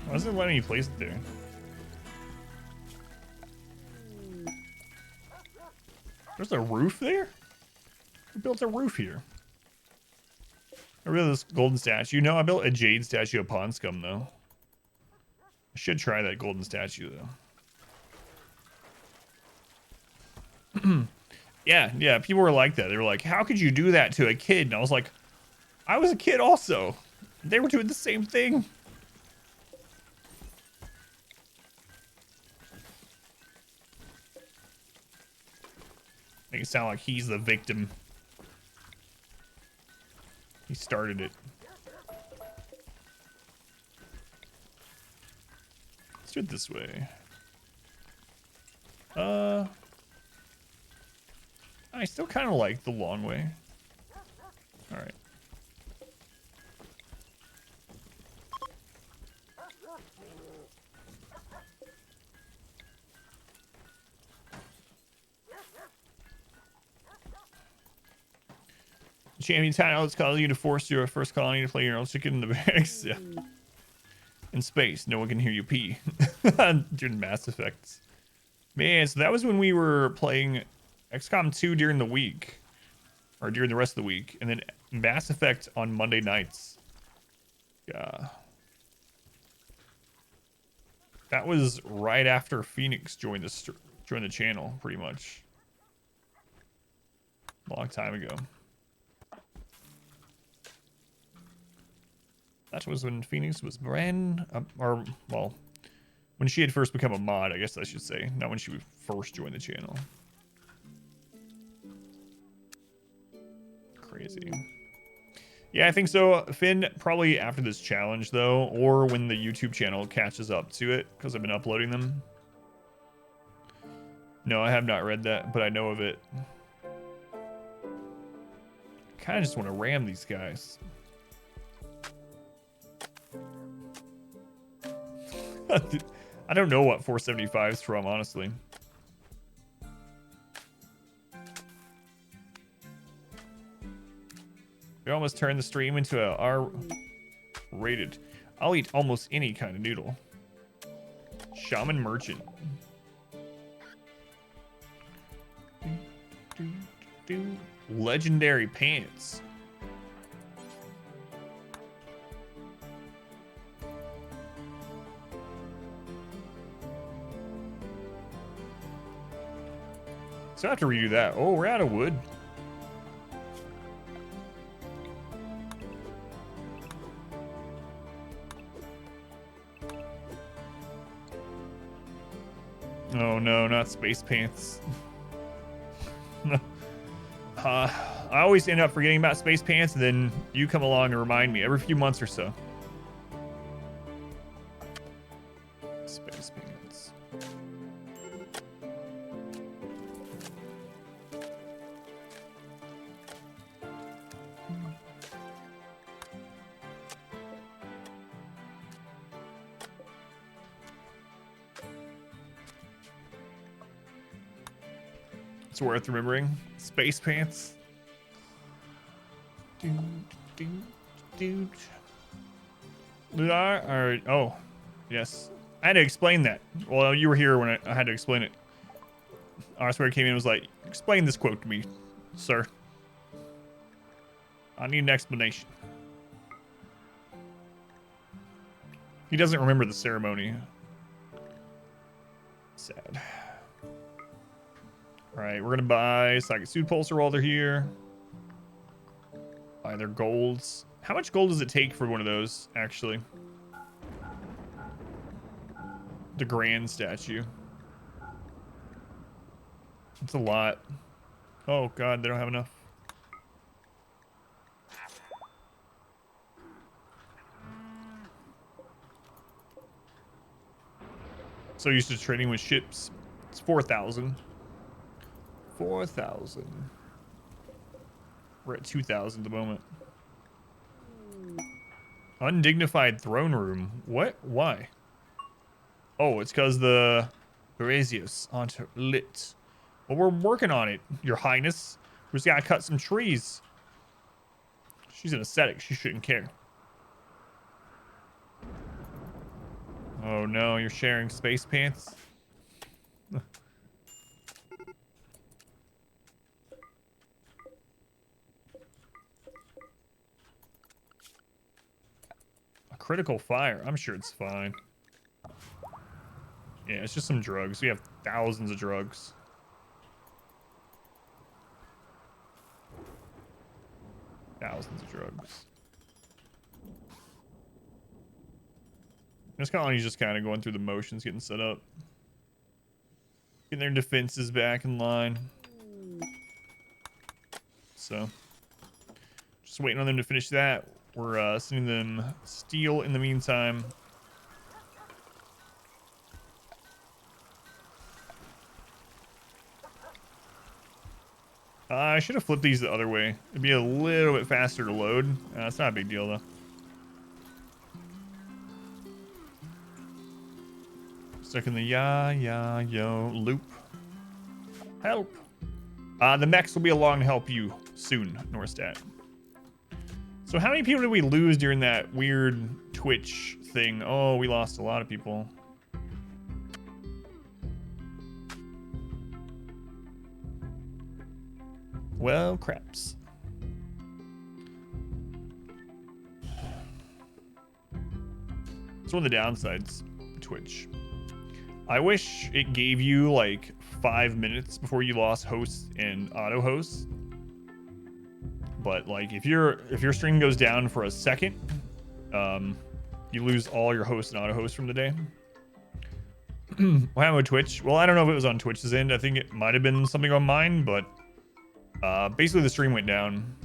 Why is it letting you place it there? There's a roof there? Who built a roof here? I really this golden statue. No, I built a jade statue of Pond Scum though. I should try that golden statue though. Yeah, people were like that. They were like, how could you do that to a kid? And I was like, I was a kid also. They were doing the same thing. Make it sound like he's the victim. He started it. Let's do it this way. I still kind of like the long way. All right. Champion title is calling you to force your first colony to play your own chicken in the barracks. Yeah. In space, no one can hear you pee. During Mass Effect. Man, so that was when we were playing XCOM 2 during the week. Or during the rest of the week. And then Mass Effect on Monday nights. Yeah. That was right after Phoenix joined the channel, pretty much. A long time ago. That was when Phoenix was when she had first become a mod, I guess I should say. Not when she first joined the channel. Crazy. Yeah, I think so. Finn, probably after this challenge, though, or when the YouTube channel catches up to it, because I've been uploading them. No, I have not read that, but I know of it. Kind of just want to ram these guys. I don't know what 475 is from, honestly. We almost turned the stream into a R-rated. I'll eat almost any kind of noodle. Shaman Merchant. Legendary pants. So I have to redo that. Oh, we're out of wood. Oh no, not space pants. I always end up forgetting about space pants, and then you come along and remind me every few months or so. Space pants. It's worth remembering. Space pants. Dude. Ludar? Or, oh, yes. I had to explain that. Well, you were here when I had to explain it. I swear came in and was like, explain this quote to me, sir. I need an explanation. He doesn't remember the ceremony. Sad. Alright, we're gonna buy Psychic Suit Pulsar while they're here. Buy their golds. How much gold does it take for one of those, actually? The grand statue. It's a lot. Oh god, they don't have enough. So used to trading with ships. It's 4,000. 4,000. We're at 2,000 at the moment. Undignified throne room. What? Why? Oh, it's because the Brazios aren't lit. Well, we're working on it, Your Highness. We just gotta cut some trees. She's an ascetic. She shouldn't care. Oh no, you're sharing space pants? A critical fire. I'm sure it's fine. Yeah, it's just some drugs. We have thousands of drugs. Thousands of drugs. This colony's just kind of going through the motions, getting set up. Getting their defenses back in line. So, just waiting on them to finish that. We're sending them steel in the meantime. I should have flipped these the other way. It'd be a little bit faster to load. It's not a big deal, though. Stuck in the yo loop. Help. The mechs will be along to help you soon, Norstat. So how many people did we lose during that weird Twitch thing? Oh, we lost a lot of people. Well, craps. It's one of the downsides of Twitch. I wish it gave you like 5 minutes before you lost hosts and auto hosts. But like if your stream goes down for a second, you lose all your hosts and auto hosts from the day. What happened with Twitch? Well, I don't know if it was on Twitch's end. I think it might have been something on mine, but basically the stream went down.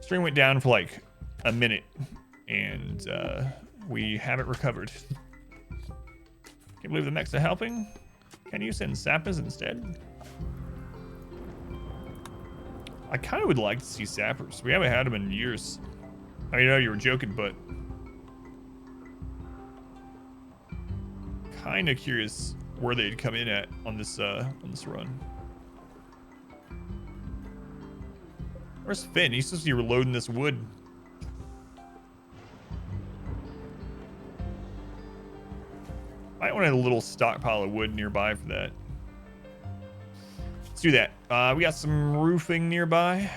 Stream went down for like a minute, and we haven't recovered. Can't believe the mechs are helping. Can you send sappers instead? I kind of would like to see sappers. We haven't had them in years. I know you were joking, but kind of curious where they'd come in at on this run. Where's Finn? He's supposed to be reloading this wood. Might want a little stockpile of wood nearby for that. Let's do that. We got some roofing nearby.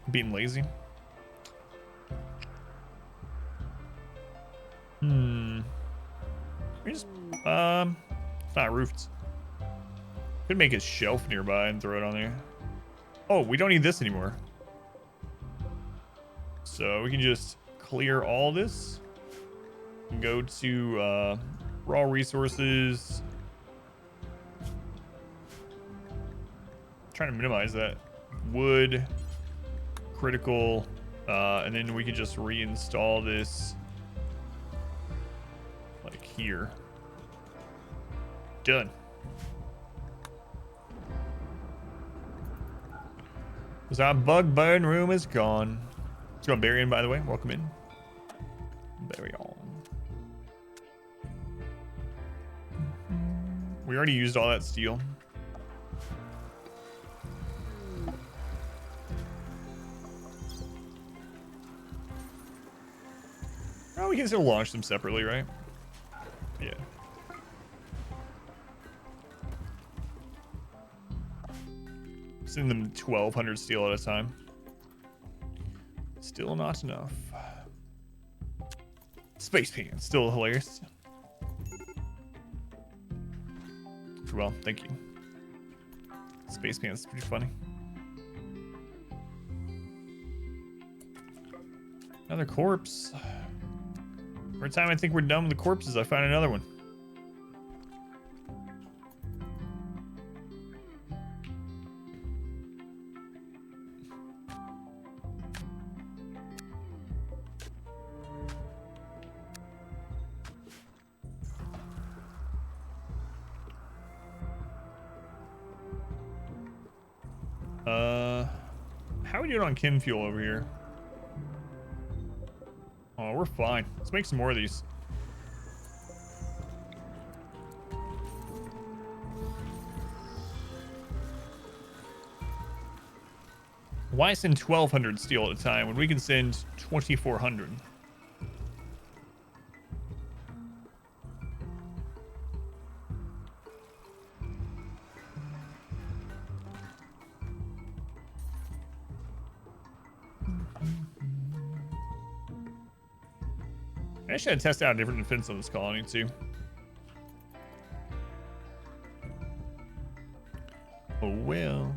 Being lazy. We just, it's not roofed. Could make a shelf nearby and throw it on there. Oh, we don't need this anymore. So we can just clear all this and go to raw resources. Trying to minimize that. Wood, critical, and then we can just reinstall this like here. Done. Because our bug burn room is gone. Let's go Barry in, by the way. Welcome in. Barry on. We already used all that steel. Oh, we can still launch them separately, right? Yeah. Send them 1,200 steel at a time. Still not enough. Space Pants, still hilarious. Well, thank you. Space Pants is pretty funny. Another corpse. Every time I think we're done with the corpses, I find another one. How are we doing on chem fuel over here? Oh, we're fine. Let's make some more of these. Why send 1,200 steel at a time when we can send 2,400? I should test out a different defense on this colony too. Oh well.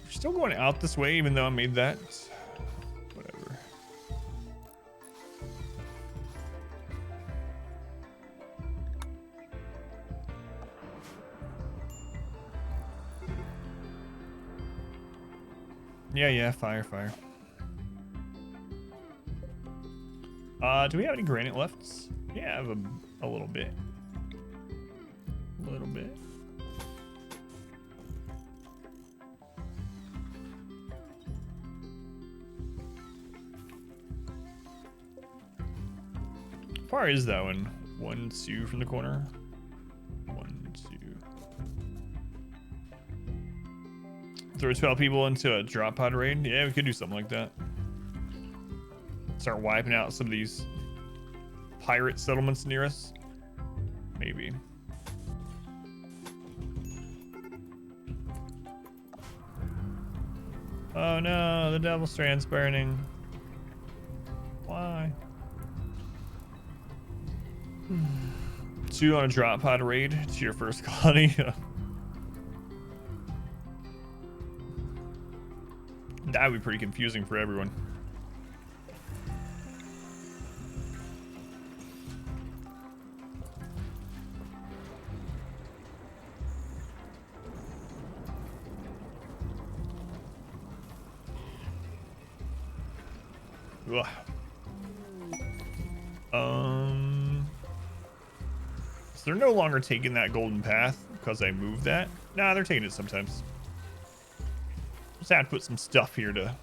We're still going out this way even though I made that. Whatever. Yeah, fire. Do we have any granite left? Yeah, I have a little bit. A little bit. How far is that one? 1, 2 from the corner. 1, 2. Throw 12 people into a drop pod raid. Yeah, we could do something like that. Start wiping out some of these pirate settlements near us. Maybe. Oh no, the Devil Strand's burning. Why? 2 on a drop pod raid to your first colony. That would be pretty confusing for everyone. Ugh. So they're no longer taking that golden path because I moved that. Nah, they're taking it sometimes. Just have to put some stuff here to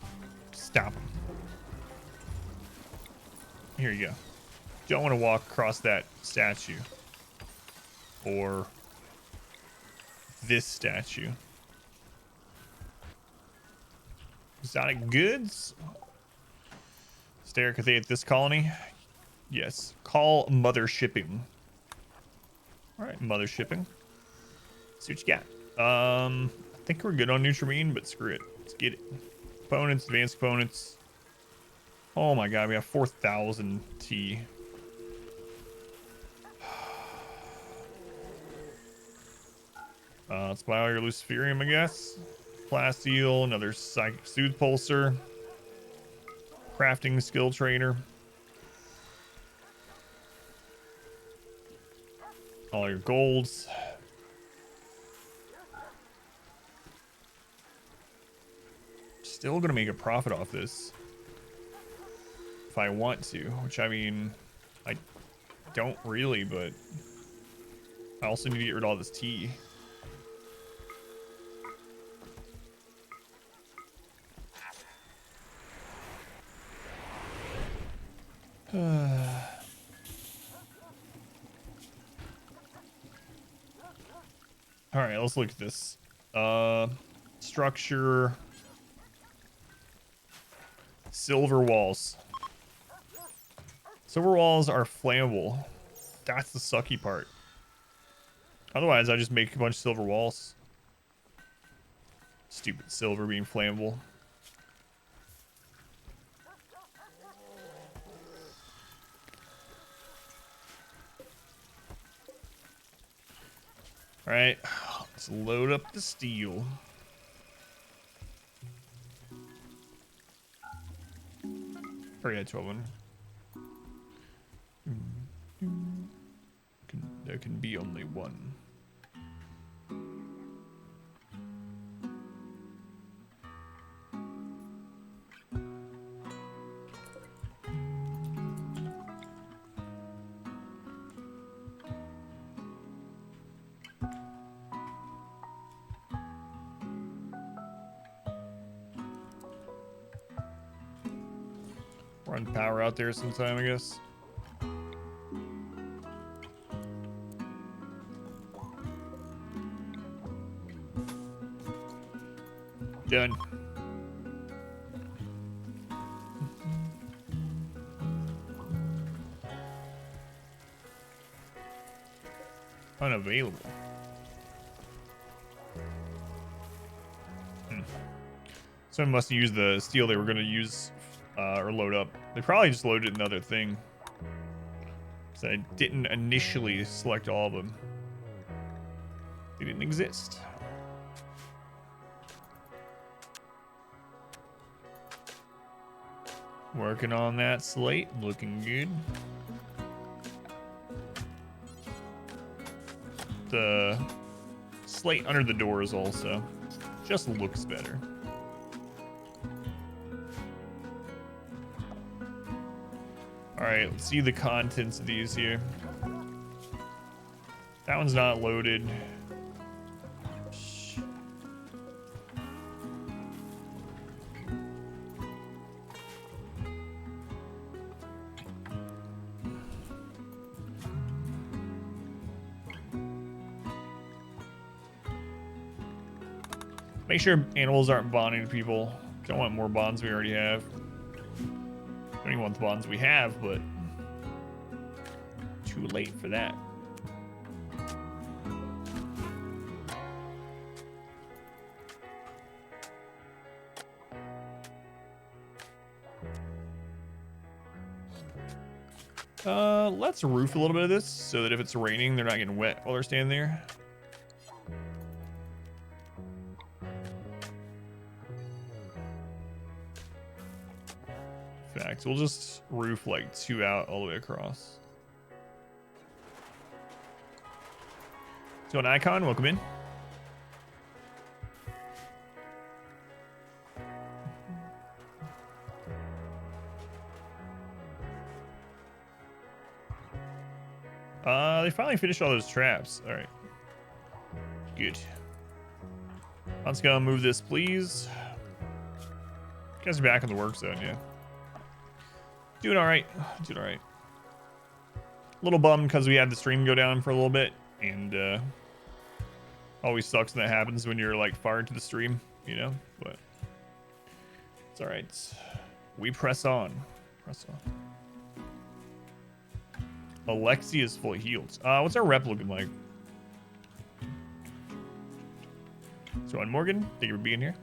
stop them. Here you go. Don't want to walk across that statue. Or this statue. Exotic goods. Stare at this colony. Yes. Call mother shipping. Alright, mother shipping. See what you got. I think we're good on Nutramine, but screw it. Let's get it. Components, advanced components. Oh my god, we have 4,000 T. Let's buy all your Luciferium, I guess. Plasteel, another Psychic Soothe Pulsar. Crafting Skill Trainer. All your golds. Still gonna make a profit off this. If I want to, which I mean, I don't really, but I also need to get rid of all this tea. All right, let's look at this. Structure. Silver walls. Silver walls are flammable. That's the sucky part. Otherwise, I just make a bunch of silver walls. Stupid silver being flammable. All right, let's load up the steel. Or yeah, 1200. There can be only one. Run power out there sometime, I guess. Done. Unavailable. Someone must have used the steel they were going to use or load up. They probably just loaded another thing. So I didn't initially select all of them. They didn't exist. Working on that slate, looking good. The slate under the doors also just looks better. All right, let's see the contents of these here. That one's not loaded. Make sure animals aren't bonding to people. Don't want more bonds we already have. Don't even want the bonds we have, but too late for that. Let's roof a little bit of this so that if it's raining, they're not getting wet while they're standing there. In fact, we'll just roof like 2 out all the way across. So an icon, welcome in. They finally finished all those traps. All right. Good. Let's go move this, please. You guys are back in the work zone, yeah. Doing all right. Doing all right. A little bummed because we had the stream go down for a little bit, and always sucks when that happens when you're like fired to the stream, you know. But it's all right. We press on. Press on. Alexi is fully healed. What's our rep looking like? So on Morgan, thank you for being here.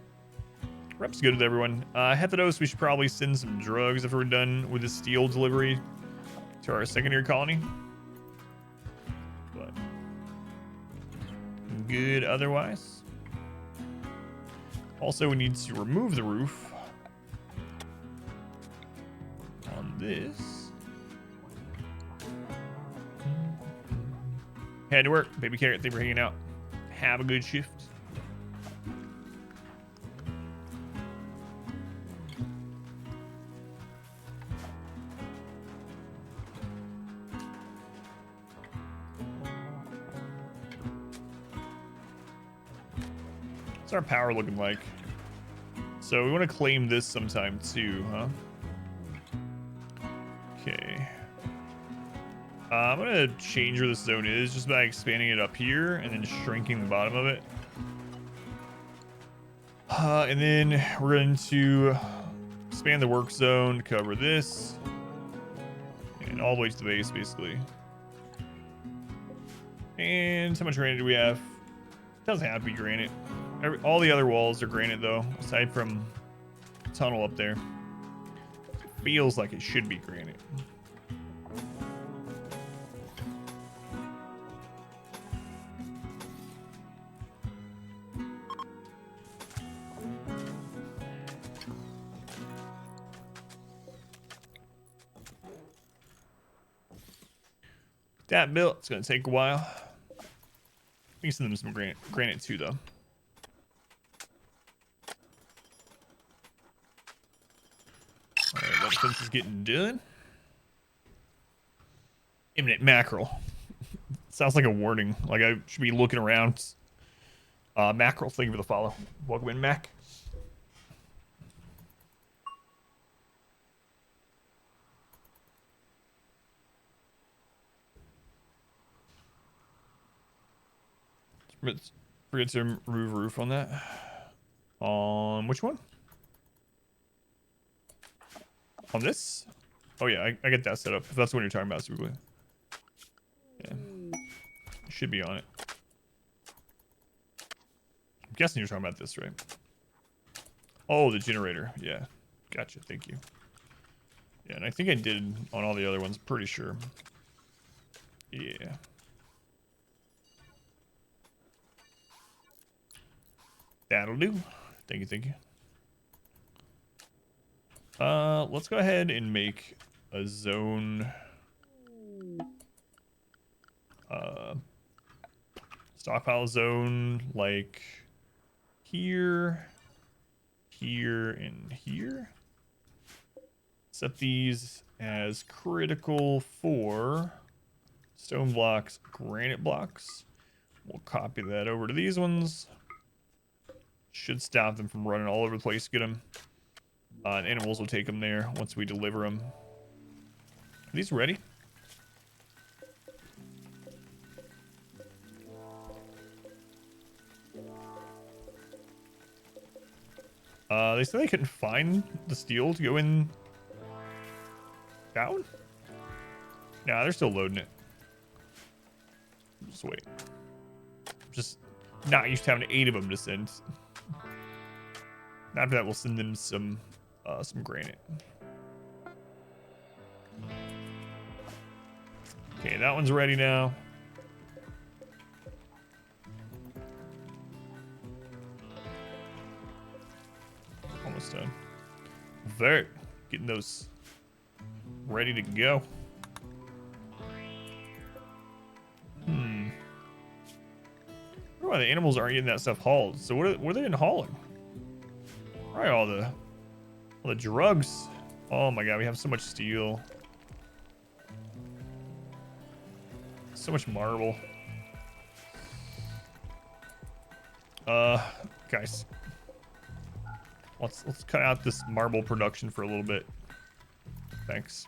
Prep's good with everyone. Hephados, we should probably send some drugs if we're done with the steel delivery to our secondary colony. But good otherwise. Also, we need to remove the roof on this. Head to work. Baby Carrot, thank you for hanging out. Have a good shift. What's our power looking like? So we want to claim this sometime too, huh? Okay. I'm gonna change where this zone is just by expanding it up here and then shrinking the bottom of it. And then we're going to expand the work zone to cover this and all the way to the base, basically. And how much granite do we have? Doesn't have to be granite. All the other walls are granite though, aside from the tunnel up there. It feels like it should be granite. That built, it's gonna take a while. We can send them some granite too, though. All right, that fence is getting done. Imminent mackerel. Sounds like a warning. Like I should be looking around. Mackerel, thank you for the follow. Welcome in, Mac. Forget to remove roof on that. On which one? On this? Oh yeah, I get that set up. If that's what you're talking about, Super Glue. Yeah. Should be on it. I'm guessing you're talking about this, right? Oh, the generator. Yeah. Gotcha. Thank you. Yeah, and I think I did on all the other ones, pretty sure. Yeah. That'll do. Thank you, thank you. Let's go ahead and make a zone. Stockpile zone like here, here, and here. Set these as critical for stone blocks, granite blocks. We'll copy that over to these ones. Should stop them from running all over the place. Get them. And animals will take them there once we deliver them. Are these ready? They said they couldn't find the steel to go in down? Nah, they're still loading it. Just wait. Just not used to having 8 of them to send. After that, we'll send them some granite. Okay, that one's ready now. Almost done. There, getting those ready to go. I wonder why the animals aren't getting that stuff hauled. So what are they in hauling? Probably all the drugs. Oh my god, we have so much steel. So much marble. Guys. Let's cut out this marble production for a little bit. Thanks.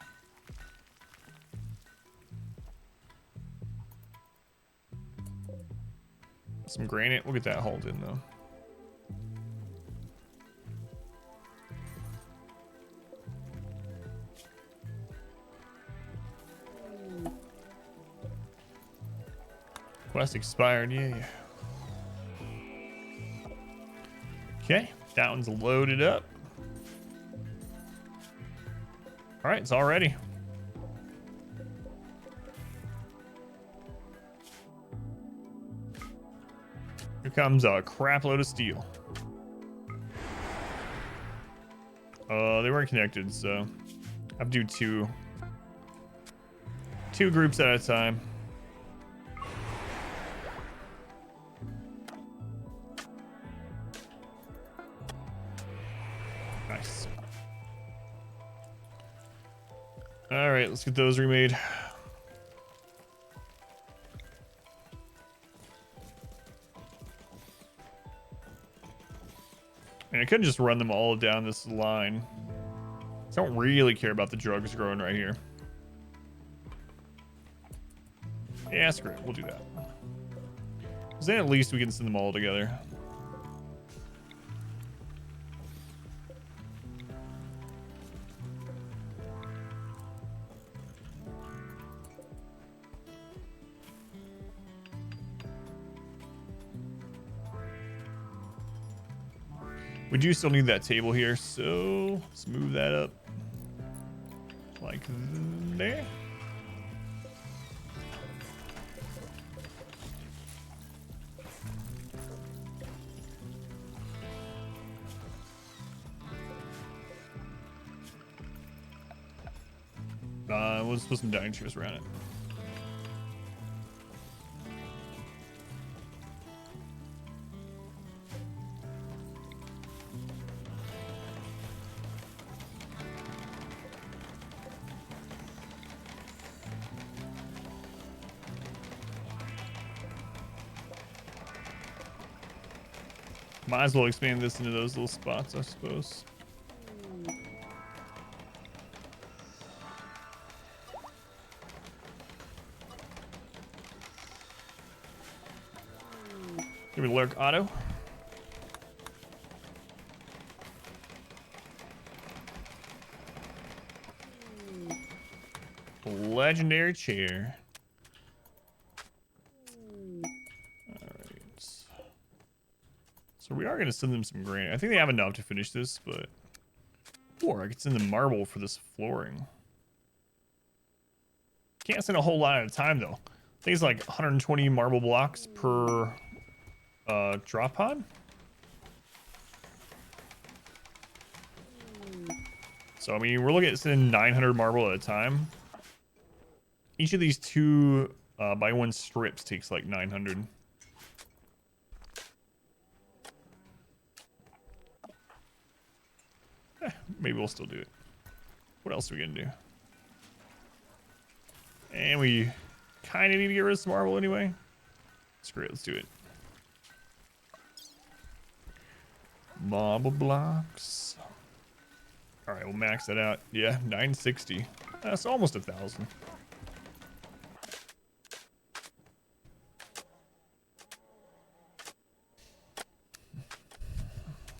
Some granite. We'll get that hauled in though. Quest expired. Yeah. Okay. That one's loaded up. All right, it's all ready. Here comes a crap load of steel. They weren't connected, so I have to do two groups at a time. Nice. All right, let's get those remade. And I could just run them all down this line. I don't really care about the drugs growing right here. Yeah, screw it. We'll do that. Because then at least we can send them all together. We do still need that table here, so let's move that up like there. We'll just put some dining chairs around it. Might as well expand this into those little spots, I suppose. Give me lurk auto. Legendary chair. So we are going to send them some granite. I think they have enough to finish this, but... Or I could send them marble for this flooring. Can't send a whole lot at a time, though. I think it's like 120 marble blocks per drop pod. So, I mean, we're looking at sending 900 marble at a time. Each of these 2 by 1 strips takes like 900. Maybe we'll still do it. What else are we gonna do? And we kind of need to get rid of some marble anyway. Screw it, let's do it. Marble blocks. All right, we'll max that out. Yeah, 960. That's almost 1,000.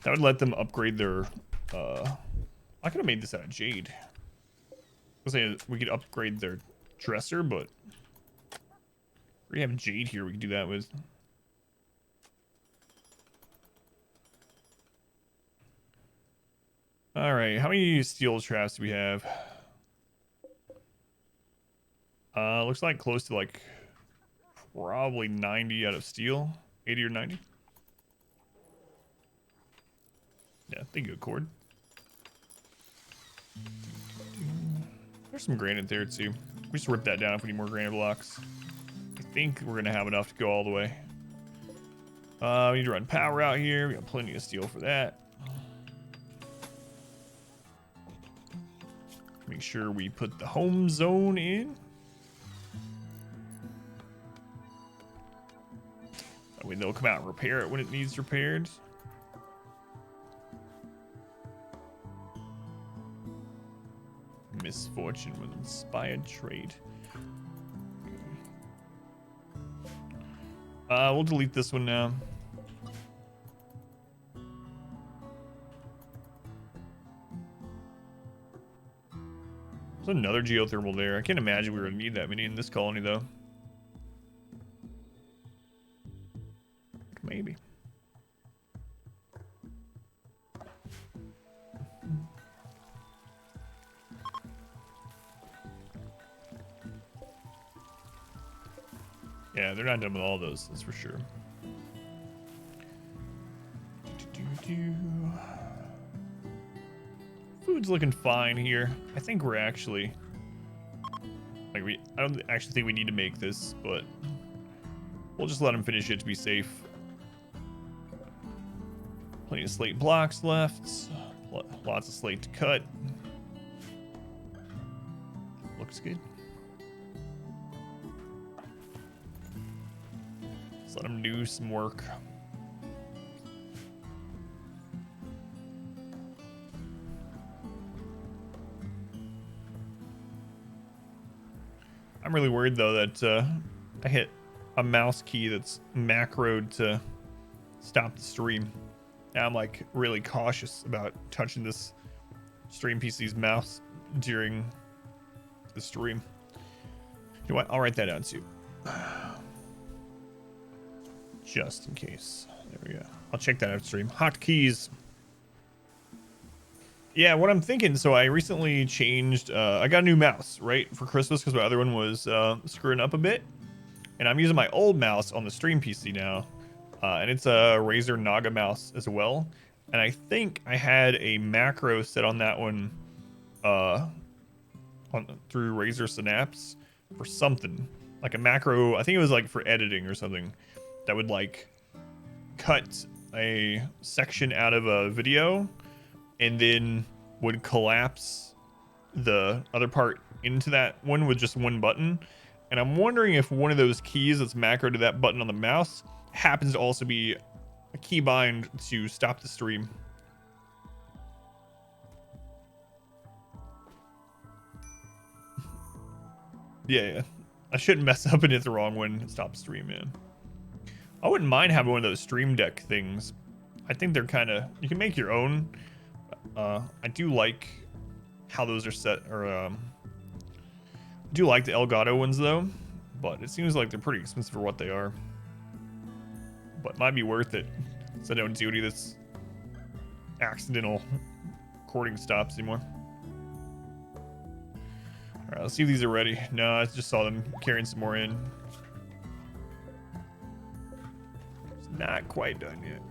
That would let them upgrade their I could have made this out of jade. I was saying we could upgrade their dresser, but we have jade here we can do that with. All right, how many steel traps do we have? Looks like close to like probably 90 out of steel, 80 or 90. Yeah, they go cord. There's some granite there too. We just rip that down if we need more granite blocks. I think we're gonna have enough to go all the way. We need to run power out here. We got plenty of steel for that. Make sure we put the home zone in. That way they'll come out and repair it when it needs repaired. Misfortune with inspired trade. We'll delete this one now. There's another geothermal there. I can't imagine we were gonna need that many in this colony though. Maybe. Yeah, they're not done with all those, that's for sure. Food's looking fine here. I think we're actually like I don't actually think we need to make this, but we'll just let him finish it to be safe. Plenty of slate blocks left. Lots of slate to cut. Looks good. Let's let him do some work. I'm really worried though that I hit a mouse key that's macroed to stop the stream. Now I'm like really cautious about touching this stream PC's mouse during the stream. You know what? I'll write that down too. Just in case. There we go. I'll check that out stream. Hotkeys. Yeah, what I'm thinking, so I recently changed, I got a new mouse, right, for Christmas because my other one was screwing up a bit. And I'm using my old mouse on the stream PC now. And it's a Razer Naga mouse as well. And I think I had a macro set on that one through Razer Synapse for something. Like a macro, I think it was like for editing or something, that would like cut a section out of a video and then would collapse the other part into that one with just one button. And I'm wondering if one of those keys that's macro to that button on the mouse happens to also be a keybind to stop the stream. Yeah. I shouldn't mess up and hit the wrong one and stop stream, man. I wouldn't mind having one of those stream deck things. I think they're kind of... You can make your own. I do like how those are set, or I do like the Elgato ones though, but it seems like they're pretty expensive for what they are. But might be worth it, so I don't do any of this accidental recording stops anymore. All right, let's see if these are ready. No, I just saw them carrying some more in. It's not quite done yet.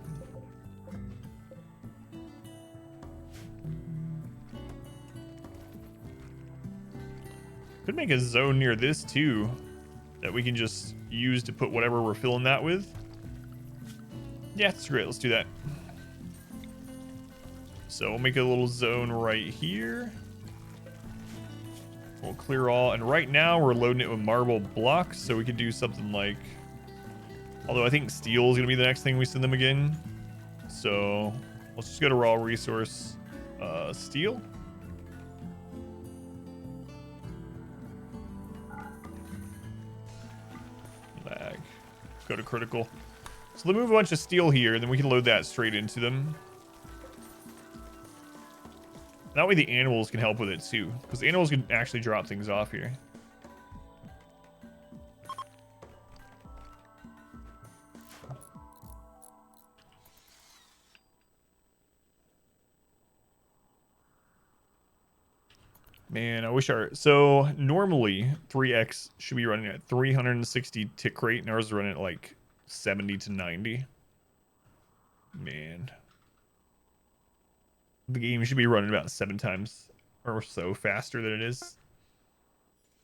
Could make a zone near this too that we can just use to put whatever we're filling that with. Yeah, that's great. Let's do that. So we'll make a little zone right here. We'll clear all. And right now we're loading it with marble blocks. So we could do something like... Although I think steel is going to be the next thing we send them again. So let's just go to raw resource. Steel. Lag. Go to critical. So they'll move a bunch of steel here, then we can load that straight into them. That way the animals can help with it too, because the animals can actually drop things off here. Man, I wish our... So normally 3X should be running at 360 tick rate, and ours is running at like 70 to 90. Man. The game should be running about 7 times or so faster than it is.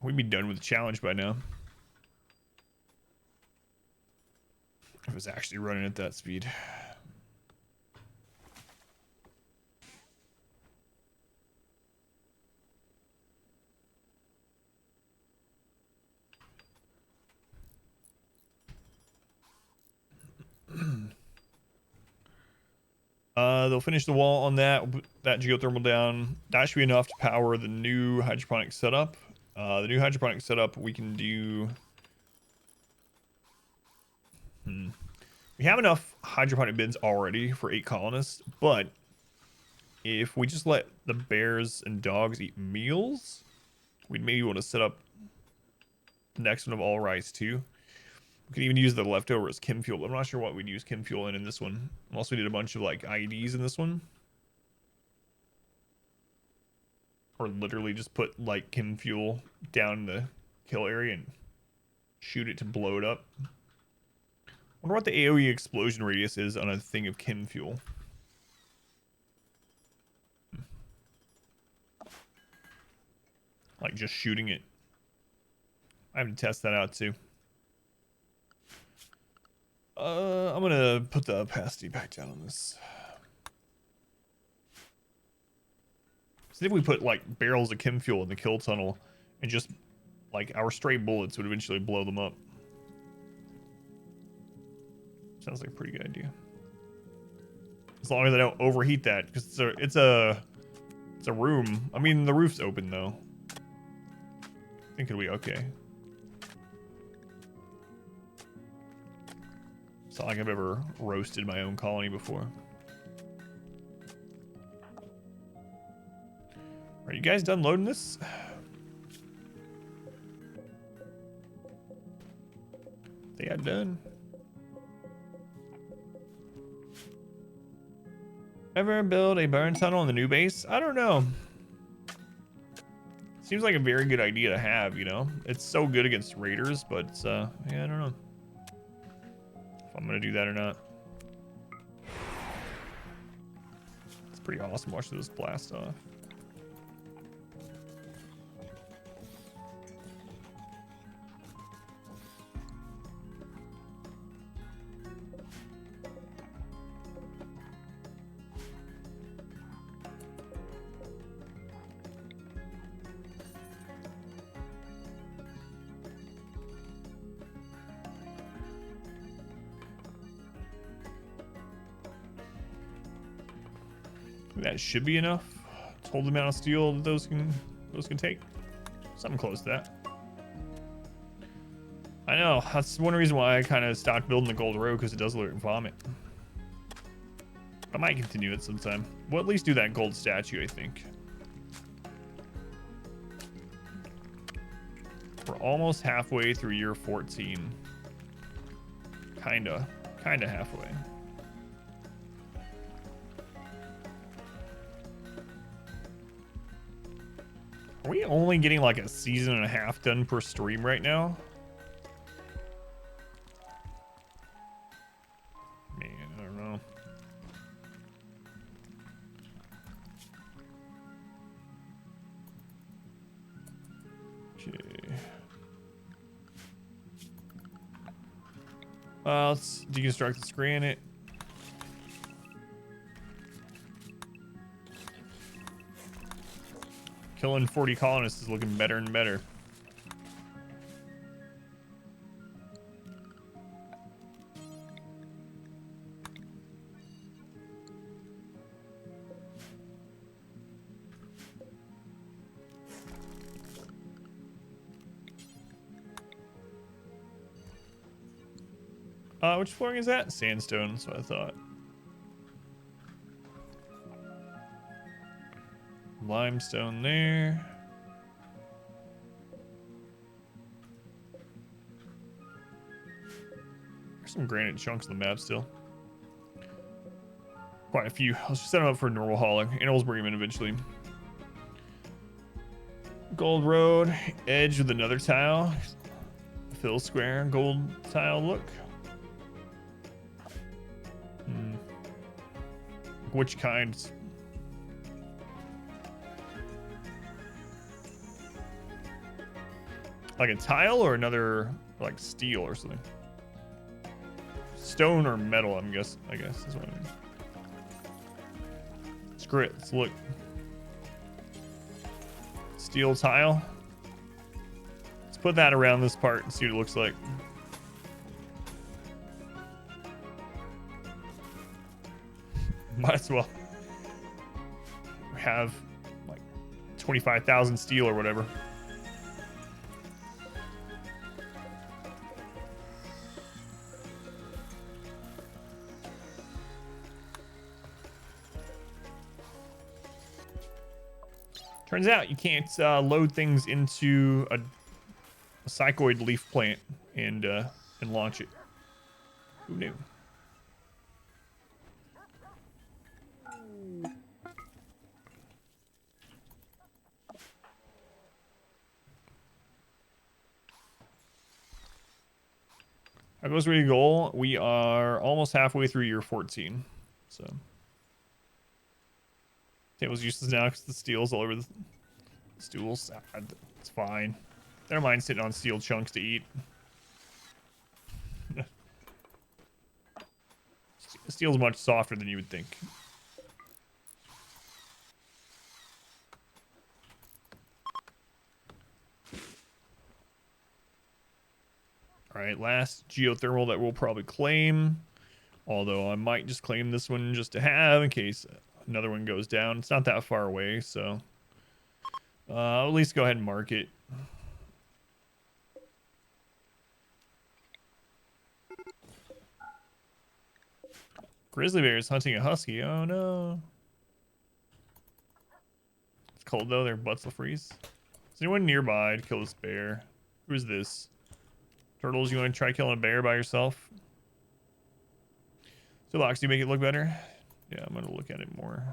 We'd be done with the challenge by now. If it was actually running at that speed. They'll finish the wall on that geothermal down. That should be enough to power the new hydroponic setup. The new hydroponic setup we can do... We have enough hydroponic bins already for 8 colonists, but if we just let the bears and dogs eat meals, we'd maybe want to set up the next one of all rice too. We could even use the leftover as chem fuel, but I'm not sure what we'd use chem fuel in this one. Unless we did a bunch of like IEDs in this one. Or literally just put like chem fuel down the kill area and Shoot it to blow it up. Wonder what the AoE explosion radius is on a thing of chem fuel. Like just shooting it. I have to test that out too. I'm gonna put the opacity back down on this. See if we put like barrels of chem fuel in the kill tunnel and just like our stray bullets would eventually blow them up. Sounds like a pretty good idea. As long as I don't overheat that, because it's a room. I mean, the roof's open though. I think it'll be okay. It's not like I've ever roasted my own colony before. Are you guys done loading this? They got done. Ever build a burn tunnel in the new base? I don't know. Seems like a very good idea to have, you know? It's so good against raiders, but yeah, I don't know if I'm gonna do that or not. It's pretty awesome watching this blast off. That should be enough to hold the amount of steel that those can take. Something close to that. I know, that's one reason why I kind of stopped building the gold road, because it does alert vomit. I might continue it sometime. We'll at least do that gold statue, I think. We're almost halfway through year 14. Kinda halfway. Are we only getting like a season and a half done per stream right now? Man, I don't know. Okay. Let's deconstruct this granite. Killing 40 colonists is looking better and better. Which flooring is that? Sandstone, that's what I thought. Limestone there. There's some granite chunks on the map still. Quite a few. Let's just set them up for normal hauling, and we'll bring them in eventually. Gold road, edge with another tile. Fill square, gold tile look. Which kinds? Like a tile or another, like steel or something? Stone or metal, I guess is what I mean. Screw it, let's look. Steel tile. Let's put that around this part and see what it looks like. Might as well. We have like 25,000 steel or whatever. Turns out you can't load things into a psychoid leaf plant and launch it. Who knew? How goes ready goal? We are almost halfway through year 14. So table's useless now because the steel's all over the stools. It's fine. Never mind sitting on steel chunks to eat. Steel's much softer than you would think. All right, last geothermal that we'll probably claim. Although I might just claim this one just to have in case another one goes down. It's not that far away, so I'll at least go ahead and mark it. Grizzly bear is hunting a husky. Oh no. It's cold though, their butts will freeze. Is anyone nearby to kill this bear? Who's this? Turtles, you want to try killing a bear by yourself? So, Lox, do you make it look better? Yeah, I'm going to look at it more.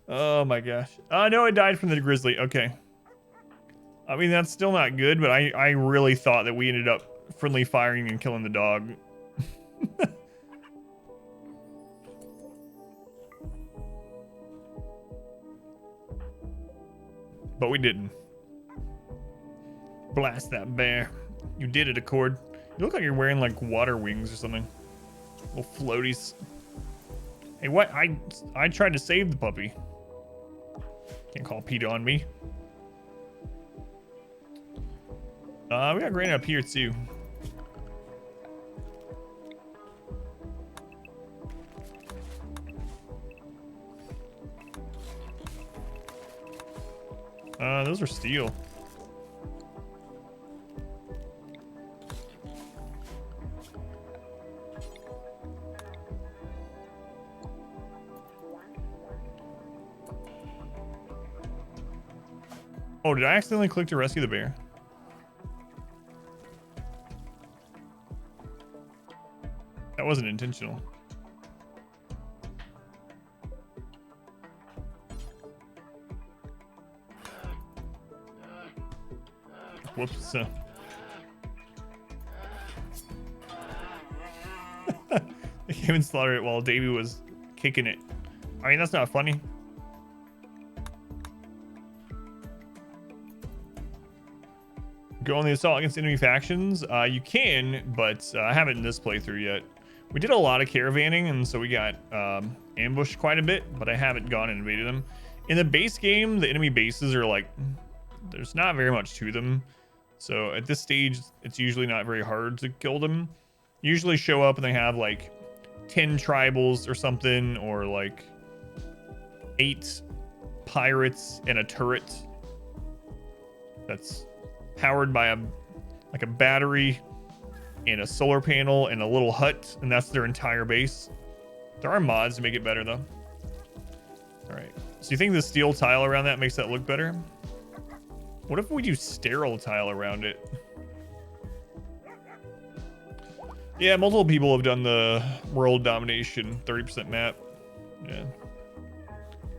Oh my gosh. No, it died from the grizzly. Okay. I mean, that's still not good, but I really thought that we ended up friendly firing and killing the dog. But we didn't. Blast that bear. You did it, Accord. You look like you're wearing like water wings or something. Little floaties. Hey, what? I tried to save the puppy. Can't call PETA on me. We got grain up here too. Those are steel. Oh, did I accidentally click to rescue the bear? That wasn't intentional. Whoops. They came and slaughtered it while Davey was kicking it. I mean, that's not funny. Go on the assault against enemy factions. You can, but I haven't in this playthrough yet. We did a lot of caravanning, and so we got ambushed quite a bit, but I haven't gone and invaded them. In the base game, the enemy bases are like, there's not very much to them. So at this stage, it's usually not very hard to kill them. Usually show up and they have like 10 tribals or something, or like 8 pirates and a turret that's powered by a battery and a solar panel and a little hut, and that's their entire base. There are mods to make it better though. All right, so you think the steel tile around that makes that look better? What if we do sterile tile around it? Yeah, multiple people have done the world domination 30% map. Yeah,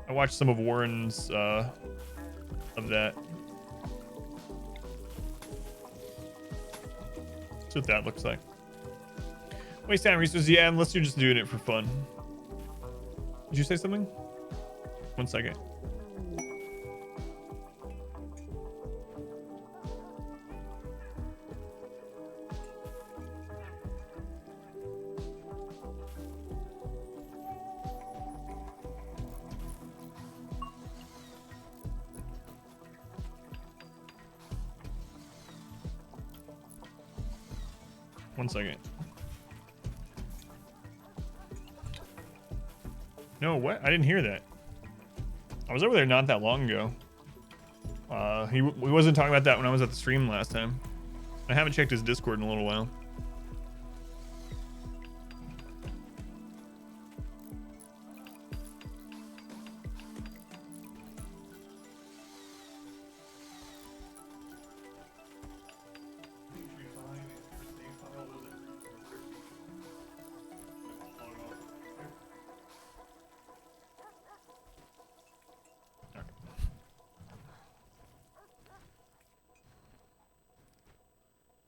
I watched some of Warren's of that. That's what that looks like. Waste time resources, yeah, unless you're just doing it for fun. Did you say something? 1 second. One second. No, what? I didn't hear that. I was over there not that long ago. We wasn't talking about that when I was at the stream last time. I haven't checked his Discord in a little while.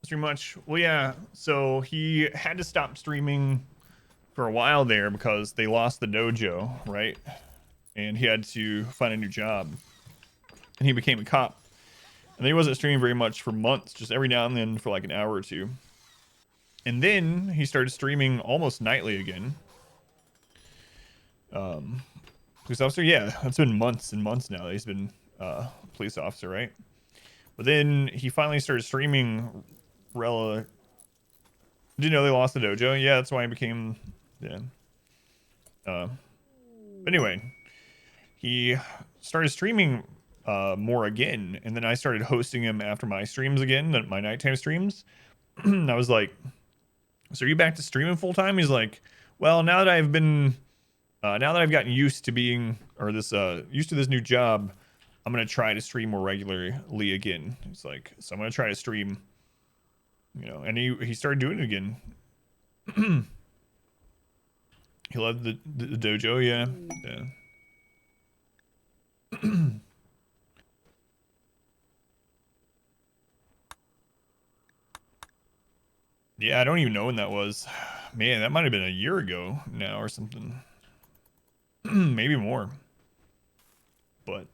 Stream much? Well, yeah. So he had to stop streaming for a while there because they lost the dojo, right? And he had to find a new job. And he became a cop. And he wasn't streaming very much for months, just every now and then for like an hour or two. And then he started streaming almost nightly again. Police officer, yeah, it's been months and months now. He's been police officer, right? But then he finally started streaming. Did you know they lost the dojo? Yeah, that's why he became. Yeah. But anyway, he started streaming more again, and then I started hosting him after my streams again, my nighttime streams. I was like, "So are you back to streaming full time?" He's like, "Well, now that I've gotten used to used to this new job, I'm gonna try to stream more regularly again." It's like, so I'm gonna try to stream, and he started doing it again. He loved the dojo, yeah. Yeah, I don't even know when that was. Man, that might have been a year ago now or something. Maybe more. But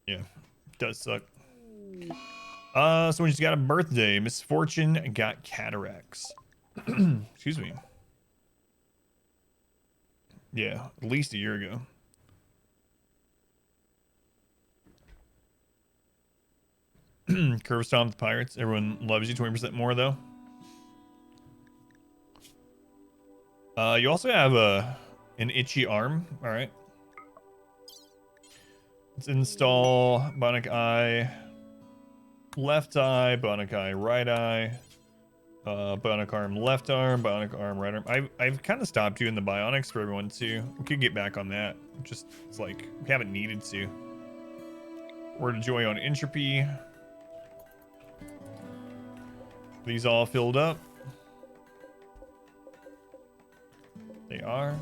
yeah, it does suck. Someone just got a birthday. Misfortune got cataracts. Excuse me. Yeah, at least a year ago. Curve Stomp the Pirates. Everyone loves you 20% more though. You also have an itchy arm. All right. Let's install Bionic Eye, left eye, Bionic Eye, right eye, Bionic Arm, left arm, Bionic Arm, right arm. I've kind of stopped doing the Bionics for everyone too. We could get back on that. It's like we haven't needed to. Word of Joy on Entropy. These all filled up. They are.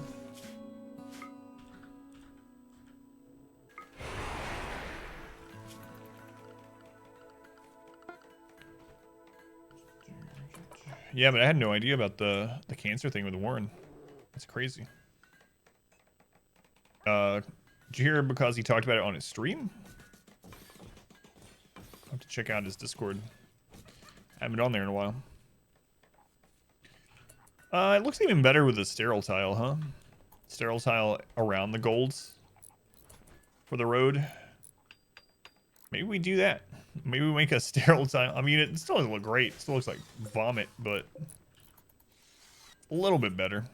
Yeah, but I had no idea about the cancer thing with Warren. That's crazy. Did you hear because he talked about it on his stream? I'll have to check out his Discord. I haven't been on there in a while. It looks even better with the sterile tile, huh? Sterile tile around the golds for the road. Maybe we do that. Maybe we make a sterile tile. I mean, it still doesn't look great. It still looks like vomit, but a little bit better.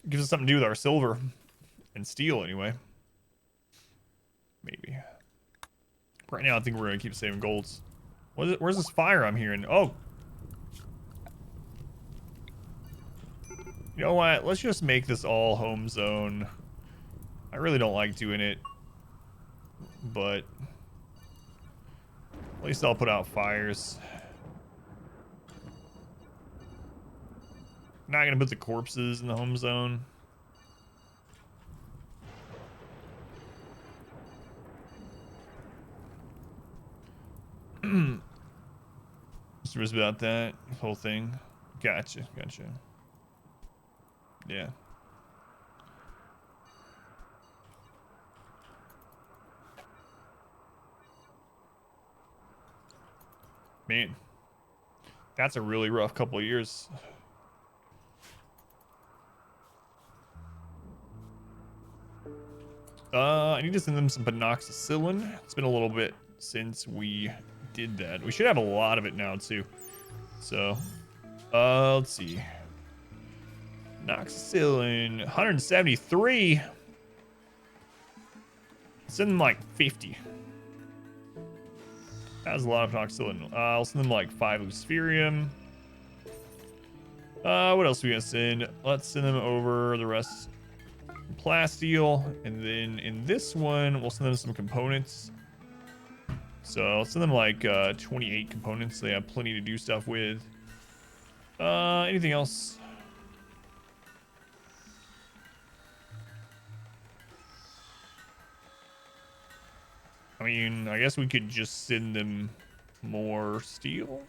Gives us something to do with our silver and steel anyway. Maybe. Right now, I think we're gonna keep saving golds. What is it? Where's this fire I'm hearing? Oh. You know what? Let's just make this all home zone. I really don't like doing it, but at least I'll put out fires. Not gonna put the corpses in the home zone. Just about that whole thing. Gotcha. Yeah. Man, that's a really rough couple of years. I need to send them some penoxycyllin. It's been a little bit since we did that. We should have a lot of it now too. So, Let's see. Noxicillin, 173. Send them like 50. That's a lot of Noxicillin. I'll send them like 5 Luciferium. What else are we gonna send? Let's send them over the rest Plasteel, and then in this one we'll send them some components. So I'll send them like 28 components. They have plenty to do stuff with. Anything else? I mean, I guess we could just send them more steel.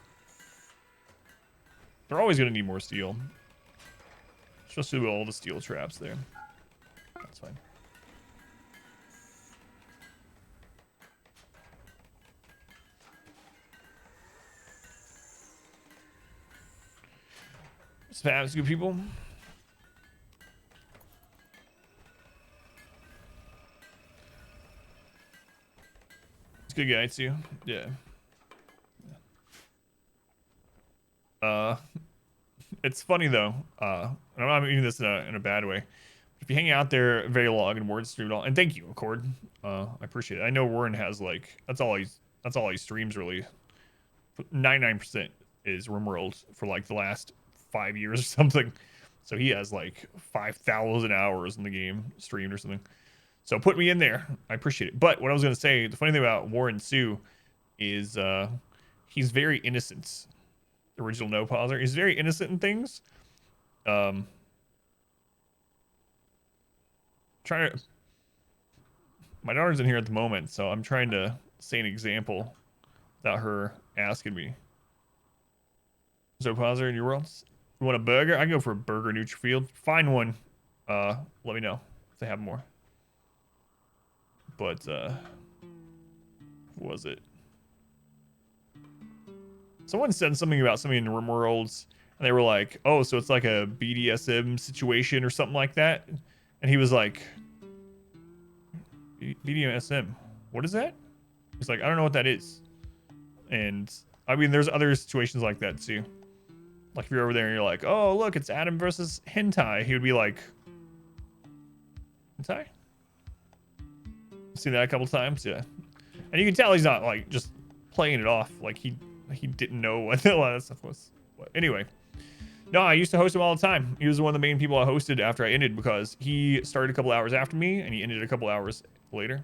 They're always going to need more steel. Just do all the steel traps there. That's fine. Spams, good people. It's a good guy too. Yeah. It's funny though. And I'm not meaning this in a bad way. If you hang out there very long and Warren streamed all, and thank you, Accord. I appreciate it. I know Warren has like that's all he streams really. 99% is RimWorld for like the last 5 years or something. So he has like 5,000 hours in the game streamed or something. So put me in there. I appreciate it. But what I was gonna say, the funny thing about Warren Sue is he's very innocent. The original no pauser. He's very innocent in things. Trying to. My daughter's in here at the moment, so I'm trying to say an example without her asking me. So pauser in your world. You want a burger? I go for a burger Nutrifield. Find one. Let me know if they have more. But what was it? Someone said something about something in RimWorlds, and they were like, "Oh, so it's like a BDSM situation or something like that." And he was like, "BDSM, what is that?" He's like, "I don't know what that is." And I mean, there's other situations like that too. Like if you're over there and you're like, "Oh, look, it's Adam versus hentai," he would be like, "Hentai?" Seen that a couple times, yeah. And you can tell he's not like just playing it off, like he didn't know what a lot of stuff was. But anyway, no, I used to host him all the time. He was one of the main people I hosted after I ended because he started a couple hours after me and he ended a couple hours later.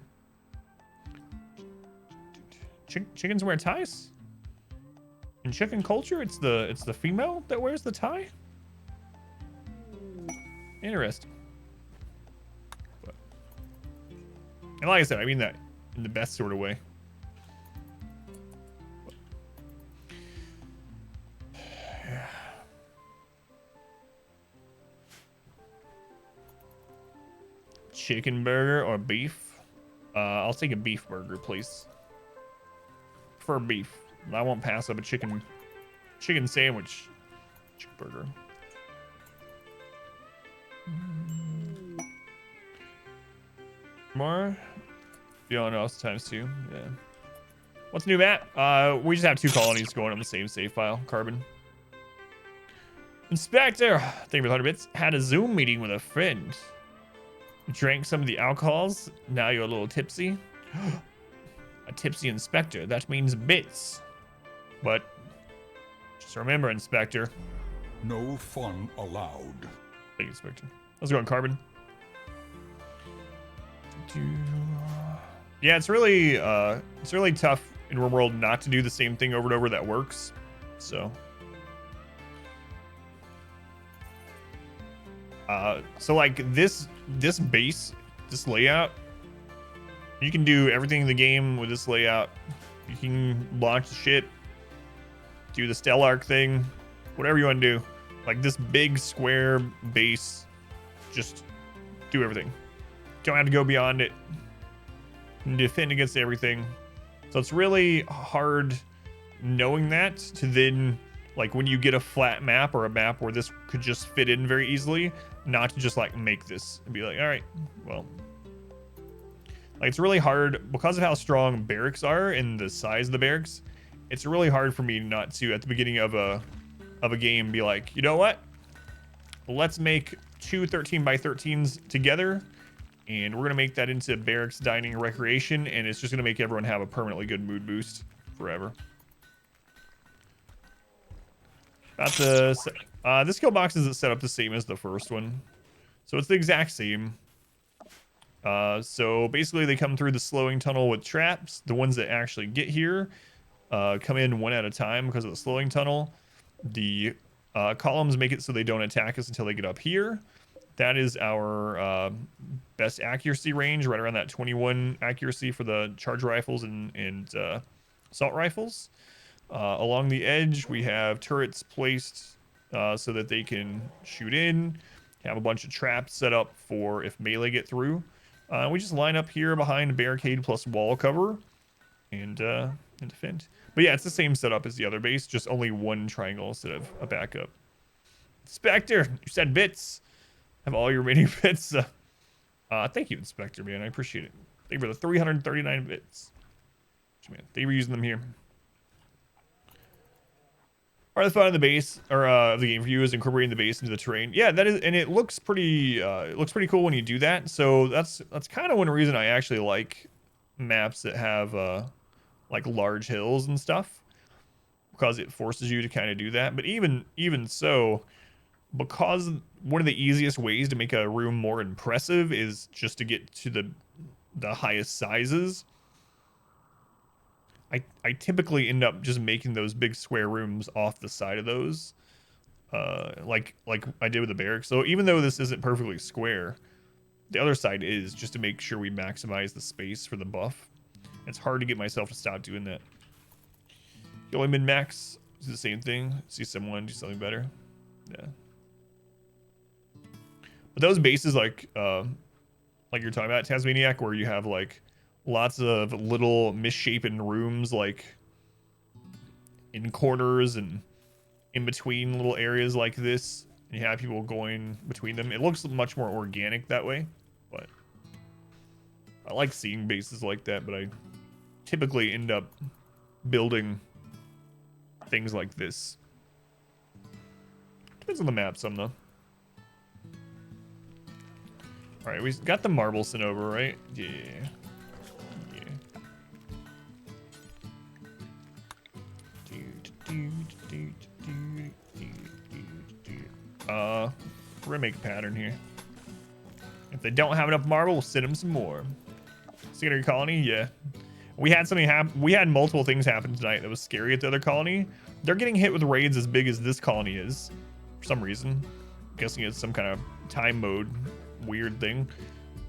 Chickens wear ties? In chicken culture, it's the female that wears the tie? Interesting. But, and like I said, I mean that in the best sort of way. Chicken burger or beef? I'll take a beef burger, please. Prefer beef. I won't pass up a chicken sandwich. Chicken burger. More? You don't know, times 2. Yeah. What's new, Matt? We just have 2 colonies going on the same save file. Carbon. Inspector, thank you for the 100 bits. Had a Zoom meeting with a friend. Drank some of the alcohols. Now you're a little tipsy. A tipsy inspector. That means bits. But just remember, Inspector. No fun allowed. Thank you, Inspector. Let's go on Carbon. Yeah, it's really tough in RimWorld not to do the same thing over and over that works. So like this base, this layout, you can do everything in the game with this layout. You can launch the ship, do the Stellark thing, whatever you want to do. Like this big square base, just do everything. Don't have to go beyond it. Defend against everything. So it's really hard knowing that to then, like when you get a flat map or a map where this could just fit in very easily, not to just like make this and be like, all right, well, like it's really hard because of how strong barracks are and the size of the barracks. It's really hard for me not to, at the beginning of a of a game be like, you know what? Let's make 2 13x13s together, and we're gonna make that into barracks, dining, recreation, and it's just gonna make everyone have a permanently good mood boost forever. Got the this skill box isn't set up the same as the first one, so it's the exact same. So basically, they come through the slowing tunnel with traps. The ones that actually get here come in one at a time because of the slowing tunnel. The columns make it so they don't attack us until they get up here. That is our best accuracy range, right around that 21 accuracy for the charge rifles and assault rifles. Along the edge, we have turrets placed so that they can shoot in. Have a bunch of traps set up for if melee get through. We just line up here behind a barricade plus wall cover and defend. But yeah, it's the same setup as the other base, just only one triangle instead of a backup. Inspector, you said bits. Have all your mini bits. Thank you, Inspector, man. I appreciate it. Thank you for the 339 bits. Man, they were using them here. Part of the fun of the base, or of the game for you, is incorporating the base into the terrain. Yeah, that is, and it looks pretty cool when you do that. So that's kind of one reason I actually like maps that have like large hills and stuff, because it forces you to kind of do that. But even so, because one of the easiest ways to make a room more impressive is just to get to the highest sizes. I typically end up just making those big square rooms off the side of those, like I did with the barracks. So even though this isn't perfectly square, the other side is, just to make sure we maximize the space for the buff. It's hard to get myself to stop doing that. You only min-max, do the same thing. See someone do something better. Yeah. But those bases like you're talking about, Tasmaniac, where you have like lots of little misshapen rooms, like in corners and in between little areas like this, and you have people going between them. It looks much more organic that way, but I like seeing bases like that. But I typically end up building things like this. Depends on the map some though. All right, we got the marble sent over, right? Yeah. We're gonna make a pattern here. If they don't have enough marble, we'll send them some more. Secondary colony, yeah. We had something happen. We had multiple things happen tonight that was scary at the other colony. They're getting hit with raids as big as this colony is, for some reason. I'm guessing it's some kind of time mode weird thing.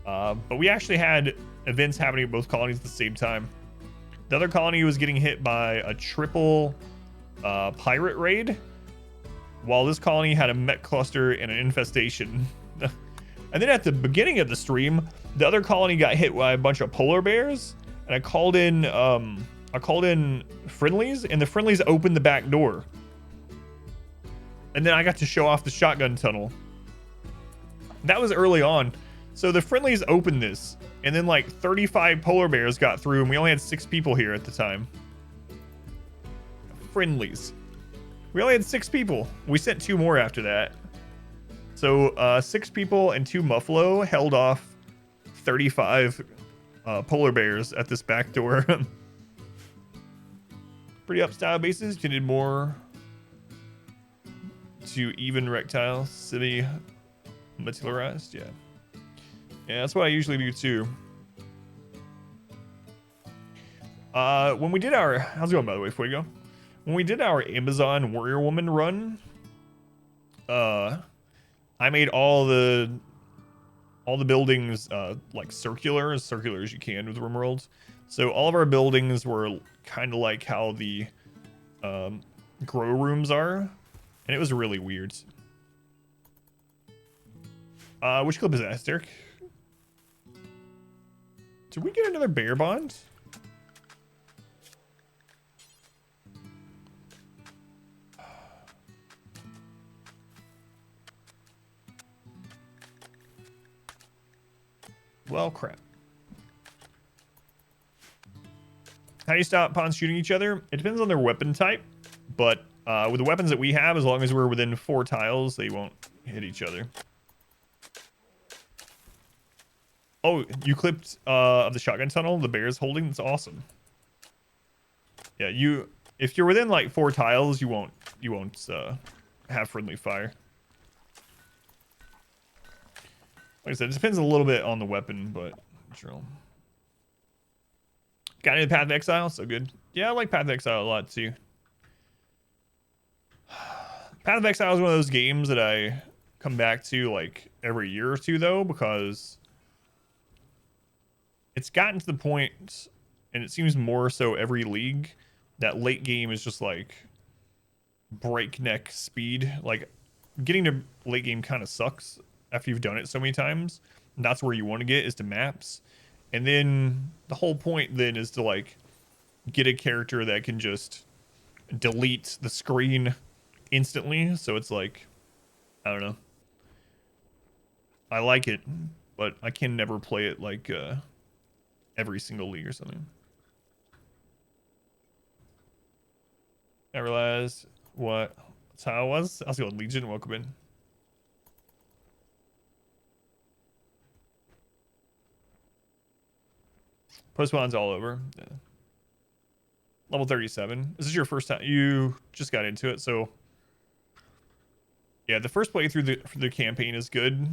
But we actually had events happening at both colonies at the same time. The other colony was getting hit by a triple pirate raid, while this colony had a mech cluster and an infestation. And then at the beginning of the stream, the other colony got hit by a bunch of polar bears, and I called in friendlies, and the friendlies opened the back door. And then I got to show off the shotgun tunnel. That was early on. So the friendlies opened this, and then like 35 polar bears got through, and we only had 6 people here at the time. Friendlies. We only had 6 people. We sent 2 more after that. So 6 people and 2 Muffalo held off 35 polar bears at this back door. Pretty up style bases. You need more to even rectile, semi-materialized. Yeah. Yeah, that's what I usually do too. When we did our, how's it going by the way before we go? When we did our Amazon Warrior Woman run, I made all the buildings like circular as you can with RimWorld. So all of our buildings were kind of like how the grow rooms are, and it was really weird. Which clip is that, Derek? Did we get another bear bond? Well, crap. How do you stop pawns shooting each other? It depends on their weapon type, but With the weapons that we have, as long as we're within 4 tiles, they won't hit each other. Oh, you clipped of the shotgun tunnel the bear's holding? That's awesome. Yeah, if you're within like 4 tiles, you won't have friendly fire. Like I said, it depends a little bit on the weapon, but sure. Got into Path of Exile? So good. Yeah, I like Path of Exile a lot too. Path of Exile is one of those games that I come back to like every year or two though, because it's gotten to the point, and it seems more so every league, that late game is just like breakneck speed. Like getting to late game kind of sucks after you've done it so many times. And that's where you want to get, is to maps. And then the whole point then is to like get a character that can just delete the screen instantly. So it's like, I don't know. I like it, but I can never play it like every single league or something. I realized what that's how it was. I'll go Legion. Welcome in. Postpon's all over. Yeah. Level 37. This is your first time. You just got into it, so yeah. The first playthrough for the campaign is good,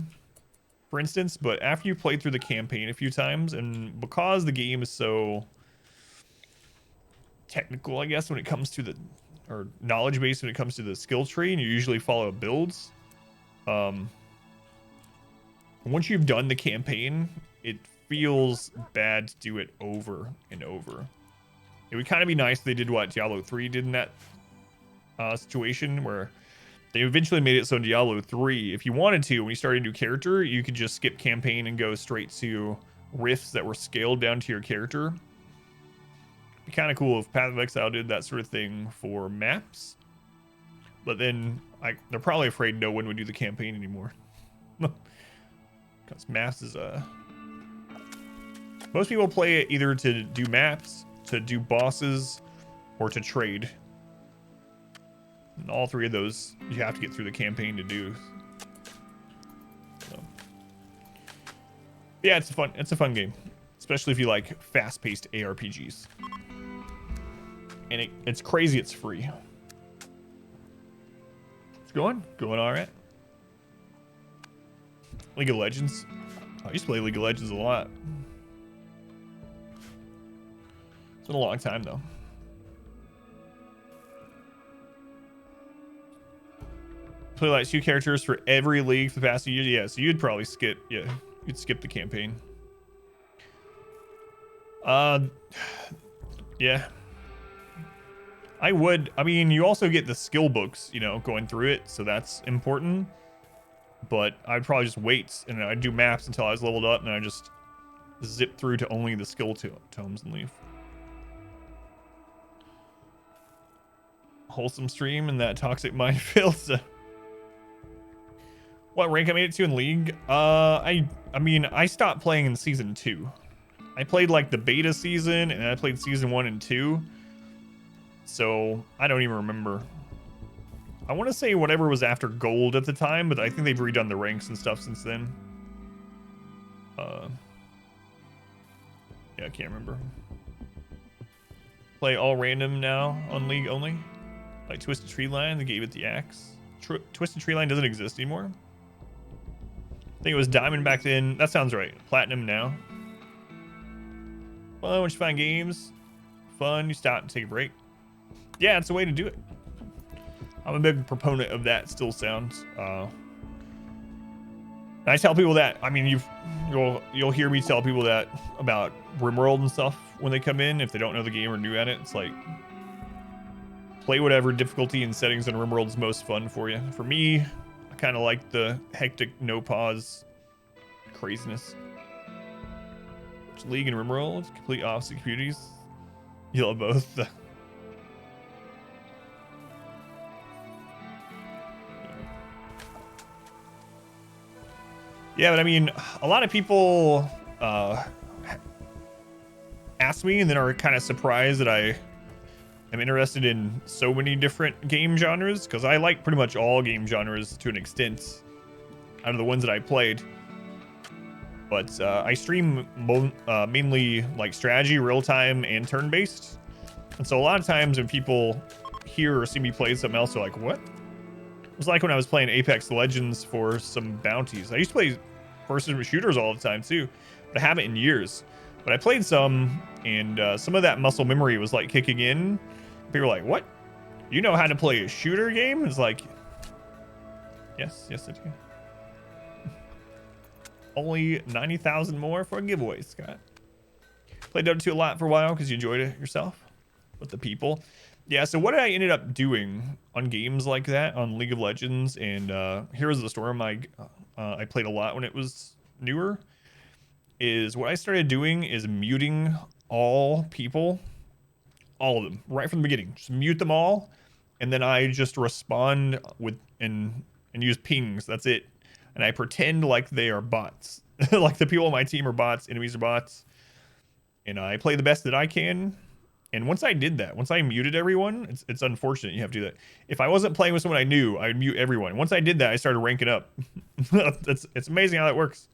for instance, but after you played through the campaign a few times, and because the game is so technical, I guess, when it comes to the or knowledge base when it comes to the skill tree, and you usually follow builds. Once you've done the campaign, it feels bad to do it over and over. It would kind of be nice if they did what Diablo 3 did in that situation, where they eventually made it so in Diablo 3, if you wanted to, when you started a new character, you could just skip campaign and go straight to rifts that were scaled down to your character. It'd be kind of cool if Path of Exile did that sort of thing for maps. But then they're probably afraid no one would do the campaign anymore. Because maps is most people play it either to do maps, to do bosses, or to trade. And all 3 of those you have to get through the campaign to do. So yeah, it's a fun game, especially if you like fast-paced ARPGs. And it's crazy it's free. It's going all right. League of Legends. I used to play League of Legends a lot. It's been a long time though. Play like 2 characters for every league for the past year. Yeah, so you'd probably skip. Yeah, you'd skip the campaign. Yeah. I would. I mean, you also get the skill books, you know, going through it, so that's important. But I'd probably just wait, and I'd do maps until I was leveled up, and I just zip through to only the skill tomes and leave. Wholesome stream and that toxic minefield. What rank I made it to in League? I mean, I stopped playing in Season 2. I played like the beta season, and I played Season 1 and 2. So, I don't even remember. I want to say whatever was after Gold at the time, but I think they've redone the ranks and stuff since then. Yeah, I can't remember. Play all random now on League only. Like Twisted Tree Line, they gave it the axe. Twisted Tree Line doesn't exist anymore. I think it was Diamond back then. That sounds right. Platinum now. Well, once you find games, fun, you stop and take a break. Yeah, it's a way to do it. I'm a big proponent of that still sounds. I tell people that. I mean, you'll hear me tell people that about RimWorld and stuff when they come in, if they don't know the game or new at it. It's like, play whatever difficulty and settings in RimWorld is most fun for you. For me, I kind of like the hectic, no pause craziness. Which League and RimWorld, complete opposite communities. You love both. Yeah, but I mean, a lot of people ask me and then are kind of surprised that I am interested in so many different game genres because I like pretty much all game genres to an extent out of the ones that I played. But I stream mainly like strategy, real time, and turn based. And so a lot of times when people hear or see me play something else, they're like, what? It was like when I was playing Apex Legends for some bounties. I used to play first-person shooters all the time too, but I haven't in years. But I played some, and some of that muscle memory was like kicking in. People were like, what? You know how to play a shooter game? It's like, yes, I do. Only 90,000 more for a giveaway, Scott. Played Dota 2 a lot for a while because you enjoyed it yourself with the people. Yeah, so what I ended up doing on games like that, on League of Legends and Heroes of the Storm, I played a lot when it was newer, is what I started doing is muting all people, all of them, right from the beginning. Just mute them all, and then I just respond with and use pings. That's it. And I pretend like they are bots. Like the people on my team are bots, enemies are bots. And I play the best that I can. And once I did that, once I muted everyone, it's unfortunate you have to do that. If I wasn't playing with someone I knew, I would mute everyone. Once I did that, I started ranking up. It's amazing how that works.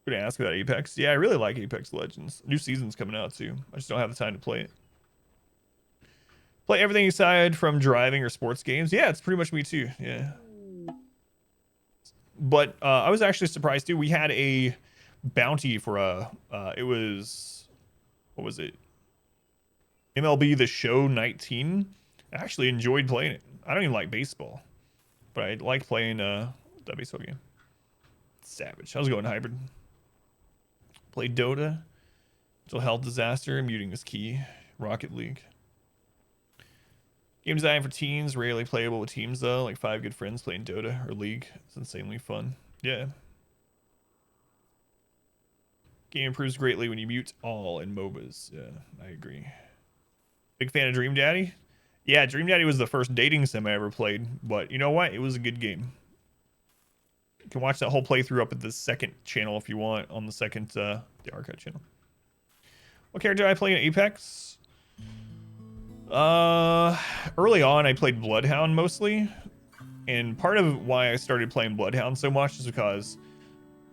I'm gonna ask about Apex. Yeah, I really like Apex Legends. New season's coming out too. I just don't have the time to play it. Play everything aside from driving or sports games. Yeah, it's pretty much me too. Yeah. But I was actually surprised too. We had a bounty for it was, what was it? MLB The Show 19. I actually enjoyed playing it. I don't even like baseball, but I like playing that baseball game. Savage. I was going hybrid. Played Dota. Mental health disaster. Muting is key. Rocket League. Game design for teens, rarely playable with teams though, like 5 good friends playing Dota or League. It's insanely fun. Yeah. Game improves greatly when you mute all in MOBAs. Yeah, I agree. Big fan of Dream Daddy? Yeah, Dream Daddy was the first dating sim I ever played, but you know what? It was a good game. You can watch that whole playthrough up at the second channel if you want, on the second, the archive channel. What character did I play in Apex? Early on I played Bloodhound mostly, and part of why I started playing Bloodhound so much is because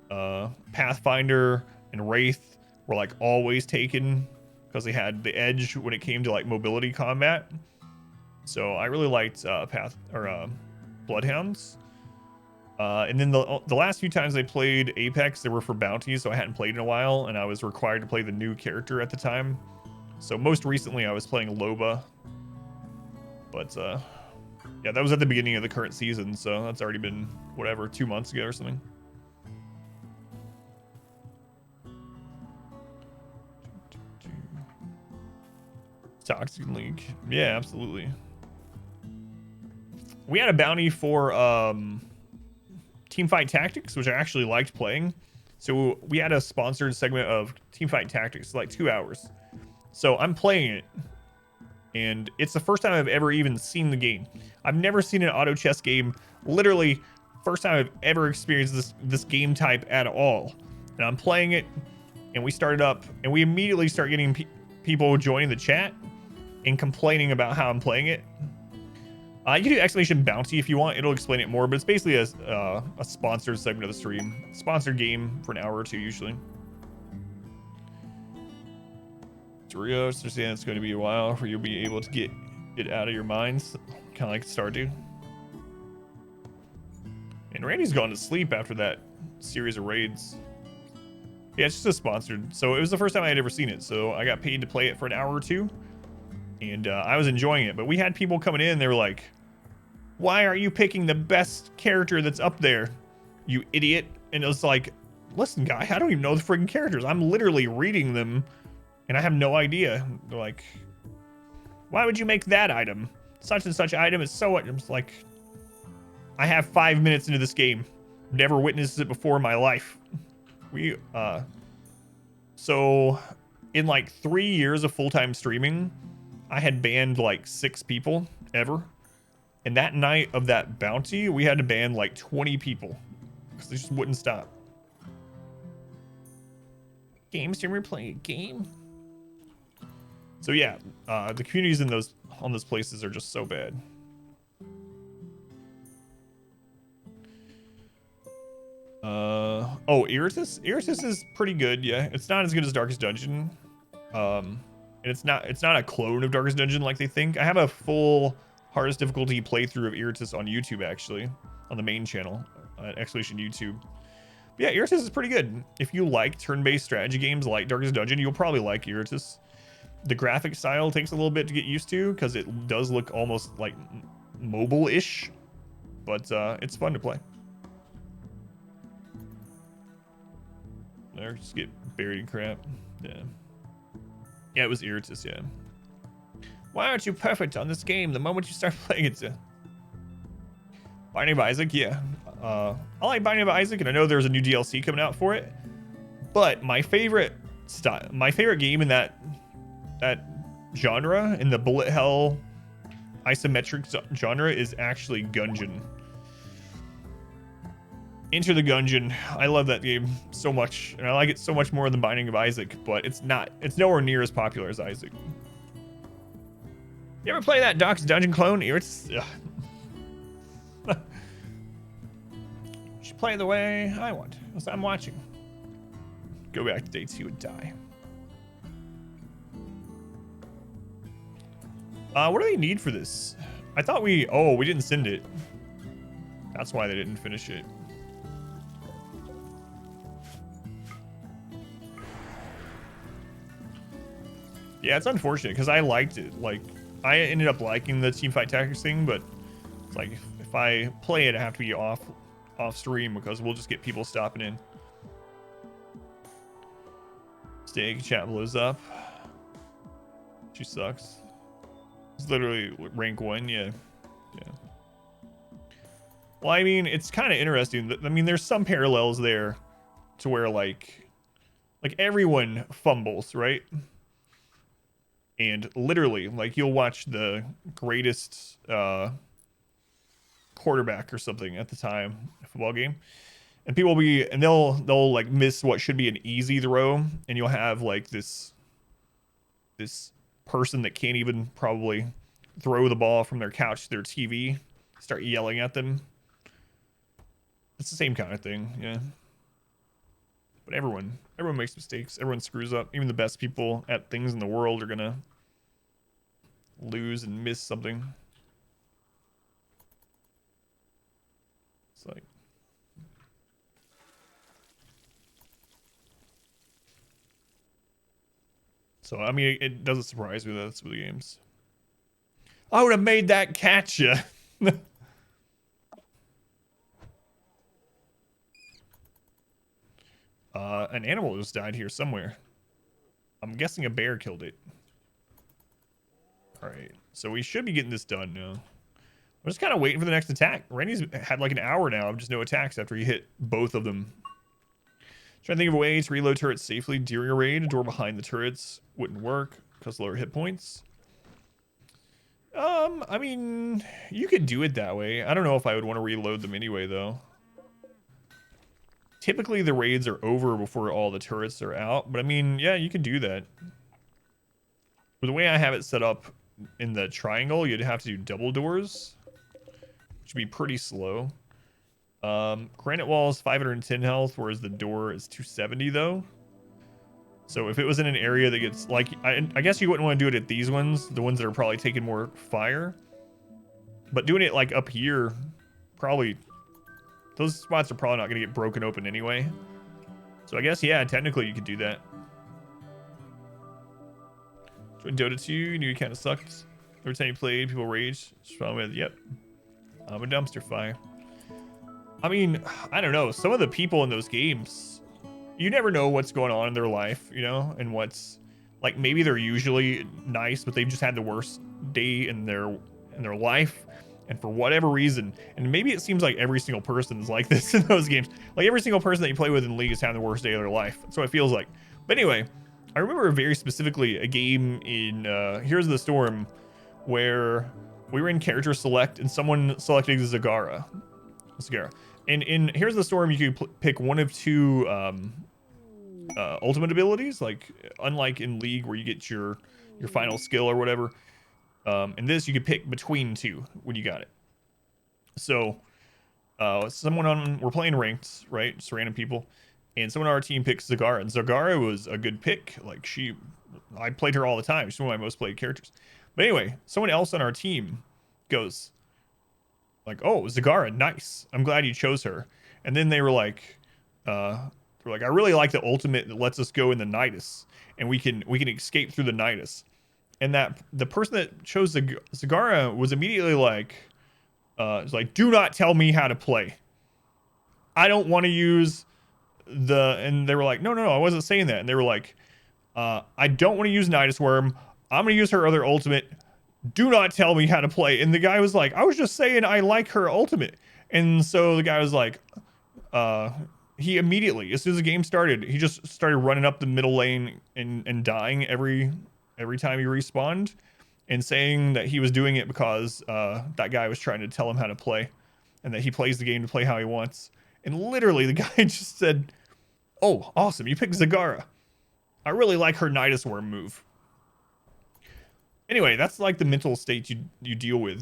Pathfinder and Wraith were like always taken because they had the edge when it came to like mobility combat. So I really liked Bloodhounds. And then the last few times I played Apex, they were for bounties, so I hadn't played in a while, and I was required to play the new character at the time. So most recently I was playing Loba, but yeah, that was at the beginning of the current season, so that's already been whatever, 2 months ago or something. Toxic League, yeah, absolutely. We had a bounty for Teamfight Tactics, which I actually liked playing. So we had a sponsored segment of Teamfight Tactics, like 2 hours. So I'm playing it, and it's the first time I've ever even seen the game. I've never seen an auto chess game. Literally, first time I've ever experienced this game type at all. And I'm playing it, and we started up, and we immediately start getting people joining the chat and complaining about how I'm playing it. You can do exclamation bounty if you want. It'll explain it more, but it's basically a sponsored segment of the stream. Sponsored game for an hour or two usually. Rios, understand it's going to be a while for you'll be able to get it out of your minds, kind of like Stardew. And Randy's gone to sleep after that series of raids. Yeah, it's just a sponsored. So it was the first time I had ever seen it, so I got paid to play it for an hour or two, and I was enjoying it. But we had people coming in, they were like, why are you picking the best character that's up there, you idiot? And it was like, listen, guy, I don't even know the freaking characters. I'm literally reading them, and I have no idea. They're like, why would you make that item? Such and such item is so... I'm just like, I have 5 minutes into this game. Never witnessed it before in my life. So in like 3 years of full-time streaming, I had banned like 6 people ever. And that night of that bounty, we had to ban like 20 people because they just wouldn't stop. Game streamer playing a game? So yeah, the communities in on those places are just so bad. Oh, Iritus? Iritus is pretty good, yeah. It's not as good as Darkest Dungeon. And it's not a clone of Darkest Dungeon like they think. I have a full hardest difficulty playthrough of Iritus on YouTube, actually, on the main channel, Exclamation YouTube. But yeah, Iritus is pretty good. If you like turn-based strategy games like Darkest Dungeon, you'll probably like Iritus. The graphic style takes a little bit to get used to because it does look almost like mobile-ish, but it's fun to play. There, just get buried in crap. Yeah. Yeah, it was Iritus, yeah. Why aren't you perfect on this game the moment you start playing it? Binding of Isaac, yeah. I like Binding of Isaac, and I know there's a new DLC coming out for it. But my favorite game in that genre, in the bullet hell isometric genre, is actually Gungeon. Enter the Gungeon. I love that game so much, and I like it so much more than Binding of Isaac, but it's nowhere near as popular as Isaac. You ever play that Darkest Dungeon clone? It's you should play the way I want, as I'm watching. Go back to day 2 and die. What do they need for this? I thought we didn't send it. That's why they didn't finish it. Yeah, it's unfortunate because I liked it. Like, I ended up liking the teamfight tactics thing, but it's like if I play it, I have to be off stream because we'll just get people stopping in. Steak chat blows up. She sucks. It's literally rank 1, yeah. Well, I mean, it's kind of interesting. I mean, there's some parallels there to where like everyone fumbles, right? And literally, like, you'll watch the greatest quarterback or something at the time, football game, and people they'll like miss what should be an easy throw, and you'll have like this person that can't even probably throw the ball from their couch to their TV start yelling at them. It's the same kind of thing, yeah. But everyone makes mistakes. Everyone screws up. Even the best people at things in the world are gonna lose and miss something. It's like, so I mean, it doesn't surprise me that that's with the games. I would have made that catch ya. An animal just died here somewhere. I'm guessing a bear killed it. All right, so we should be getting this done now. We're just kind of waiting for the next attack. Randy's had like an hour now of just no attacks after he hit both of them. Trying to think of a way to reload turrets safely during a raid. A door behind the turrets wouldn't work because lower hit points. I mean, you could do it that way. I don't know if I would want to reload them anyway, though. Typically, the raids are over before all the turrets are out. But I mean, yeah, you could do that. But the way I have it set up in the triangle, you'd have to do double doors, which would be pretty slow. Granite wall is 510 health, whereas the door is 270 though. So if it was in an area that gets like, I guess you wouldn't want to do it at these ones, the ones that are probably taking more fire. But doing it like up here, probably those spots are probably not going to get broken open anyway. So I guess, yeah, technically you could do that. Joined Dota 2, you knew you kind of sucked. Every time you played, people raged. Strong with, yep. I'm a dumpster fire. I mean, I don't know. Some of the people in those games, you never know what's going on in their life, you know, and what's like, maybe they're usually nice, but they've just had the worst day in their life. And for whatever reason, and maybe it seems like every single person is like this in those games. Like every single person that you play with in League is having the worst day of their life. That's what it feels like. But anyway, I remember very specifically a game in Heroes of the Storm where we were in character select and someone selected Zagara. And in Heroes of the Storm, you could pick one of two ultimate abilities. Like unlike in League where you get your your final skill or whatever. And this you could pick between two when you got it. So we're playing ranked, right? Just random people. And someone on our team picks Zagara, and Zagara was a good pick. Like I played her all the time. She's one of my most played characters. But anyway, someone else on our team goes like, "Oh, Zagara, nice. I'm glad you chose her." And then they were like, "I really like the ultimate that lets us go in the Nidus, and we can escape through the Nidus." And that the person that chose Zagara was immediately like, "It's like, do not tell me how to play. I don't want to use and they were like, no, I wasn't saying that." And they were like, "I don't want to use Nidus Worm. I'm going to use her other ultimate. Do not tell me how to play." And the guy was like, "I was just saying I like her ultimate." And so the guy was like, he immediately, as soon as the game started, he just started running up the middle lane and dying every time he respawned, and saying that he was doing it because that guy was trying to tell him how to play, and that he plays the game to play how he wants. And literally the guy just said, "Oh, awesome, you picked Zagara. I really like her Nidus Worm move." Anyway, that's like the mental state you deal with.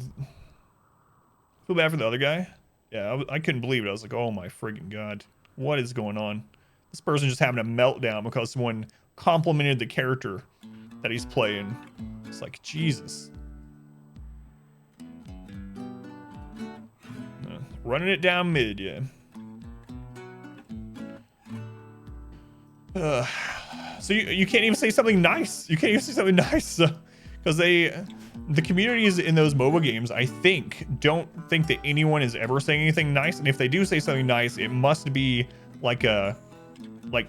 Feel bad for the other guy. Yeah, I couldn't believe it. I was like, oh my friggin' god, what is going on? This person just having a meltdown because someone complimented the character that he's playing. It's like, Jesus. Running it down mid, yeah. So you can't even say something nice. You can't even say something nice because the communities in those MOBA games, I think, don't think that anyone is ever saying anything nice. And if they do say something nice, it must be like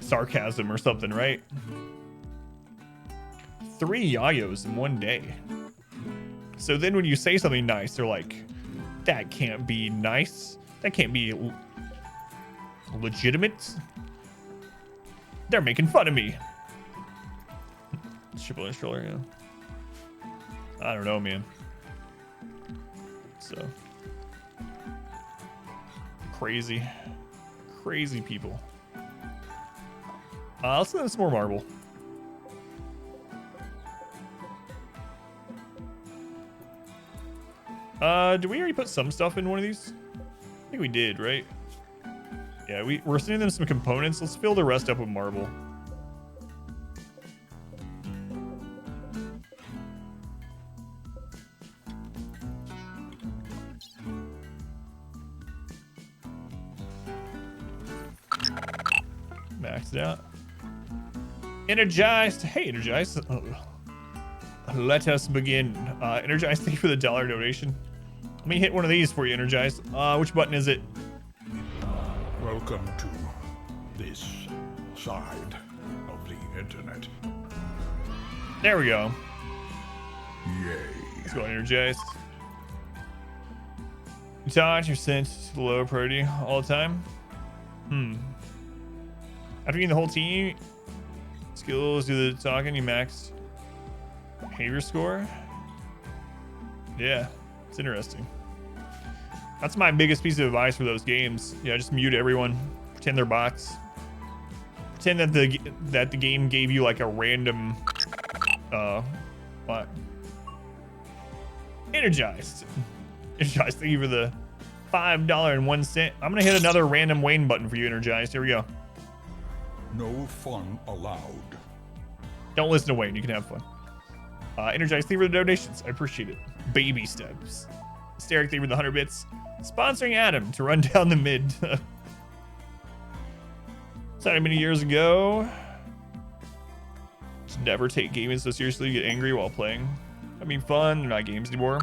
sarcasm or something, right? 3 Yayos in one day. So then when you say something nice, they're like, that can't be nice. That can't be legitimate. They're making fun of me. Triple inch roller, yeah. I don't know, man. So crazy people. Let's get some more marble. Did we already put some stuff in one of these? I think we did, right? Yeah, we're sending them some components. Let's fill the rest up with marble. Maxed out. Energized. Hey, Energized. Let us begin. Energized, thank you for the $1 donation. Let me hit one of these for you, Energized. Which button is it? Welcome to this side of the internet. There we go. Yay. Let's go, Energized. You touch, you're sent to the lower priority all the time. After getting the whole team, skills do the talking, you max behavior score. Yeah, it's interesting. That's my biggest piece of advice for those games. Yeah, just mute everyone. Pretend they're bots. Pretend that the game gave you like a random what? Energized. Energized, thank you for the $5.01. I'm gonna hit another random Wayne button for you, Energized. Here we go. No fun allowed. Don't listen to Wayne, you can have fun. Energized, thank you for the donations. I appreciate it. Baby steps. Steric, thank you for the 100 bits. Sponsoring Adam to run down the mid. Started many years ago. Just never take gaming so seriously, get angry while playing. I mean, fun, they're not games anymore.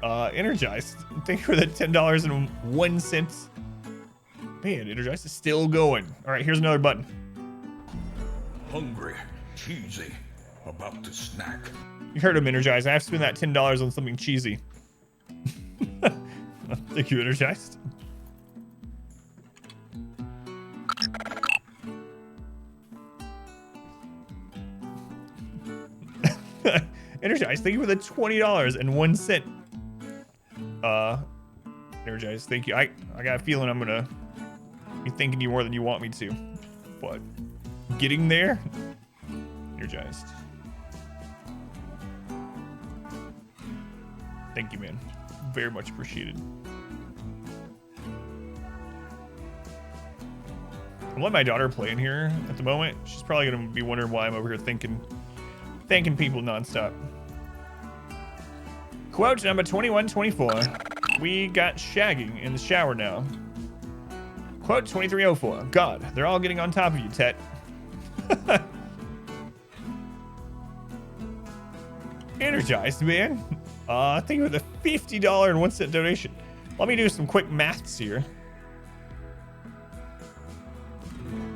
Energized, thank you for the $10.01. Man, Energized is still going. All right, here's another button. Hungry, cheesy, about to snack. You heard him, Energized. I have to spend that $10 on something cheesy. Thank you, Energized. Energized, thank you for the $20.01. Energized, thank you. I got a feeling I'm gonna be thanking you more than you want me to, but getting there. Energized. Thank you, man. Very much appreciated. I'm letting my daughter play in here at the moment. She's probably gonna be wondering why I'm over here thanking people nonstop. Quote number 2124. We got shagging in the shower now. Quote 2304. God, they're all getting on top of you, Tet. Energized, man. Thank you for the $50 and 1 cent donation. Let me do some quick maths here.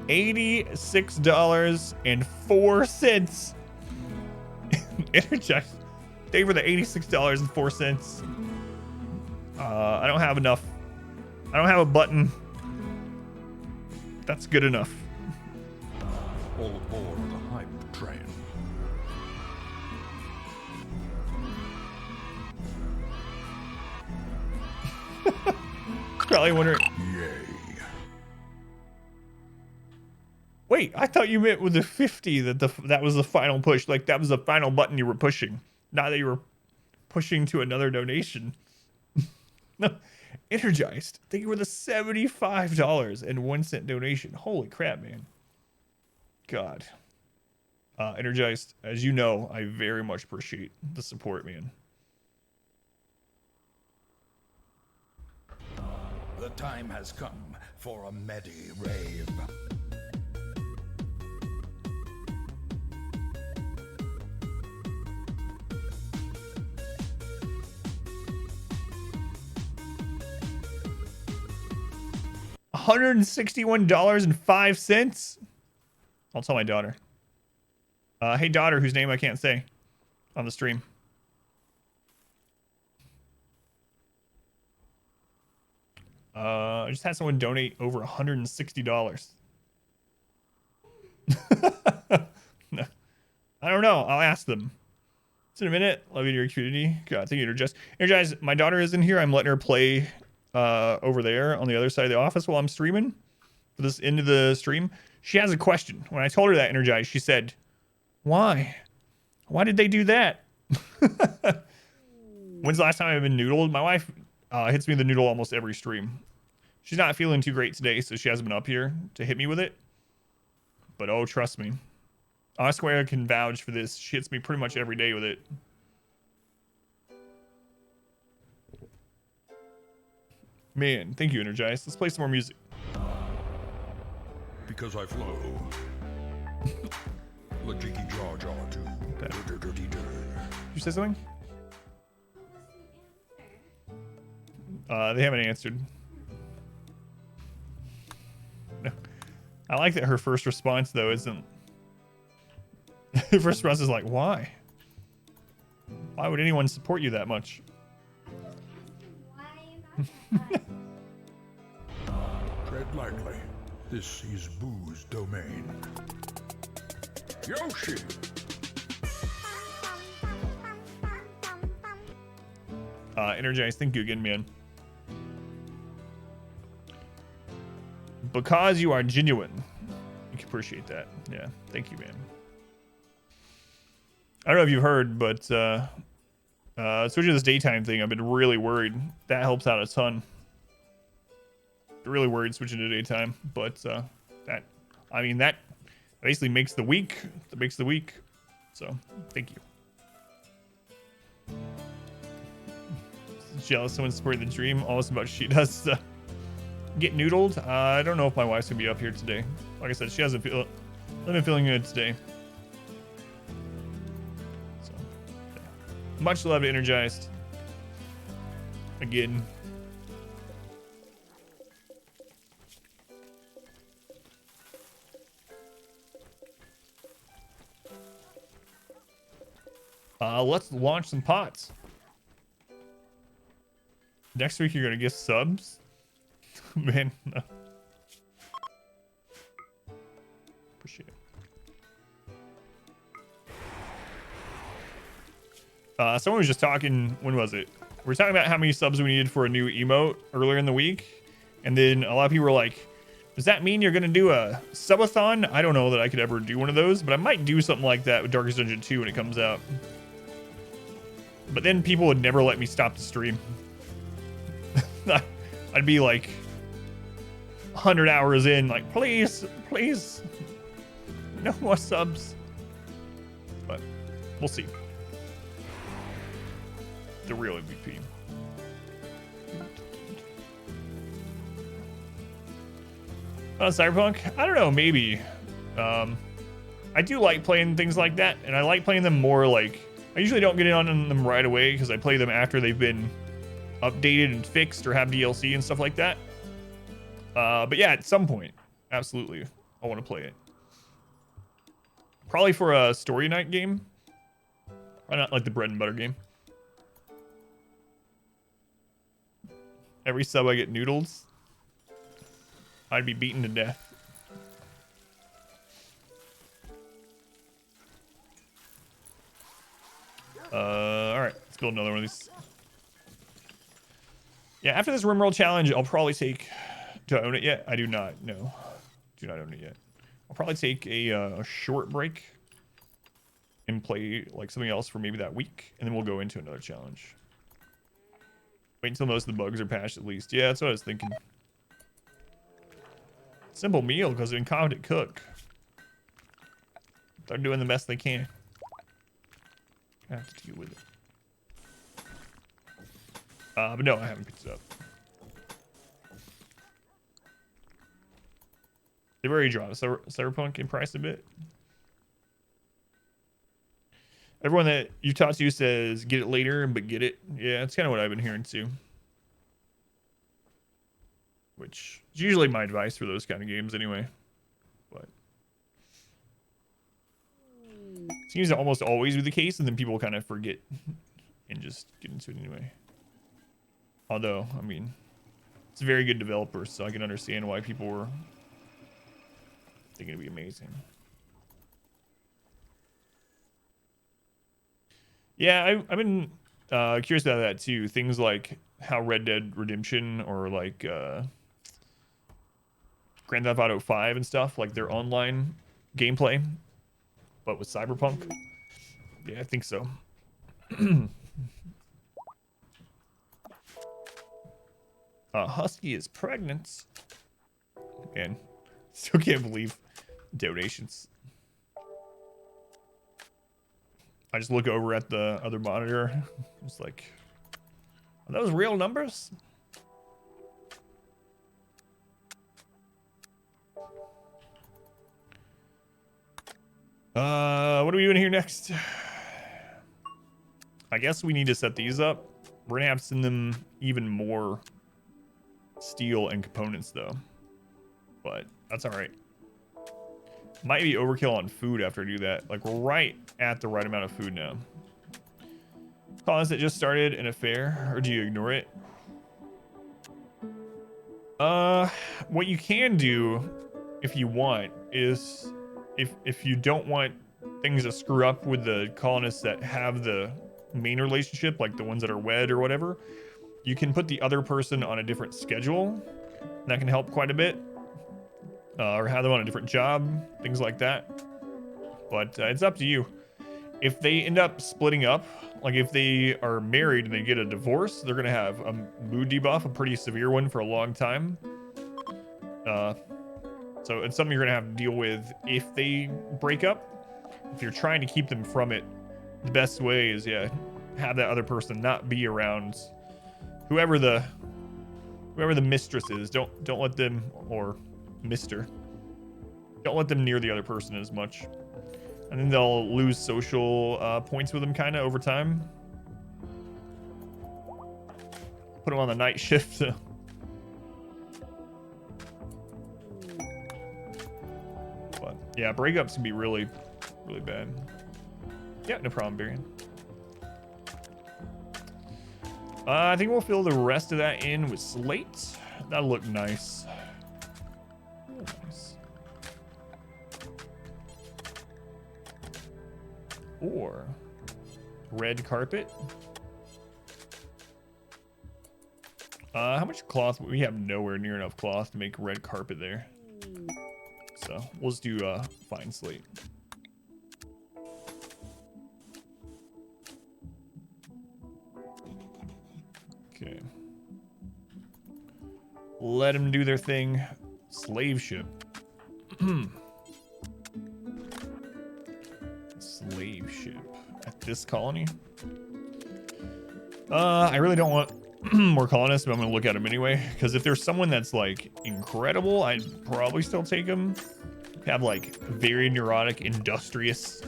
$86.04. Energized. Thank you for the $86.04. I don't have enough. I don't have a button. That's good enough. All aboard the hype train. Probably wondering. Yay. Wait, I thought you meant with the 50 that was the final push. Like that was the final button you were pushing. Not that you were pushing to another donation. No, Energized. Thank you for the $75 and 1 cent donation. Holy crap, man. God. Energized, as you know, I very much appreciate the support, man. The time has come for a Medi rave. $161.05. I'll tell my daughter. Hey, daughter, whose name I can't say on the stream. I just had someone donate over $160. No, I don't know. I'll ask them. It's in a minute. Love you to your community. God, thank you, Energize. My daughter is in here. I'm letting her play over there on the other side of the office while I'm streaming for this end of the stream. She has a question. When I told her that, Energize, she said, why? Why did they do that? When's the last time I've been noodled? My wife hits me with the noodle almost every stream. She's not feeling too great today, so she hasn't been up here to hit me with it. But oh, trust me. I swear I can vouch for this. She hits me pretty much every day with it. Man, thank you, Energize. Let's play some more music. Because I flow. The jiggy jaw jaw too. Did you say something? They haven't answered. No. I like that her first response though isn't. Her first response is like, why? Why would anyone support you that much? Tread lightly. This is Boo's domain. Yoshi! Energize, thank you again, man. Because you are genuine. You can appreciate that. Yeah, thank you, man. I don't know if you've heard, but switching to this daytime thing, I've been really worried. That helps out a ton. Really worried switching to daytime, but that basically makes the week. That makes the week. So thank you. Jealous someone supporting the dream. Almost about she does get noodled. I don't know if my wife's gonna be up here today. Like I said, she hasn't been feeling good today. So yeah. Much love to Energized. Again. Let's launch some pots. Next week you're gonna get subs? Man, no. Appreciate it. Someone was just talking, when was it? We were talking about how many subs we needed for a new emote earlier in the week. And then a lot of people were like, Does that mean you're gonna do a subathon? I don't know that I could ever do one of those, but I might do something like that with Darkest Dungeon 2 when it comes out. But then people would never let me stop the stream. I'd be like 100 hours in, like, please, please, no more subs. But we'll see. The real MVP. Cyberpunk? I don't know, maybe. I do like playing things like that, and I like playing them more like... I usually don't get in on them right away, because I play them after they've been updated and fixed or have DLC and stuff like that. But yeah, at some point, absolutely, I want to play it. Probably for a story night game. Why not like the bread and butter game? Every sub I get noodles, I'd be beaten to death. All right, let's build another one of these. Yeah, after this RimWorld challenge, I'll probably take... Do I own it yet? I do not. No, do not own it yet. I'll probably take a short break and play like something else for maybe that week, and then we'll go into another challenge. Wait until most of the bugs are patched at least. Yeah, that's what I was thinking. Simple meal because an incompetent cook. They're doing the best they can. I have to deal with it. But no, I haven't picked it up. They've already dropped Cyberpunk in price a bit. Everyone that you've talked to says get it later, but get it. Yeah, that's kind of what I've been hearing too. Which is usually my advice for those kind of games anyway. But seems to almost always be the case, and then people kind of forget and just get into it anyway. Although, I mean, it's a very good developer, so I can understand why people were thinking it'd be amazing. Yeah, I've been curious about that too. Things like how Red Dead Redemption or like Grand Theft Auto 5 and stuff, like their online gameplay, but with Cyberpunk. Yeah, I think so. Husky is pregnant. Man, still can't believe donations. I just look over at the other monitor. It's like, are those real numbers? What are we doing here next? I guess we need to set these up. We're gonna have to send them even more steel and components though, but that's all right. Might be overkill on food after I do that. Like, we're right at the right amount of food now. Cause it just started an affair, or do you ignore it? What you can do if you want is if you don't want things to screw up with the colonists that have the main relationship, like the ones that are wed or whatever, you can put the other person on a different schedule. That can help quite a bit. Or have them on a different job, things like that. But it's up to you. If they end up splitting up, like if they are married and they get a divorce, they're gonna have a mood debuff, a pretty severe one for a long time. So it's something you're gonna have to deal with if they break up. If you're trying to keep them from it, the best way is, yeah, have that other person not be around whoever the mistress is. Don't let them, or mister, don't let them near the other person as much, and then they'll lose social points with them kind of over time. Put them on the night shift. But yeah, breakups can be really bad. Yeah, no problem, Barian. I think we'll fill the rest of that in with slate. That'll look nice. Nice. Or red carpet. How much cloth? We have nowhere near enough cloth to make red carpet there. So we'll just do fine slate. Okay. Let them do their thing. Slave ship. Slave ship at this colony. I really don't want more colonists, but I'm gonna look at them anyway. Because if there's someone that's like incredible, I'd probably still take them. Have like very neurotic, industrious,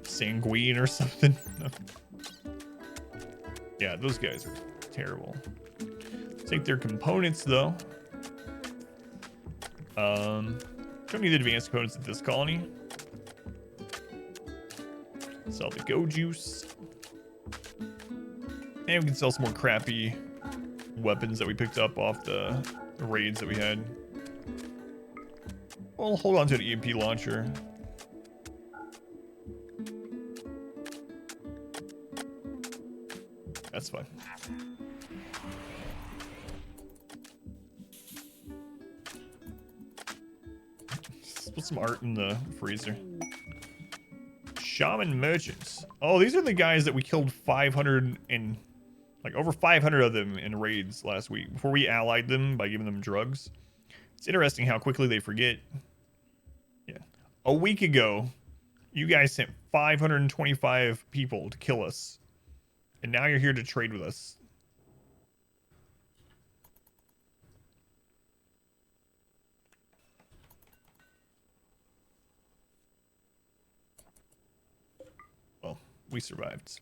sanguine or something. Yeah, those guys are terrible. Take their components though. Don't need advanced components at this colony. Sell the go juice. And we can sell some more crappy weapons that we picked up off the raids that we had. We'll hold on to an EMP launcher. That's fine. Let's put some art in the freezer. Shaman merchants. Oh, these are the guys that we killed 500 and like over 500 of them in raids last week before we allied them by giving them drugs. It's interesting how quickly they forget. Yeah. A week ago, you guys sent 525 people to kill us. And now you're here to trade with us. Well, we survived.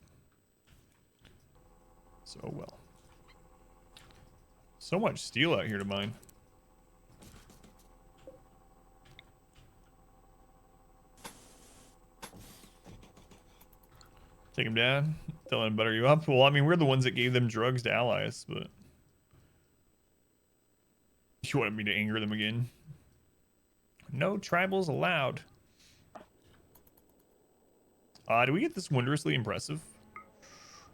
So well. So much steel out here to mine. Take him down. Tell him to butter you up. Well, I mean, we're the ones that gave them drugs to allies, but you wanted me to anger them again. No tribals allowed. Do we get this wondrously impressive?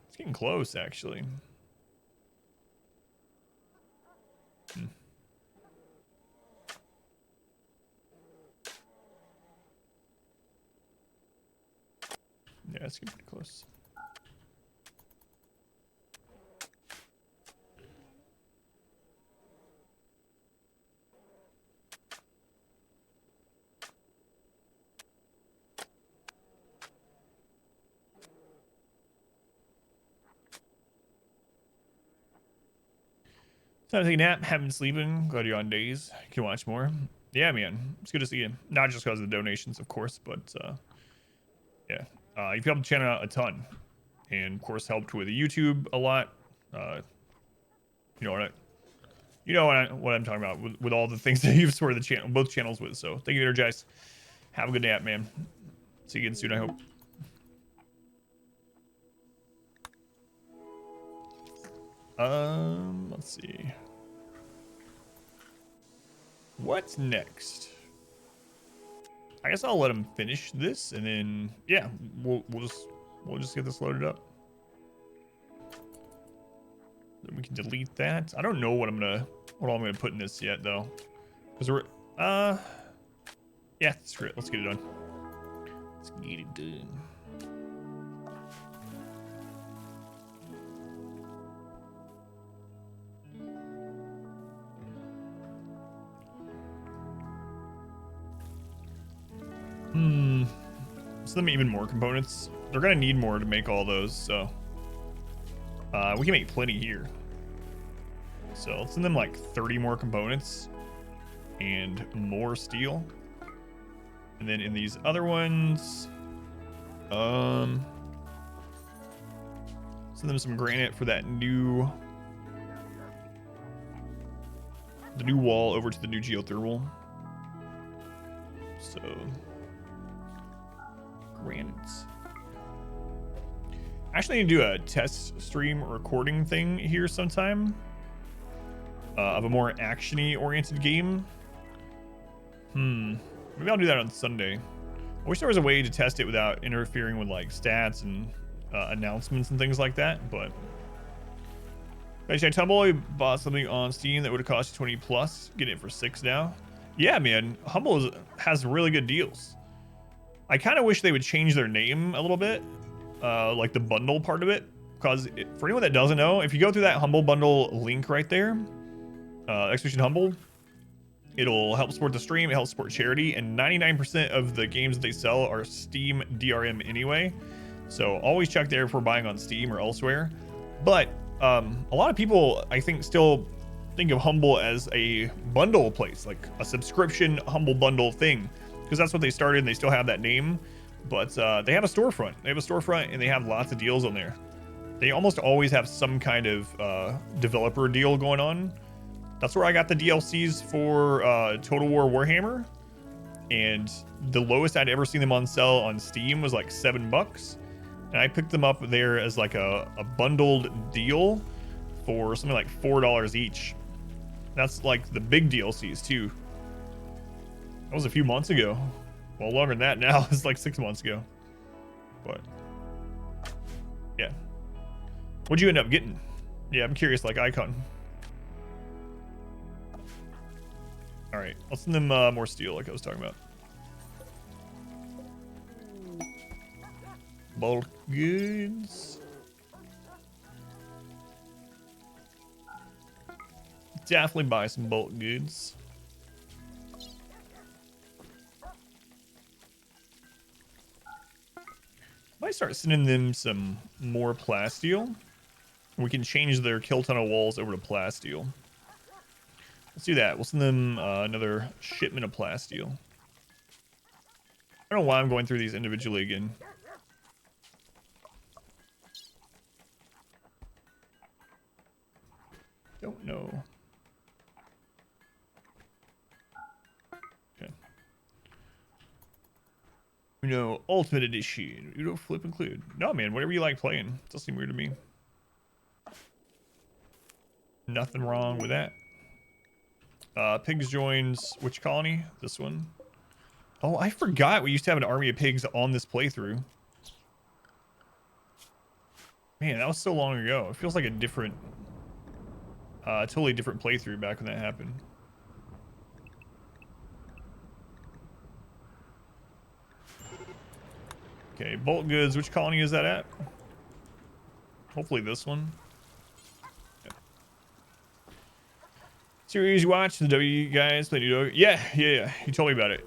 It's getting close, actually. Yeah, it's getting pretty close. Time to take a nap. Haven't been sleeping. Glad you're on days. Can watch more. Yeah, man. It's good to see you. Not just because of the donations, of course, but yeah. You've helped the channel out a ton, and of course helped with YouTube a lot. You know what I'm talking about with all the things that you've supported the channel, both channels with. So thank you, Energize. Have a good nap, man. See you again soon, I hope. Let's see. What's next? I guess I'll let him finish this, and then yeah, we'll just get this loaded up. Then we can delete that. I don't know what all I'm gonna put in this yet though, because we're yeah, screw it. Let's get it done. Let's get it done. Send them even more components. They're gonna need more to make all those, so we can make plenty here. So let's send them like 30 more components and more steel. And then in these other ones, send them some granite for that the new wall over to the new geothermal. So granites. Actually, I need to do a test stream recording thing here sometime of a more action-y oriented game. Maybe I'll do that on Sunday. I wish there was a way to test it without interfering with like stats and announcements and things like that, but actually, Tumble bought something on Steam that would have cost you 20 plus. Get it for $6 now. Yeah, man, Humble has really good deals. I kind of wish they would change their name a little bit, like the bundle part of it, because for anyone that doesn't know, if you go through that Humble bundle link right there, Expedition Humble, it'll help support the stream, it helps support charity, and 99% of the games that they sell are Steam DRM anyway. So always check there if we're buying on Steam or elsewhere. But a lot of people, I think, still think of Humble as a bundle place, like a subscription Humble bundle thing, because that's what they started and they still have that name. But they have a storefront. They have a storefront and they have lots of deals on there. They almost always have some kind of developer deal going on. That's where I got the DLCs for Total War Warhammer. And the lowest I'd ever seen them on sale on Steam was like $7. And I picked them up there as like a bundled deal for something like $4 each. That's like the big DLCs too. That was a few months ago. Well, longer than that now. It's like 6 months ago. But yeah. What'd you end up getting? Yeah, I'm curious, like Icon. All right, I'll send them more steel like I was talking about. Bulk goods. Definitely buy some bulk goods. Might start sending them some more plasteel. We can change their kill tunnel walls over to plasteel. Let's do that. We'll send them another shipment of plasteel. I don't know why I'm going through these individually again. Don't know. Okay. Uno Ultimate Edition. Uno Flip Include. No, man. Whatever you like playing. It doesn't seem weird to me. Nothing wrong with that. Pigs joins which colony? This one. Oh, I forgot we used to have an army of pigs on this playthrough. Man, that was so long ago. It feels like a different, totally different playthrough back when that happened. Okay, bulk goods. Which colony is that at? Hopefully this one. Series you watch the W guys play Nudo. Yeah. You told me about it.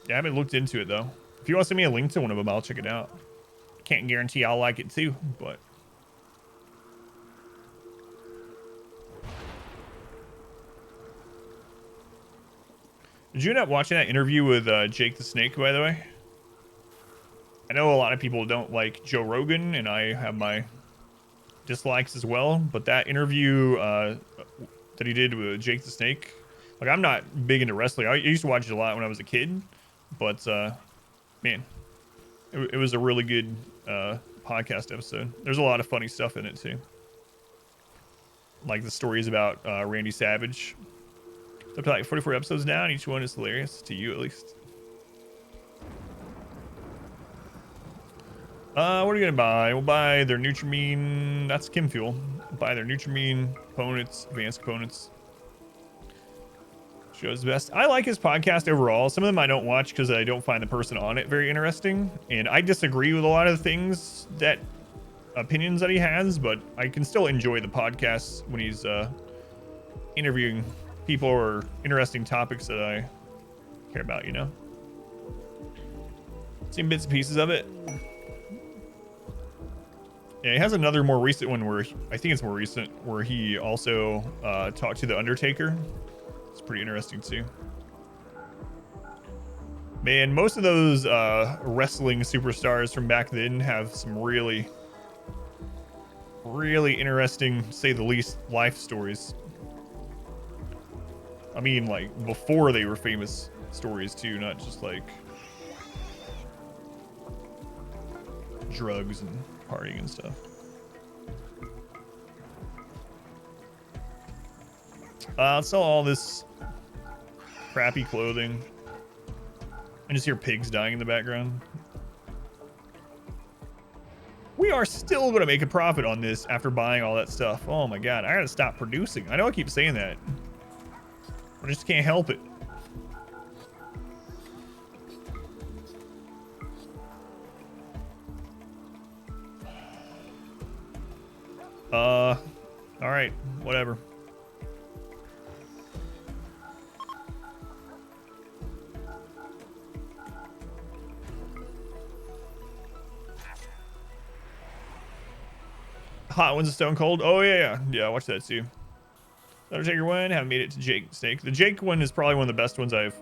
Yeah, I haven't looked into it though. If you want to send me a link to one of them, I'll check it out. Can't guarantee I'll like it too, but did you end up watching that interview with Jake the Snake, by the way? I know a lot of people don't like Joe Rogan, and I have my dislikes as well, but that interview that he did with Jake the Snake, like, I'm not big into wrestling. I used to watch it a lot when I was a kid, but man, it was a really good podcast episode. There's a lot of funny stuff in it too, like the stories about Randy Savage. It's up to like 44 episodes now, and each one is hilarious to you at least. What are we gonna buy? We'll buy their Nutrimine. That's Chem Fuel. We'll buy their Nutrimine components, advanced components. Shows best. I like his podcast overall. Some of them I don't watch because I don't find the person on it very interesting, and I disagree with a lot of the things that opinions that he has. But I can still enjoy the podcasts when he's interviewing people or interesting topics that I care about. You know, seen bits and pieces of it. Yeah, he has another more recent one where I think it's more recent, where he also talked to the Undertaker. It's pretty interesting too. Man, most of those wrestling superstars from back then have some really, really interesting, to say the least, life stories. I mean, like, before they were famous stories too, not just like drugs and partying and stuff. I'll sell all this crappy clothing. I just hear pigs dying in the background. We are still going to make a profit on this after buying all that stuff. Oh my god, I gotta stop producing. I know I keep saying that. I just can't help it. All right, whatever. Hot Ones of Stone Cold. Oh yeah. Watch that too. Undertaker one. Haven't made it to Jake Snake. The Jake one is probably one of the best ones I've.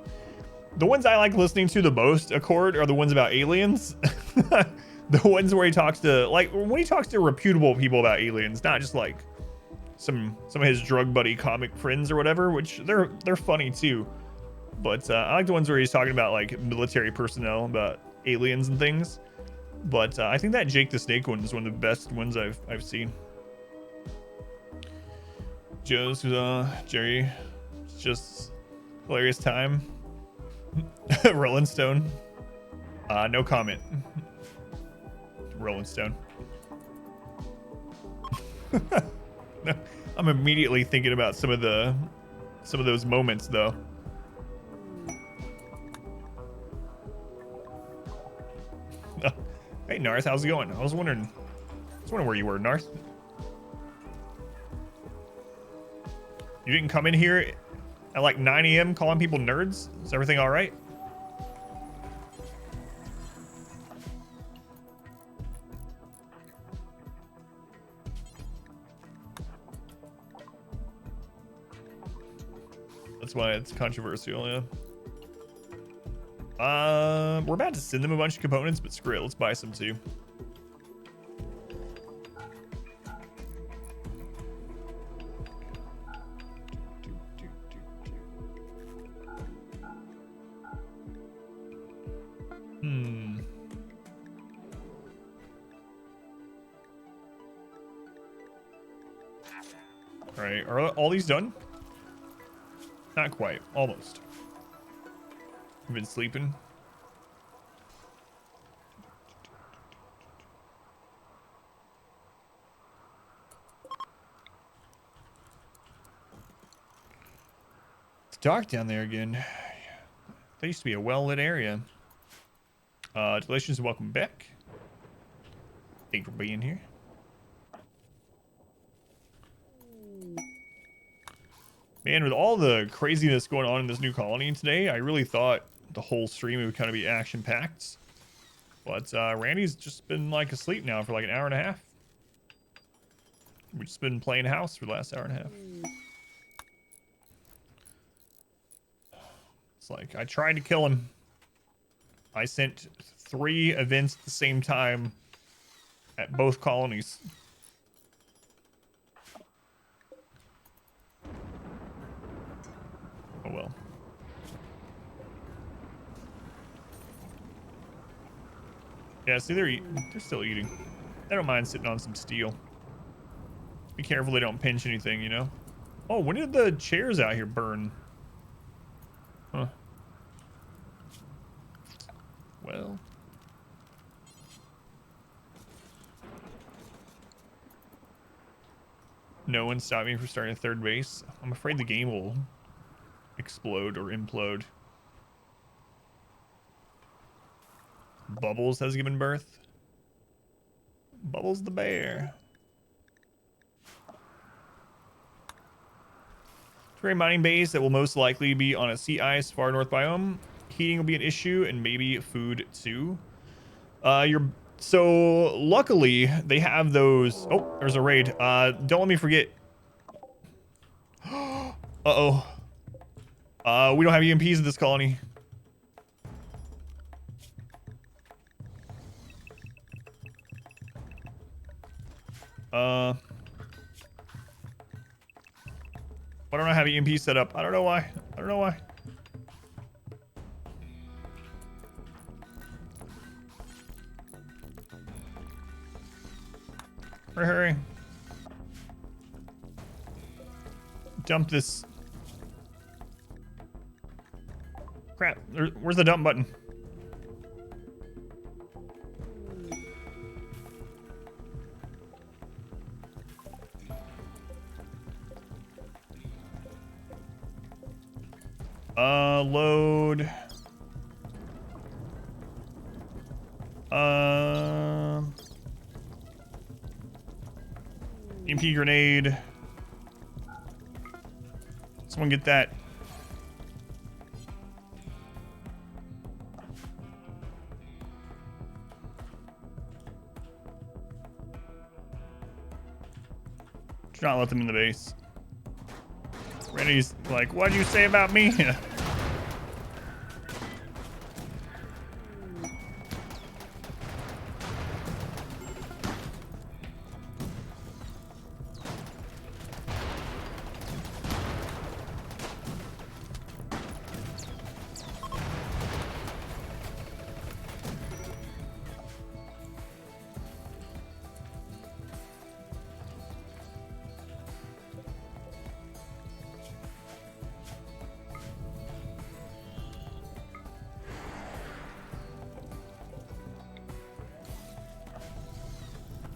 The ones I like listening to the most, Accord, are the ones about aliens. The ones where he talks to, like, when he talks to reputable people about aliens, not just like some of his drug buddy comic friends or whatever, which they're funny too. But I like the ones where he's talking about like military personnel, about aliens and things. But I think that Jake the Snake one is one of the best ones I've seen. Joe's Jerry, it's just hilarious time. Rolling Stone, no comment. Rolling Stone. No, I'm immediately thinking about some of those moments though. Hey Narth, how's it going? I was wondering where you were, Narth. You didn't come in here at like 9 a.m. calling people nerds? Is everything all right? That's why it's controversial, yeah. We're about to send them a bunch of components, but screw it, let's buy some too. All right, are all these done? Not quite, almost. I've been sleeping. It's dark down there again. That used to be a well-lit area. Delicious, welcome back. Thank you for being here. Man, with all the craziness going on in this new colony today, I really thought the whole stream would kind of be action-packed. But Randy's just been like asleep now for like an hour and a half. We've just been playing house for the last hour and a half. It's like, I tried to kill him. I sent 3 events at the same time at both colonies. Oh well. Yeah, see, they're still eating. They don't mind sitting on some steel. Be careful they don't pinch anything, you know? Oh, when did the chairs out here burn? Huh. Well. No one stopped me from starting a third base. I'm afraid the game will explode or implode. Bubbles has given birth. Bubbles the bear. Terrain mining base that will most likely be on a sea ice far north biome. Heating will be an issue and maybe food too. So luckily they have those. Oh, there's a raid. Don't let me forget. Uh-oh. We don't have EMPs in this colony. Why don't I have EMP set up? I don't know why. I don't know why. Hurry. Dump this. Crap. Where's the dump button? Load. EMP grenade. Someone get that. Do not let them in the base. Randy's like, what do you say about me?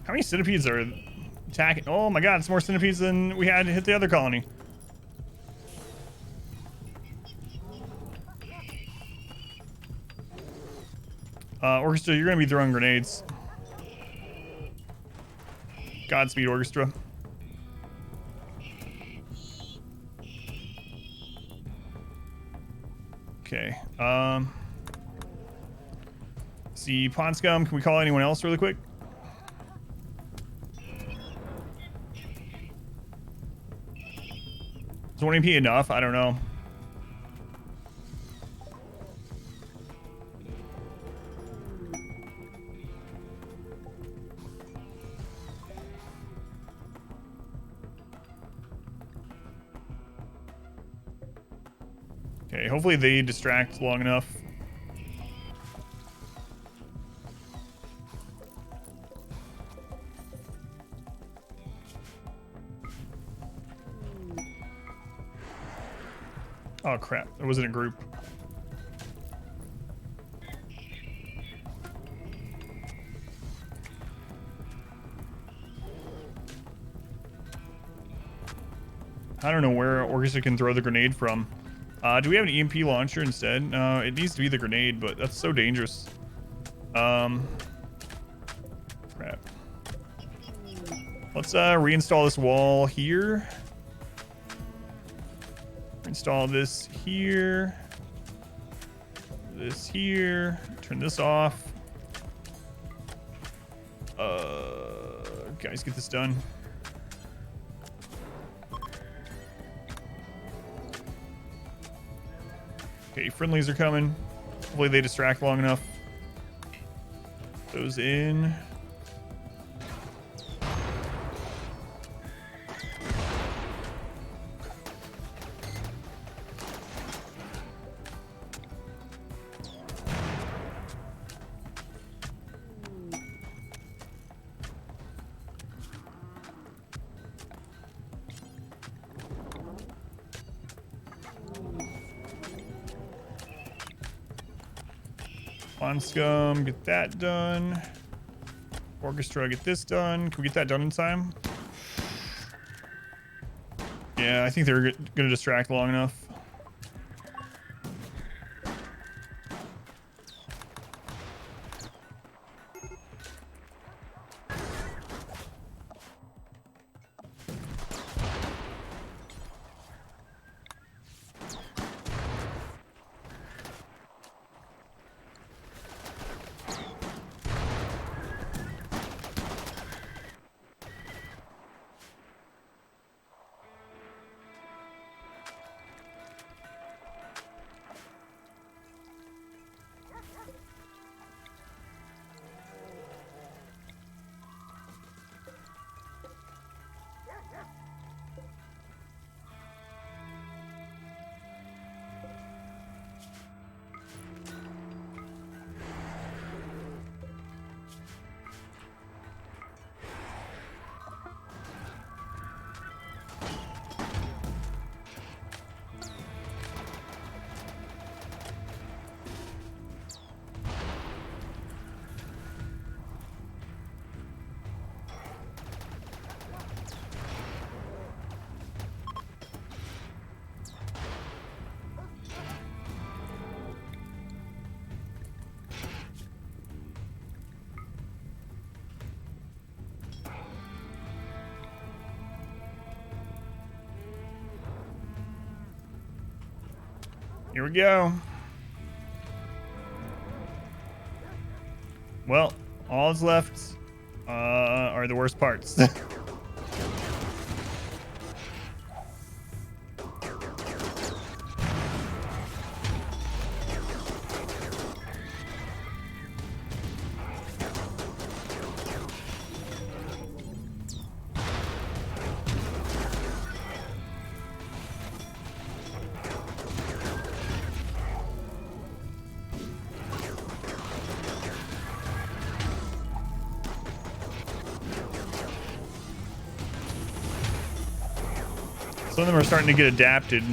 How many centipedes are attacking? Oh my god, it's more centipedes than we had to hit the other colony. Orchestra, you're gonna be throwing grenades. Godspeed, Orchestra. Okay. See, Pond Scum, can we call anyone else really quick? Is 1 MP enough? I don't know. Okay, hopefully they distract long enough. Oh crap, it wasn't a group. I don't know where Orchestra can throw the grenade from. Do we have an EMP launcher instead? No, it needs to be the grenade, but that's so dangerous. Crap. Let's reinstall this wall here. Install this here. This here. Turn this off. Guys, get this done. Okay, friendlies are coming. Hopefully they distract long enough. Those in. On Scum, get that done. Orchestra, get this done. Can we get that done in time? Yeah, I think they're gonna distract long enough. Here we go. Well, all that's left are the worst parts. Some of them are starting to get adapted.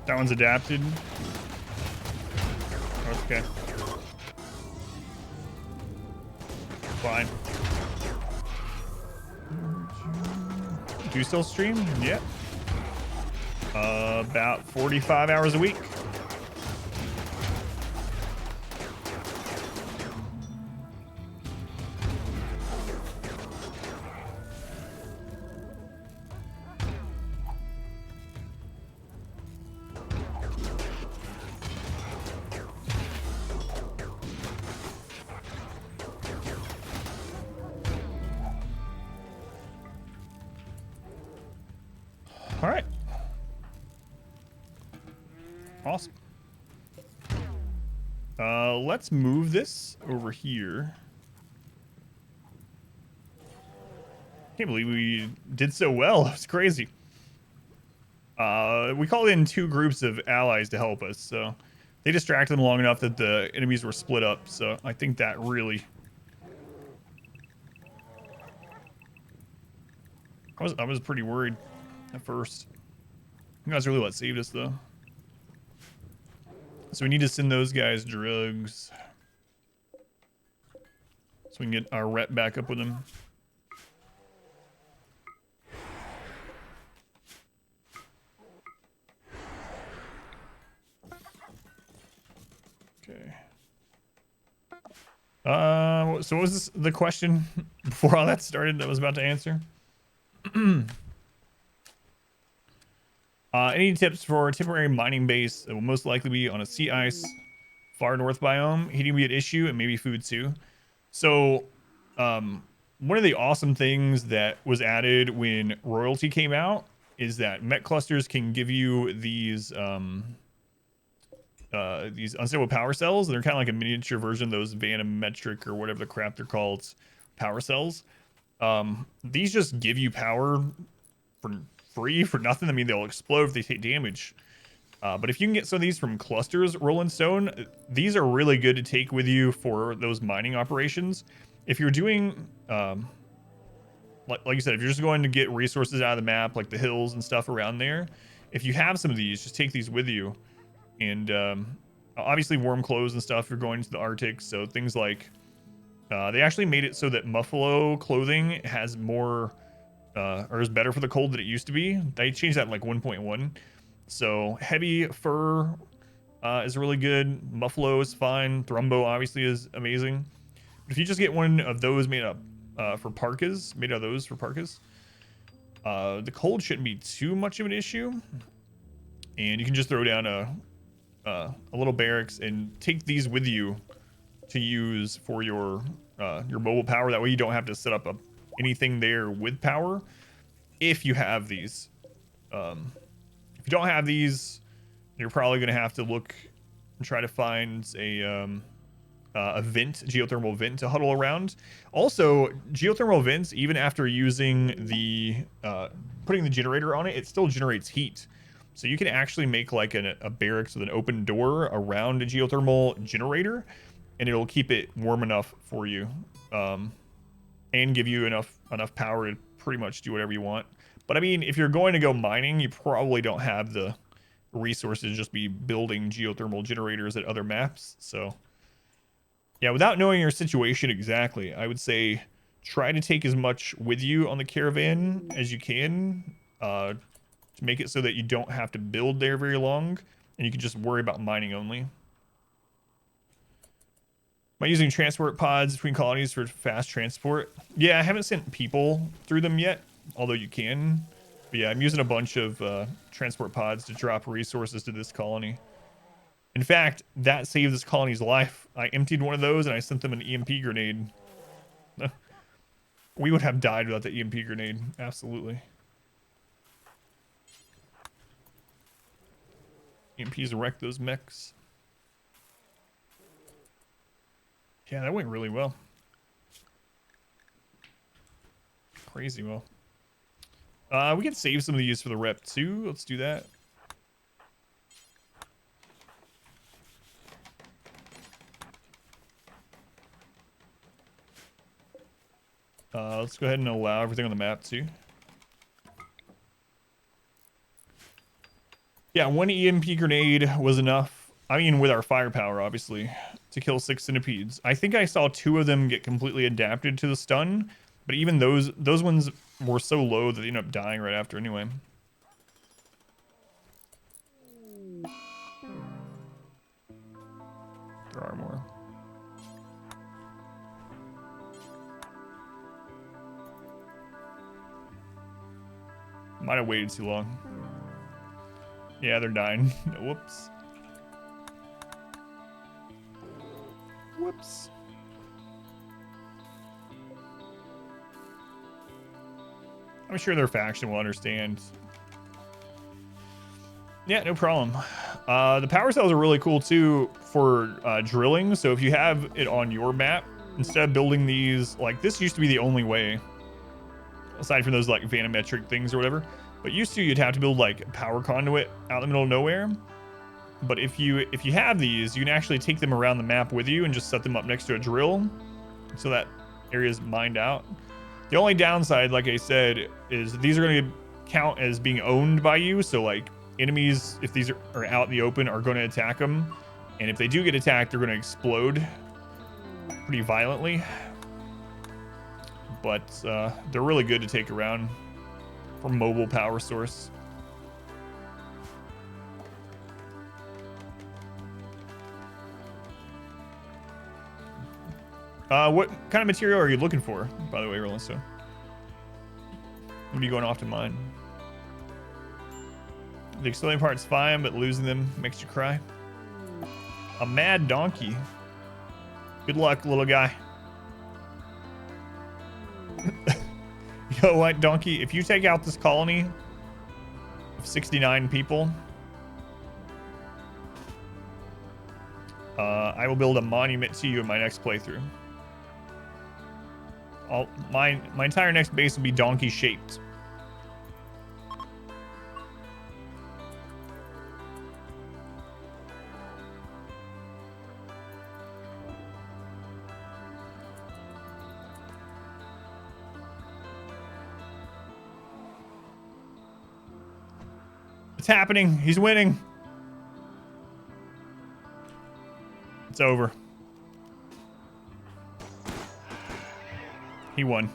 That one's adapted. Okay. Fine. Do you still stream? Yep. About 45 hours a week. All right. Awesome. Let's move this over here. Can't believe we did so well. It's crazy. We called in 2 groups of allies to help us, so they distracted them long enough that the enemies were split up. So I think that really. I was pretty worried at first. You guys are really what saved us, though. So we need to send those guys drugs, so we can get our rep back up with them. Okay. So what was this, the question before all that started that I was about to answer? Any tips for a temporary mining base that will most likely be on a sea ice, far north biome? Heating will be an issue, and maybe food too. So, one of the awesome things that was added when royalty came out is that met clusters can give you these unstable power cells. They're kind of like a miniature version of those vanometric or whatever the crap they're called, power cells. These just give you power for free, for nothing. I mean, they'll explode if they take damage. But if you can get some of these from clusters, Rolling Stone, these are really good to take with you for those mining operations. If you're doing, like you said, if you're just going to get resources out of the map, like the hills and stuff around there, if you have some of these, just take these with you. And obviously warm clothes and stuff, you're going to the Arctic. So things like, they actually made it so that Muffalo clothing has more, or is better for the cold than it used to be. They changed that in like 1.1. So heavy fur is really good. Muffalo is fine. Thrumbo obviously is amazing. But if you just get one of those made up for parkas, made out of those for parkas, the cold shouldn't be too much of an issue. And you can just throw down a little barracks and take these with you to use for your mobile power. That way you don't have to set up anything there with power if you have these. If you don't have these, you're probably going to have to look and try to find a vent, geothermal vent to huddle around. Also, geothermal vents, even after using the putting the generator on it, it still generates heat. So you can actually make like a barracks with an open door around a geothermal generator, and it'll keep it warm enough for you, and give you enough power to pretty much do whatever you want. But I mean, if you're going to go mining, you probably don't have the resources to just be building geothermal generators at other maps. So yeah, without knowing your situation exactly, I would say try to take as much with you on the caravan as you can. to make it so that you don't have to build there very long and you can just worry about mining only. Am I using transport pods between colonies for fast transport? Yeah, I haven't sent people through them yet, although you can. But yeah, I'm using a bunch of transport pods to drop resources to this colony. In fact, that saved this colony's life. I emptied one of those and I sent them an EMP grenade. We would have died without the EMP grenade. Absolutely. EMPs wrecked those mechs. Yeah, that went really well. Crazy well. We can save some of these for the rep too. Let's do that. Let's go ahead and allow everything on the map too. Yeah, one EMP grenade was enough. I mean, with our firepower, obviously, to kill 6 centipedes. I think I saw 2 of them get completely adapted to the stun, but even those ones were so low that they ended up dying right after anyway. There are more. Might have waited too long. Yeah, they're dying. Whoops. Whoops. I'm sure their faction will understand. Yeah, no problem. The power cells are really cool too for drilling. So if you have it on your map, instead of building these, like this used to be the only way, aside from those like vanometric things or whatever. But used to, you'd have to build like a power conduit out in the middle of nowhere. But if you have these, you can actually take them around the map with you and just set them up next to a drill, so that area is mined out. The only downside, like I said, is these are going to count as being owned by you. So like enemies, if these are out in the open, are going to attack them, and if they do get attacked, they're going to explode pretty violently. But they're really good to take around for mobile power source. What kind of material are you looking for, by the way, Roland Stone? What are you going off to mine? The exploding part's fine, but losing them makes you cry. A mad donkey. Good luck, little guy. You know what, donkey? If you take out this colony of 69 people, I will build a monument to you in my next playthrough. My entire next base will be donkey shaped. It's happening. He's winning. It's over. He won.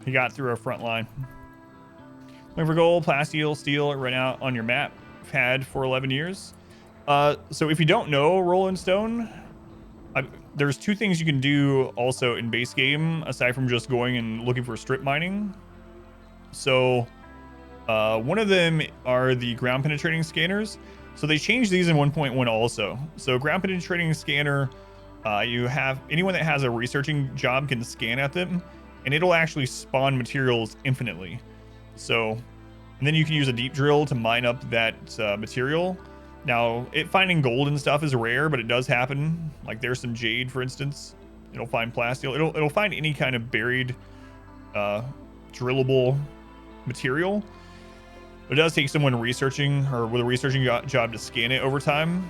He got through our front line. Looking for gold, plasteel, steel, right out on your map. Had for 11 years. So if you don't know Roland Stone, there's 2 things you can do also in base game, aside from just going and looking for strip mining. So one of them are the ground penetrating scanners. So they changed these in 1.1 also. So ground penetrating scanner, you have anyone that has a researching job can scan at them, and it'll actually spawn materials infinitely. So, and then you can use a deep drill to mine up that material. Now, finding gold and stuff is rare, but it does happen. Like there's some jade, for instance. It'll find plasteel. It'll find any kind of buried, drillable material. It does take someone researching or with a researching job to scan it over time.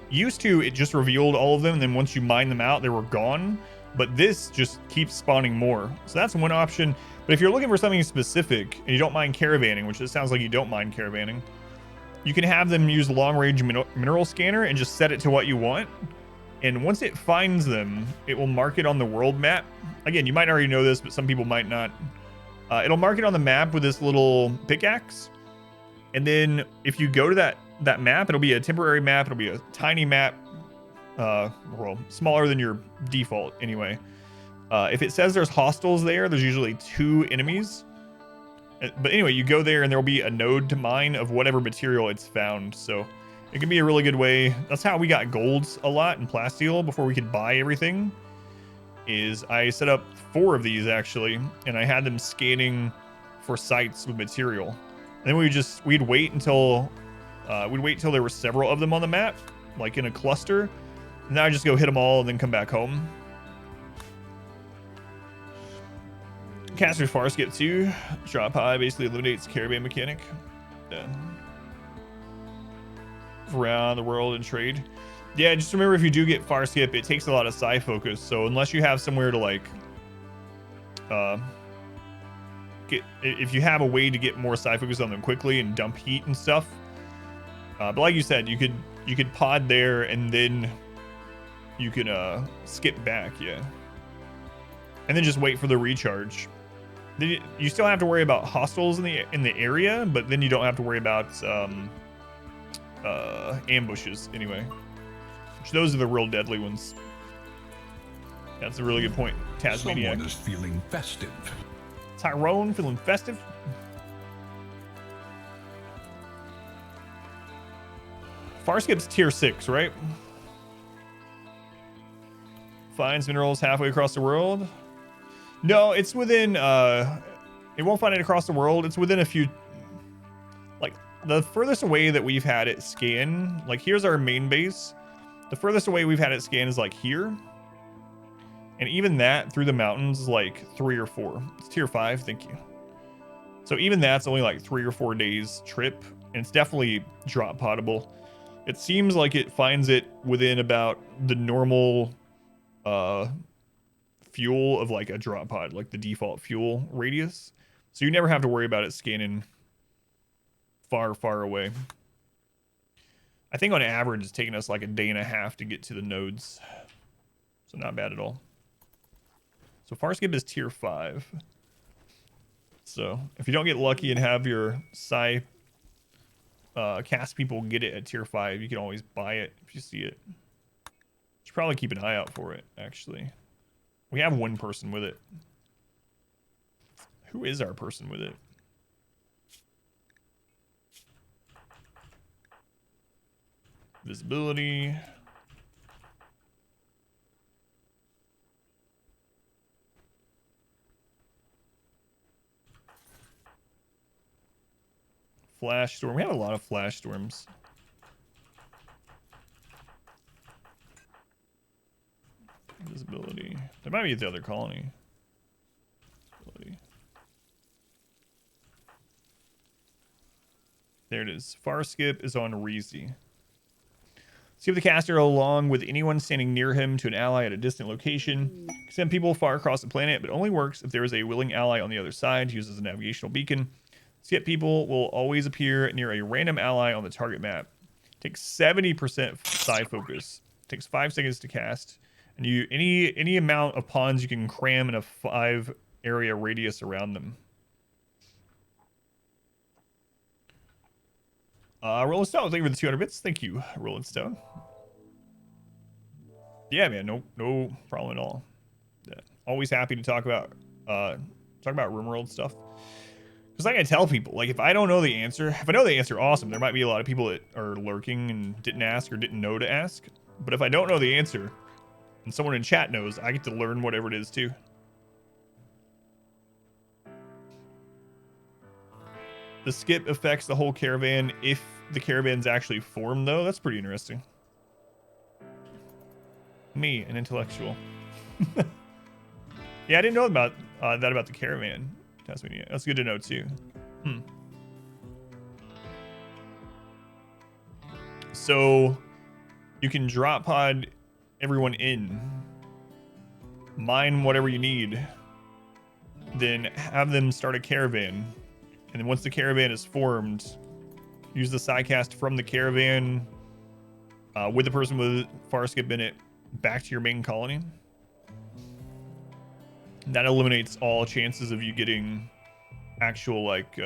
Used to, it just revealed all of them, and then once you mine them out, they were gone. But this just keeps spawning more. So that's one option. But if you're looking for something specific and you don't mind caravanning, which it sounds like you don't mind caravanning, you can have them use long-range mineral scanner and just set it to what you want. And once it finds them, it will mark it on the world map. Again, you might already know this, but some people might not. It'll mark it on the map with this little pickaxe. And then if you go to that map, it'll be a temporary map. It'll be a tiny map. Well, smaller than your default anyway. If it says there's hostiles there, there's usually 2 enemies. But anyway, you go there and there'll be a node to mine of whatever material it's found. So it can be a really good way. That's how we got golds a lot in plasteel before we could buy everything. Is I set up 4 of these actually, and I had them scanning for sites with material. And then we'd wait until there were several of them on the map, like in a cluster. And then I just go hit them all and then come back home. Caster's Far Skip 2. Drop high basically eliminates caravan mechanic. Around the world and trade. Yeah, just remember if you do get Far Skip, it takes a lot of psi focus. So unless you have somewhere to like if you have a way to get more psi focus on them quickly and dump heat and stuff. But like you said, you could pod there and then you can skip back, yeah. And then just wait for the recharge. Then you still have to worry about hostiles in the area, but then you don't have to worry about ambushes anyway. Which those are the real deadly ones. That's a really good point, Tasmaniac. Someone is feeling festive. Tyrone feeling festive. Far Skip's tier 6, right? Finds minerals halfway across the world. No, it's within it won't find it across the world. It's within a few, like the furthest away that we've had it scan, like here's our main base. The furthest away we've had it scan is like here. And even that through the mountains is like 3 or 4. It's tier 5, thank you. So even that's only like 3 or 4 days trip, and it's definitely drop podable. It seems like it finds it within about the normal fuel of like a drop pod, like the default fuel radius. So you never have to worry about it scanning far, far away. I think on average it's taking us like a day and a half to get to the nodes. So not bad at all. So Far Skip is tier 5. So if you don't get lucky and have your psi cast people get it at tier 5, you can always buy it if you see it. Should probably keep an eye out for it, actually. We have 1 person with it. Who is our person with it? Visibility. Flash storm. We have a lot of flash storms. Visibility. That might be at the other colony. Visibility. There it is. Far Skip is on Reezy. Skip the caster along with anyone standing near him to an ally at a distant location. Send people far across the planet, but only works if there is a willing ally on the other side. Uses a navigational beacon. Skip people will always appear near a random ally on the target map. Takes 70% psi focus. Takes 5 seconds to cast. And you any amount of pawns you can cram in a 5 area radius around them. Rolling Stone, thank you for the 200 bits. Thank you, Rolling Stone. Yeah, man, no problem at all. Yeah. Always happy to talk about RimWorld stuff. Because like I tell people, like if I don't know the answer, if I know the answer, awesome. There might be a lot of people that are lurking and didn't ask or didn't know to ask. But if I don't know the answer, and someone in chat knows, I get to learn whatever it is too. The skip affects the whole caravan if the caravan's actually formed, though. That's pretty interesting. Me, an intellectual. Yeah, I didn't know about that about the caravan. Tasmania. That's good to know too. So you can drop pod everyone in, mine whatever you need, then have them start a caravan, and then once the caravan is formed, use the psi cast from the caravan with the person with Far Skip in it, back to your main colony. That eliminates all chances of you getting actual like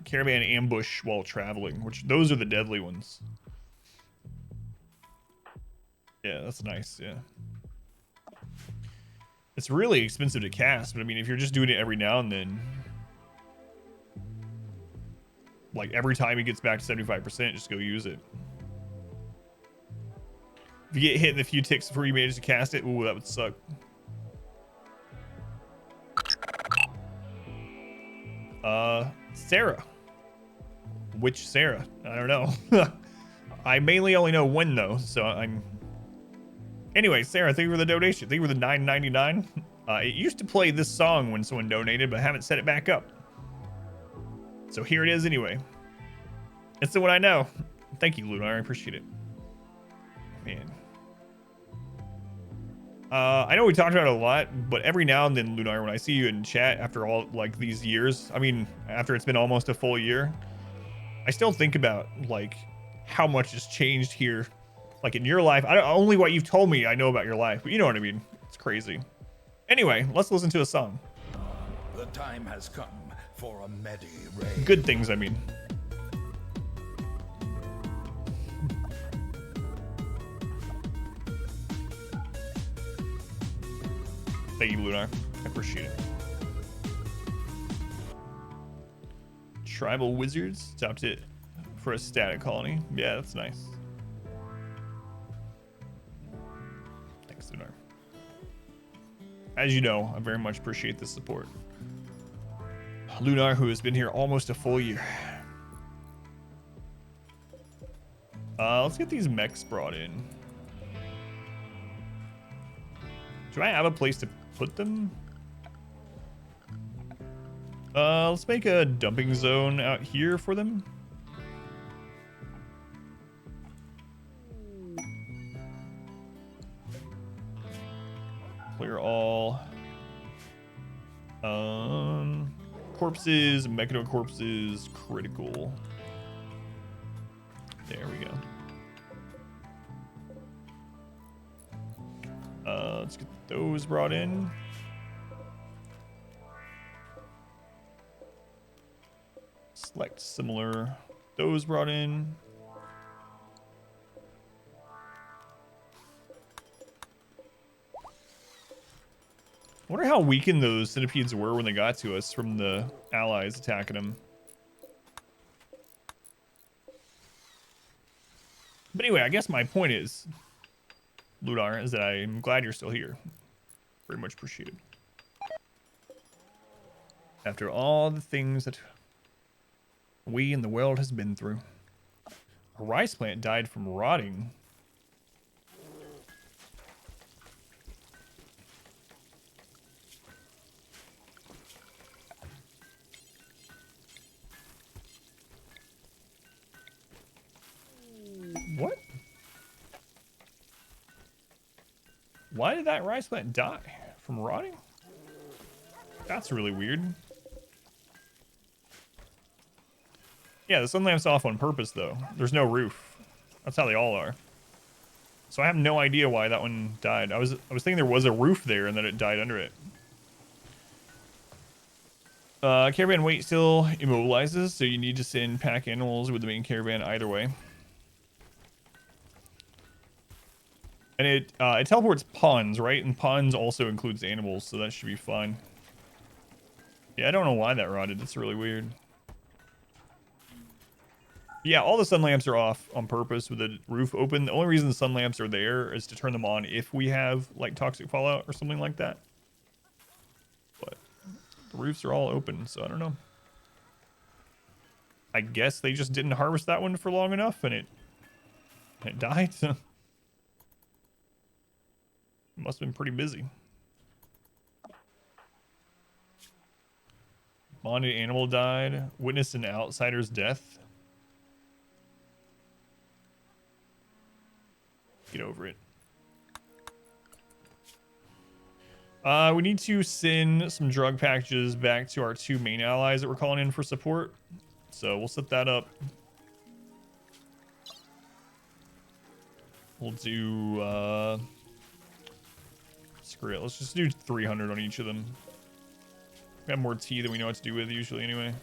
caravan ambush while traveling, which those are the deadly ones. Yeah, that's nice. Yeah, it's really expensive to cast, but I mean, if you're just doing it every now and then, like every time it gets back to 75%, just go use it. If you get hit in a few ticks before you manage to cast it, ooh, that would suck. Sarah. Which Sarah? I don't know. I mainly only know one though, so I'm. Anyway, Sarah, thank you for the donation. Thank you for the $9.99. It used to play this song when someone donated, but I haven't set it back up. So here it is anyway. It's the one I know. Thank you, Lunar. I appreciate it. Man. I know we talked about it a lot, but every now and then, Lunar, when I see you in chat after all like these years, I mean, after it's been almost a full year, I still think about like how much has changed here, like in your life. Only what you've told me I know about your life, but you know what I mean. It's crazy. Anyway, let's listen to a song. The time has come for a Medi Ray. Good things, I mean. Thank you, Lunar. I appreciate it. Tribal Wizards stopped it for a static colony. Yeah, that's nice. Thanks, Lunar. As you know, I very much appreciate the support. Lunar, who has been here almost a full year. Let's get these mechs brought in. Do I have a place to put them? Let's make a dumping zone out here for them. Clear all. Corpses, mechano corpses, critical. There we go. Let's get those brought in. Select similar. Those brought in. I wonder how weakened those centipedes were when they got to us from the allies attacking them. But anyway, I guess my point is, Ludar, is that I'm glad you're still here. Very much appreciated. After all the things that we and the world has been through. A rice plant died from rotting. What? Why did that rice plant die? From rotting? That's really weird. Yeah, the sun lamp's off on purpose, though. There's no roof. That's how they all are. So I have no idea why that one died. I was thinking there was a roof there and that it died under it. Caravan weight still immobilizes, so you need to send pack animals with the main caravan either way. And it teleports pawns, right? And pawns also includes animals, so that should be fine. Yeah, I don't know why that rotted. It's really weird. Yeah, all the sun lamps are off on purpose with the roof open. The only reason the sun lamps are there is to turn them on if we have like toxic fallout or something like that. But the roofs are all open, so I don't know. I guess they just didn't harvest that one for long enough and it died. It must have been pretty busy. Bonded animal died. Witnessed an outsider's death. Get over it. We need to send some drug packages back to our two main allies that we're calling in for support. So we'll set that up. We'll do, screw it. Let's just do 300 on each of them. We have more tea than we know what to do with usually anyway.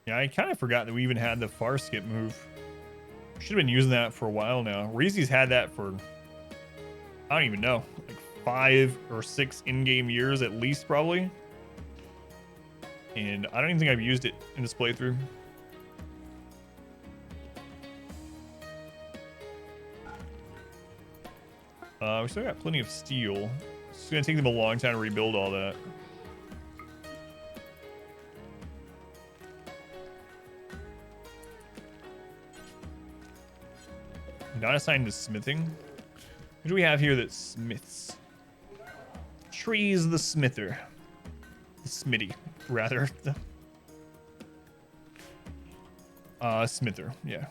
Yeah, I kind of forgot that we even had the far skip move. Should have been using that for a while now. Reezy's had that for, I don't even know, like 5 or 6 in-game years at least probably. And I don't even think I've used it in this playthrough. We still got plenty of steel. It's gonna take them a long time to rebuild all that. Not assigned to smithing. Who do we have here that smiths? Trees the smither. The smitty, rather. Smither, yeah.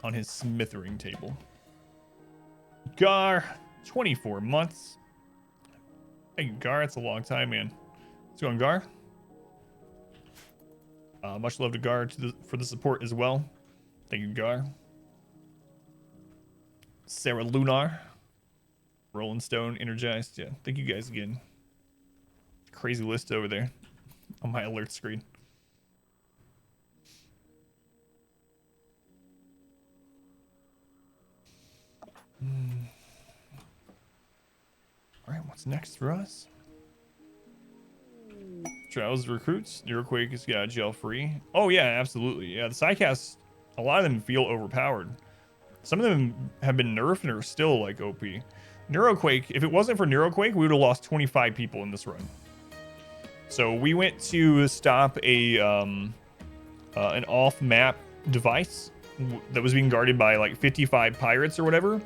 On his smithering table. Gar, 24 months. Hey, Gar, that's a long time, man. What's going, Gar? Much love to Gar for the support as well. Thank you, Gar. Sarah Lunar. Rolling Stone, energized. Yeah, thank you guys again. Crazy list over there on my alert screen. All right, what's next for us? Trials recruits. Neuroquake is jail free. Oh yeah, absolutely. Yeah, the Psycasts, a lot of them feel overpowered. Some of them have been nerfed and are still like OP. Neuroquake, if it wasn't for Neuroquake, we would have lost 25 people in this run. So we went to stop a an off-map device that was being guarded by like 55 pirates or whatever.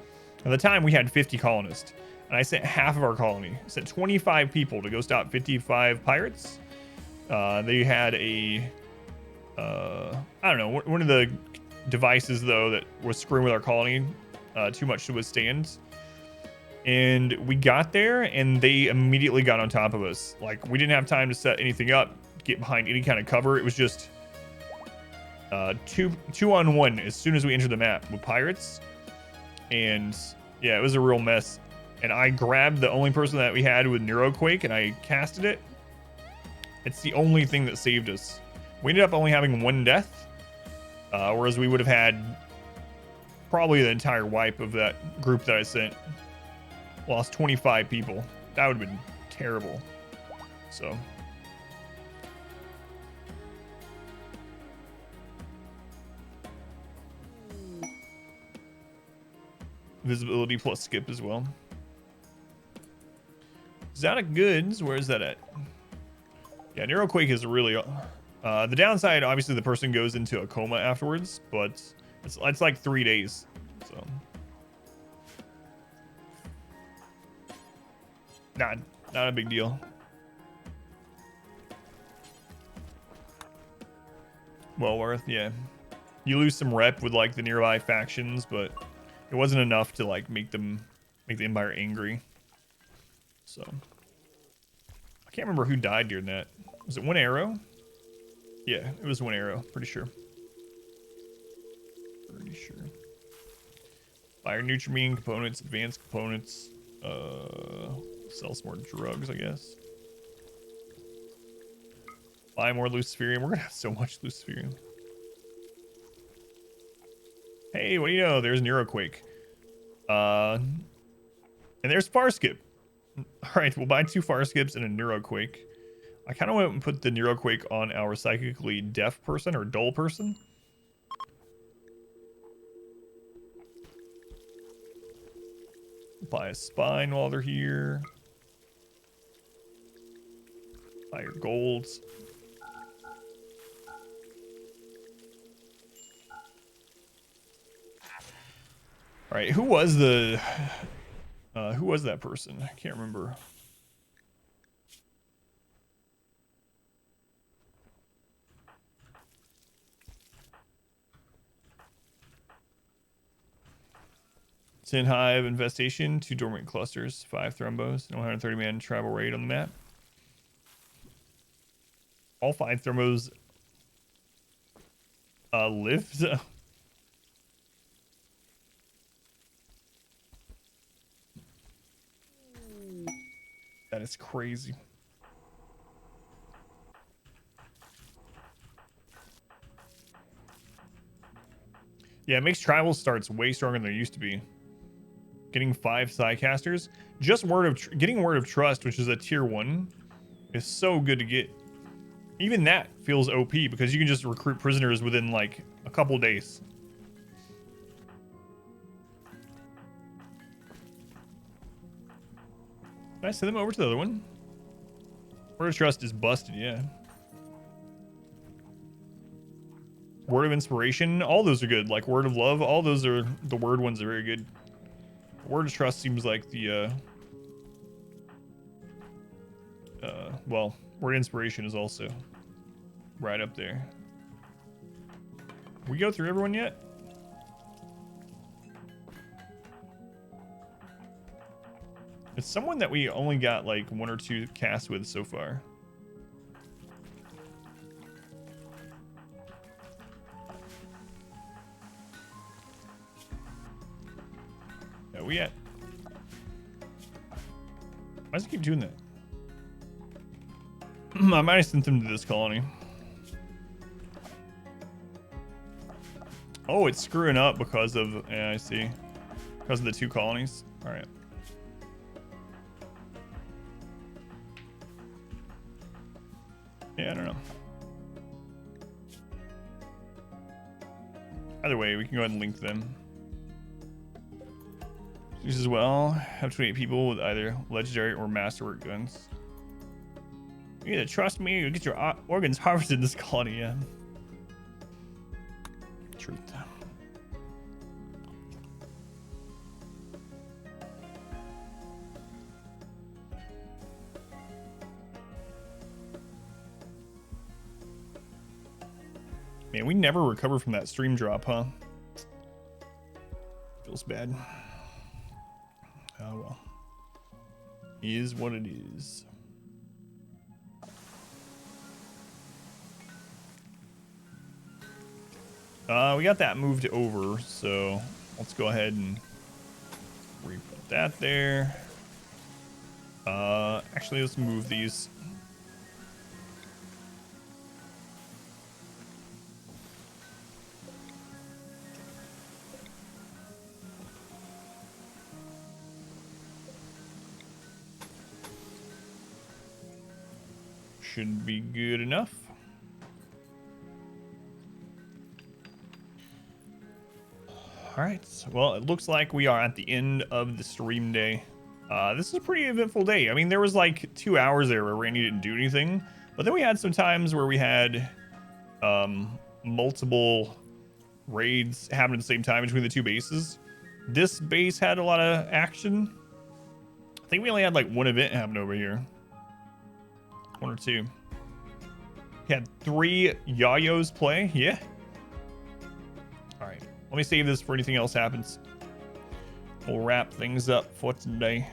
At the time, we had 50 colonists, and I sent half of our colony. I sent 25 people to go stop 55 pirates. They had a I don't know, one of the devices though that was screwing with our colony too much to withstand. And we got there and they immediately got on top of us. Like, we didn't have time to set anything up, get behind any kind of cover. It was just two on one as soon as we entered the map with pirates. And yeah, it was a real mess. And I grabbed the only person that we had with Neuroquake and I casted it. It's the only thing that saved us. We ended up only having 1 death, whereas we would have had probably the entire wipe of that group that I sent. Lost 25 people. That would have been terrible. So. Visibility plus skip as well. Exotic goods, where is that at? Yeah, Neuroquake is really... the downside, obviously, the person goes into a coma afterwards, but it's like 3 days, so... Not a big deal. Well worth, yeah. You lose some rep with like the nearby factions, but it wasn't enough to like make the Empire angry. So I can't remember who died during that. Was it 1 arrow? Yeah, it was 1 arrow, pretty sure. Pretty sure. Fire Nutrimine components, advanced components, sell some more drugs, I guess. Buy more Luciferium. We're gonna have so much Luciferium. Hey, what do you know? There's Neuroquake. And there's Farskip. Alright, we'll buy 2 Farskips and a Neuroquake. I kind of want to put the Neuroquake on our psychically deaf person or dull person. Buy a spine while they're here. Buy your golds. All right, who was that person? I can't remember. 10 hive infestation, 2 dormant clusters, 5 thrombos, and 130 man tribal raid on the map. All 5 thermos lived. That is crazy. Yeah, it makes tribal starts way stronger than they used to be. Getting 5 Psycasters. Just getting Word of Trust, which is a tier 1, is so good to get. Even that feels OP because you can just recruit prisoners within like a couple days. Can I send them over to the other one? Word of Trust is busted, yeah. Word of Inspiration, all those are good. Like Word of Love, all those are, the word ones are very good. Word of Trust seems like the, well, Word of Inspiration is also right up there. We go through everyone yet? It's someone that we only got like 1 or 2 casts with so far. Yeah, we at. Why does it keep doing that? I might have sent them to this colony. Oh, it's screwing up because of, yeah, I see. Because of the 2 colonies. All right. Yeah, I don't know. Either way, we can go ahead and link them. These as well have 28 people with either legendary or masterwork guns. You either trust me or get your organs harvested in this colony, yeah. Truth. Man, we never recover from that stream drop, huh? Feels bad. Oh well. Is what it is. We got that moved over, so let's go ahead and re-put that there. Actually, let's move these. Should be good enough. All right, well, it looks like we are at the end of the stream day. This is a pretty eventful day. I mean, there was like 2 hours there where Randy didn't do anything, but then we had some times where we had multiple raids happen at the same time between the 2 bases. This base had a lot of action. I think we only had like 1 event happen over here. 1 or 2. We had 3 Yayos play. Yeah. All right. Let me save this for anything else happens. We'll wrap things up for today.